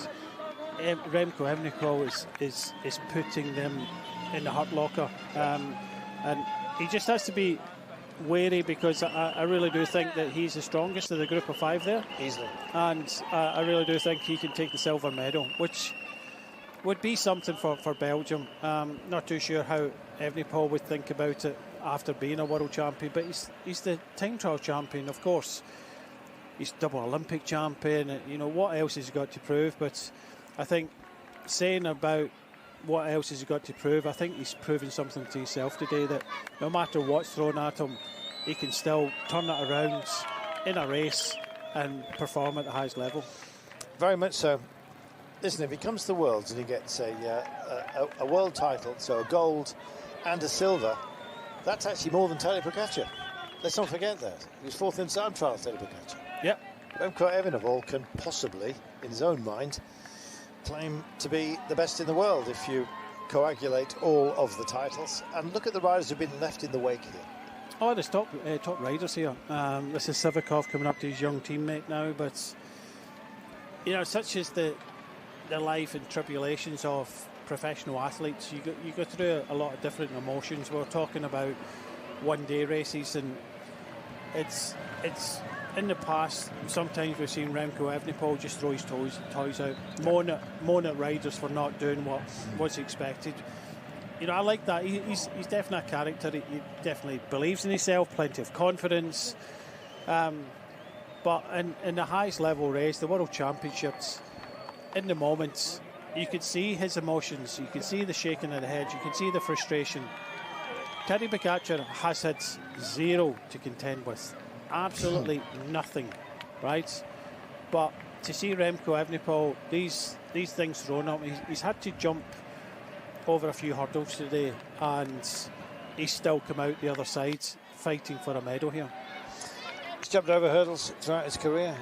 Remco Evenepoel is putting them in the hurt locker, and he just has to be wary, because I really do think that he's the strongest of the group of 5 there. Easily. And I really do think he can take the silver medal, which would be something for Belgium. Not too sure how Evenepoel would think about it after being a world champion, but he's the time trial champion, of course. He's double Olympic champion. You know, what else has he got to prove? But I think saying about what else has he got to prove? I think he's proven something to himself today, that no matter what's thrown at him, he can still turn it around in a race and perform at the highest level. Very much so. Listen, if he comes to the Worlds and he gets a world title, so a gold and a silver, that's actually more than Tadej Pogačar. Let's not forget that. He was 4th in time trial, Tadej Pogačar. Yep. Remco Evenepoel can possibly, in his own mind, claim to be the best in the world if you coagulate all of the titles. And look at the riders who've been left in the wake here. Oh, there's top riders here. This is Sivakov coming up to his young teammate now, but you know, such is the life and tribulations of professional athletes. You go through a lot of different emotions. We're talking about one-day races, and it's in the past, sometimes we've seen Remco Evenepoel just throw his toys out, moan at riders for not doing what was expected. You know, I like that. He's definitely a character. He definitely believes in himself, plenty of confidence. But in the highest level race, the World Championships, in the moments, you could see his emotions. You could see the shaking of the head. You could see the frustration. Tadej Pogačar has had zero to contend with. Absolutely nothing, right? But to see Remco Evenepoel, these things thrown at him, he's had to jump over a few hurdles today, and he's still come out the other side fighting for a medal here. He's jumped over hurdles throughout his career.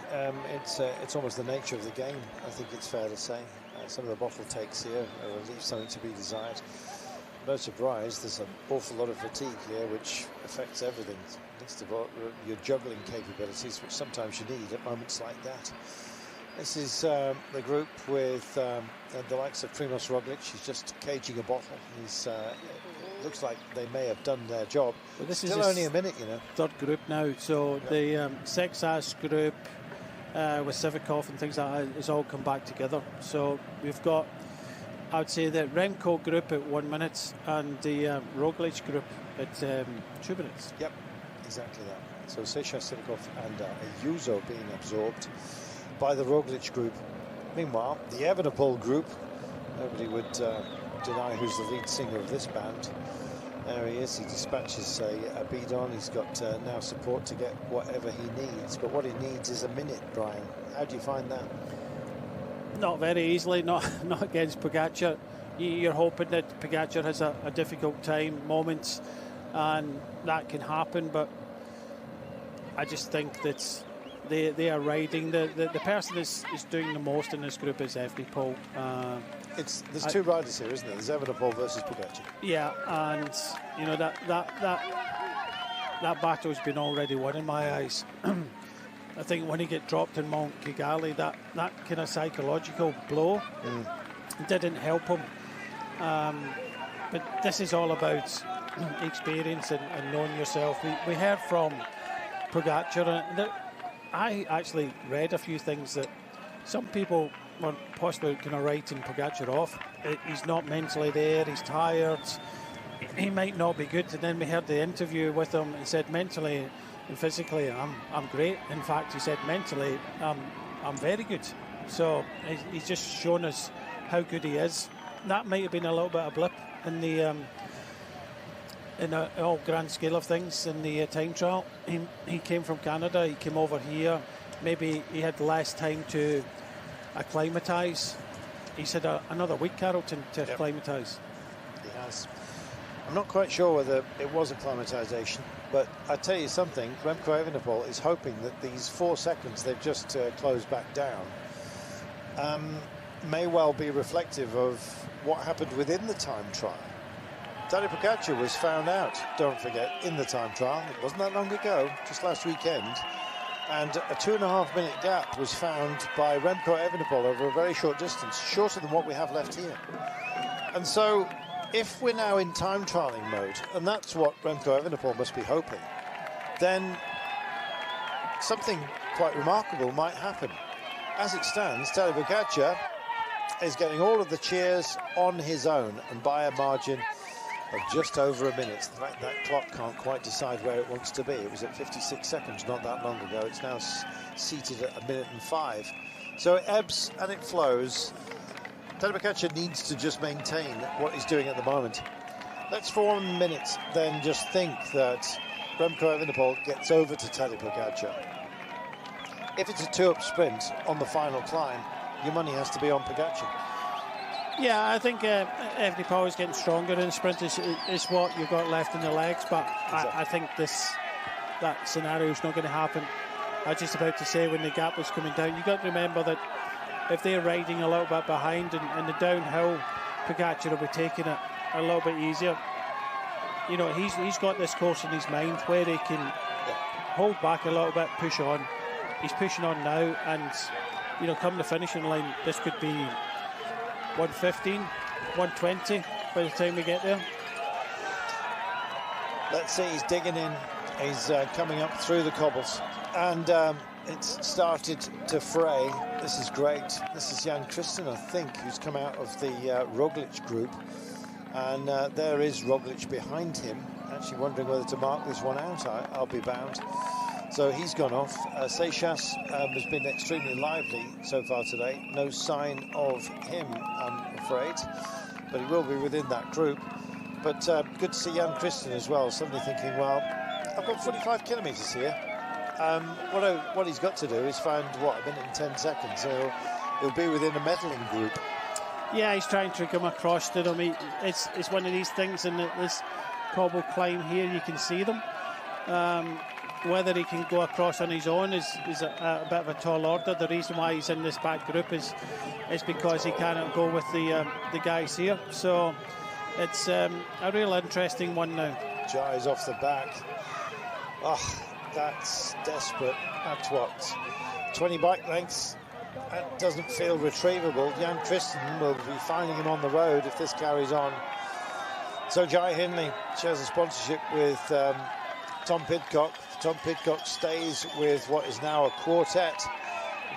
It's almost the nature of the game, I think it's fair to say. Some of the bottle takes here leave something to be desired. No surprise, there's an awful lot of fatigue here, which affects everything. Least of all, your juggling capabilities, which sometimes you need at moments like that. This is the group with the likes of Primož Roglic. He's just caging a bottle. He's looks like they may have done their job. But this still is only a minute, you know. Third group now, so the Sexas group with Sivakov and things like that has all come back together. So we've got, I would say, the Remco group at 1 minute and the Roglic group at 2 minutes. Yep, exactly that. So Sesha, Sivakov and Ayuso being absorbed by the Roglic group. Meanwhile, the Evenepoel group, nobody would deny who's the lead singer of this band. There he is, he dispatches a bidon. He's got now support to get whatever he needs, but what he needs is a minute, Brian. How do you find that? Not very easily, not against Pogačar. You're hoping that Pogačar has a difficult time, moments, and that can happen, but I just think that they are riding. The person is doing the most in this group is Evenepoel. There's two riders here, isn't there? There's Evenepoel versus Pogačar. Yeah, and you know that battle's been already won in my eyes. I think when he get dropped in Mount Kigali, that kind of psychological blow didn't help him. But this is all about experience and knowing yourself. We heard from Pogačar, and I actually read a few things that some people were possibly kind of writing Pogačar off. He's not mentally there, he's tired, he might not be good. And then we heard the interview with him. He said mentally and physically I'm great. In fact, he said mentally I'm very good. So he's just shown us how good he is. That might have been a little bit of a blip in the all grand scale of things in the time trial. He came from Canada, he came over here, maybe he had less time to acclimatise. He's had another week, Carrollton, to acclimatise. He has. I'm not quite sure whether it was acclimatisation, but I tell you something, Remco Evenepoel is hoping that these 4 seconds they've just closed back down may well be reflective of what happened within the time trial. Tadej Pogačar was found out, don't forget, in the time trial. It wasn't that long ago, just last weekend. And a 2.5 minute gap was found by Remco Evenepoel over a very short distance, shorter than what we have left here. And so, if we're now in time trialing mode, and that's what Remco Evenepoel must be hoping, then something quite remarkable might happen. As it stands, Tadej Pogačar is getting all of the cheers on his own, and by a margin of just over a minute. In fact, that clock can't quite decide where it wants to be. It was at 56 seconds not that long ago. It's now seated at 1:05. So it ebbs and it flows. Pogačar needs to just maintain what he's doing at the moment. Let's for 1 minute then just think that Remco Evenepoel gets over to Tadej Pogačar. If it's a 2-up sprint on the final climb, your money has to be on Pogačar. Yeah, I think Evenepoel is getting stronger in the sprint. Is what you've got left in the legs, but exactly. I think that scenario is not going to happen. I was just about to say, when the gap was coming down, you've got to remember that if they're riding a little bit behind and the downhill, Pogačar will be taking it a little bit easier. You know, he's got this course in his mind where he can hold back a little bit, push on. He's pushing on now, and you know, come the finishing line, this could be 115, 120 by the time we get there. Let's see, he's digging in. He's coming up through the cobbles, and it's started to fray. This is great. This is Jan Christen, I think, who's come out of the Roglic group, and there is Roglic behind him, actually wondering whether to mark this one out. I'll be bound. So he's gone off. Seixas has been extremely lively so far today. No sign of him, I'm afraid, but he will be within that group. But good to see Jan Christen as well, suddenly thinking, well, I've got 45 kilometres here. What he's got to do is find, what, a minute and 10 seconds. So he'll be within a medaling group. Yeah, he's trying to come across to them. It's one of these things, in this cobble climb here, you can see them. Whether he can go across on his own is a bit of a tall order. The reason why he's in this back group is because he cannot go with the guys here. So it's a real interesting one now. Jai's off the back. Oh, that's desperate. That's what, 20 bike lengths? That doesn't feel retrievable. Jan Christen will be finding him on the road if this carries on. So Jai Hindley shares a sponsorship with Tom Pidcock. Tom Pidcock stays with what is now a quartet,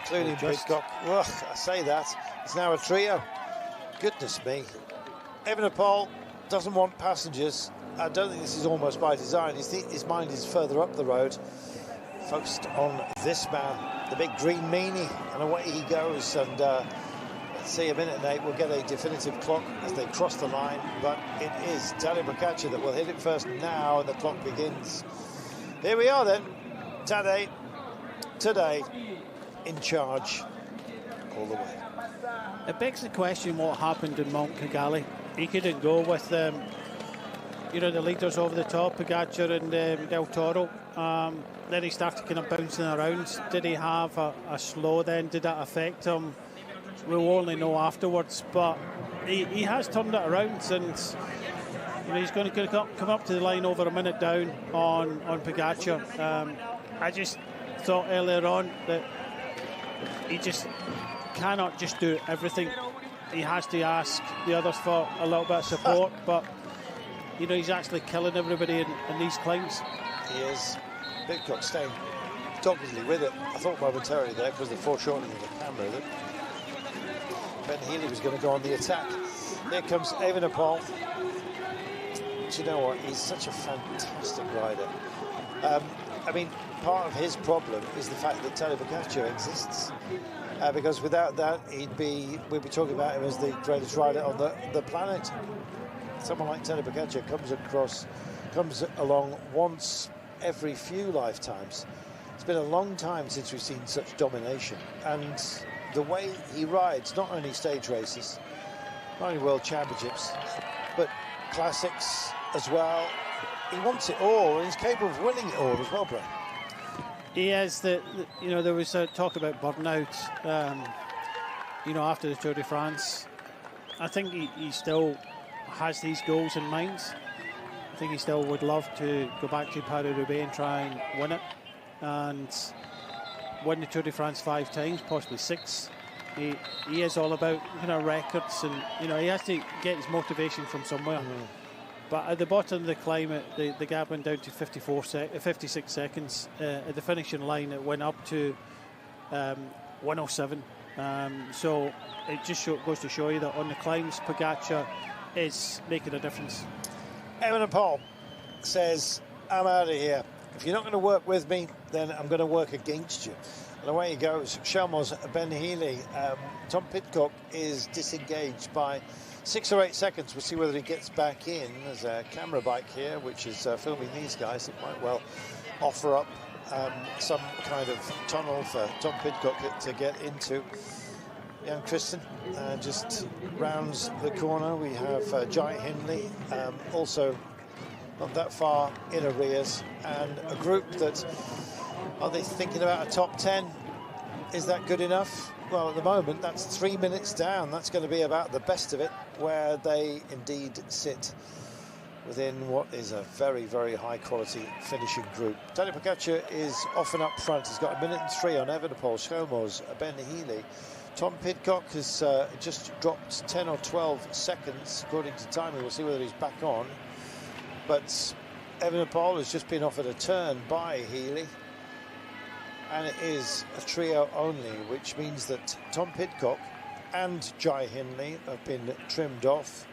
including Pidcock. Ugh, I say that. It's now a trio. Goodness me. Evenepoel doesn't want passengers. I don't think this is almost by design. His mind is further up the road, focused on this man, the big green meanie, and away he goes. And let's see, a minute and 8, we'll get a definitive clock as they cross the line, but it is Tadej Pogačar that will hit it first now. The clock begins. Here we are then. Tadej today in charge all the way. It begs the question, what happened in Mont Kigali? He couldn't go with you know, the leaders over the top, Pogačar and Del Toro. Then he started kind of bouncing around. Did he have a slow then? Did that affect him? We'll only know afterwards, but he has turned it around, and you know, he's going to come up to the line over a minute down on Pogačar. I just thought earlier on that he just cannot just do everything. He has to ask the others for a little bit of support, but you know, he's actually killing everybody in these climbs. He is. Pidcock staying doggedly with it. I thought momentarily there, because the foreshortening of the camera, that Ben Healy was going to go on the attack. Here comes Evenepoel. Do you know what? He's such a fantastic rider. I mean, part of his problem is the fact that Tadej Pogačar exists. Because without that, we'd be talking about him as the greatest rider on the planet. Someone like Tadej Pogačar comes along once every few lifetimes. It's been a long time since we've seen such domination, and the way he rides, not only stage races, not only world championships, but classics as well. He wants it all, and he's capable of winning it all as well, Brian. He is. You know, there was talk about burnout, you know, after the Tour de France. I think he still has these goals in mind. I think he still would love to go back to Paris-Roubaix and try and win it, and win the Tour de France 5 times, possibly 6. He is all about, you know, records, and you know, he has to get his motivation from somewhere. But at the bottom of the climb, the gap went down to 56 seconds. At the finishing line, it went up to 107. So it just goes to show you that on the climbs, Pogačar is making a difference. Evenepoel says, I'm out of here. If you're not going to work with me, then I'm going to work against you. And away he goes, Chelmos, Ben Healy. Tom Pidcock is disengaged by 6 or 8 seconds. We'll see whether he gets back in. There's a camera bike here, which is filming these guys. It might well offer up some kind of tunnel for Tom Pidcock to get into. Young Kristen just rounds the corner. We have Jai Hindley, also not that far in arrears, and a group that, are they thinking about a top 10? Is that good enough? Well, at the moment, that's 3 minutes down. That's going to be about the best of it, where they indeed sit within what is a very, very high-quality finishing group. Tadej Pogačar is off and up front. He's got 1 minute and 3 on Evenepoel, Chelmos, Ben Healy. Tom Pidcock has just dropped 10 or 12 seconds, according to timing. We'll see whether he's back on. But Evenepoel has just been offered a turn by Healy. And it is a trio only, which means that Tom Pidcock and Jai Hindley have been trimmed off.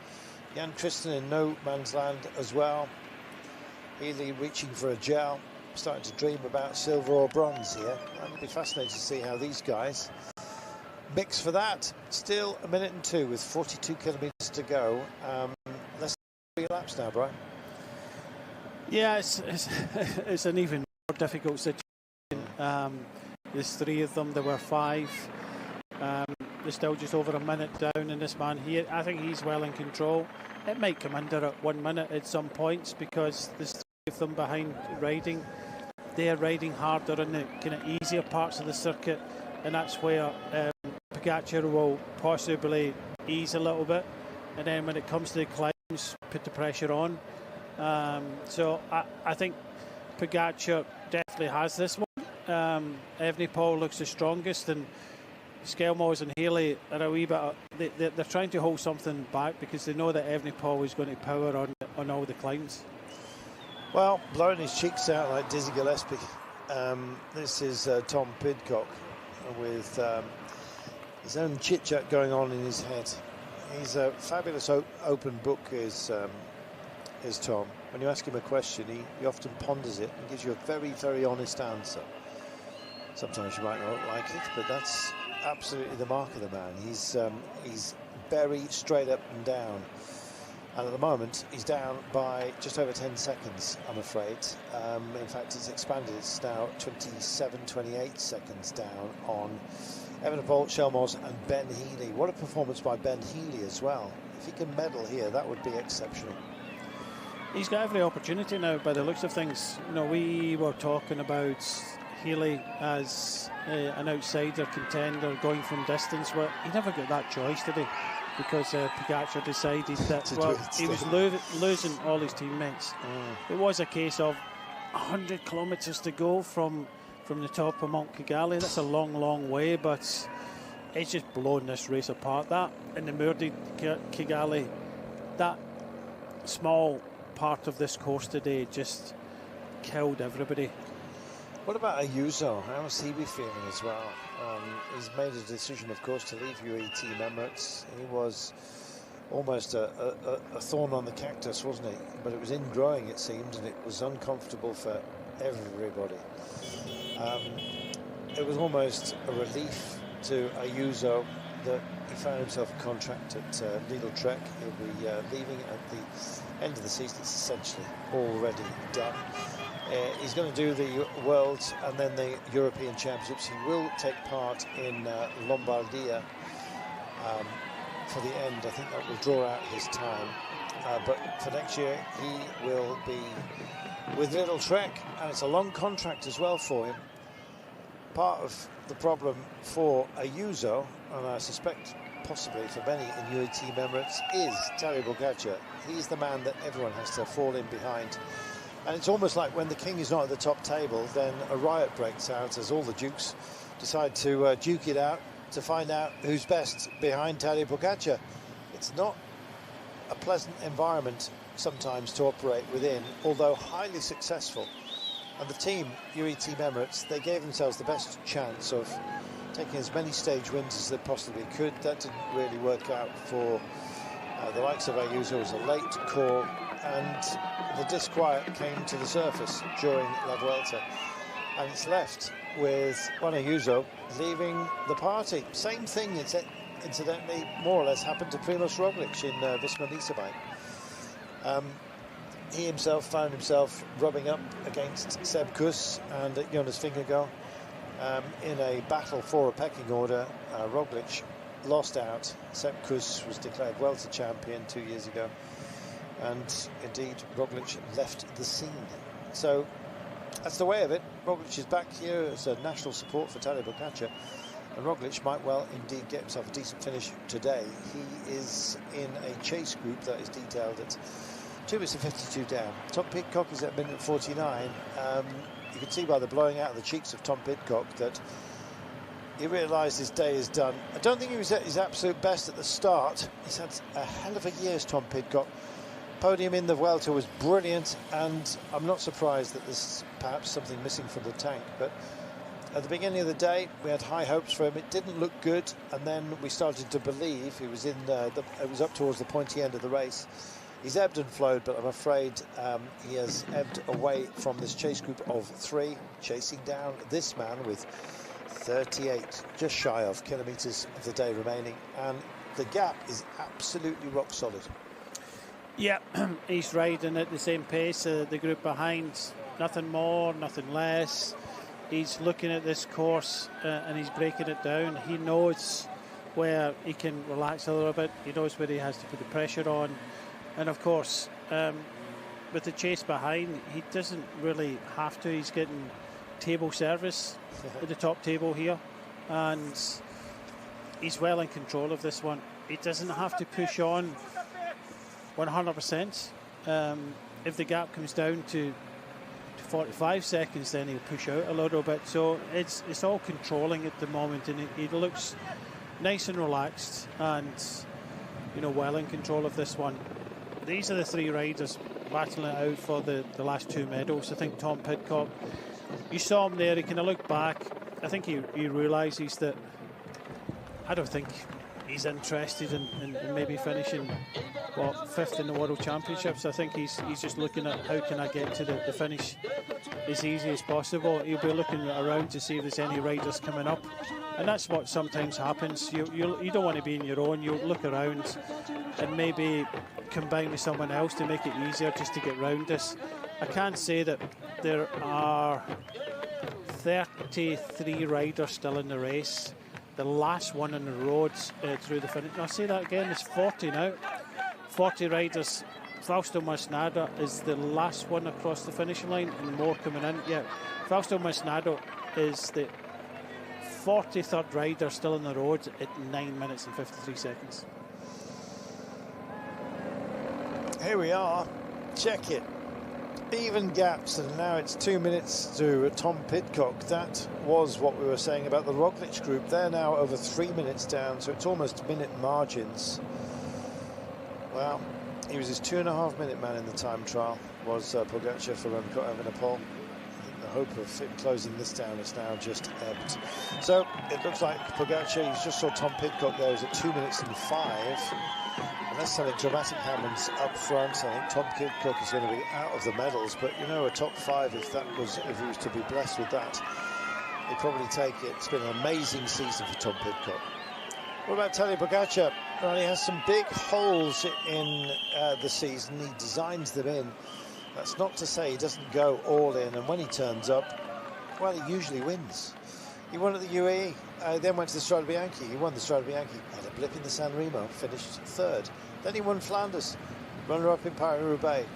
Jan Kristen in no man's land as well. Healy reaching for a gel, starting to dream about silver or bronze here. That'll be fascinating to see how these guys mix for that. Still 1 minute and 2 with 42 kilometres to go. Less than 3 laps now, Brian. Yeah, it's an even more difficult situation. There's 3 of them, there were 5. They're still just over a minute down in this man here. I think he's well in control. It might come under at 1 minute at some points because there's 3 of them behind riding. They're riding harder in the kind of easier parts of the circuit, and that's where Pogačar will possibly ease a little bit. And then when it comes to the climbs, put the pressure on. So I think Pogačar definitely has this one. Evenepoel looks the strongest, and Chelmos and Healy are a wee bit. They're trying to hold something back because they know that Evenepoel is going to power on all the climbs. Well, blowing his cheeks out like Dizzy Gillespie. This is Tom Pidcock with his own chit-chat going on in his head. He's a fabulous open book, is Tom. When you ask him a question, he often ponders it and gives you a very, very honest answer. Sometimes you might not like it, but that's absolutely the mark of the man. He's very straight up and down. And at the moment, he's down by just over 10 seconds, I'm afraid. In fact, it's expanded. It's now 27, 28 seconds down on Evenepoel, Chelmos and Ben Healy. What a performance by Ben Healy as well. If he can medal here, that would be exceptional. He's got every opportunity now, by the looks of things. You know, we were talking about Healy as an outsider contender going from distance, but he never got that choice, did he? Because Pogačar decided that he was losing all his teammates. It was a case of 100 kilometres to go from the top of Mount Kigali. That's a long, long way, but it's just blown this race apart. That in the Mur de Kigali, that small part of this course today just killed everybody. What about Ayuso? How must he be feeling as well? He's made a decision, of course, to leave UAE Team Emirates. He was almost a thorn on the cactus, wasn't he? But it was ingrowing, it seemed, and it was uncomfortable for everybody. It was almost a relief to Ayuso that he found himself a contract at Lidl Trek. He'll be leaving at the end of the season. It's essentially already done. He's going to do the Worlds and then the European Championships. He will take part in Lombardia for the end. I think that will draw out his time. But for next year, he will be with Lidl Trek, and it's a long contract as well for him. Part of the problem for Ayuso, and I suspect possibly for many in UAE Team Emirates, is Tadej Pogačar. He's the man that everyone has to fall in behind. And it's almost like when the king is not at the top table, then a riot breaks out as all the dukes decide to duke it out to find out who's best behind Tadej Pogačar. It's not a pleasant environment sometimes to operate within, although highly successful. And the team, UAE Team Emirates, they gave themselves the best chance of taking as many stage wins as they possibly could. That didn't really work out for the likes of Ayuso. It was a late call, and the disquiet came to the surface during La Vuelta, and it's left with Noneho leaving the party. Same thing, incidentally, more or less happened to Primoz Roglic in Visma Lease. He himself found himself rubbing up against Seb Kuss and Jonas Vingegaard in a battle for a pecking order. Roglic lost out. Seb Kuss was declared Welter champion 2 years ago, and indeed Roglic left the scene. So that's the way of it. Roglic is back here as a national support for Tadej Pogačar, and Roglic might well indeed get himself a decent finish today. He is in a chase group that is detailed at 2 minutes and 52 down. Tom Pidcock is at minute 49. You can see by the blowing out of the cheeks of Tom Pidcock that he realised his day is done. I don't think he was at his absolute best at the start. He's had a hell of a year, Tom Pidcock. Podium in the Vuelta was brilliant, and I'm not surprised that there's perhaps something missing from the tank. But at the beginning of the day, we had high hopes for him. It didn't look good, and then we started to believe. He was in it was up towards the pointy end of the race. He's ebbed and flowed, but I'm afraid he has ebbed away from this chase group of 3, chasing down this man with 38, just shy of kilometres of the day remaining, and the gap is absolutely rock solid. Yeah, he's riding at the same pace, the group behind, nothing more, nothing less. He's looking at this course and he's breaking it down. He knows where he can relax a little bit, he knows where he has to put the pressure on. And of course, with the chase behind, he doesn't really have to. He's getting table service at the top table here, and he's well in control of this one. He doesn't have to push on 100%. If the gap comes down to 45 seconds, then he'll push out a little bit. So it's all controlling at the moment, and he looks nice and relaxed, and well in control of this one. These are the 3 riders battling it out for the last 2 medals. I think Tom Pidcock, you saw him there, he kind of looked back. I think he realises that I don't think he's interested in maybe finishing, 5th in the World Championships. I think he's just looking at how can I get to the finish as easy as possible. He'll be looking around to see if there's any riders coming up, and that's what sometimes happens. You don't want to be in your own. You'll look around and maybe combine with someone else to make it easier just to get round this. I can say that there are 33 riders still in the race. The last one on the roads through the finish. I'll say that again, it's 40 now. 40 riders. Fausto Masnada is the last one across the finishing line, and more coming in. Yeah, Fausto Masnada is the 43rd rider still on the roads at 9 minutes and 53 seconds. Here we are, check it. Even gaps, and now it's 2 minutes to Tom Pidcock. That was what we were saying about the Roglic group. They're now over 3 minutes down, so it's almost minute margins. Well, he was his 2.5 minute man in the time trial, was Pogačar for Remco Evenepoel. The hope of him closing this down is now just ebbed. So it looks like Pogačar, you just saw Tom Pidcock there, is at 2 minutes and 5. Unless something dramatic happens up front, I think Tom Pidcock is going to be out of the medals. But a top 5, if he was to be blessed with that, he'd probably take it. It's been an amazing season for Tom Pidcock. What about Tadej Pogačar? Well, he has some big holes in the season. He designs them in. That's not to say he doesn't go all in, and when he turns up, well, he usually wins. He won at the UAE, then went to the Strade Bianchi. He won the Strade Bianchi, had a blip in the San Remo, finished 3rd. Then he won Flanders, runner-up in Paris-Roubaix,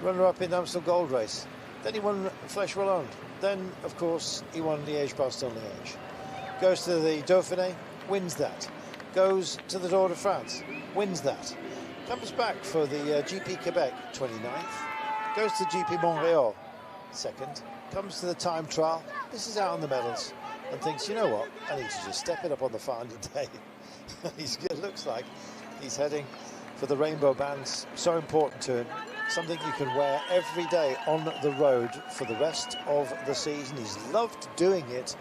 runner-up in the Amstel Gold Race. Then he won Flèche Wallonne. Then, of course, he won Liège-Bastogne-Liège. Goes to the Dauphiné, wins that. Goes to the Tour de France, wins that. Comes back for the GP Quebec, 29th. Goes to GP Montreal, 2nd. Comes to the time trial, misses out on the medals, and thinks, you know what, I need to just step it up on the final day. It looks like he's heading for the rainbow bands, so important to him. Something you can wear every day on the road for the rest of the season. He's loved doing it.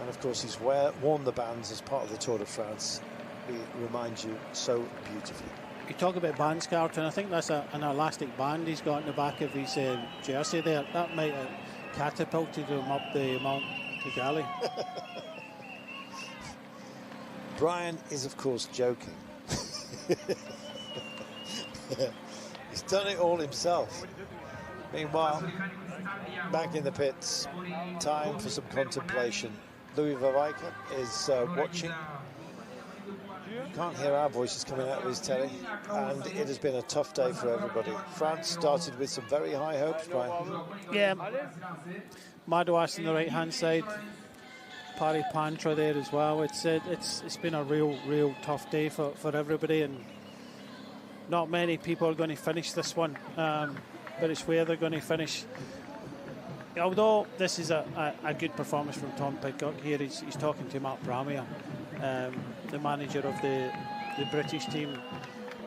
And of course, he's worn the bands as part of the Tour de France. He reminds you so beautifully. You talk about bands, Carlton. I think that's an elastic band he's got in the back of his jersey there. That might have catapulted him up the Mount Gali. Brian is, of course, joking. He's done it all himself. Meanwhile, back in the pits, time for some contemplation. Louis Verweiker is watching. Can't hear our voices coming out of his telly, and it has been a tough day for everybody. France started with some very high hopes, Brian. Yeah, Madouas on the right-hand side, Pari Pantra there as well. It's been a real tough day for everybody, and not many people are going to finish this one, but it's where they're going to finish. Although this is a good performance from Tom Pidcock here, he's talking to Mark Bramia, the manager of the British team.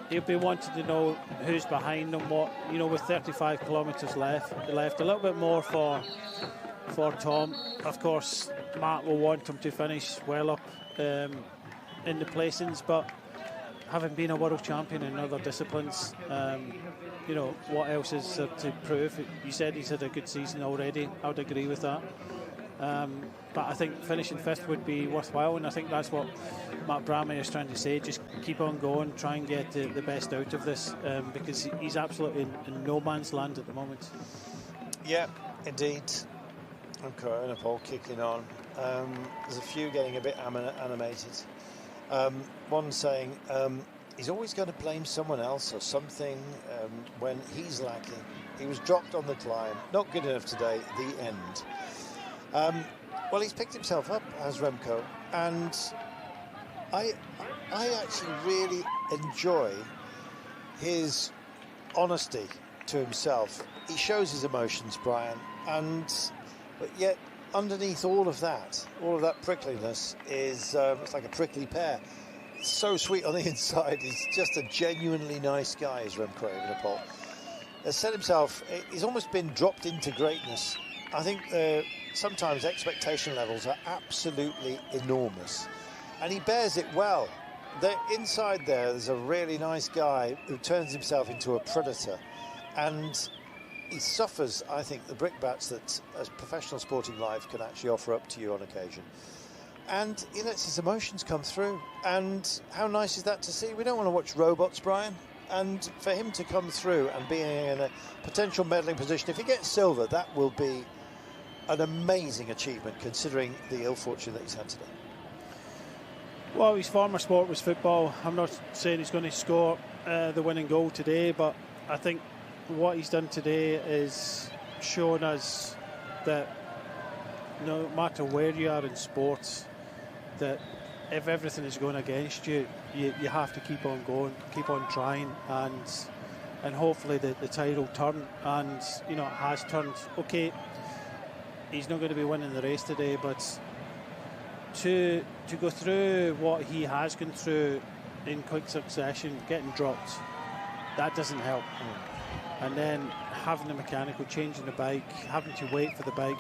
He'll be wanting to know who's behind them, what, you know, with 35 kilometres left, a little bit more for Tom. Of course, Mark will want him to finish well up in the placings, but having been a world champion in other disciplines, you know, what else is there to prove? You said he's had a good season already. I would agree with that. But I think finishing fifth would be worthwhile, and I think that's what Mark Brammer is trying to say. Just keep on going, try and get the best out of this, because he's absolutely in no man's land at the moment. Yeah, indeed. And Corona Paul kicking on. There's a few getting a bit animated. One saying he's always going to blame someone else or something when he's lacking. He was dropped on the climb, not good enough today, the end. Well, he's picked himself up as Remco, and I actually really enjoy his honesty to himself. He shows his emotions, Brian, but yet underneath all of that prickliness is it's like a prickly pear. It's so sweet on the inside. He's just a genuinely nice guy, is Remco Evenepoel. Has said himself, he's almost been dropped into greatness. I think sometimes expectation levels are absolutely enormous, and he bears it well. Inside there's a really nice guy who turns himself into a predator, and he suffers, I think, the brickbats that a professional sporting life can actually offer up to you on occasion. And he lets his emotions come through. And how nice is that to see? We don't want to watch robots, Brian. And for him to come through and be in a potential medaling position, if he gets silver, that will be an amazing achievement, considering the ill fortune that he's had today. Well, his former sport was football. I'm not saying he's going to score the winning goal today, but I think what he's done today is shown us that no matter where you are in sports, that if everything is going against you, you have to keep on going, keep on trying, and hopefully the tide will turn. And you know, it has turned. Okay, he's not going to be winning the race today, but to go through what he has gone through in quick succession, getting dropped, that doesn't help. And then having the mechanical, changing the bike, having to wait for the bike,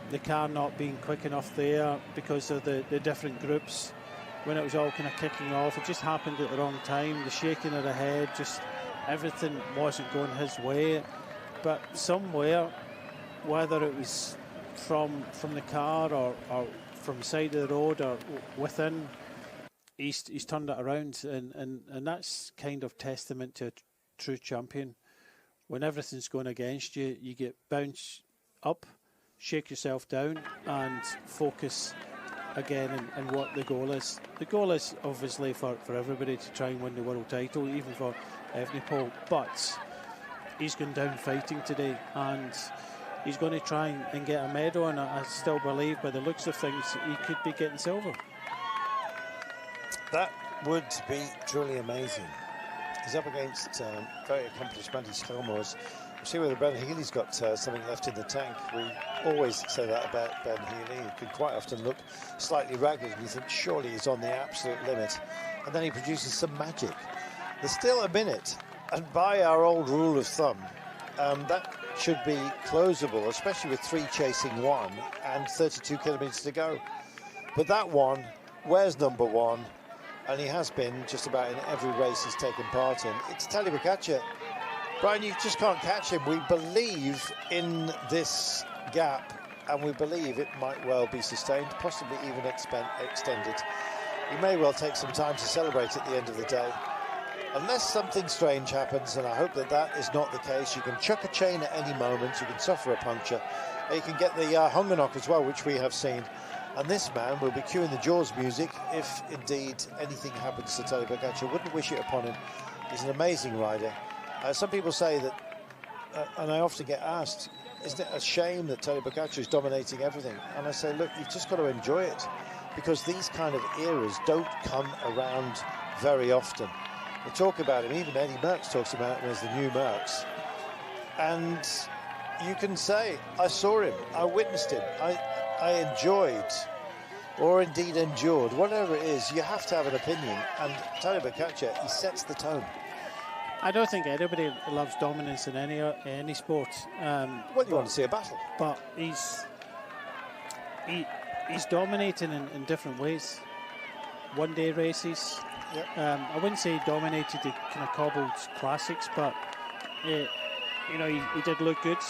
the car not being quick enough there because of the different groups when it was all kind of kicking off. It just happened at the wrong time. The shaking of the head, just everything wasn't going his way. But somewhere, whether it was from the car or from the side of the road or within, he's turned it around, and that's kind of testament to a true champion. When everything's going against you, you get bounced up, shake yourself down, and focus again and what the goal is. The goal is obviously for everybody to try and win the world title, even for Evenepoel, but he's gone down fighting today, and he's going to try and get a medal, and I still believe by the looks of things he could be getting silver. That would be truly amazing. He's up against very accomplished Mandy Schelmos. We'll see whether Ben Healy's got something left in the tank. We always say that about Ben Healy. He can quite often look slightly ragged, and you think surely he's on the absolute limit. And then he produces some magic. There's still a minute, and by our old rule of thumb, that should be closable, especially with 3 chasing 1 and 32 kilometres to go. But that one, where's number 1? And he has been just about in every race he's taken part in. It's Tadej Pogačar. Brian, you just can't catch him. We believe in this gap, and we believe it might well be sustained, possibly even extended. He may well take some time to celebrate at the end of the day. Unless something strange happens, and I hope that that is not the case. You can chuck a chain at any moment, you can suffer a puncture, you can get the hunger knock as well, which we have seen. And this man will be cueing the Jaws music if indeed anything happens to Tadej Pogačar. Wouldn't wish it upon him. He's an amazing rider. Some people say that, and I often get asked, isn't it a shame that Tadej Pogačar is dominating everything? And I say, look, you've just got to enjoy it, because these kind of eras don't come around very often. We talk about him, even Eddie Merckx talks about him as the new Merckx. And you can say, I saw him, I witnessed him, I enjoyed, or indeed endured, whatever it is, you have to have an opinion. And Tadej Pogačar, he sets the tone. I don't think anybody loves dominance in any sport. Well, you want to see a battle. But he's dominating in different ways. One-day races. Yep. I wouldn't say he dominated the kind of cobbled classics, but you know, he did look good.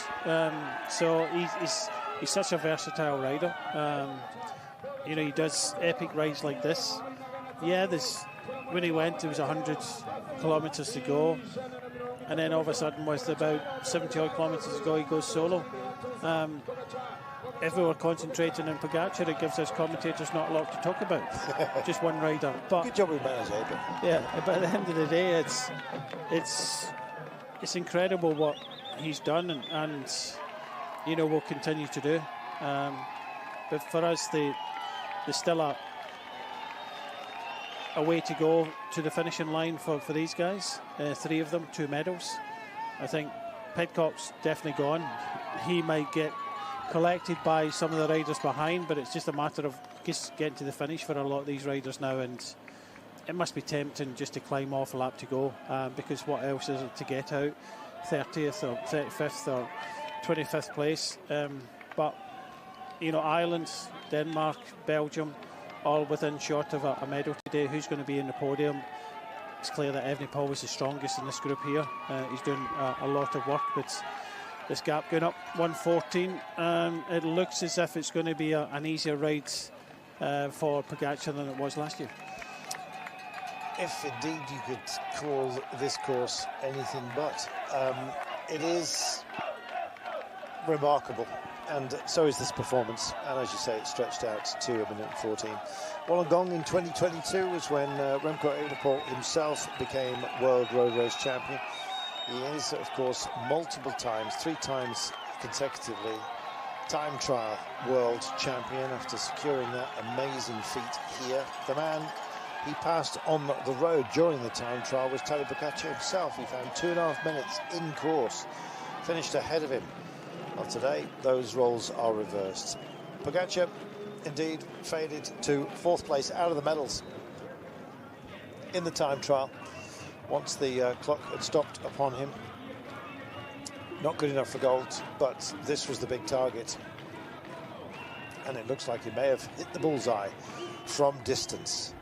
So he's such a versatile rider. You know, he does epic rides like this. Yeah, when he went, there was 100 kilometres to go, and then all of a sudden, with about 70 odd kilometres to go, he goes solo. If we were concentrating on Pogačar, it gives us commentators not a lot to talk about. Just one rider. But good job with managed, yeah, but at the end of the day, it's incredible what he's done, and you know, will continue to do. But for us, there's still a way to go to the finishing line for these guys. 3 of them, 2 medals. I think Pidcock's definitely gone. He might get collected by some of the riders behind, but it's just a matter of just getting to the finish for a lot of these riders now, and it must be tempting just to climb off a lap to go, because what else is it to get out? 30th or 35th or 25th place. But you know, Ireland, Denmark, Belgium, all within short of a medal today. Who's going to be in the podium? It's clear that Evenepoel was the strongest in this group here. He's doing a lot of work, but this gap going up 1:14. It looks as if it's going to be an easier ride for Pogačar than it was last year. If indeed you could call this course anything but. It is remarkable, and so is this performance. And as you say, it stretched out to 1 minute and 14. Wollongong in 2022 was when Remco Evenepoel himself became World Road Race Champion. He is, of course, multiple times, 3 times consecutively, time trial world champion after securing that amazing feat here. The man he passed on the road during the time trial was Tadej Pogačar himself. He found 2.5 minutes in course, finished ahead of him. Well, today, those roles are reversed. Pogačar, indeed, faded to 4th place out of the medals in the time trial. Once the clock had stopped upon him. Not good enough for gold, but this was the big target. And it looks like he may have hit the bullseye from distance.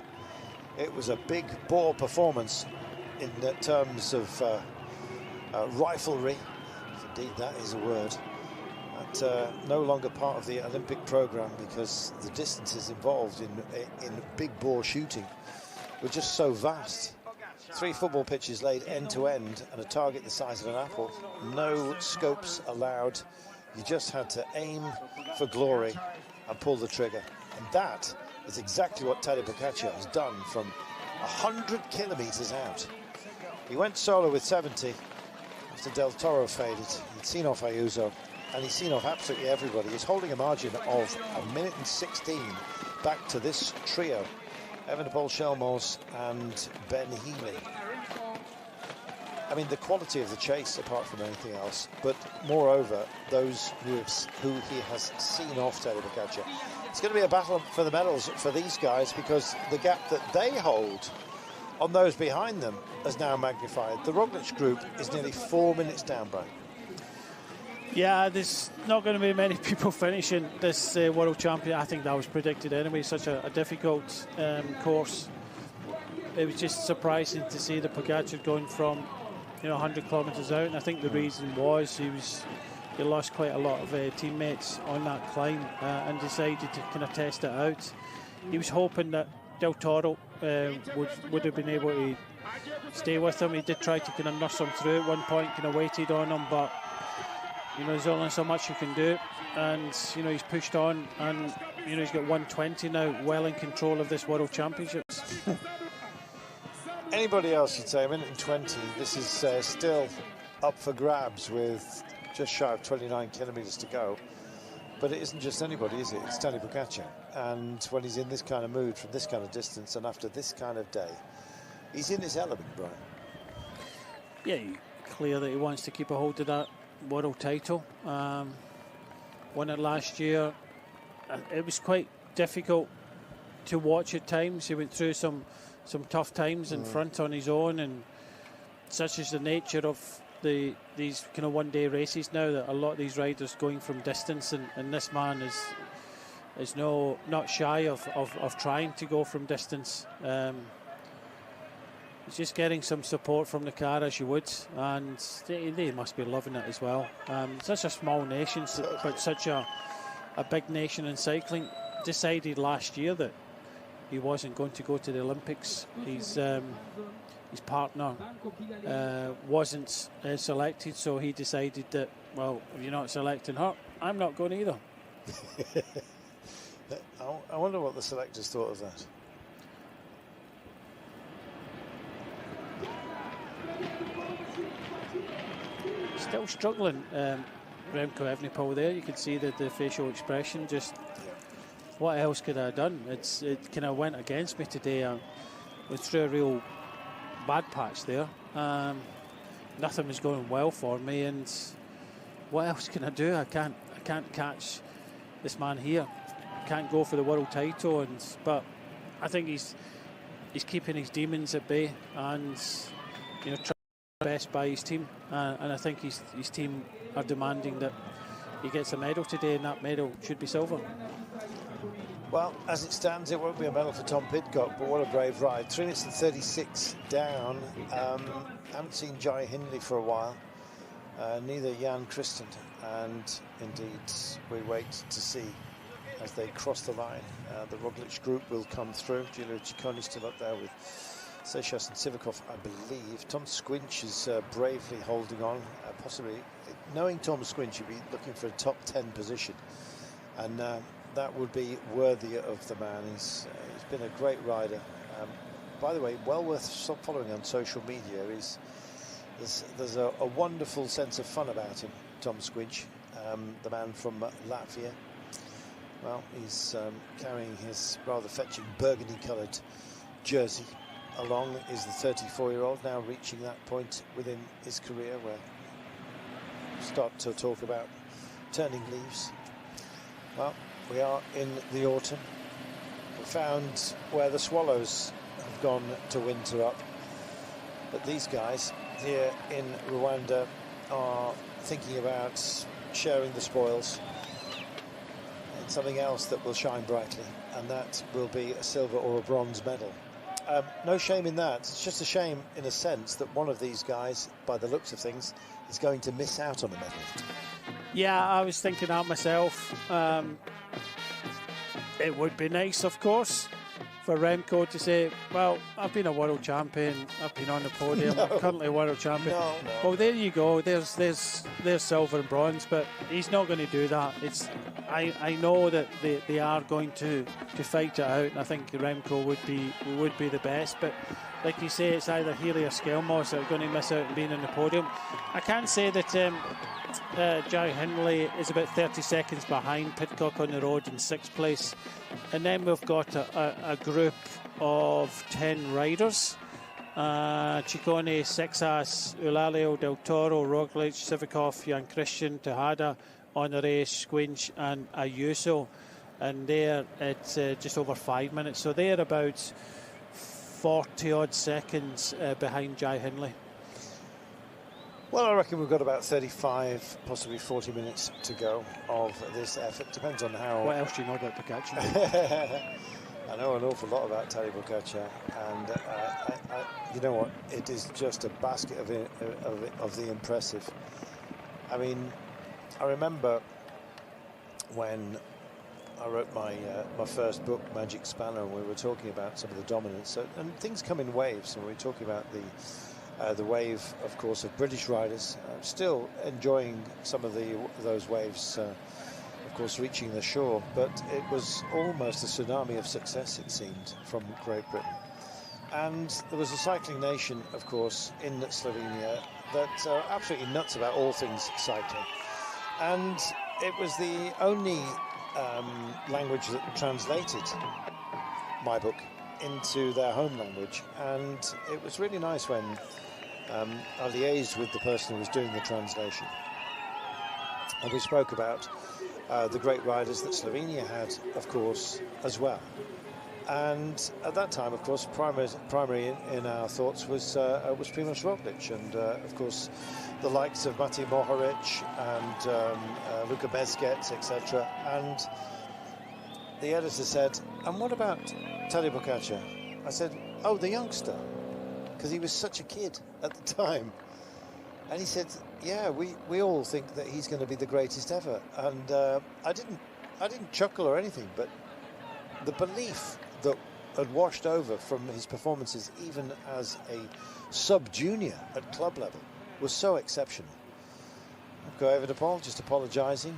It was a big bore performance in terms of riflery, if indeed that is a word. But no longer part of the Olympic program, because the distances involved in big bore shooting were just so vast. 3 football pitches laid end to end and a target the size of an apple. No scopes allowed. You just had to aim for glory and pull the trigger. And that is exactly what Tadej Pogačar has done from 100 kilometres out. He went solo with 70 after Del Toro faded. He'd seen off Ayuso, and he's seen off absolutely everybody. He's holding a margin of 1 minute and 16 back to this trio. Evenepoel, Chelmos and Ben Healy. I mean, the quality of the chase, apart from anything else, but moreover, those who he has seen off Tadej Pogačar. It's going to be a battle for the medals for these guys, because the gap that they hold on those behind them is now magnified. The Roglic group is nearly 4 minutes down, Brian. Yeah, there's not going to be many people finishing this World Champion. I think that was predicted anyway. Such a difficult course. It was just surprising to see the Pogačar going from 100 kilometres out, and I think the reason was he was he lost quite a lot of teammates on that climb and decided to kind of test it out. He was hoping that Del Toro would have been able to stay with him. He did try to kind of nurse him through at one point, kind of waited on him, but you know, there's only so much you can do. And you know, he's pushed on, and you know, he's got 120 now, well in control of this World Championships. Anybody else, you'd say, a minute and 20. This is still up for grabs with just shy of 29 kilometres to go. But it isn't just anybody, is it? It's Tadej Pogačar. And when he's in this kind of mood, from this kind of distance, and after this kind of day, he's in his element, Brian. Yeah, clear that he wants to keep a hold of that world title. Won it last year. It was quite difficult to watch at times. He went through some tough times in front on his own, and such is the nature of these kind of one-day races now, that a lot of these riders going from distance, and this man is not shy of trying to go from distance. He's just getting some support from the car, as you would, and they must be loving it as well. Such a small nation, but such a big nation in cycling. Decided last year that he wasn't going to go to the Olympics. His partner wasn't selected, so he decided that, well, if you're not selecting her, I'm not going either. I wonder what the selectors thought of that. Still struggling, Remco Evenepoel there. You can see the facial expression. Just what else could I have done? It kind of went against me today. I went through a real bad patch there. Nothing was going well for me, and what else can I do? I can't catch this man here. I can't go for the world title, but I think he's keeping his demons at bay, and you know, trying best by his team, and I think his team are demanding that he gets a medal today, and that medal should be silver. Well, as it stands, it won't be a medal for Tom Pidcock, but what a brave ride. 3 minutes and 36 down. Haven't seen Jai Hindley for a while, neither Jan Christen, and indeed we wait to see as they cross the line. The Roglic group will come through. Giulio Ciccone still up there with Seychelles and Sivakov, I believe. Tom Squinch is bravely holding on, possibly. Knowing Tom Squinch, you'd be looking for a top 10 position, and that would be worthy of the man. He's been a great rider. By the way, well worth following on social media. There's a wonderful sense of fun about him, Tom Squinch, the man from Latvia. Well, he's carrying his rather fetching burgundy-coloured jersey. Along is the 34-year-old, now reaching that point within his career where we start to talk about turning leaves. Well, we are in the autumn. We found where the swallows have gone to winter up. But these guys here in Rwanda are thinking about sharing the spoils and something else that will shine brightly, and that will be a silver or a bronze medal. No shame in that. It's just a shame, in a sense, that one of these guys, by the looks of things, is going to miss out on a medal. Yeah, I was thinking that myself. It would be nice, of course, for Remco to say, well, I've been a world champion, I've been on the podium, I'm currently a world champion. No. Well, there you go, there's silver and bronze, but he's not going to do that. I know that they are going to fight it out, and I think Remco would be the best, but like you say, it's either Healy or Skelmos that are going to miss out on being on the podium. I can say that Jai Hindley is about 30 seconds behind Pidcock on the road in 6th place, and then we've got a group of 10 riders. Ciccone, Sexas, Eulalio, Del Toro, Roglic, Sivakov, Jan Christian, Tejada, Honoré, Squinch and Ayuso, and they're at just over 5 minutes, so they're about 40 odd seconds behind Jai Hindley. Well, I reckon we've got about 35, possibly 40 minutes to go of this effort. Depends on how... What else do you know about Pogačar? I know an awful lot about Tadej Pogačar, and you know what? It is just a basket of the impressive. I mean, I remember when I wrote my first book, Magic Spanner, and we were talking about some of the dominance. And things come in waves, and we were talking about the wave, of course, of British riders. Still enjoying some of those waves, of course, reaching the shore. But it was almost a tsunami of success, it seemed, from Great Britain. And there was a cycling nation, of course, in Slovenia that are absolutely nuts about all things cycling. And it was the only language that translated my book into their home language, and it was really nice when I liaised with the person who was doing the translation, and we spoke about the great riders that Slovenia had, of course, as well. And at that time, of course, primary in our thoughts was Primož Roglič, and of course the likes of Matej Mohoric and Luka Bezgets, etc. And the editor said, "And what about Tadej Pogačar?" I said, "Oh, the youngster," because he was such a kid at the time. And he said, "Yeah, we all think that he's going to be the greatest ever." And I didn't chuckle or anything, but the belief that had washed over from his performances, even as a sub-junior at club level, was so exceptional. Go over to Paul, just apologising.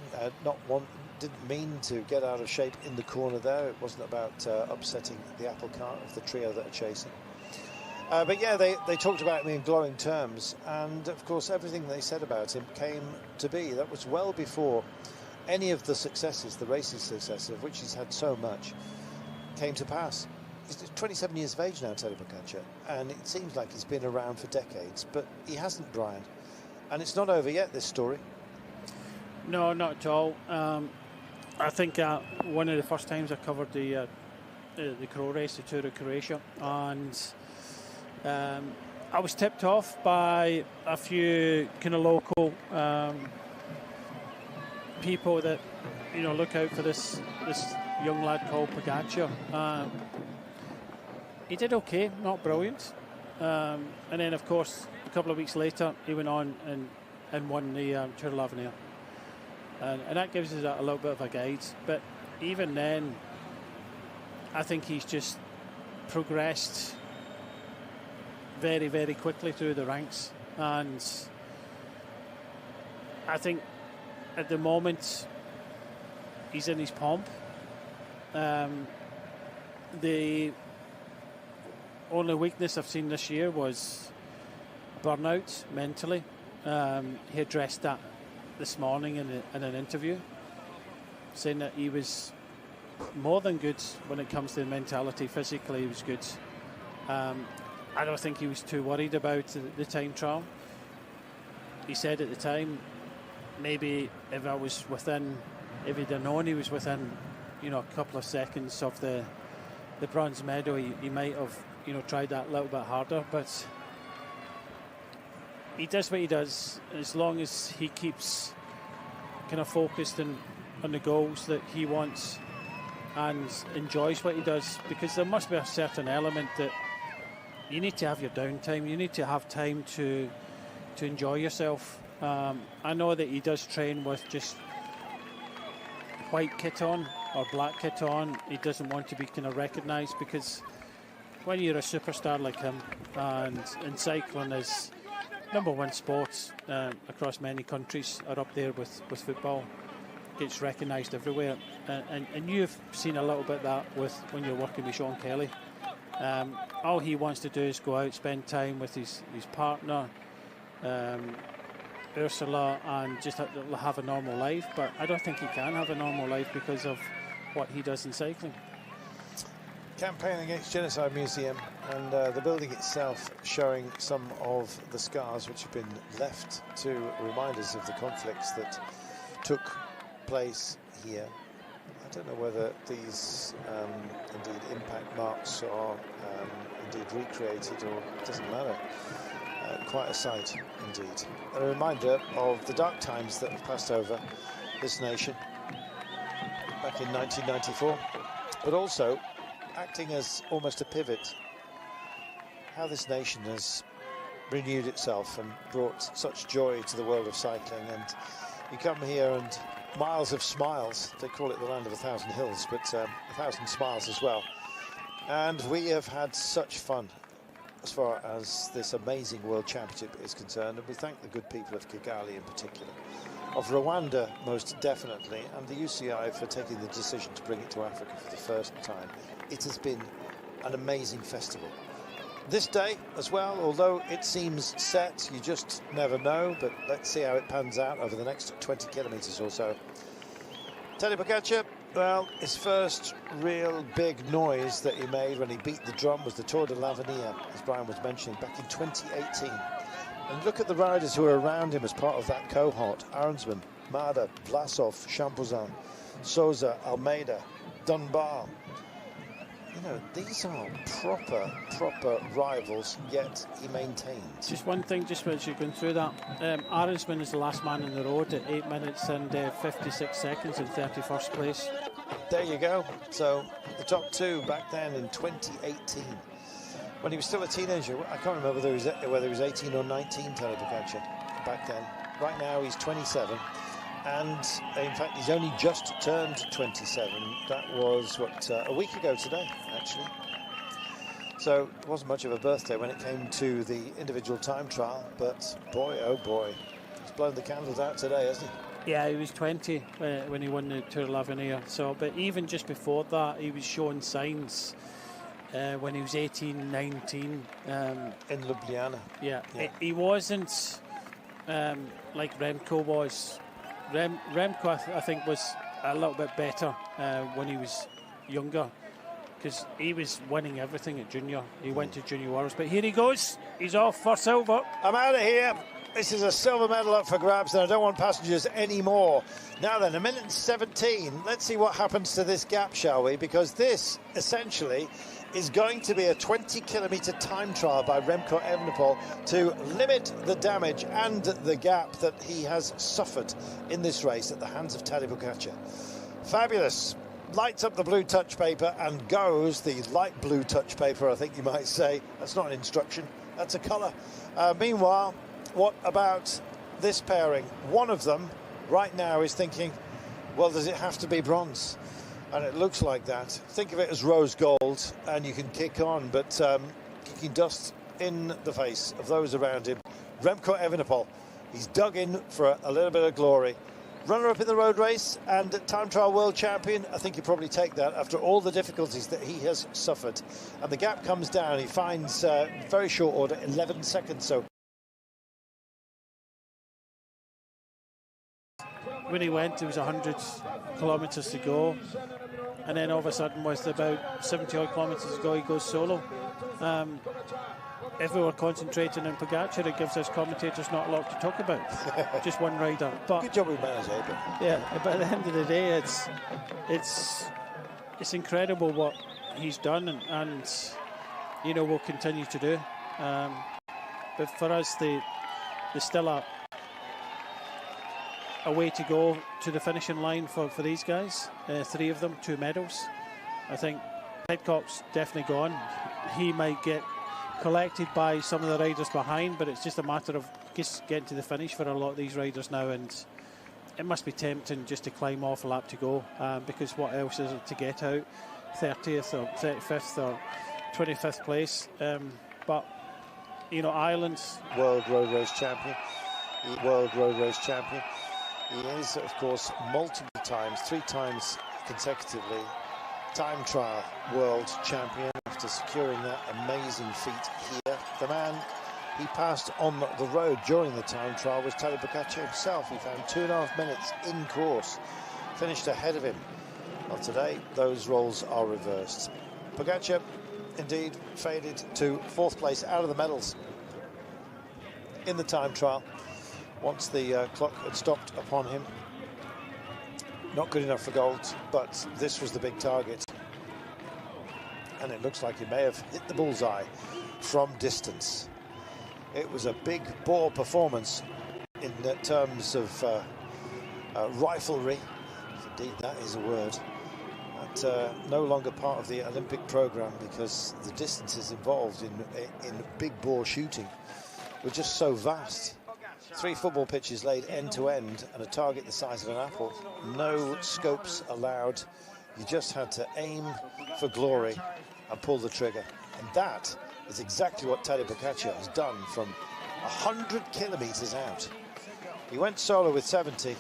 Didn't mean to get out of shape in the corner there. It wasn't about upsetting the apple cart of the trio that are chasing. But yeah, they talked about me in glowing terms, and of course everything they said about him came to be. That was well before any of the successes, the racing successes, of which he's had so much, came to pass. He's 27 years of age now, Tadej Pogačar, and it seems like he's been around for decades, but he hasn't, Brian. And it's not over yet, this story. No, not at all. I think one of the first times I covered the Crow race, the Tour of Croatia, and I was tipped off by a few kind of local people that, you know, look out for this young lad called Pogačar. He did okay, not brilliant. And then, of course, a couple of weeks later, he went on and won the Tour of l'Avenir. And that gives us a little bit of a guide. But even then, I think he's just progressed very, very quickly through the ranks. And I think at the moment, he's in his pomp. The only weakness I've seen this year was burnout mentally. He addressed that this morning in an interview, saying that he was more than good when it comes to mentality. Physically, he was good. I don't think he was too worried about the time trial. He said at the time, maybe if he'd have known he was within, you know, a couple of seconds of the bronze medal, he might have, you know, tried that a little bit harder. But he does what he does as long as he keeps kind of focused on the goals that he wants and enjoys what he does, because there must be a certain element that you need to have your downtime. You need to have time to enjoy yourself. I know that he does train with just white kit on or black kit on. He doesn't want to be kind of recognised, because when you're a superstar like him, and cycling is #1 sport across many countries, are up there with football, gets recognised everywhere. And you've seen a little bit of that when you're working with Sean Kelly. All he wants to do is go out, spend time with his partner, Ursula, and just have a normal life. But I don't think he can have a normal life because of what he does in cycling. Campaign Against Genocide Museum, and the building itself showing some of the scars which have been left to remind us of the conflicts that took place here. I don't know whether these indeed impact marks are indeed recreated, or it doesn't matter. Quite a sight indeed. A reminder of the dark times that have passed over this nation back in 1994, but also acting as almost a pivot, how this nation has renewed itself and brought such joy to the world of cycling. And You come here and miles of smiles. They call it the land of 1,000 hills, but 1,000 smiles as well. And we have had such fun as far as this amazing World Championship is concerned. And we thank the good people of Kigali in particular, of Rwanda most definitely, and the UCI for taking the decision to bring it to Africa for the first time. It has been an amazing festival. This day as well, although it seems set, you just never know, but let's see how it pans out over the next 20 kilometres or so. Tadej Pogačar, well, his first real big noise that he made when he beat the drum was the Tour de l'Avenir, as Brian was mentioning, back in 2018. And look at the riders who are around him as part of that cohort: Arnsman, Mada, Vlasov, Champuzan, Souza, Almeida, Dunbar. You know, these are proper rivals, yet he maintains. Just one thing, just as you're going through that, Arnsman is the last man in the road at 8 minutes and 56 seconds in 31st place. There you go. So the top two back then in 2018, when he was still a teenager. I can't remember whether he was 18 or 19, Tadej Pogačar, back then. Right now he's 27. And in fact, he's only just turned 27. That was, what, a week ago today, actually. So it wasn't much of a birthday when it came to the individual time trial. But boy, oh boy, he's blown the candles out today, hasn't he? Yeah, he was 20 when he won the Tour de l'Avenir. So, but even just before that, he was showing signs when he was 18, 19. In Ljubljana. Yeah, he wasn't like Remco was. Remco, I think, was a little bit better when he was younger, because he was winning everything at junior. He went to Junior Worlds, but here he goes. He's off for silver. I'm out of here. This is a silver medal up for grabs, and I don't want passengers anymore. Now then, 1:17. Let's see what happens to this gap, shall we? Because this, essentially, is going to be a 20-kilometre time trial by Remco Evenepoel to limit the damage and the gap that he has suffered in this race at the hands of Tadej Pogačar. Fabulous. Lights up the blue touch paper and goes the light blue touch paper, I think you might say. That's not an instruction, that's a colour. Meanwhile, what about this pairing? One of them right now is thinking, well, does it have to be bronze? And it looks like that. Think of it as rose gold, and you can kick on, but kicking dust in the face of those around him. Remco Evenepoel, he's dug in for a little bit of glory. Runner-up in the road race and time trial world champion. I think you probably take that after all the difficulties that he has suffered. And the gap comes down. He finds very short order, 11 seconds. So when he went, there was 100 kilometres to go, and then all of a sudden, with about 70 odd kilometres to go, he goes solo. If we were concentrating on Pogačar, it gives us commentators not a lot to talk about. Just one rider. But good job with managed, but yeah, but at the end of the day, it's incredible what he's done, and you know, will continue to do. But for us, there's still a way to go to the finishing line for these guys. 3 of them, 2 medals. I think Pidcock's definitely gone. He might get collected by some of the riders behind, but it's just a matter of just getting to the finish for a lot of these riders now, and it must be tempting just to climb off a lap to go, because what else is it to get out? 30th or 35th or 25th place. But you know, Ireland's world road race champion. World road race champion. He is, of course, multiple times, 3 times consecutively, time trial world champion after securing that amazing feat here. The man he passed on the road during the time trial was Tadej Pogačar himself. He found 2.5 minutes in course, finished ahead of him. Well, today those roles are reversed. Pogačar indeed faded to 4th place out of the medals in the time trial once the clock had stopped upon him. Not good enough for gold, but this was the big target, and it looks like he may have hit the bullseye from distance. It was a big bore performance in terms of riflery, if indeed that is a word. But no longer part of the Olympic program, because the distances involved in big bore shooting were just so vast. 3 football pitches laid end to end and a target the size of an apple. No scopes allowed. You just had to aim for glory and pull the trigger. And that is exactly what Tadej Pogačar has done from 100 kilometers out. He went solo with 70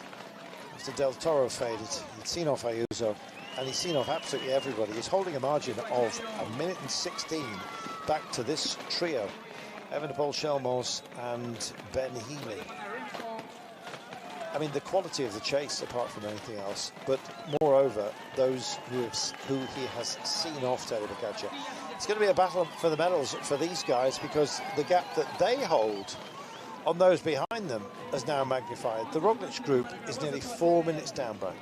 after Del Toro faded. He'd seen off Ayuso, and he's seen off absolutely everybody. He's holding a margin of 1 minute and 16 back to this trio, Evenepoel, Chelmos and Ben Healy. I mean, the quality of the chase, apart from anything else, but moreover, those who he has seen off Tadej Pogačar. It's going to be a battle for the medals for these guys, because the gap that they hold on those behind them is now magnified. The Roglic group is nearly 4 minutes down, Brian.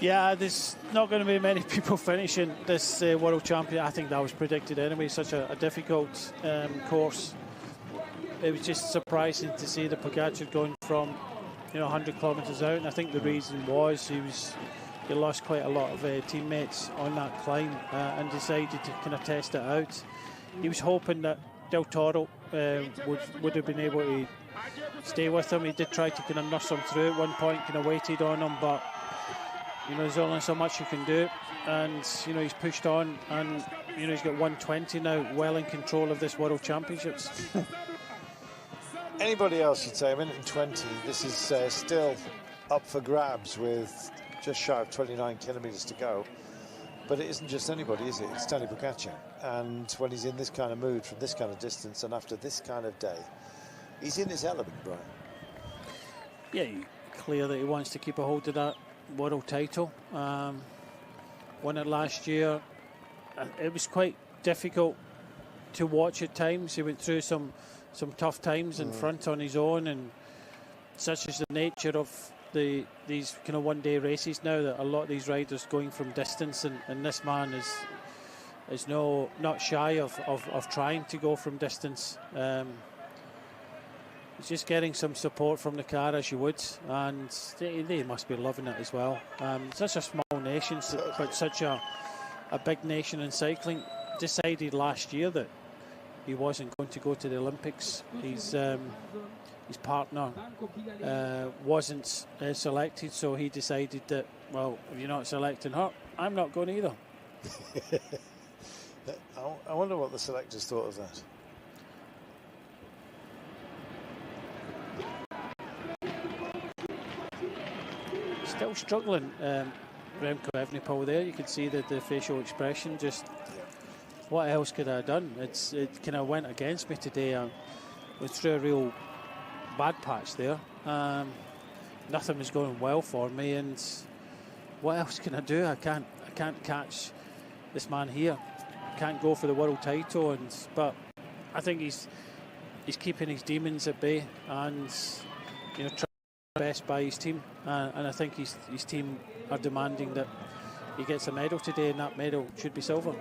Yeah, there's not going to be many people finishing this World Champion. I think that was predicted anyway. Such a difficult course. It was just surprising to see the Pogačar going from 100 kilometres out, and I think the reason was he lost quite a lot of teammates on that climb and decided to kind of test it out. He was hoping that Del Toro would have been able to stay with him. He did try to kind of nurse him through at one point, kind of waited on him, but there's only so much you can do, and he's pushed on, and he's got 120 now, well in control of this World Championships. Anybody else, you'd say, a minute and 20. This is still up for grabs with just shy of 29 kilometres to go. But it isn't just anybody, is it? It's Tadej Pogačar. And when he's in this kind of mood, from this kind of distance, and after this kind of day, he's in his element, Brian. Yeah, clear that he wants to keep a hold of that world title. Won it last year. It was quite difficult to watch at times. He went through some tough times in front on his own, and such is the nature of these kind of one-day races now, that a lot of these riders going from distance, and this man is not shy of trying to go from distance. He's just getting some support from the car, as you would, and they must be loving it as well. Such a small nation, but such a big nation in cycling. Decided last year that he wasn't going to go to the Olympics. His partner wasn't selected, so he decided that, well, if you're not selecting her, I'm not going either. I wonder what the selectors thought of that. Still struggling, Remco Evenepoel there. You could see that the facial expression, just what else could I have done? It kind of went against me today. I went through a real bad patch there. Nothing was going well for me, and what else can I do? I can't catch this man here. I can't go for the world title, but I think he's keeping his demons at bay, and trying best by his team, and I think his team are demanding that he gets a medal today, and that medal should be silver.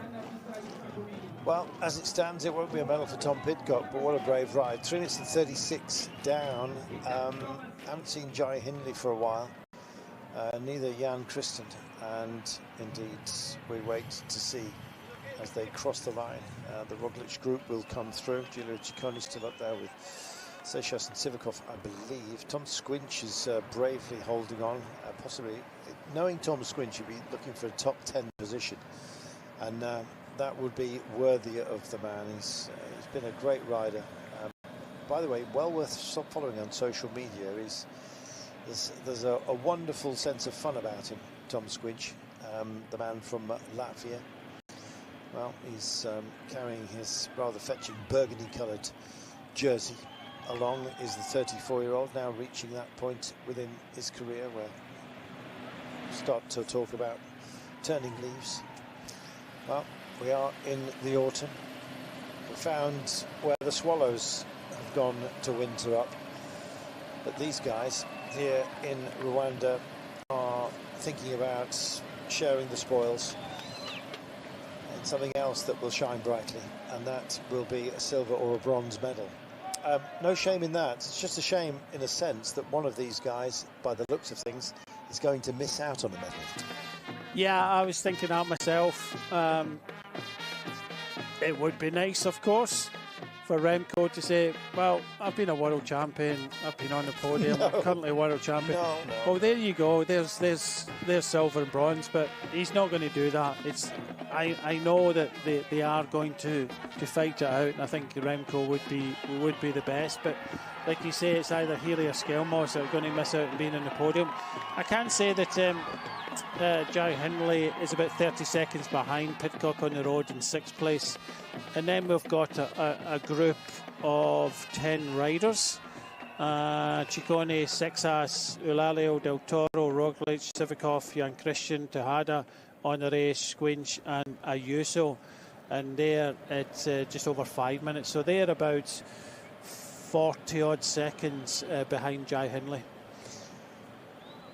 Well, as it stands, it won't be a medal for Tom Pidcock, but what a brave ride. 3 minutes and 36 down. Haven't seen Jai Hindley for a while, neither Jan Christen, and indeed we wait to see as they cross the line. The Roglic group will come through. Giulio Ciccone still up there with Seixas and Sivakov, I believe. Tom Squinch is bravely holding on, possibly. Knowing Tom Squinch, you'd be looking for a top 10 position, and that would be worthy of the man. He's been a great rider. By the way, well worth following on social media. There's a wonderful sense of fun about him, Tom Squinch, the man from Latvia. Well, he's carrying his rather fetching burgundy-coloured jersey. Along is the 34-year-old, now reaching that point within his career where we start to talk about turning leaves. Well, we are in the autumn. We found where the swallows have gone to winter up. But these guys here in Rwanda are thinking about sharing the spoils and something else that will shine brightly, and that will be a silver or a bronze medal. No shame in that. It's just a shame, in a sense, that one of these guys, by the looks of things, is going to miss out on a medal. Yeah, I was thinking that myself. It would be nice, of course, for Remco to say, well, I've been a world champion, I've been on the podium, I'm currently a world champion. No. Well, there you go. There's silver and bronze, but he's not going to do that. I know that they are going to fight it out, and I think Remco would be the best. But like you say, it's either Healy or Skelmos that are going to miss out on being on the podium. I can say that Jai Hindley is about 30 seconds behind Pidcock on the road in 6th place. And then we've got a group of 10 riders. Ciccone, Sexas, Eulalio, Del Toro, Roglic, Sivakov, Jan Christian, Tejada, Honoré, Squinch and Ayuso. And they're at just over 5 minutes. So they're about 40 odd seconds behind Jai Hindley.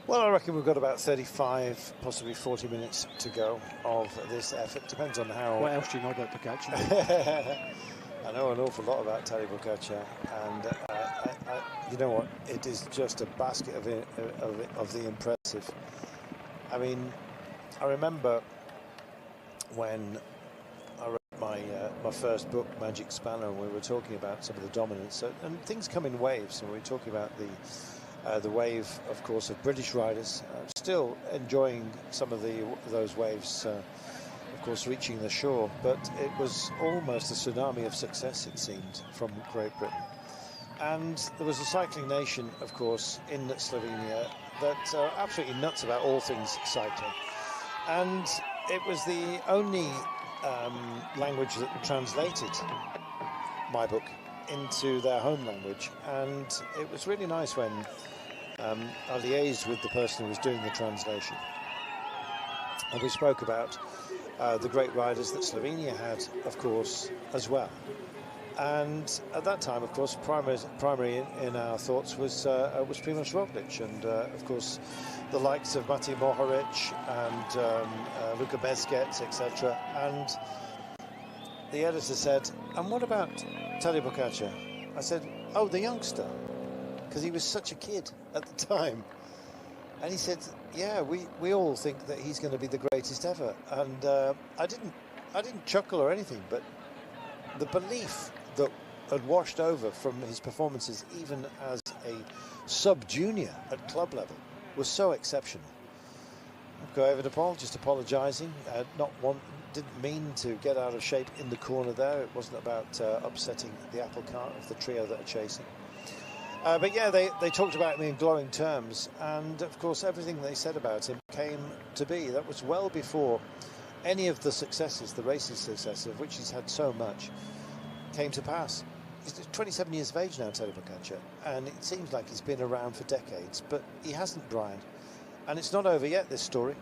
Well, I reckon we've got about 35, possibly 40 minutes to go of this effort. Depends on how... What else do you know about Pogacar? I know an awful lot about Tadej Pogacar, and you know what? It is just a basket of the impressive. I mean, I remember when I wrote my first book, Magic Spanner, and we were talking about some of the dominance, and things come in waves, and we were talking about the wave, of course, of British riders. Still enjoying some of those waves, of course, reaching the shore, but it was almost a tsunami of success, it seemed, from Great Britain. And there was a cycling nation, of course, in Slovenia that are absolutely nuts about all things cycling. And it was the only language that translated my book into their home language, and it was really nice when I liaised with the person who was doing the translation, and we spoke about the great riders that Slovenia had, of course, as well. And at that time, of course, primary in our thoughts was Primož Roglic, and of course the likes of Matej Mohoric and Luka Bezkets, etc. And the editor said, "And what about Tadej Pogacar?" I said, "Oh, the youngster," because he was such a kid at the time. And he said, "Yeah, we all think that he's going to be the greatest ever." And I didn't chuckle or anything, but the belief that had washed over from his performances, even as a sub-junior at club level, was so exceptional. Go over to Paul, just apologising, didn't mean to get out of shape in the corner there. It wasn't about upsetting the apple cart of the trio that are chasing. But yeah, they talked about me in glowing terms, and of course everything they said about him came to be. That was well before any of the successes, the racing successes, of which he's had so much, came to pass. He's 27 years of age now, Tadej Pogacar, and it seems like he's been around for decades, but he hasn't, Brian. And it's not over yet, this story.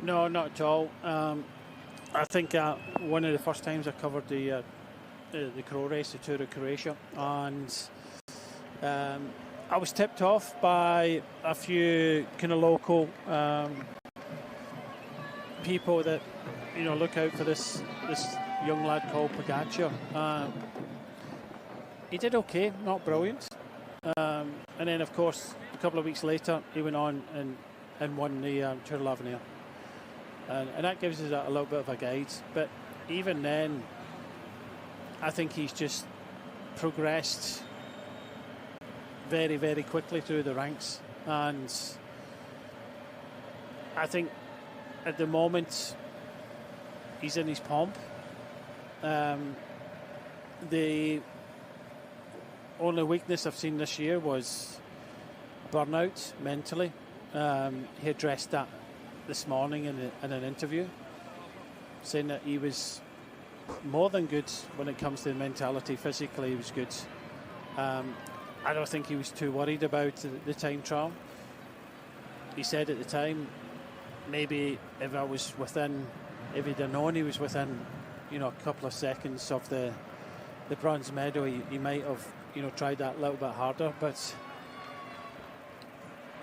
No, not at all. I think one of the first times I covered the Crow race, the Tour of Croatia, and I was tipped off by a few kind of local people that, you know, look out for this young lad called Pogacar. He did okay, not brilliant. And then, of course, a couple of weeks later, he went on and won the Tour of l'Avenir. And that gives us a little bit of a guide. But even then, I think he's just progressed very, very quickly through the ranks. And I think at the moment, he's in his pomp. The only weakness I've seen this year was burnout mentally. He addressed that this morning in an interview, saying that he was more than good when it comes to mentality. Physically, he was good. I don't think he was too worried about the time trial. He said at the time, maybe if he'd have known he was within, you know, a couple of seconds of the bronze medal, he might have, you know, tried that a little bit harder. But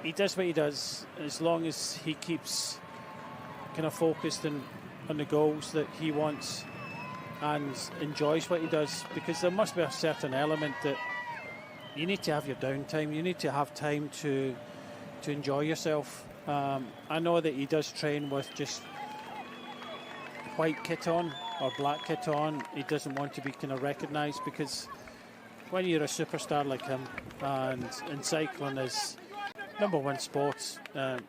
he does what he does, as long as he keeps kind of focused on the goals that he wants and enjoys what he does, because there must be a certain element that you need to have your downtime. You need to have time to enjoy yourself. I know that he does train with just white kit on or black kit on. He doesn't want to be kind of recognised, because when you're a superstar like him, and cycling is #1 sport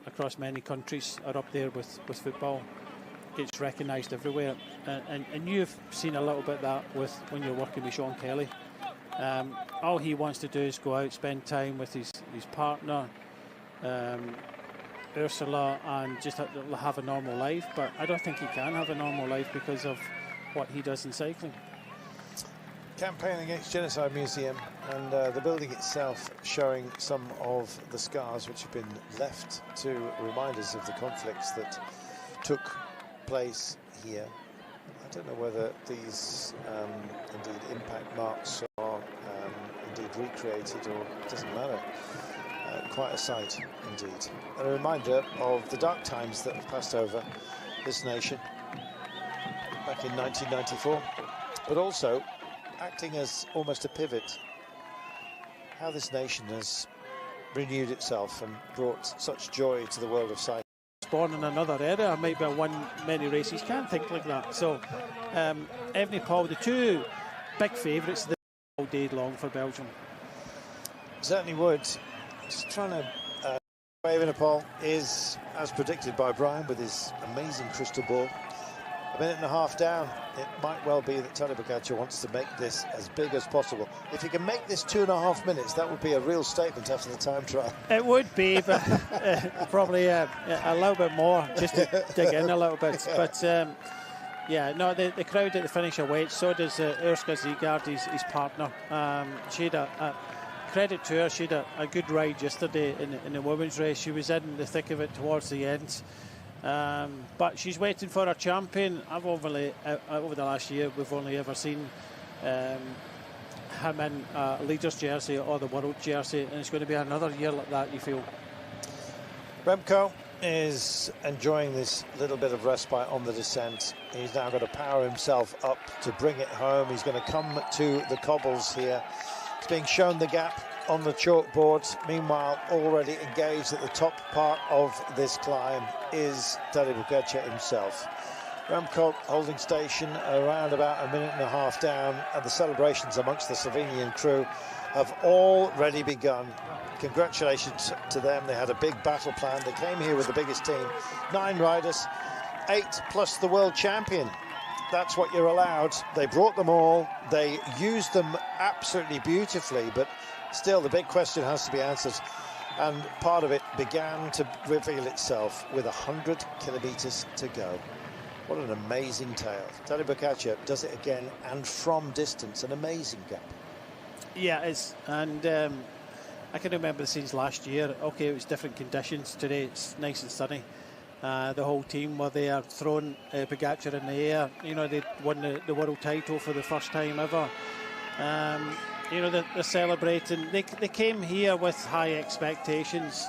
across many countries, are up there with football, gets recognised everywhere. And you've seen a little bit of that with when you're working with Sean Kelly. All he wants to do is go out, spend time with his partner, Ursula, and just have a normal life. But I don't think he can have a normal life because of what he does in cycling. Campaign Against Genocide Museum, and the building itself showing some of the scars which have been left to remind us of the conflicts that took place here. I don't know whether these indeed impact marks are indeed recreated, or it doesn't matter. Quite a sight indeed. And a reminder of the dark times that have passed over this nation back in 1994, but also acting as almost a pivot, how this nation has renewed itself and brought such joy to the world of cycling. Born in another era, might have won many races, can't think like that. So Evany Paul, the two big favourites all day long for Belgium. Certainly would. Just trying to Evany Paul is, as predicted by Brian with his amazing crystal ball, a minute and a half down. It might well be that Tadej Pogačar wants to make this as big as possible. If he can make this 2.5 minutes, that would be a real statement after the time trial. It would be, but probably a little bit more, just to dig in a little bit. But yeah, no, the crowd at the finish are wet. So does Urska Zegard, his partner. She had a credit to her. She had a good ride yesterday in the women's race. She was in the thick of it towards the end. But she's waiting for her champion. Over the last year, we've only ever seen him in a leader's jersey or the world jersey, and it's going to be another year like that, you feel. Remco is enjoying this little bit of respite on the descent. He's now got to power himself up to bring it home. He's going to come to the cobbles here. He's being shown the gap on the chalkboard. Meanwhile, already engaged at the top part of this climb is Tadej Pogačar himself. Remco holding station around about a minute and a half down, and the celebrations amongst the Slovenian crew have already begun. Congratulations to them. They had a big battle plan. They came here with the biggest team, 9 riders, 8 plus the world champion. That's what you're allowed. They brought them all. They used them absolutely beautifully, but still the big question has to be answered. And part of it began to reveal itself with 100 kilometres to go. What an amazing tale. Tadej Pogačar does it again, and from distance, an amazing gap. Yeah, it's, and I can remember the scenes last year. Okay, it was different conditions. Today it's nice and sunny. The whole team were there, throwing Pogačar in the air. You know, they won the world title for the first time ever. You know, they're celebrating. They came here with high expectations.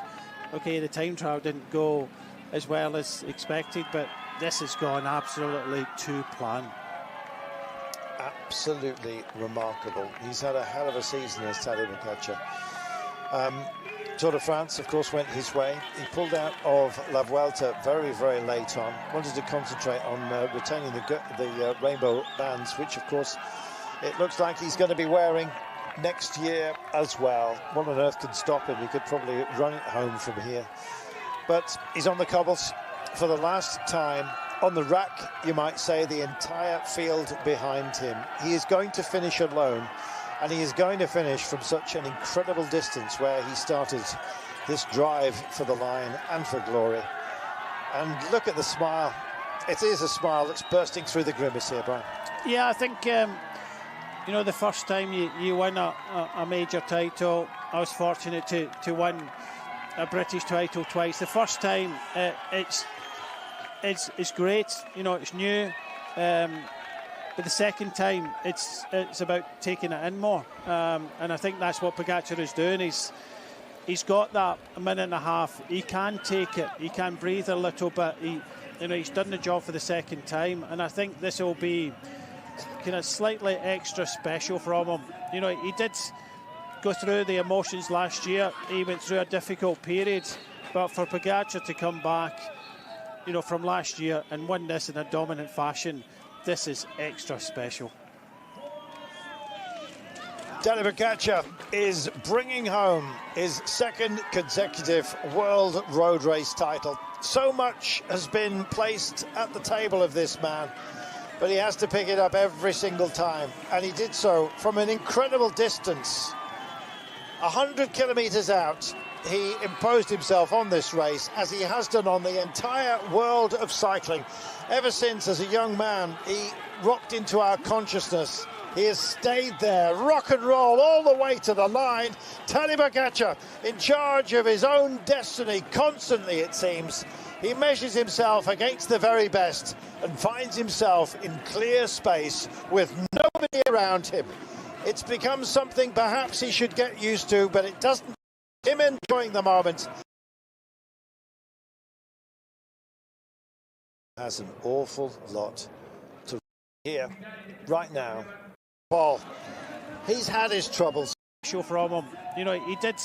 Okay, the time trial didn't go as well as expected, but this has gone absolutely to plan. Absolutely remarkable. He's had a hell of a season as Tadej Pogačar. Tour de France, of course, went his way. He pulled out of La Vuelta very, very late on. Wanted to concentrate on retaining the rainbow bands, which, of course, it looks like he's going to be wearing next year as well. What on earth can stop him? He could probably run it home from here. But he's on the cobbles for the last time. On the rack, you might say, the entire field behind him. He is going to finish alone, and he is going to finish from such an incredible distance where he started this drive for the line and for glory. And look at the smile. It is a smile that's bursting through the grimace here, Brian. Yeah, I think, you know, the first time you win a major title, I was fortunate to win a British title twice. The first time, it's great, you know, it's new. But the second time, it's about taking it in more, and I think that's what Pogačar is doing. He's got that a minute and a half. He can take it. He can breathe a little bit. He's done the job for the second time, and I think this will be kind of slightly extra special from him. You know, he did go through the emotions last year. He went through a difficult period, but for Pogačar to come back, you know, from last year and win this in a dominant fashion, This is extra special. Tadej Pogačar is bringing home his second consecutive world road race title. So much has been placed at the table of this man, but he has to pick it up every single time, and he did so from an incredible distance. 100 kilometers out, he imposed himself on this race, as he has done on the entire world of cycling. Ever since, as a young man, he rocked into our consciousness. He has stayed there, rock and roll all the way to the line. Tadej Pogačar in charge of his own destiny constantly, it seems. He measures himself against the very best and finds himself in clear space with nobody around him. It's become something perhaps he should get used to, but it doesn't. Him enjoying the moment. Has an awful lot to hear right now. Paul, he's had his troubles. Show from him. You know, he did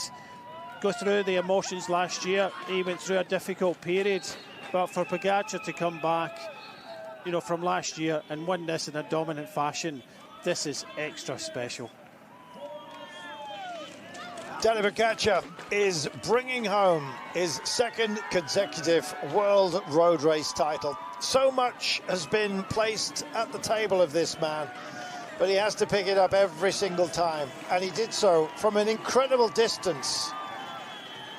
go through the emotions last year. He went through a difficult period, but for Pogačar to come back, you know, from last year and win this in a dominant fashion, this is extra special. Tadej Pogačar is bringing home his second consecutive world road race title. So much has been placed at the table of this man, but he has to pick it up every single time, and he did so from an incredible distance.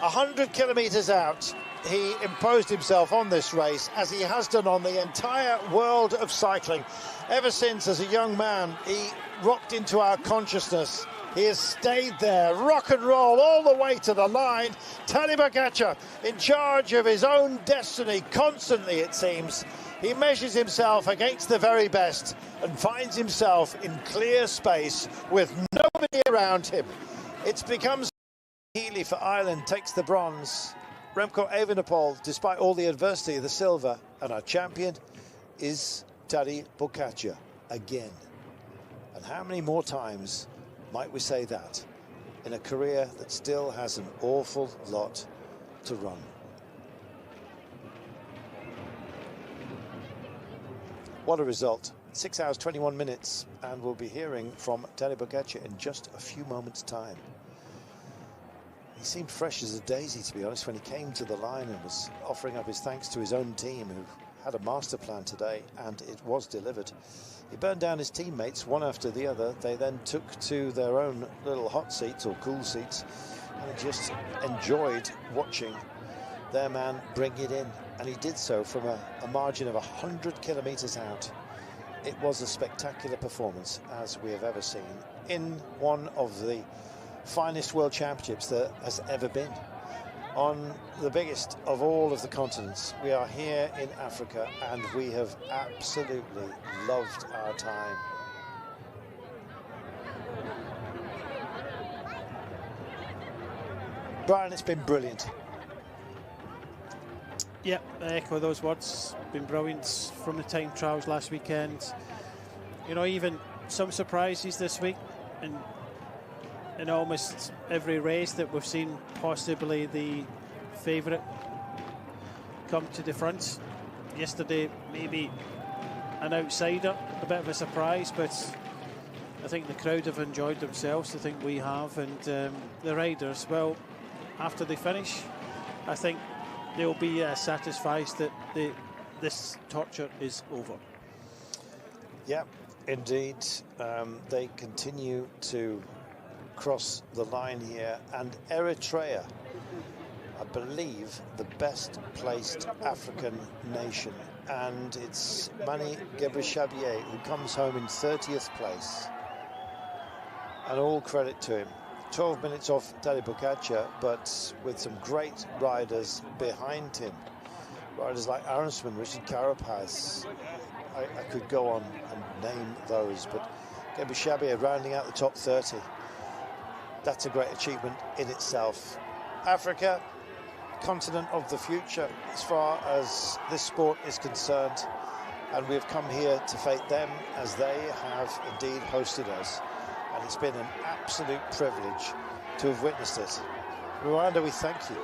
100 kilometers out, he imposed himself on this race, as he has done on the entire world of cycling. Ever since, as a young man, he rocked into our consciousness. He has stayed there, rock and roll all the way to the line. Tadej Pogačar in charge of his own destiny constantly, it seems. He measures himself against the very best and finds himself in clear space with nobody around him. It's become... Healy for Ireland takes the bronze. Remco Evenepoel, despite all the adversity, the silver. And our champion is Tadej Pogačar again. And how many more times might we say that in a career that still has an awful lot to run? What a result. 6 hours, 21 minutes, and we'll be hearing from Tadej Pogačar in just a few moments' time. He seemed fresh as a daisy, to be honest, when he came to the line and was offering up his thanks to his own team, who had a master plan today, and it was delivered. He burned down his teammates one after the other. They then took to their own little hot seats or cool seats and just enjoyed watching their man bring it in. And he did so from a margin of 100 kilometers out. It was a spectacular performance, as we have ever seen, in one of the finest world championships there has ever been, on the biggest of all of the continents. We are here in Africa, and we have absolutely loved our time. Brian, it's been brilliant. Yeah, I echo those words. Been brilliant from the time trials last weekend. You know, even some surprises this week, and in almost every race that we've seen possibly the favourite come to the front. Yesterday, maybe an outsider, a bit of a surprise, but I think the crowd have enjoyed themselves. I think we have, and the riders, well, after they finish, I think they'll be satisfied that this torture is over. Yeah, indeed. They continue to cross the line here, and Eritrea, I believe, the best placed African nation, and it's Mani Gebrselassie who comes home in 30th place, and all credit to him. 12 minutes off Tadej Pogačar, but with some great riders behind him. Riders like Aronsman, Richard Carapaz. I could go on and name those, but Gebrselassie rounding out the top 30. That's a great achievement in itself. Africa, continent of the future as far as this sport is concerned, and we've come here to fate them as they have indeed hosted us, and it's been an absolute privilege to have witnessed it. Rwanda, we thank you.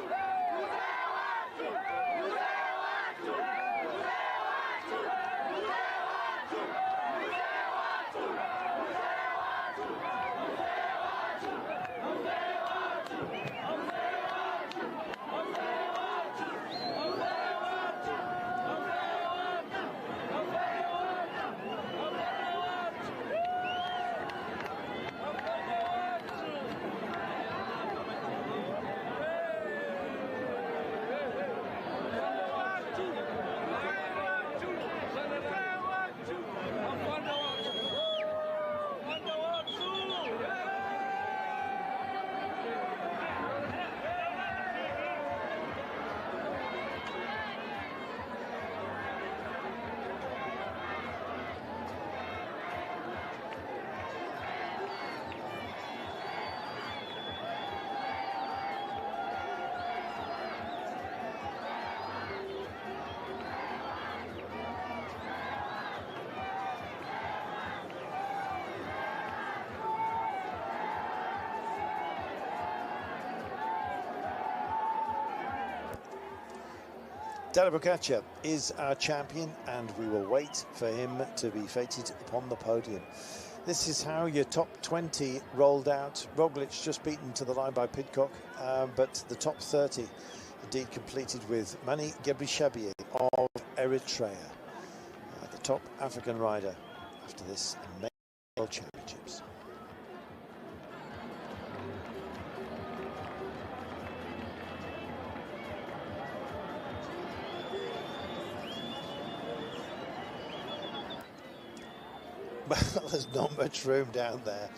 Tadej Pogačar is our champion, and we will wait for him to be fated upon the podium. This is how your top 20 rolled out. Roglic just beaten to the line by Pidcock, but the top 30 indeed completed with Mani Gebrishabiye of Eritrea, the top African rider after this amazing World Championships. Well, there's not much room down there.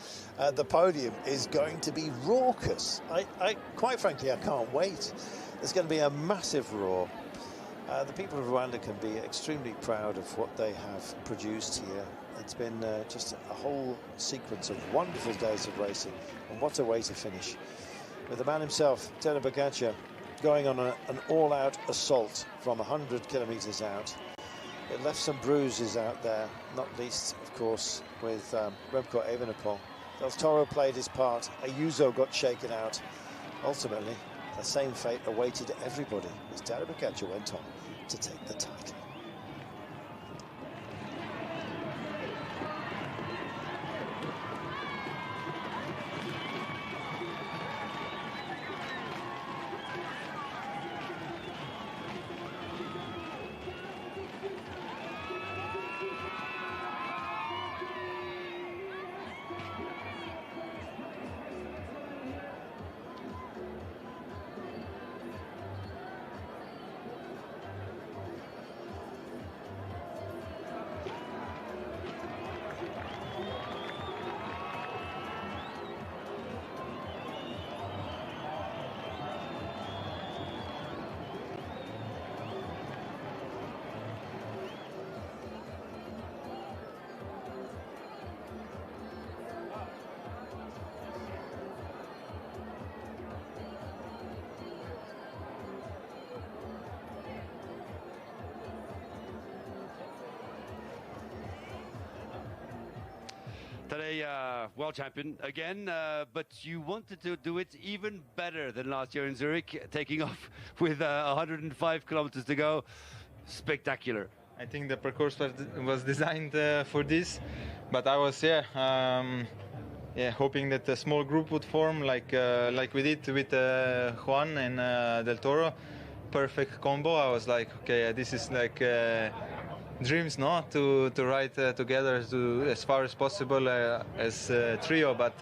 The podium is going to be raucous. Quite frankly, I can't wait. There's going to be a massive roar. The people of Rwanda can be extremely proud of what they have produced here. It's been just a whole sequence of wonderful days of racing, and what a way to finish. With the man himself, Tadej Pogačar, going on an all-out assault from 100 kilometres out. It left some bruises out there, not least, of course, with Remco Evenepoel. Del Toro played his part. Ayuso got shaken out. Ultimately, the same fate awaited everybody as Tadej Pogačar went on to take the title. Today, world champion again, but you wanted to do it even better than last year in Zurich, taking off with 105 kilometers to go. Spectacular. I think the parcours was designed for this, but I was hoping that a small group would form like we did with Juan and Del Toro. Perfect combo. I was like, okay, this is like dreams, no, to ride together as far as possible as a trio, but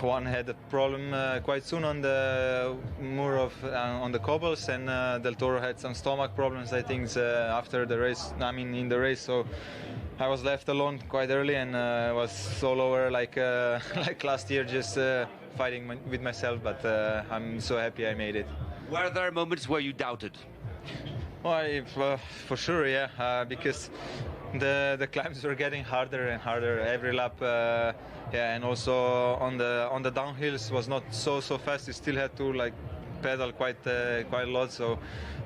Juan had a problem quite soon on the moor on the cobbles, and Del Toro had some stomach problems, I think, after the race. I mean, in the race, so I was left alone quite early, and was all over like like last year, just fighting with myself. But I'm so happy I made it. Were there moments where you doubted? Well, for sure, yeah, because the climbs were getting harder and harder every lap, and also on the downhills was not so fast. You still had to like pedal quite a lot. So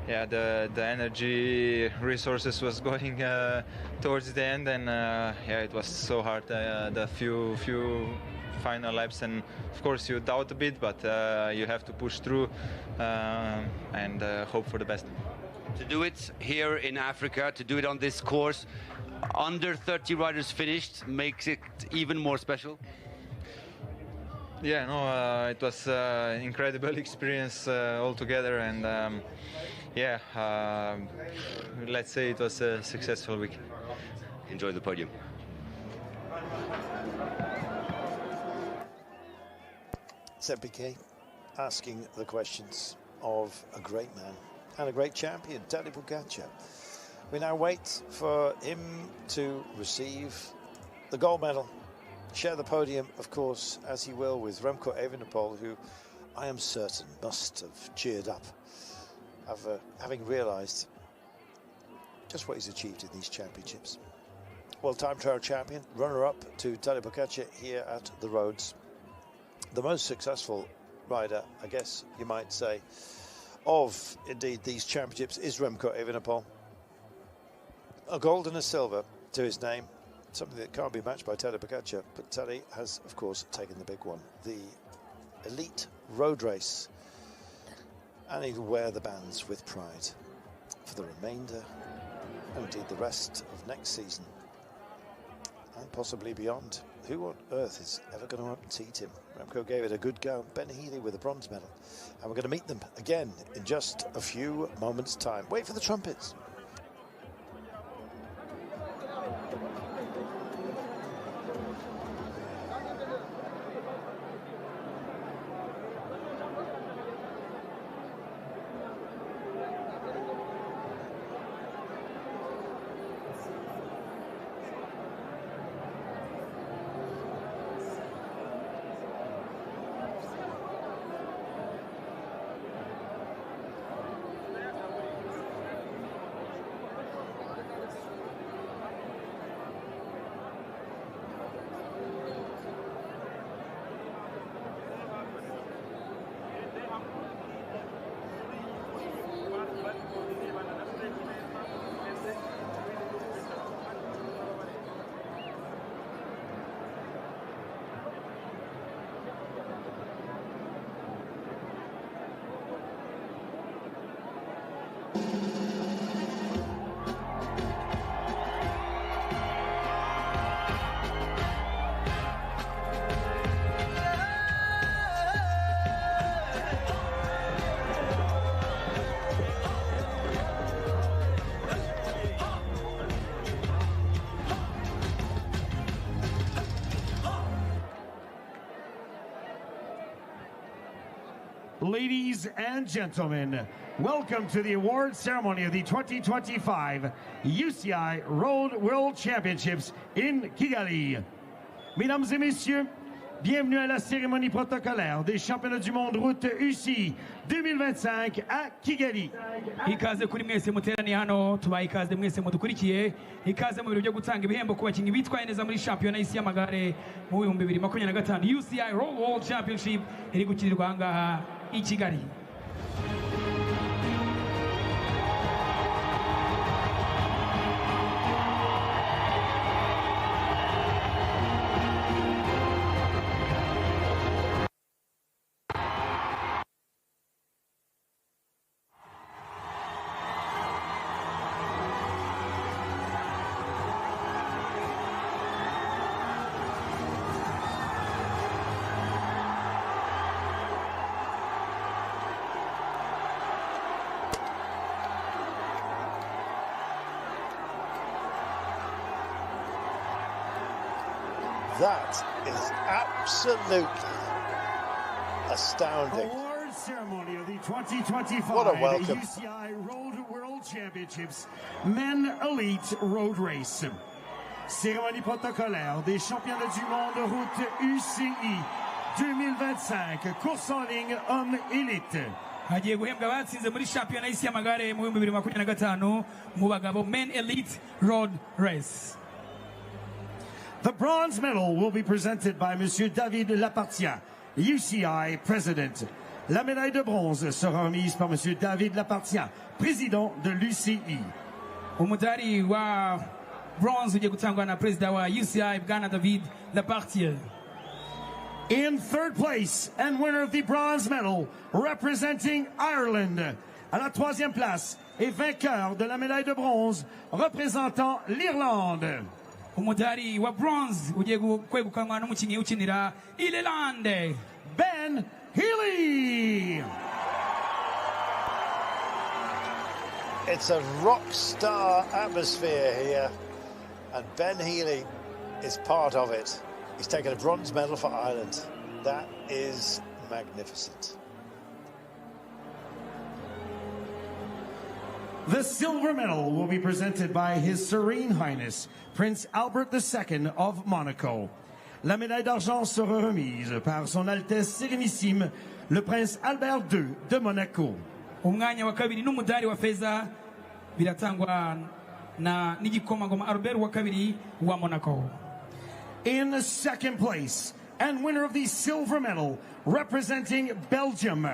yeah, the energy resources was going towards the end, and it was so hard. The few final laps, and of course you doubt a bit, but you have to push through and hope for the best. To do it here in Africa, to do it on this course, under 30 riders finished, makes it even more special. Yeah, no, it was an incredible experience altogether, and let's say it was a successful week. Enjoy the podium. Piquet asking the questions of a great man and a great champion, Tadej Pogačar. We now wait for him to receive the gold medal, share the podium, of course, as he will with Remco Evenepoel, who I am certain must have cheered up, having realised just what he's achieved in these championships. Well, time trial champion, runner-up to Tadej Pogačar here at the Roads. The most successful rider, I guess you might say, of indeed these championships is Remco Evenepoel. A gold and a silver to his name, something that can't be matched by Tadej Pogačar, but Tadej has of course taken the big one, the elite road race. and he'll wear the bands with pride for the remainder, and indeed the rest of next season, and possibly beyond. Who on earth is ever going to unseat him? Remco gave it a good go. Ben Healy with a bronze medal, and we're going to meet them again in just a few moments' time. Wait for the trumpets. Ladies and gentlemen, welcome to the award ceremony of the 2025 UCI Road World Championships in Kigali. Mesdames et messieurs, bienvenue à la cérémonie protocolaire des championnats du monde route UCI 2025 à Kigali. Ikaze kuri mwese muteraniye hano, tubaye ikaze mwese mudukurikiye, ikaze mu biro byo gutanga ibihembo ku bakinnyi bitwaye neza muri shampiyona y'isi y'amagare mu 2025 UCI Road World Championship iri gukinirwa aha ngaha i Kigali. That is absolutely astounding. Award ceremony of the 2025 What a welcome. UCI Road World Championships Men Elite Road Race. Cérémonie protocolaire des championnats du monde route UCI 2025, course en ligne homme élite. Hagiye guhembwa abatsinze muri shampiyona y'isi y'amagare mu 2025 mu bagabo Men Elite Road Race. The bronze medal will be presented by Monsieur David Lapartien, UCI President. La médaille de bronze sera remise par Monsieur David Lapartien, président de l'UCI. Umudari wa bronze ugiye gutangwa na president wa UCI Bwana David Lapartien. In third place and winner of the bronze medal, representing Ireland. À la troisième place et vainqueur de la médaille de bronze, représentant l'Irlande. Umudari wa bronze ugiye kwegukanwa n'umukinnyi ukinira Ireland, Ben Healy. It's a rock star atmosphere here, and Ben Healy is part of it. He's taken a bronze medal for Ireland. That is magnificent. The silver medal will be presented by His Serene Highness, Prince Albert II of Monaco. La médaille d'argent sera remise par Son Altesse Sérénissime, le Prince Albert II de Monaco. Umwanya wa kabiri n'umudari wa feza biratangwa na n'igikomangoma Albert wa kabiri wa Monaco. In second place and winner of the silver medal representing Belgium.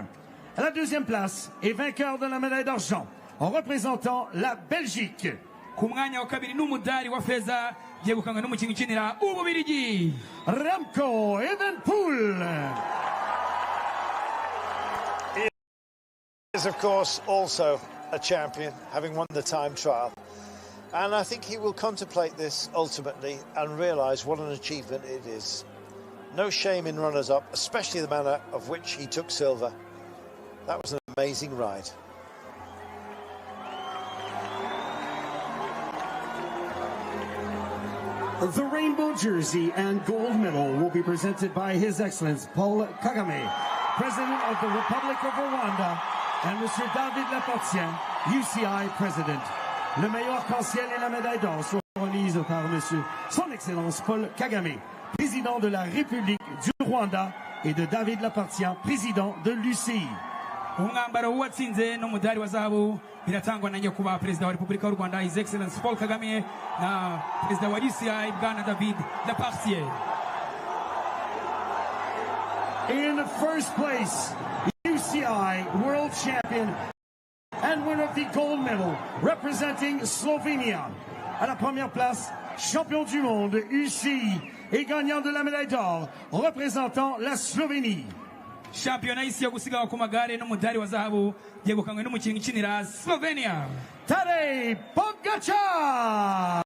À la deuxième place et vainqueur de la médaille d'argent en représentant la Belgique. Ku mwanya wa kabiri n'umudari wa feza yegukanywe n'umukinnyi ukinira Ububirigi, Remco Evenepoel. It's is, of course, also a champion, having won the time trial. And I think he will contemplate this ultimately and realise what an achievement it is. No shame in runners-up, especially the manner of which he took silver. That was an amazing ride. The rainbow jersey and gold medal will be presented by His Excellency Paul Kagame, President of the Republic of Rwanda, and Monsieur David Laportien, UCI President. Le meilleur arc-en-ciel et la médaille d'or sont remises par Monsieur Son Excellence Paul Kagame, Président de la République du Rwanda, et de David Laportien, Président de l'UCI. umwambaro w'uwatsinze n'umudari wa zahabu biratangwa na nyakubahwa perezida wa repubulika y'u Rwanda His Excellency Paul Kagame na perezida wa UCI bwana David Laportien. In first place, UCI World Champion and winner of the gold medal representing Slovenia. À la première place, champion du monde UCI et gagnant de la médaille d'or représentant la Slovénie. Shampiyona y'isi yo gusiganwa ku magare n'umudari wa zahabu yegukanywe n'umukinnyi ukinira Slovenia, Tadej Pogačar.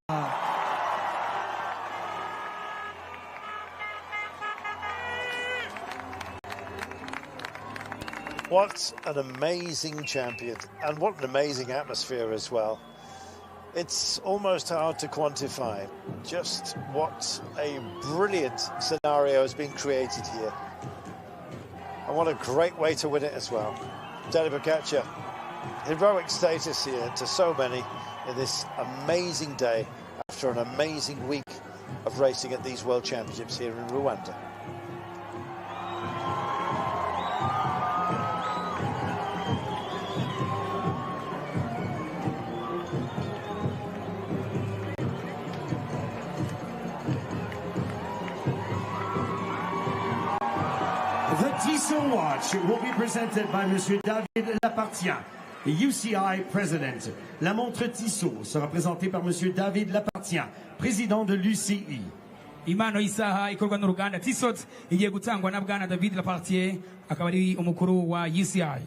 What an amazing champion, and what an amazing atmosphere as well. It's almost hard to quantify just what a brilliant scenario has been created here. And what a great way to win it as well. Tadej Pogačar, heroic status here to so many in this amazing day after an amazing week of racing at these World Championships here in Rwanda. Tissot watch will be presented by Monsieur David Laportien, UCI President. La montre Tissot sera présentée par Monsieur David Laportien, Président de l'UCI. impano y'isaha ikorwa n'uruganda Tissot igiye gutangwa na bwana David Laportien, akaba ari umukuru wa UCI.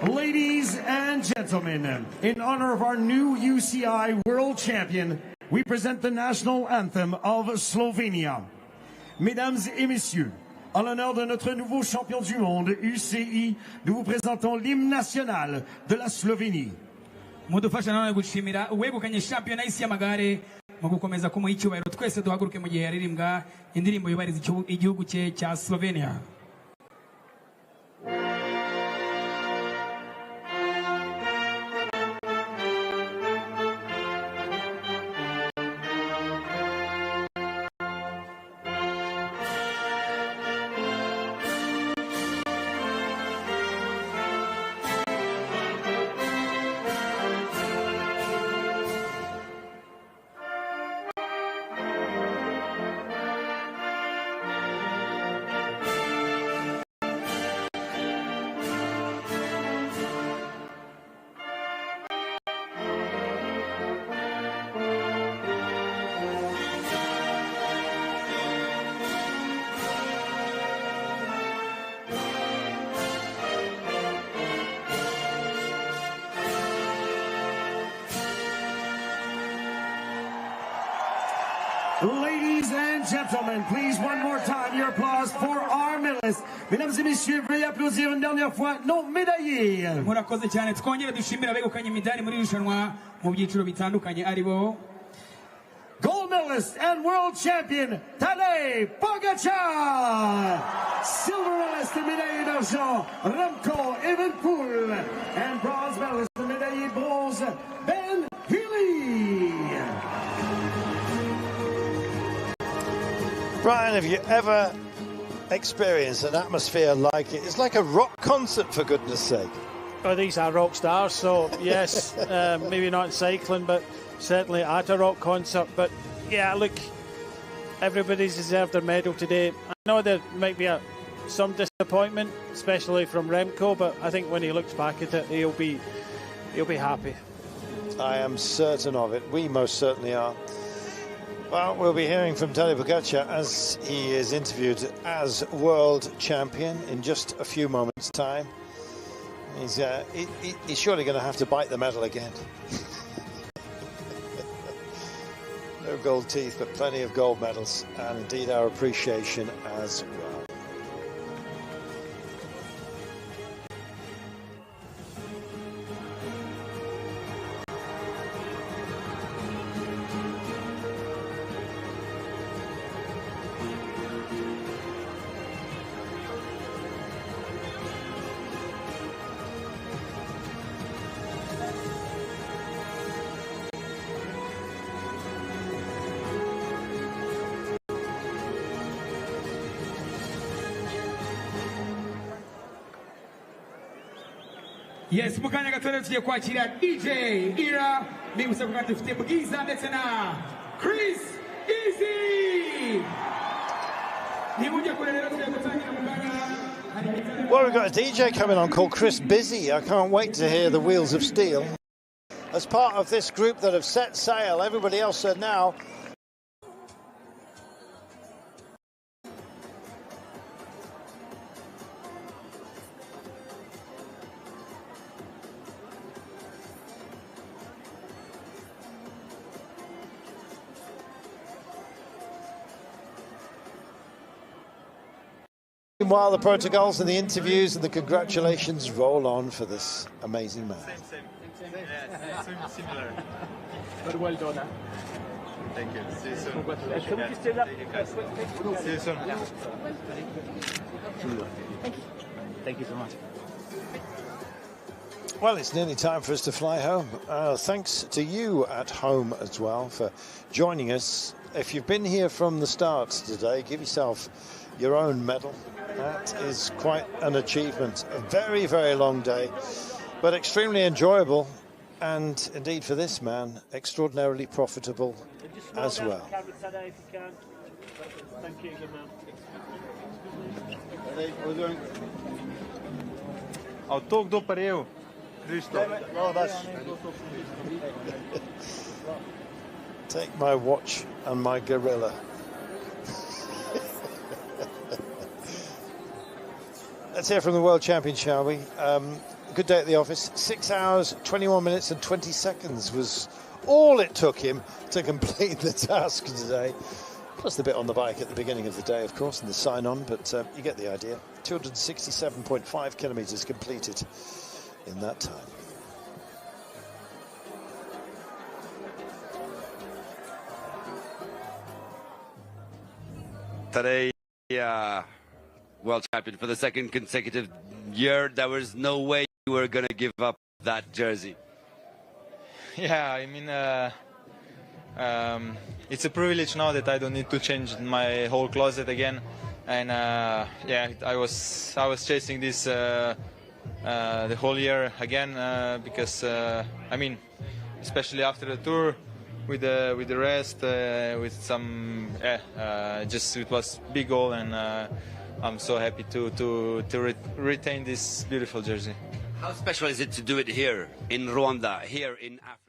Ladies and gentlemen, in honor of our new UCI World Champion, we present the national anthem of Slovenia. Mesdames et messieurs, en l'honneur de notre nouveau champion du monde, UCI, nous vous présentons l'hymne national de la Slovénie. Mudufasha nanone gushimira uwegukanye shampiyona y'isi y'amagare mu gukomeza kumuha icyubahiro. Twese duhaguruke mu gihe yaririmbwa indirimbo yubahiriza igihugu cye cya Slovenia. Ladies and gentlemen, please one more time your applause for our medalists. Mesdames et messieurs, veuillez applaudir une dernière fois nos médaillés. Murakoze cyane, twongere dushimira abegukanye imidari muri irushanwa mu byiciro bitandukanye ari bo gold medalist and world champion Tadej Pogačar, silver medalist and médaillé d'argent Remco Evenepoel, and bronze medalist and médaillé bronze Ben Healy. Brian, have you ever experienced an atmosphere like it? It's like a rock concert, for goodness sake. Oh, these are rock stars, so yes, maybe not in cycling, but certainly at a rock concert. But yeah, look, everybody's deserved their medal today. I know there might be some disappointment, especially from Remco, but I think when he looks back at it, he'll be happy. I am certain of it. We most certainly are. Well, we'll be hearing from Tadej Pogačar as he is interviewed as world champion in just a few moments' time. He's surely going to have to bite the medal again. No gold teeth, but plenty of gold medals, and indeed our appreciation as well. Yes, mukanya gatore tugiye kwakira DJ Ira nibutse ko dufite Bwiza ndetse na Chris Easy. Well, we've got a DJ coming on called Chris Busy. I can't wait to hear the Wheels of Steel. As part of this group that have set sail, everybody else said now. Meanwhile, the protocols and the interviews and the congratulations roll on for this amazing man. Same. Yeah, similar. But well done. Huh? Thank you. See you soon. Can we just do that? See you soon. Thank you so much. Well, it's nearly time for us to fly home. Thanks to you at home as well for joining us. If you've been here from the start today, give yourself your own medal. That is quite an achievement. A very, very long day, but extremely enjoyable. And indeed, for this man, extraordinarily profitable as well. Thank you, good man. Ao toque dou para eu. Take my watch and my gorilla. Let's hear from the World Champion, shall we? Good day at the office. 6 hours, 21 minutes and 20 seconds was all it took him to complete the task today. Plus the bit on the bike at the beginning of the day, of course, and the sign-on, but you get the idea. 267.5 kilometres completed in that time. Today, world champion for the second consecutive year. There was no way you were going to give up that jersey. Yeah, I mean, it's a privilege now that I don't need to change my whole closet again. And yeah, I was chasing this the whole year again because I mean, especially after the tour with the rest, with some just it was big goal, and I'm so happy to retain this beautiful jersey. How special is it to do it here in Rwanda, here in Africa?